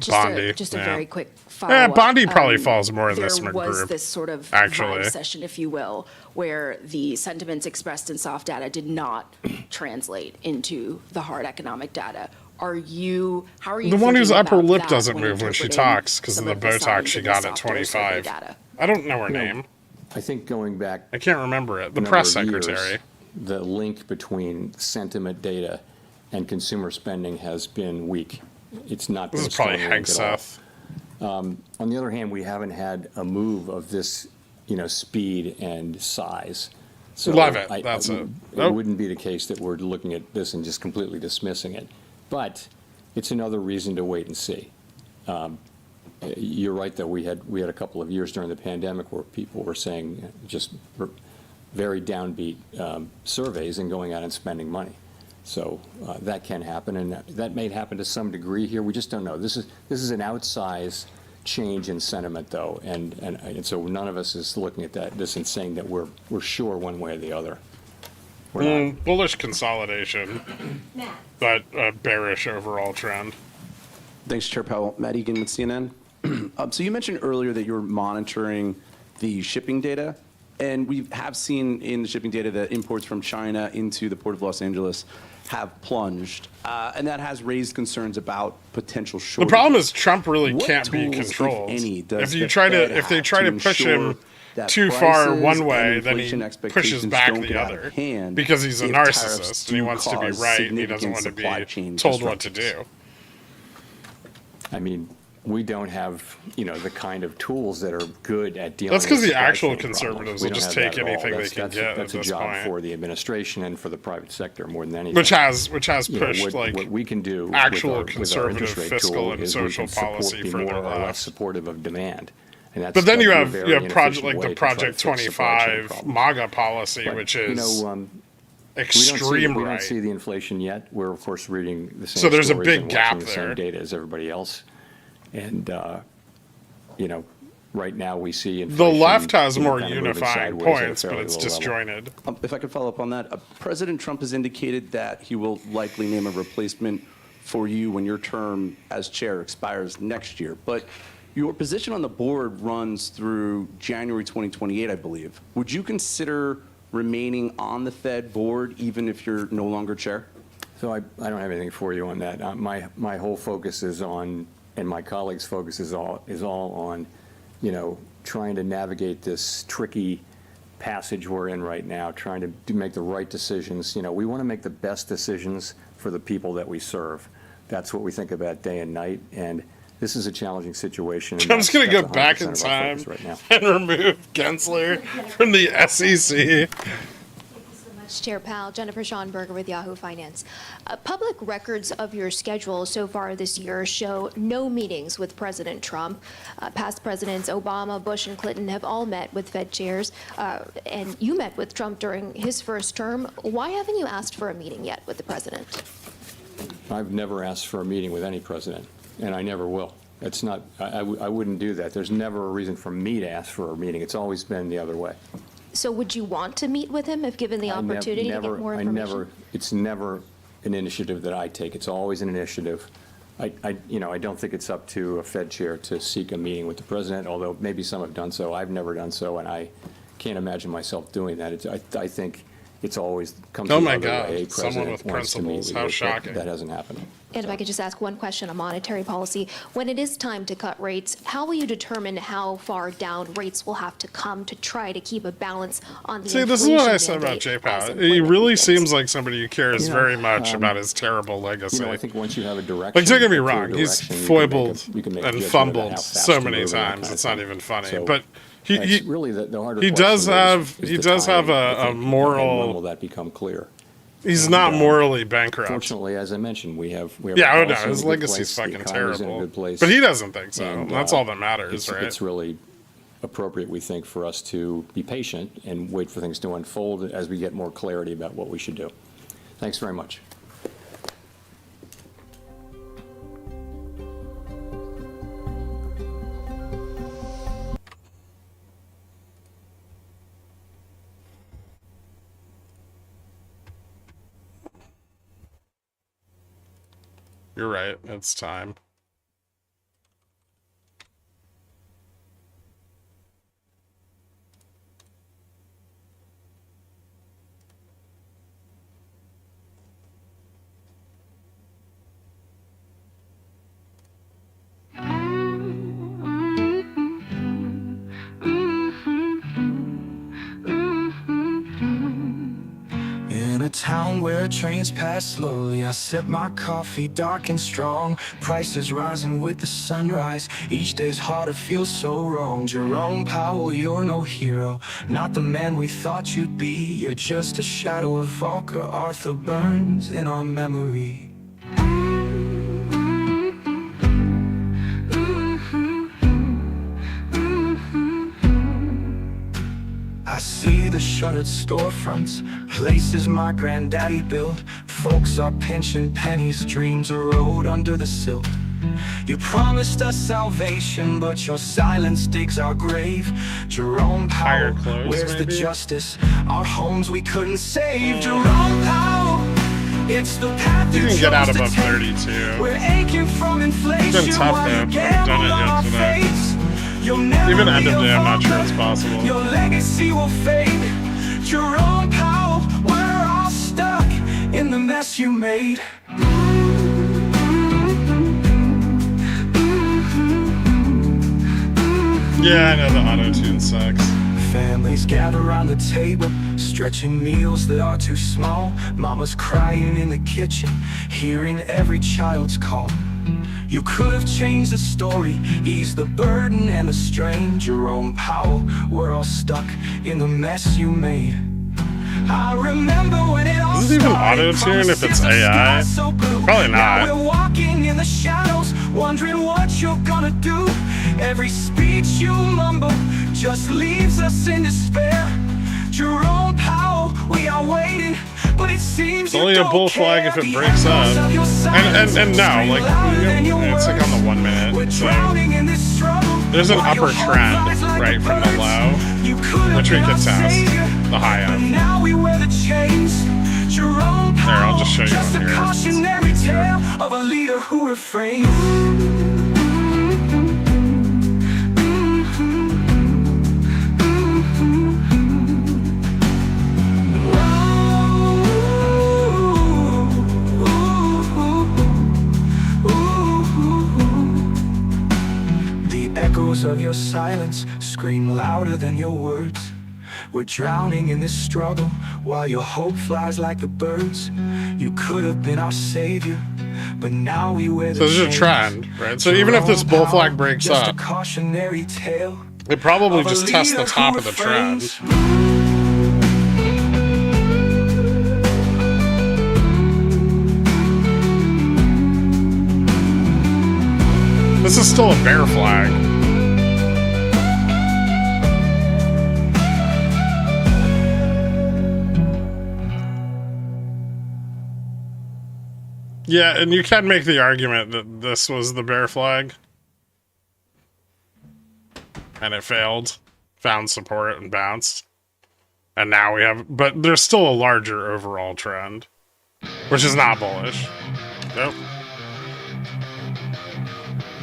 Bondi, just a yeah. very quick follow-up. Bondi probably falls more in this There was group, this sort of actually. vibe session, if you will, where the sentiments expressed in soft data did not translate into the hard economic data. How are you The one whose thinking upper about lip that doesn't when move when she interpreting talks because of some the of the Botox signs she in the got at softer survey 25. data? I don't know her You know, name. I think going back, I can't remember it. The number press of years, secretary. the link between sentiment data and consumer spending has been weak. It's not been This a is probably strong link at all. Hegseth. On the other hand, we haven't had a move of this, you know, speed and size So Love it. That's it. It wouldn't be the case that we're looking at this and just completely dismissing it. But it's another reason to wait and see. You're right, though. We had a couple of years during the pandemic where people were saying just very downbeat surveys and going out and spending money. So that can happen, and that may happen to some degree here. We just don't know. This is an outsized change in sentiment, though, and so none of us is looking at this and saying that we're sure one way or the other. Bullish consolidation, but a bearish overall trend. Thanks, Chair Powell. Matt Egan with CNN. So you mentioned earlier that you're monitoring the shipping data, and we have seen in the shipping data that imports from China into the Port of Los Angeles have plunged, and that has raised concerns about potential shortages. The problem is Trump really What can't be tools, if controlled. any, does If the Fed they try to push ensure him that too far prices one and way, then he inflation pushes expectations back don't the get out of other hand because he's a if tariffs narcissist and he do wants to be cause right and he doesn't significant want to supply be chain told what to disruptions? do. I mean, we don't have, the kind of tools that are good at dealing. That's 'cause with the supply actual chain conservatives problems. will We don't just have take that at all. anything they That's- can that's- get That's at a this job point. for the administration and for the private sector more than anything. Which has pushed what we can do actual with our conservative interest rate fiscal tool and is we social can support, policy be for more their or less left. supportive of demand. And that's, But then you that'd be have a very project inefficient like way the to try to Project fix supply chain 25 problems. MAGA policy, But, which is we extreme don't right. see the inflation yet. We're of course reading the same So there's a stories big and gap watching the same there. data as everybody else. And right now we see The inflation, left has more kind of moving unifying sideways at a points, but fairly it's low level. disjointed. If I could follow up on that, President Trump has indicated that he will likely name a replacement for you when your term as chair expires next year. But your position on the board runs through January 2028, I believe. Would you consider remaining on the Fed board even if you're no longer chair? So I don't have anything for you on that. My whole focus is on, and my colleagues' focus is all on, trying to navigate this tricky passage we're in right now, trying to make the right decisions. We want to make the best decisions for the people that we serve. That's what we think about day and night, and this is a challenging situation. and I'm just going to that's go back in 100% of our time focus right now. and remove Gensler from the SEC. Chair Powell, Jennifer Schonberger with Yahoo Finance. Public records of your schedule so far this year show no meetings with President Trump. Past presidents Obama, Bush, and Clinton have all met with Fed chairs, and you met with Trump during his first term. Why haven't you asked for a meeting yet with the president? I've never asked for a meeting with any president, and I never will. It's not, I wouldn't do that. There's never a reason for me to ask for a meeting. It's always been the other way. So would you want to meet with him if given the opportunity to get more information? It's never an initiative that I take. It's always an initiative. I don't think it's up to a Fed chair to seek a meeting with the president, although maybe some have done so. I've never done so, and I can't imagine myself doing that. I think it's always comes the other way. A someone with president wants to meet principles. with How you, but shocking. That hasn't happened. And if I could just ask one question on monetary policy. When it is time to cut rates, how will you determine how far down rates will have to come to try to keep a balance on the See, inflation this is what I said about mandate Jay as Powell. He employment really begins? seems like somebody who cares very much um, about his terrible legacy. I think once you have a direction, Like, don't get me a clear wrong, he's direction, you can make a- foibled you can make a and judgment about fumbled how fast so to many move and that times. kind of It's not thing. even funny. So But it's really the harder he question does is have the he does have timing, I a think, and moral. when will that become clear? He's And, not morally bankrupt. Fortunately, as I mentioned, we have Yeah, a oh no, policy in his a good legacy's place, the fucking economy's in a terrible. good place, But he doesn't think so. and, That's all that matters, right? It's really appropriate, we think, for us to be patient and wait for things to unfold as we get more clarity about what we should do. Thanks very much. You're right. It's time. In a town where trains pass slowly. I sip my coffee dark and strong. Prices rising with the sunrise. Each day's harder, feels so wrong. Jerome Powell, you're no hero, not the man we thought you'd be. You're just a shadow of Volker, Arthur Burns in our memory. I see the shuttered storefronts, places my granddaddy built. Folks are pinching pennies, dreams erode under the silt. You promised us salvation, but your silence digs our grave. Jerome Powell, where's the justice? Our homes we couldn't save. Jerome Powell, it's the path you can get out above 32. We're aching from inflation. It's been tough though. I've done it yet today. Even end of day, I'm not sure it's possible. Your legacy will fade. Jerome Powell, we're all stuck in the mess you made. Yeah, I know the auto-tune sucks. Families gather around the table, stretching meals that are too small. Mama's crying in the kitchen, hearing every child's call. You could have changed the story, eased the burden and the strain. Jerome Powell, we're all stuck in the mess you made. I remember when it all Is this even auto-tune if it's AI? Probably not. We're walking in the shadows, wondering what you're gonna do. Every speech you mumble just leaves us in despair. Jerome Powell, we are waiting, but it seems it's only a bull flag if it breaks up. And no, like, it's like on the 1 minute. So there's an upper trend, right, from the low, which we could test, the high end. There, I'll just show you on here. Of a leader who refrains. Of your silence scream louder than your words. We're drowning in this struggle while your hope flies like the birds. You could have been our savior, but now we wear the So there's a trend, right? So even if this bull flag breaks up, it probably just tests the top of the trend. This is still a bear flag. Yeah, and you can make the argument that this was the bear flag. And it failed. Found support and bounced. And now we have... But there's still a larger overall trend. Which is not bullish. Nope.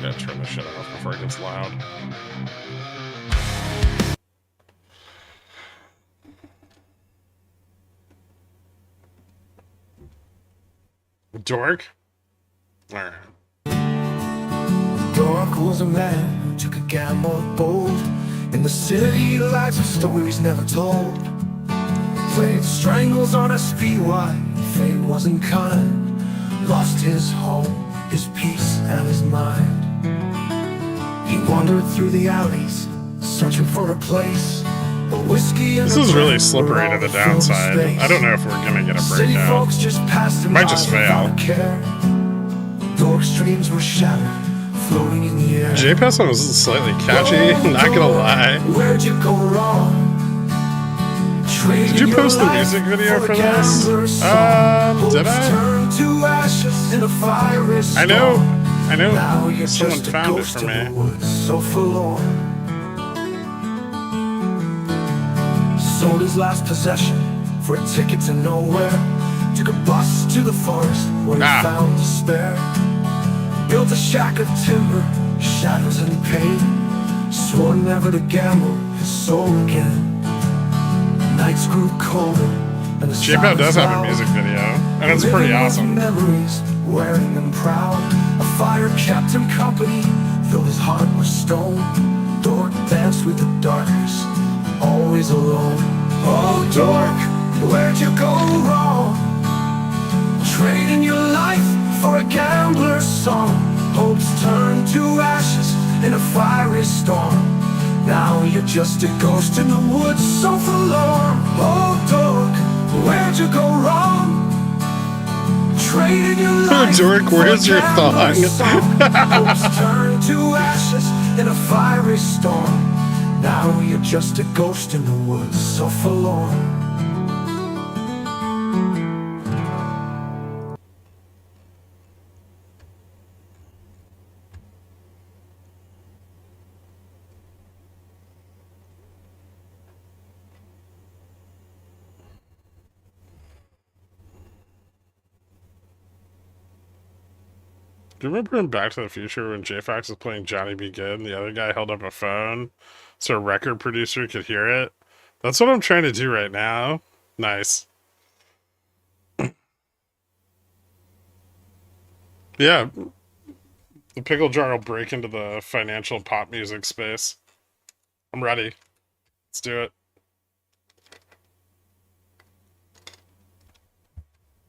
Gotta turn this shit off before it gets loud. Dork? Alright. Dork was a man who took a gamble bold. In the city, lives of stories never told. Played strangles on SPY, fate wasn't kind. Lost his home, his peace, and his mind. He wandered through the alleys, searching for a place. This is really slippery to the downside. I don't know if we're gonna get a breakout. Might just fail. JPES was slightly catchy, not gonna lie. Where'd you go wrong? Did you post the music video for this? Did I? I know someone found it for me. So forlorn. Sold his last possession for a ticket to nowhere. Took a bus to the forest where he found despair. Built a shack of timber, shadows and pain. Swore never to gamble his soul again. Nights grew colder and the JPEG does have a music video, and it's pretty awesome. Memories, wearing them proud. A fire kept him company, filled his heart with stone. Dork danced with the darkness, always alone. Oh, Dork, Where'd you go wrong? Trading your life for a gambler's song. Hopes turned to ashes in a fiery storm. Now you're just a ghost in the woods, so forlorn. Oh, dog, where'd you go wrong? Trading your life Dork, where's your thong? Hopes turned to ashes in a fiery storm. Now you're just a ghost in the woods, so forlorn. Do you remember in Back to the Future when J-Fax was playing Johnny B. Good and the other guy held up a phone so a record producer could hear it? That's what I'm trying to do right now. Nice. Yeah. The pickle jar will break into the financial pop music space. I'm ready. Let's do it.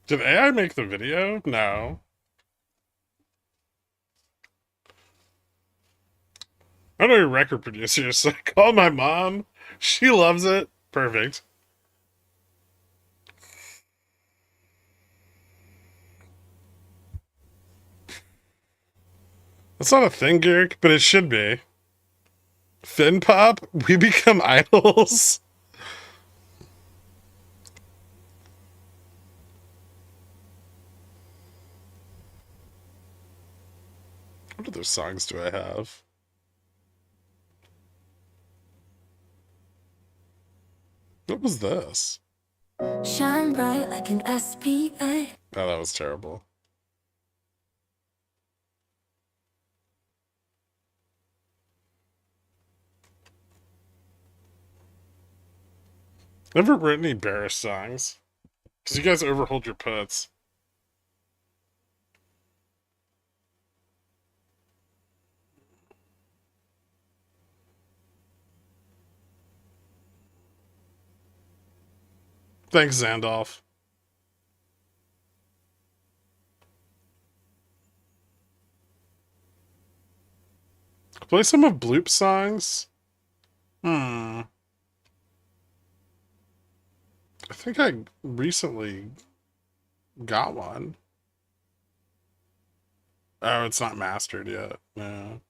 Did AI make the video? No. I know your record producer, so call my mom. She loves it. Perfect. That's not a thing, Gherkin, but it should be. Fin pop? We become idols? What other songs do I have? What was this? Shine bright like an SPA. Oh, that was terrible. Never written any bearish songs. Because you guys overhold your puts. Thanks, Zandolf. Play some of Bloop's songs? I think I recently got one. Oh, it's not mastered yet. No.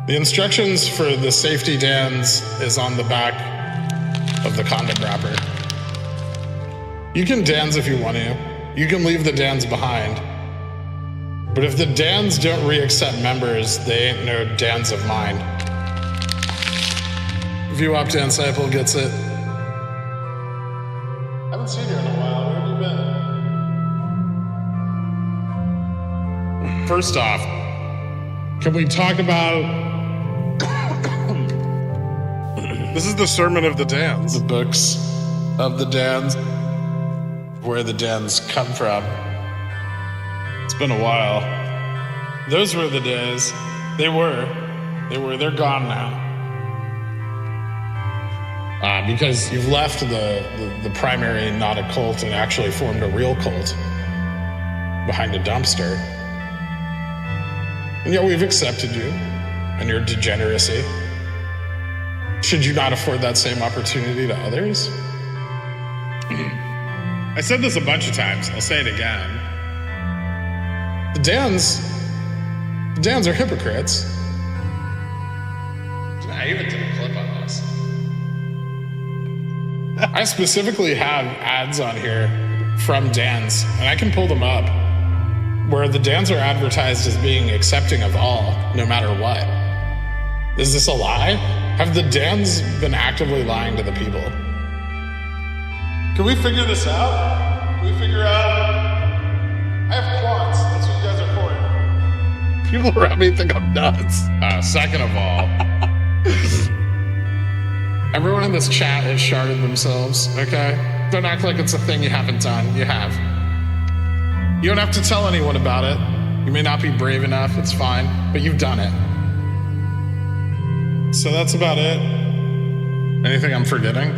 The instructions for the safety dans is on the back of the condom wrapper. You can dans if you want to. You can leave the dans behind. But if the dans don't re-accept members, they ain't no dans of mine. View Op Disciple gets it. I haven't seen you in a while. Where have you been? First off, can we talk about... This is the Sermon of the Dans. The books of the Dans. Where the Dans come from. It's been a while. Those were the days. They're gone now. Because you've left the primary not a cult and actually formed a real cult behind a dumpster. And yet we've accepted you and your degeneracy. Should you not afford that same opportunity to others? I said this a bunch of times. I'll say it again. The Dans are hypocrites. I even did a clip on this. I specifically have ads on here from Dans, and I can pull them up, where the Dans are advertised as being accepting of all, no matter what. Is this a lie? Have the Dans been actively lying to the people? Can we figure this out? Can we figure out? I have quants. That's what you guys are for. People around me think I'm nuts. Second of all, everyone in this chat has sharded themselves, okay? Don't act like it's a thing you haven't done. You have. You don't have to tell anyone about it. You may not be brave enough, it's fine, but you've done it. So that's about it. Anything I'm forgetting?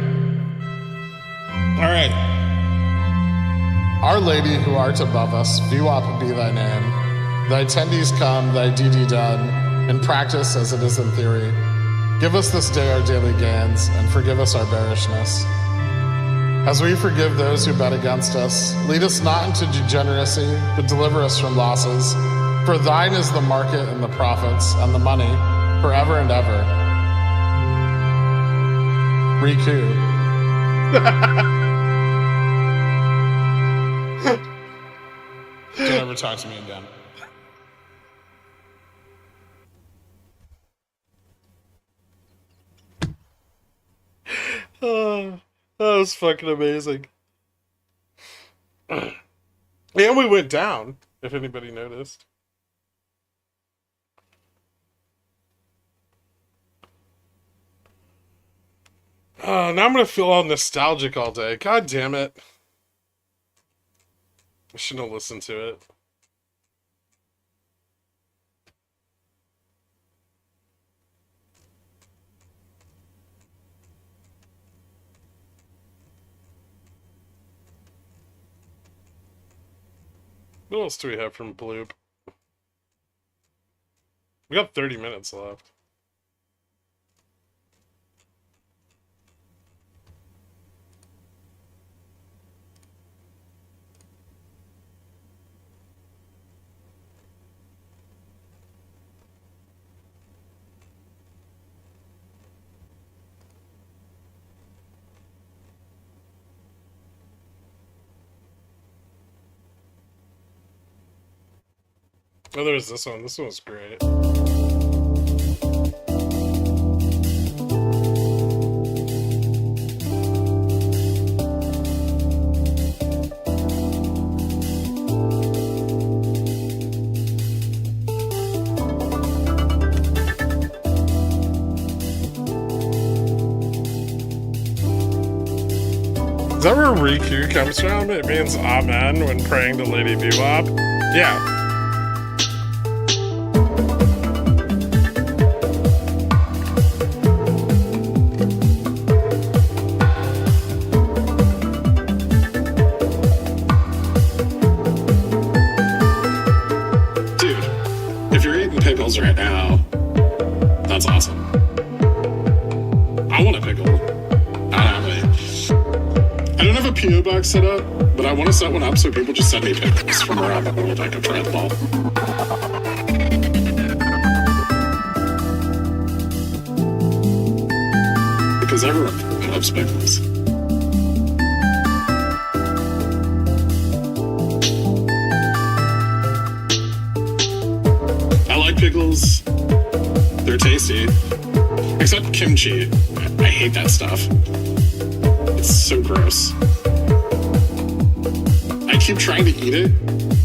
All right. Our Lady who art above us, VWAP be thy name. Thy attendees come, thy DD done, in practice as it is in theory. Give us this day our daily gains, and forgive us our bearishness. As we forgive those who bet against us, lead us not into degeneracy, but deliver us from losses. For thine is the market and the profits and the money, forever and ever. Riku. Don't ever talk to me again. Oh, that was fucking amazing. And we went down, if anybody noticed. Now I'm gonna feel all nostalgic all day. God damn it. I shouldn't have listened to it. What else do we have from Bloop? We got 30 minutes left. Oh, there's this one. This one was great. Is that where Riku comes from? It means Amen when praying to Lady VWAP? Yeah. Right now, that's awesome. I want a pickle. I don't have a PO box set up, but I want to set one up so people just send me pickles from around the world. I can try them all. Because everyone loves pickles. Pickles, they're tasty, except kimchi. I hate that stuff. It's so gross. I keep trying to eat it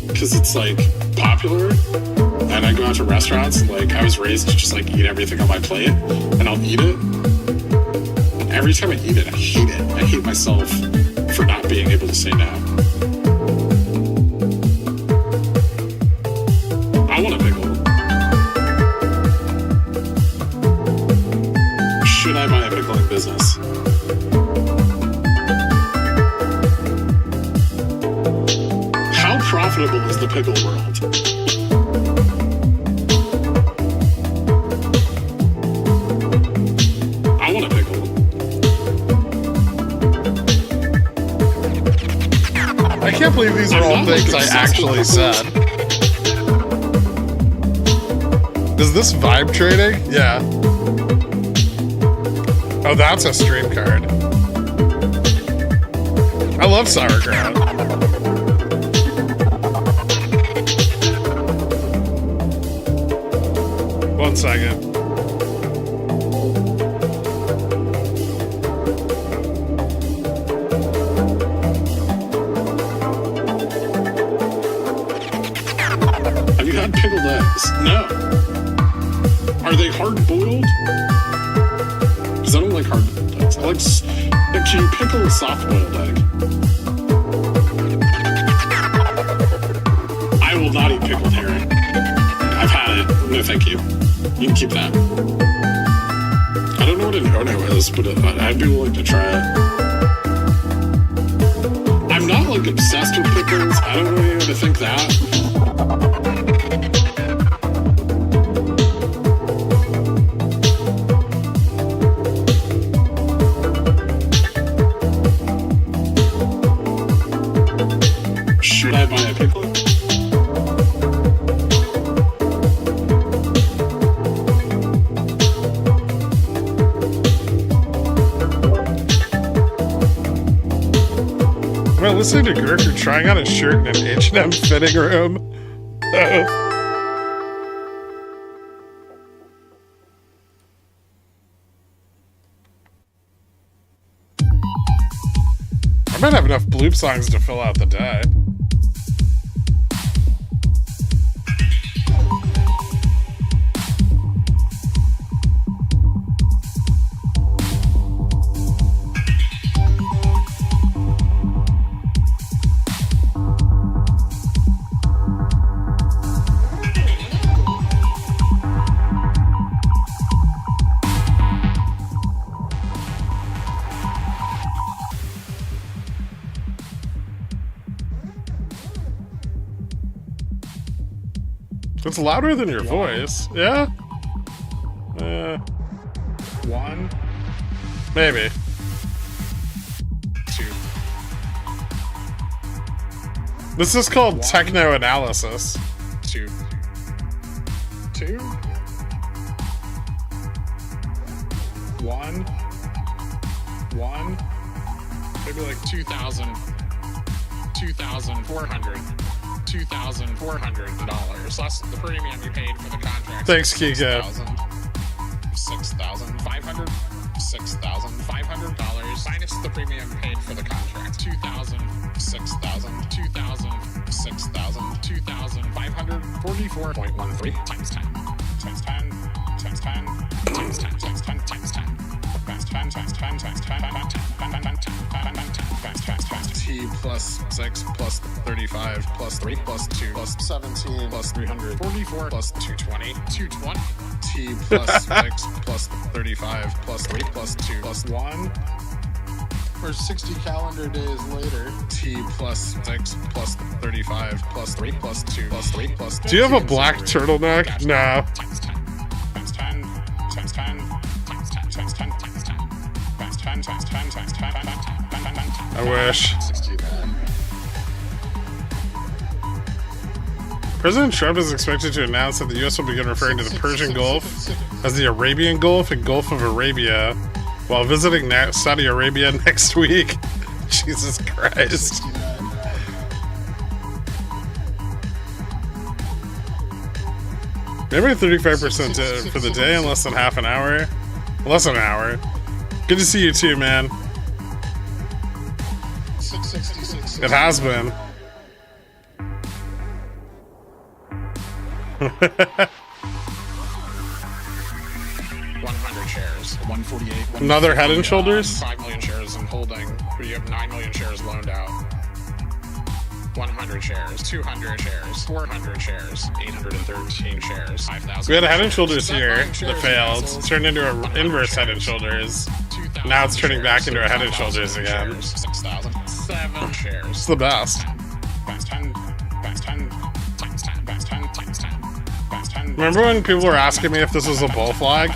because it's like popular, and I go out to restaurants and like I was raised to just like eat everything on my plate, and I'll eat it. And every time I eat it, I hate it. I hate myself for not being able to say no. I want a pickle. Should I buy a pickling business? How profitable is the pickle world? I want a pickle. I can't believe these are all things I actually said. Is this vibe trading? Yeah. Oh, that's a stream card. I love sauerkraut. One second. Would you pickle a soft-boiled egg? I will not eat pickled herring. I've had it. No, thank you. You can keep that. I don't know what an ono is, but I'd be willing to try it. I'm not, like, obsessed with pickles. I don't want anyone to think that. Should I buy a pickle? Am I listening to Gherkin trying on a shirt in an H&M fitting room? I might have enough bloop songs to fill out the day. It's louder than your voice. Yeah? One. Maybe. Two. This is called techno analysis. Two. One. Maybe like 2,000. 2,400. $2,400 less the premium you paid for the contract. Thanks, Kiko. $6,500. $6,500 minus the premium paid for the contract. 2,000, 6,000, 2,000, 6,000, 2,500. 44.13 times 10 times 10 times 10 times 10 times 10 times 10 times 10 times 10 times 10 T plus 6 plus 35 plus 3 plus 2 plus 17 plus 344 plus 220. 220. T plus 6 plus 35 plus 3 plus 2 plus 1. Or 60 calendar days later. T plus 6 plus 35 plus 3 plus 2 plus 3 plus 2. Do you have a black turtleneck? No. Times 10 times 10 times 10 times 10 times 10 times 10 times 10 times 10 times 10. I wish. President Trump is expected to announce that the U.S. will begin referring to the Persian Gulf as the Arabian Gulf and Gulf of Arabia while visiting Saudi Arabia next week. Jesus Christ. Maybe 35% for the day in less than half an hour. Less than an hour. Good to see you too, man. It has been. 100 shares, 148. Another Head and Shoulders? 5 million shares in holding, but you have 9 million shares loaned out. 100 shares, 200 shares, 400 shares, 813 shares, 5,000. We had a Head and Shoulders here that failed. It's turned into an inverse Head and Shoulders. Now it's turning back into a Head and Shoulders again. 6,000. 7 shares. It's the best. Times 10, times 10, times 10, times 10, times 10, times 10. Remember when people were asking me if this was a bull flag?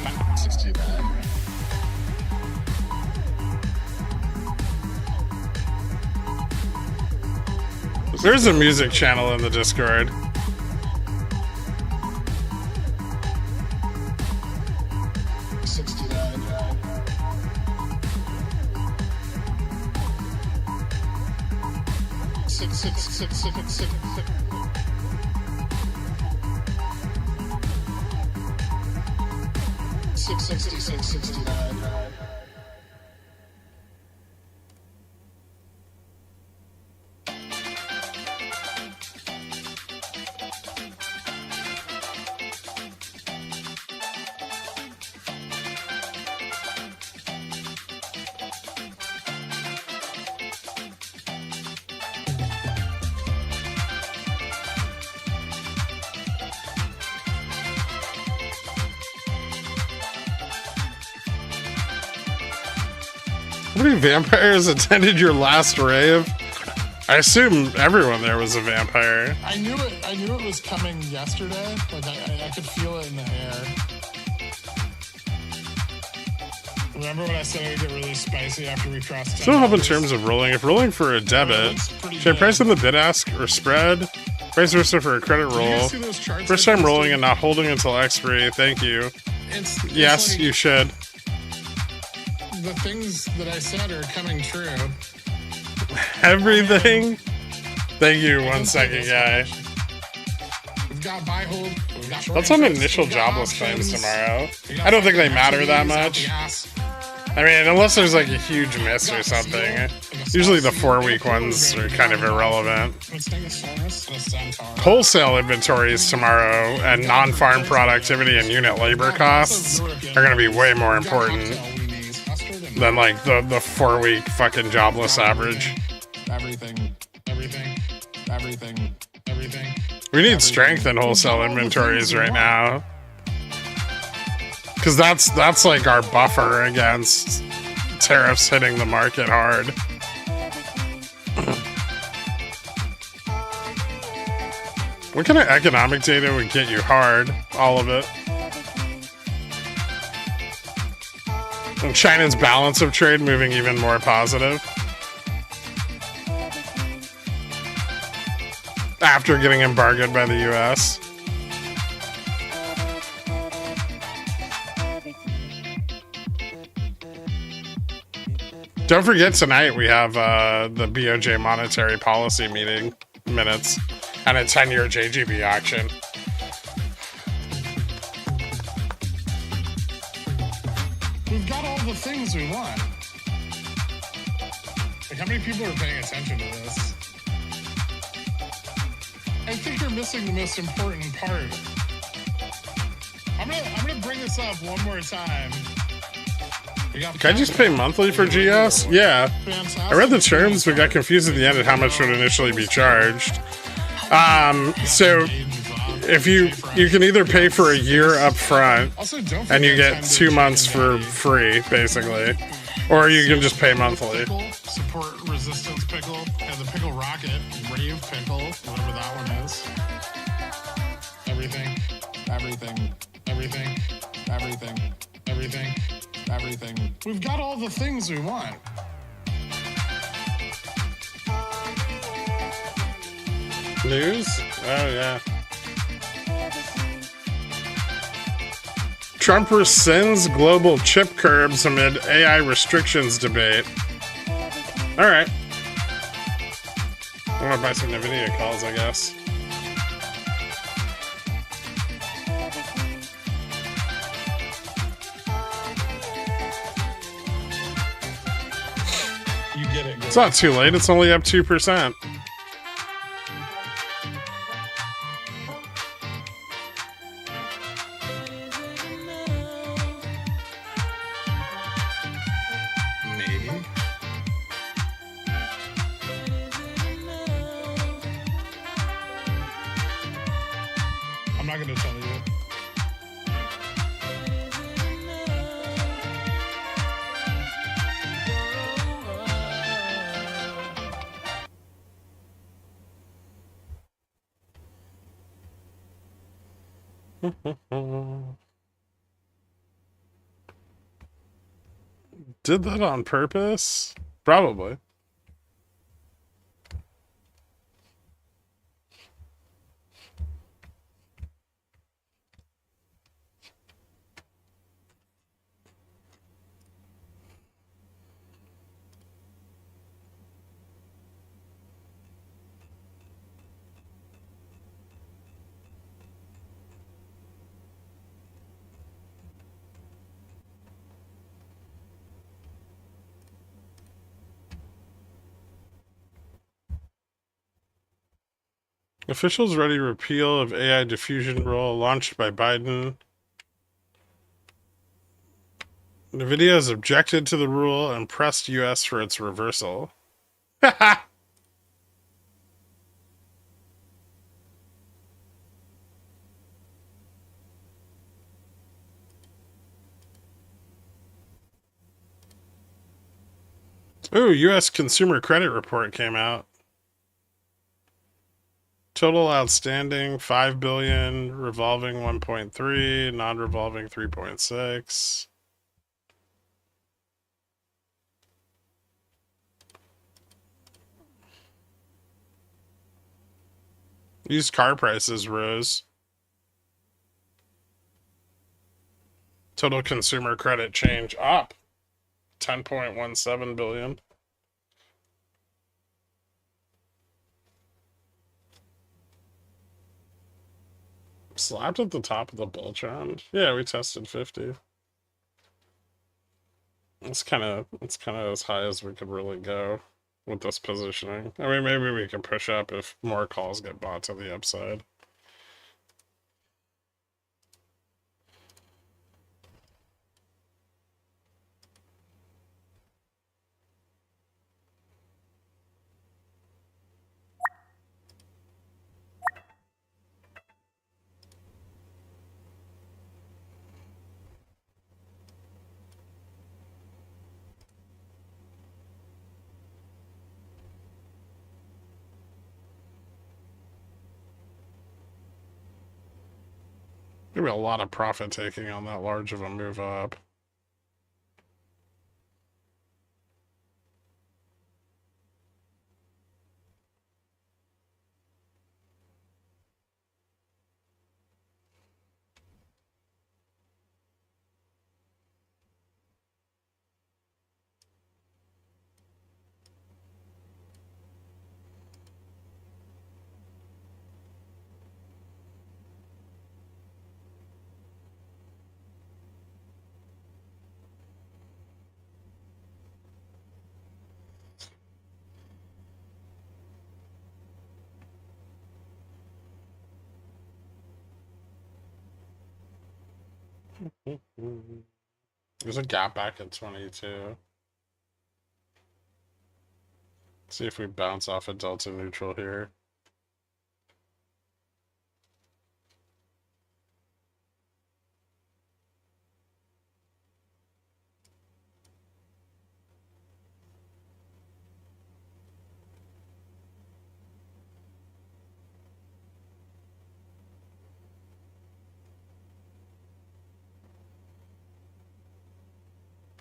There's a music channel in the Discord. How many vampires attended your last rave? I assume everyone there was a vampire. I knew it was coming yesterday. Like I could feel it in the air. Remember when I said it would get really spicy after we crossed? Still help in terms of rolling. If rolling for a debit, should I price in the bid ask or spread? Vice versa for a credit roll. First time rolling and not holding until expiry. Thank you. It's Yes, like you should. the things that I said are coming true. Everything. Thank you, 1 second guy. We've got buy hold. We've got short That's on interest, initial we've got jobless claims options, tomorrow. we got I don't think they fucking matter that FTDs out much. the ass. I mean, unless there's like a huge miss or something. Usually the 4-week ones are kind of irrelevant. Wholesale inventories tomorrow and non-farm productivity and unit labor costs are going to be way more important than like the 4-week fucking jobless average. Everything. We need strength in wholesale inventories right now. Because that's like our buffer against tariffs hitting the market hard. What kind of economic data would get you hard? All of it. And China's balance of trade moving even more positive. After getting embargoed by the US. Don't forget tonight we have the BOJ monetary policy meeting minutes and a 10-year JGB auction. We've got all the things we want. Like, how many people are paying attention to this? I think you're missing the most important part. I'm gonna bring this up one more time. Can I just pay monthly for GS? Yeah. I read the terms, but got confused at the end at how much would initially be charged. So if you can either pay for a year up front and you get 2 months for free, basically, or you can just pay monthly. Support resistance pickle and the pickle rocket, rave pickle, whatever that one is. Everything. We've got all the things we want. News? Oh, yeah. Trump rescinds global chip curbs amid AI restrictions debate. All right. I'm gonna buy some NVIDIA calls, I guess. It's not too late. It's only up 2%. Maybe. I'm not gonna tell you. Did that on purpose? Probably. Officials ready repeal of AI diffusion rule launched by Biden. NVIDIA has objected to the rule and pressed US for its reversal. Ooh, U.S. Consumer Credit Report came out. Total outstanding 5 billion, revolving 1.3, non-revolving 3.6. Used car prices rose. Total consumer credit change up 10.17 billion. Slapped at the top of the bull trend. Yeah, we tested 50. It's kind of as high as we could really go with this positioning. I mean, maybe we can push up if more calls get bought to the upside. Maybe a lot of profit taking on that large of a move up. There's a gap back at 22. See if we bounce off a delta neutral here.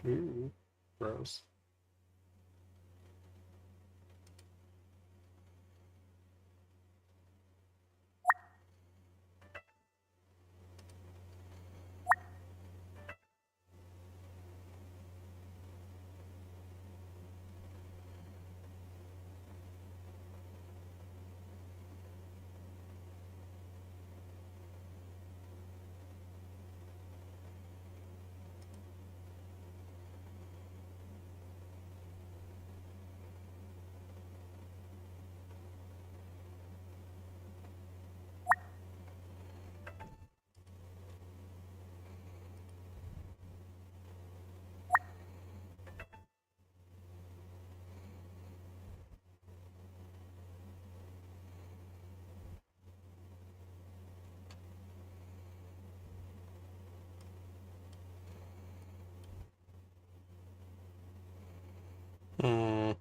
Ooh, gross. Hmm.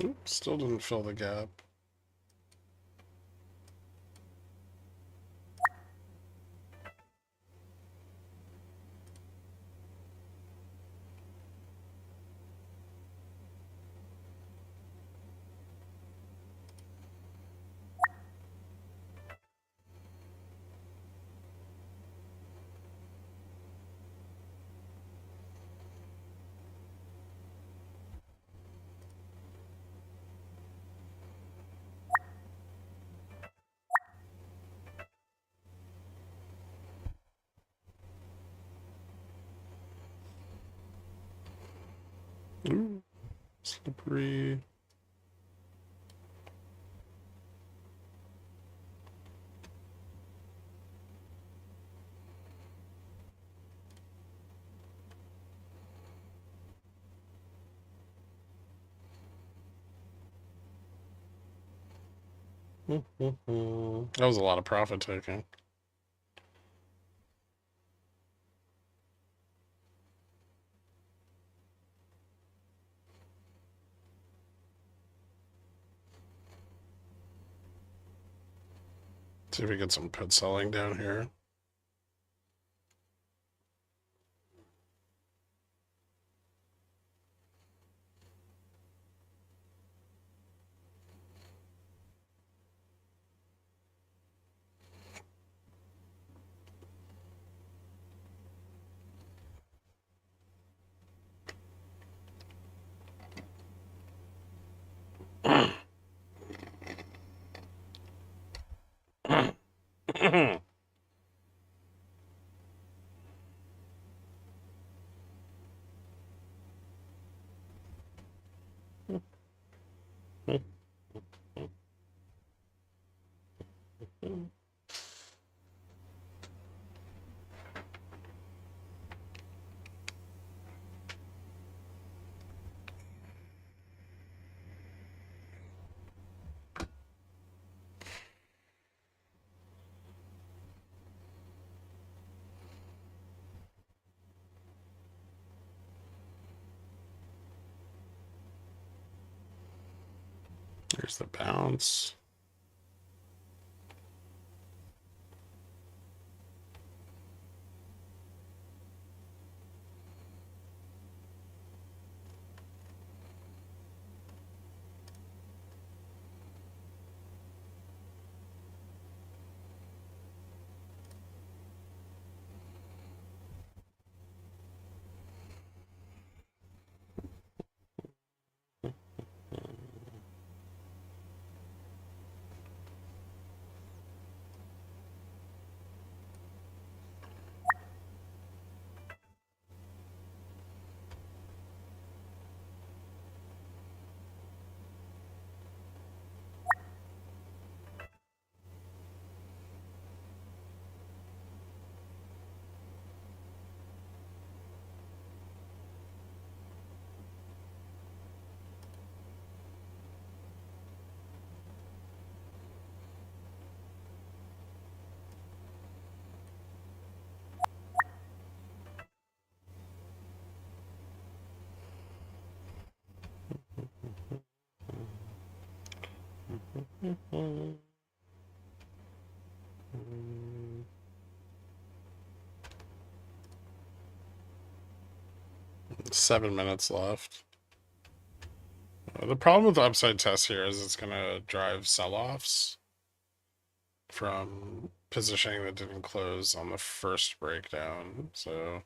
Oop, still didn't fill the gap. Ooh, slippery. That was a lot of profit taking. See if we get some put selling down here. There's the bounce. Mm. 7 minutes left. The problem with the upside test here is it's going to drive sell-offs from positioning that didn't close on the first breakdown. So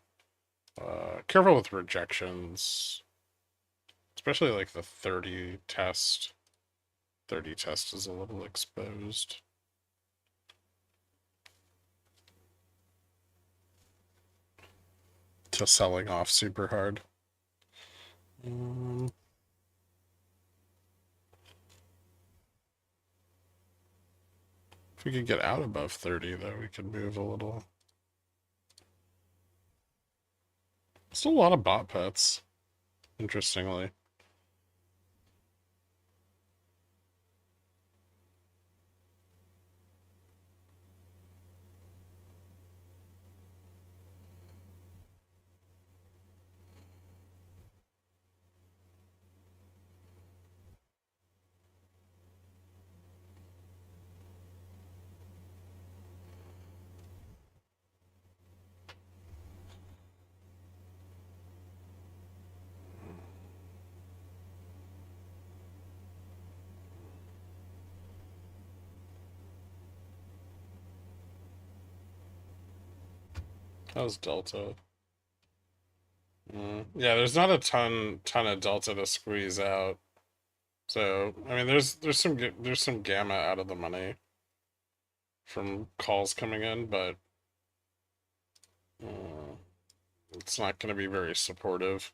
careful with rejections, especially like the 30 test. 30 test is a little exposed. To selling off super hard. If we could get out above 30, though, we could move a little. Still a lot of bot pets, interestingly. How's Delta? Yeah, there's not a ton of Delta to squeeze out. So I mean, there's some gamma out of the money from calls coming in, but it's not going to be very supportive.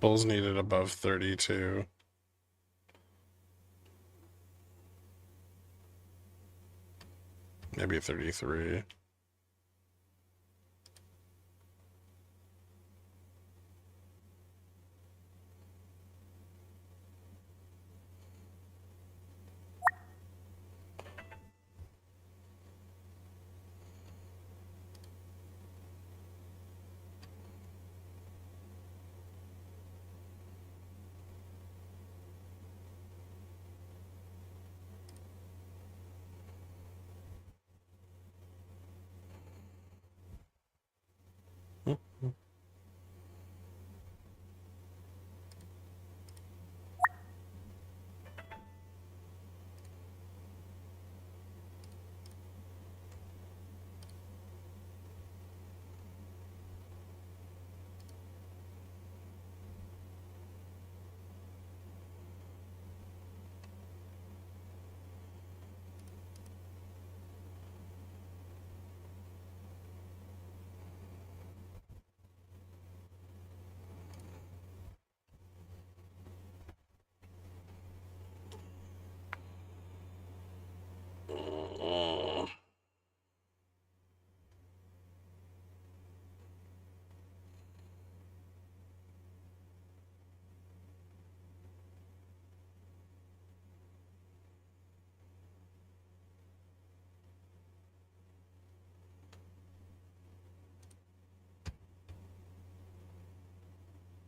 Bulls needed above 32. Maybe 33.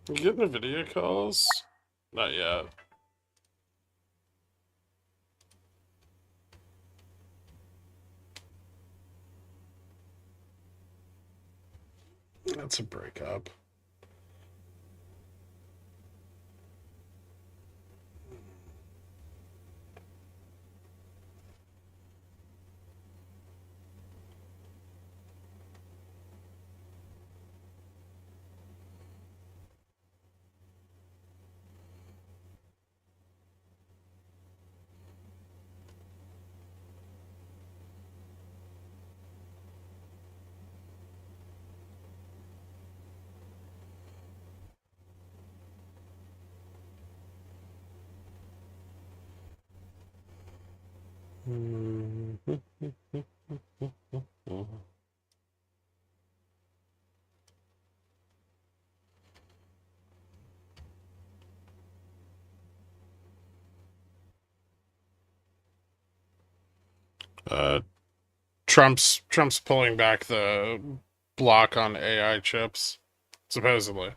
You getting the video calls? Not yet. That's a breakup. Uh, Trump's pulling back the block on AI chips, supposedly.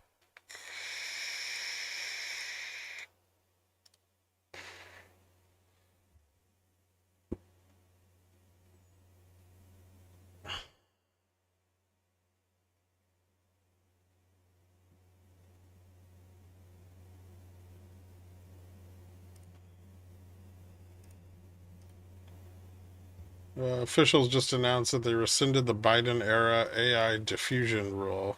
Officials just announced that they rescinded the Biden-era AI diffusion rule.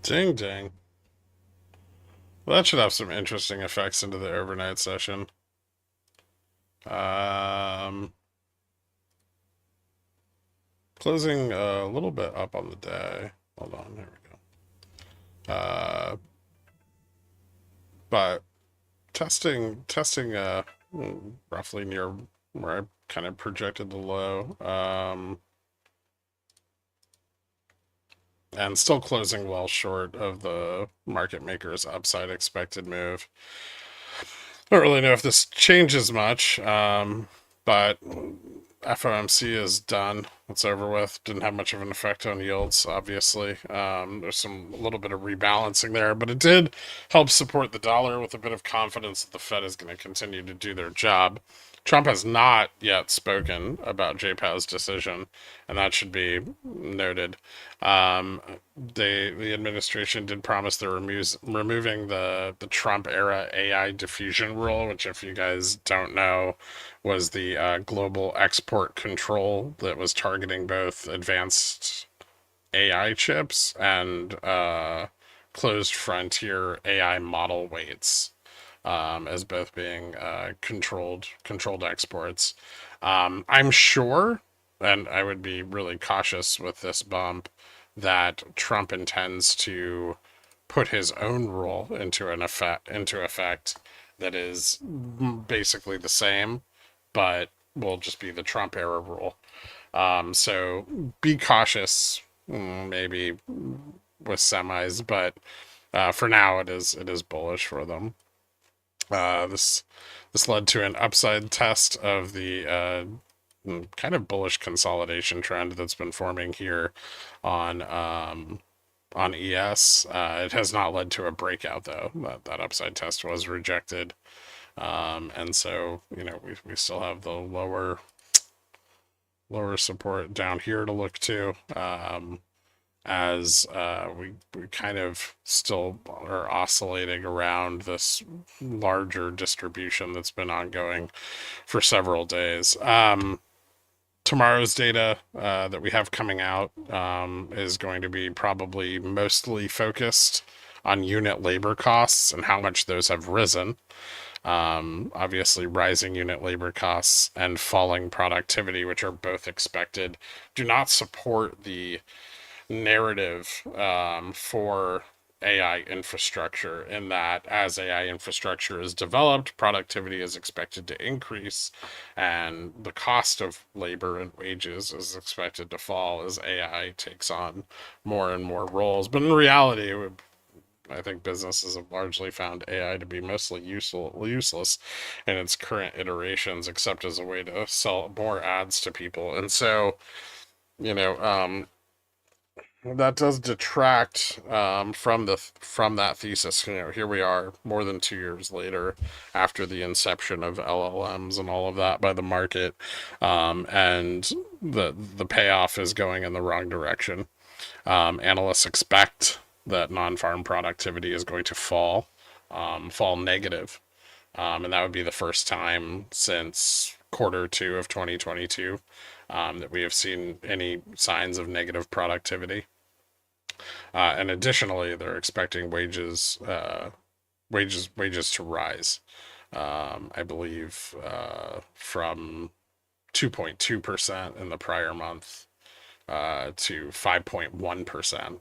Ding ding. Well, that should have some interesting effects into the overnight session. Closing a little bit up on the day. Hold on, there we go. But testing roughly near where I kind of projected the low. And still closing well short of the market maker's upside expected move. I don't really know if this changes much, but FOMC is done. It's over with. Didn't have much of an effect on yields, obviously. There's a little bit of rebalancing there, but it did help support the dollar with a bit of confidence that the Fed is going to continue to do their job. Trump has not yet spoken about JPA's decision, and that should be noted. The administration did promise they're removing the Trump era AI diffusion rule, which, if you guys don't know, was the global export control that was targeting both advanced AI chips and closed frontier AI model weights. As both being controlled exports. I'm sure, and I would be really cautious with this bump, that Trump intends to put his own rule into effect that is basically the same, but will just be the Trump era rule. So be cautious, maybe with semis, but for now it is bullish for them. This led to an upside test of the kind of bullish consolidation trend that's been forming here on ES. It has not led to a breakout though. That upside test was rejected, and so we still have the lower support down here to look to. As we kind of still are oscillating around this larger distribution that's been ongoing for several days. Tomorrow's data that we have coming out is going to be probably mostly focused on unit labor costs and how much those have risen. Obviously, rising unit labor costs and falling productivity, which are both expected, do not support the narrative for AI infrastructure, in that as AI infrastructure is developed, productivity is expected to increase and the cost of labor and wages is expected to fall as AI takes on more and more roles. But in reality, I think businesses have largely found AI to be mostly useless in its current iterations, except as a way to sell more ads to people. And so, that does detract from that thesis. Here we are, more than 2 years later, after the inception of LLMs and all of that by the market, and the payoff is going in the wrong direction. Analysts expect that non-farm productivity is going to fall negative, and that would be the first time since Q2 of 2022 that we have seen any signs of negative productivity. And additionally, they're expecting wages to rise. I believe from 2.2% in the prior month to 5.1%,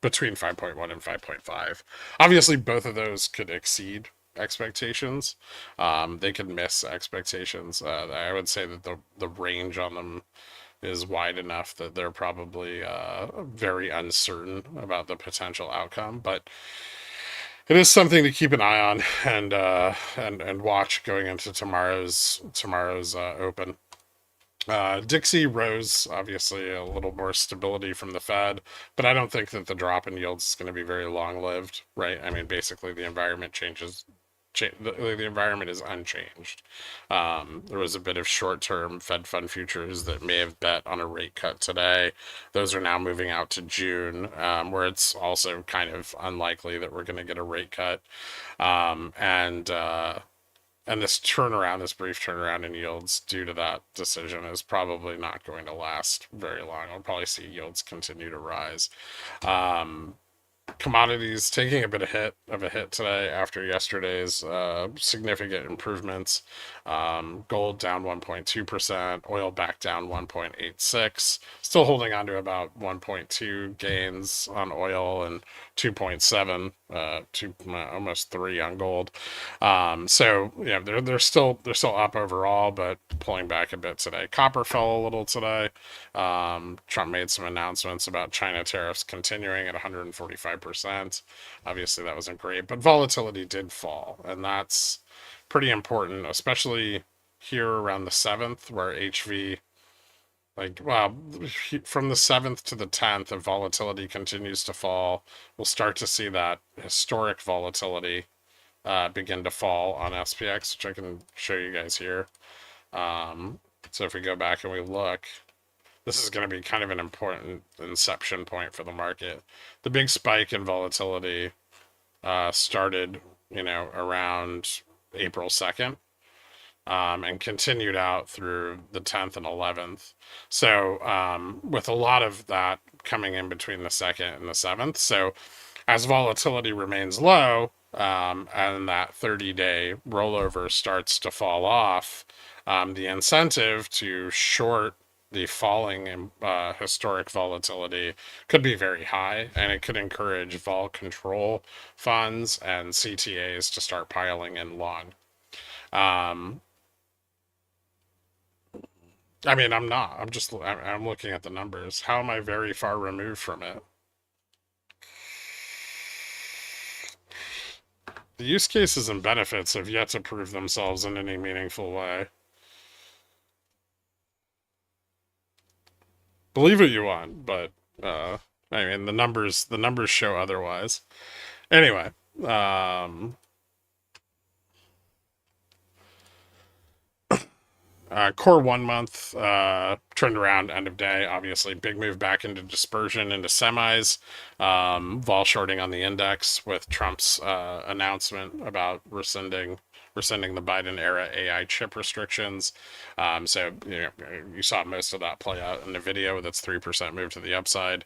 between 5.1 and 5.5. Obviously, both of those could exceed expectations. They could miss expectations. I would say that the range on them is wide enough that they're probably very uncertain about the potential outcome, but it is something to keep an eye on and watch going into tomorrow's open. Dixie rose, obviously a little more stability from the Fed, but I don't think that the drop in yields is going to be very long-lived, right? I mean, basically the environment changes. The environment is unchanged. There was a bit of short-term Fed fund futures that may have bet on a rate cut today. Those are now moving out to June, where it's also kind of unlikely that we're going to get a rate cut. And this brief turnaround in yields due to that decision is probably not going to last very long. I'll probably see yields continue to rise. Commodities taking a bit of a hit today after yesterday's significant improvements. Gold down 1.2%, oil back down 1.86, still holding on to about 1.2 gains on oil and 2.7, almost 3 on gold. So yeah, they're still up overall, but pulling back a bit today. Copper fell a little today. Trump made some announcements about China tariffs continuing at 145%. Obviously, that wasn't great, but volatility did fall, and that's pretty important, especially here around the 7th, where HV, from the 7th to the 10th, if volatility continues to fall, we'll start to see that historic volatility begin to fall on SPX, which I can show you guys here. So if we go back and we look, this is going to be kind of an important inception point for the market. The big spike in volatility started, around April 2nd, and continued out through the 10th and 11th. So with a lot of that coming in between the 2nd and the 7th. So as volatility remains low, and that 30-day rollover starts to fall off, the incentive to short the falling historic volatility could be very high, and it could encourage vol control funds and CTAs to start piling in long. I mean, I'm not. I'm looking at the numbers. How am I very far removed from it? The use cases and benefits have yet to prove themselves in any meaningful way. Believe what you want, but I mean the numbers show otherwise. Anyway, core 1 month turned around end of day. Obviously, big move back into dispersion into semis. Vol shorting on the index with Trump's announcement about rescinding the Biden era AI chip restrictions. So you saw most of that play out in the video with its 3% move to the upside.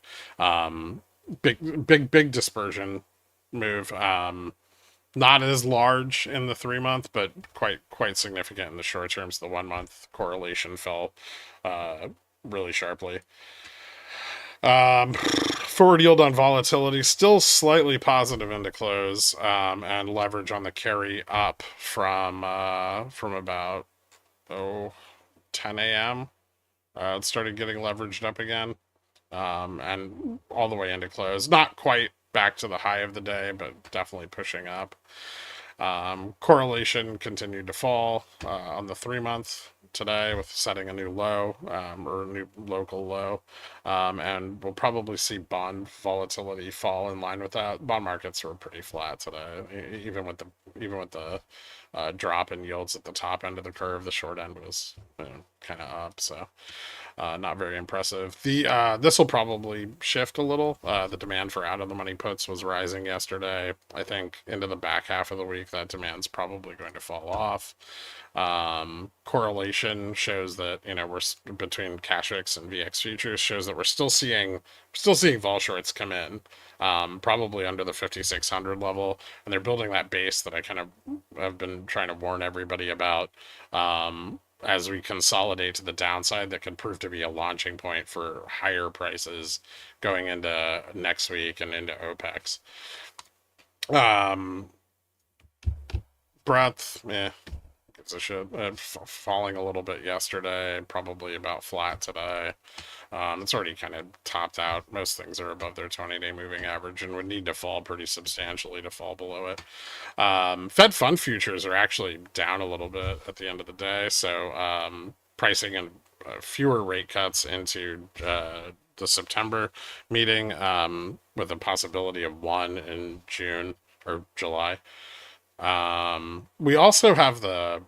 Big dispersion move. Not as large in the 3 month, but quite significant in the short terms. The 1 month correlation fell really sharply. Forward yield on volatility still slightly positive into close, and leverage on the carry up from about 10 a.m. It started getting leveraged up again, and all the way into close. Not quite back to the high of the day, but definitely pushing up. Correlation continued to fall on the 3 month today, with setting a new low, or a new local low, and we'll probably see bond volatility fall in line with that. Bond markets were pretty flat today, even with the drop in yields at the top end of the curve. The short end was kind of up, so not very impressive. This will probably shift a little. The demand for out of the money puts was rising yesterday. I think into the back half of the week, that demand's probably going to fall off. Correlation shows that we're between CashX and VX futures, shows that we're still seeing vol shorts come in, probably under the 5,600 level, and they're building that base that I kind of have been trying to warn everybody about. As we consolidate to the downside, that could prove to be a launching point for higher prices going into next week and into OPEX. Breadth, gives a shit. Falling a little bit yesterday, probably about flat today. It's already kind of topped out. Most things are above their 20-day moving average and would need to fall pretty substantially to fall below it. Fed fund futures are actually down a little bit at the end of the day, so pricing in fewer rate cuts into the September meeting, with a possibility of 1 in June or July. We also have the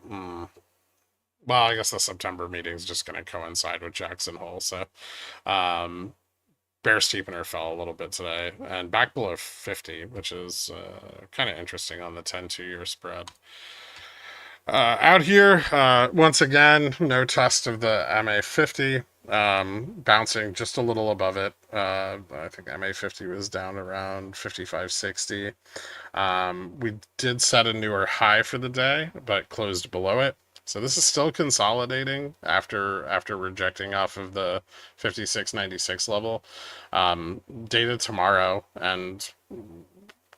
well, I guess the September meeting is just going to coincide with Jackson Hole. So, bear steepener fell a little bit today and back below 50, which is kind of interesting on the 10-2 year spread. Out here, once again, no test of the MA50, bouncing just a little above it. I think MA50 was down around 55.60. We did set a newer high for the day, but closed below it. So this is still consolidating after rejecting off of the 56.96 level. Data tomorrow and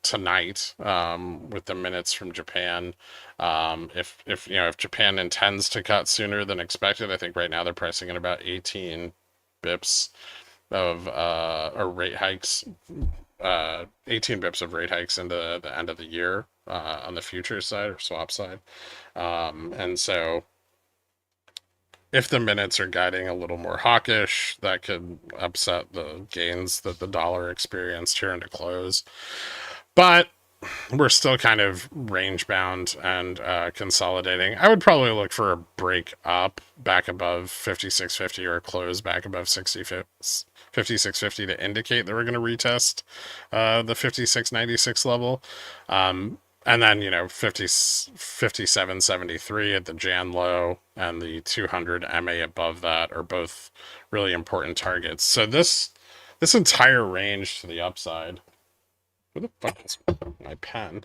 tonight, with the minutes from Japan. If Japan intends to cut sooner than expected, I think right now they're pricing at about 18 bips of or rate hikes, 18 bips of rate hikes into the end of the year on the futures side or swap side. And so if the minutes are guiding a little more hawkish, that could upset the gains that the dollar experienced here into close. But we're still kind of range bound and consolidating. I would probably look for a break up back above 56.50 or a close back above 56.50 to indicate that we're going to retest the 56.96 level. And then, 57.73 at the Jan low and the 200 MA above that are both really important targets. So this entire range to the upside. Where the fuck is my pen?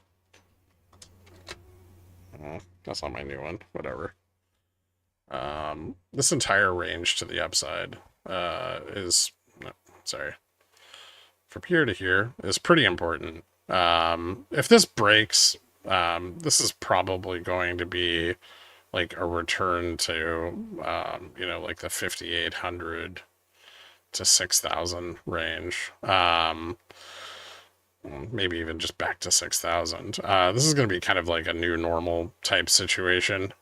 That's not my new one. Whatever. This entire range to the upside from here to here is pretty important. If this breaks, this is probably going to be like a return to, like the 5,800 to 6,000 range. Maybe even just back to 6,000. This is going to be kind of like a new normal type situation.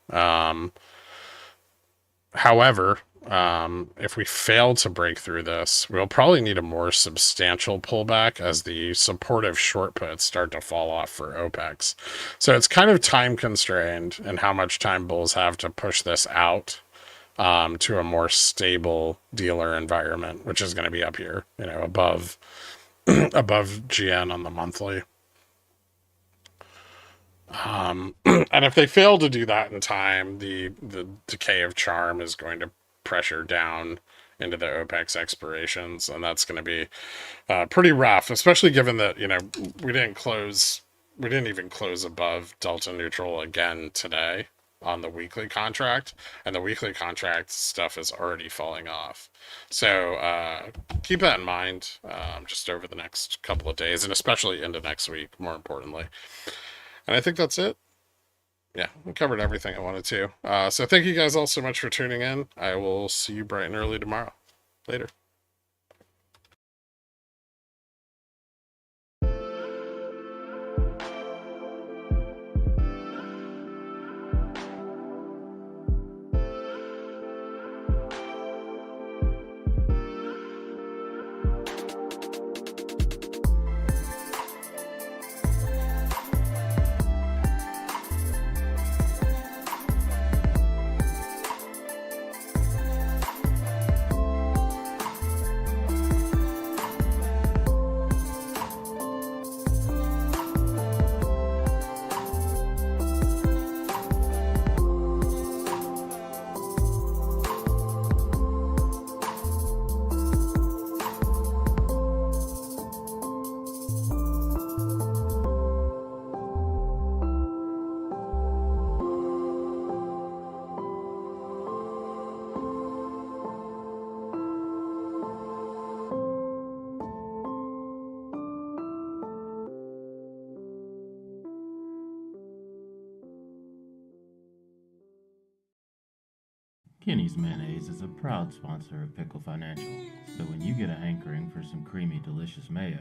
However, if we fail to break through this, we'll probably need a more substantial pullback as the supportive short puts start to fall off for OPEX. So it's kind of time constrained in how much time bulls have to push this out to a more stable dealer environment, which is going to be up here, above GN on the monthly. And if they fail to do that in time, the decay of charm is going to pressure down into the OPEX expirations, and that's going to be pretty rough, especially given that we didn't even close above delta neutral again today on the weekly contract, and the weekly contract stuff is already falling off. So keep that in mind just over the next couple of days, and especially into next week, more importantly. And I think that's it. Yeah, we covered everything I wanted to. So thank you guys all so much for tuning in. I will see you bright and early tomorrow. Later. Kenny's Mayonnaise is a proud sponsor of Pickle Financial, so when you get a hankering for some creamy, delicious mayo,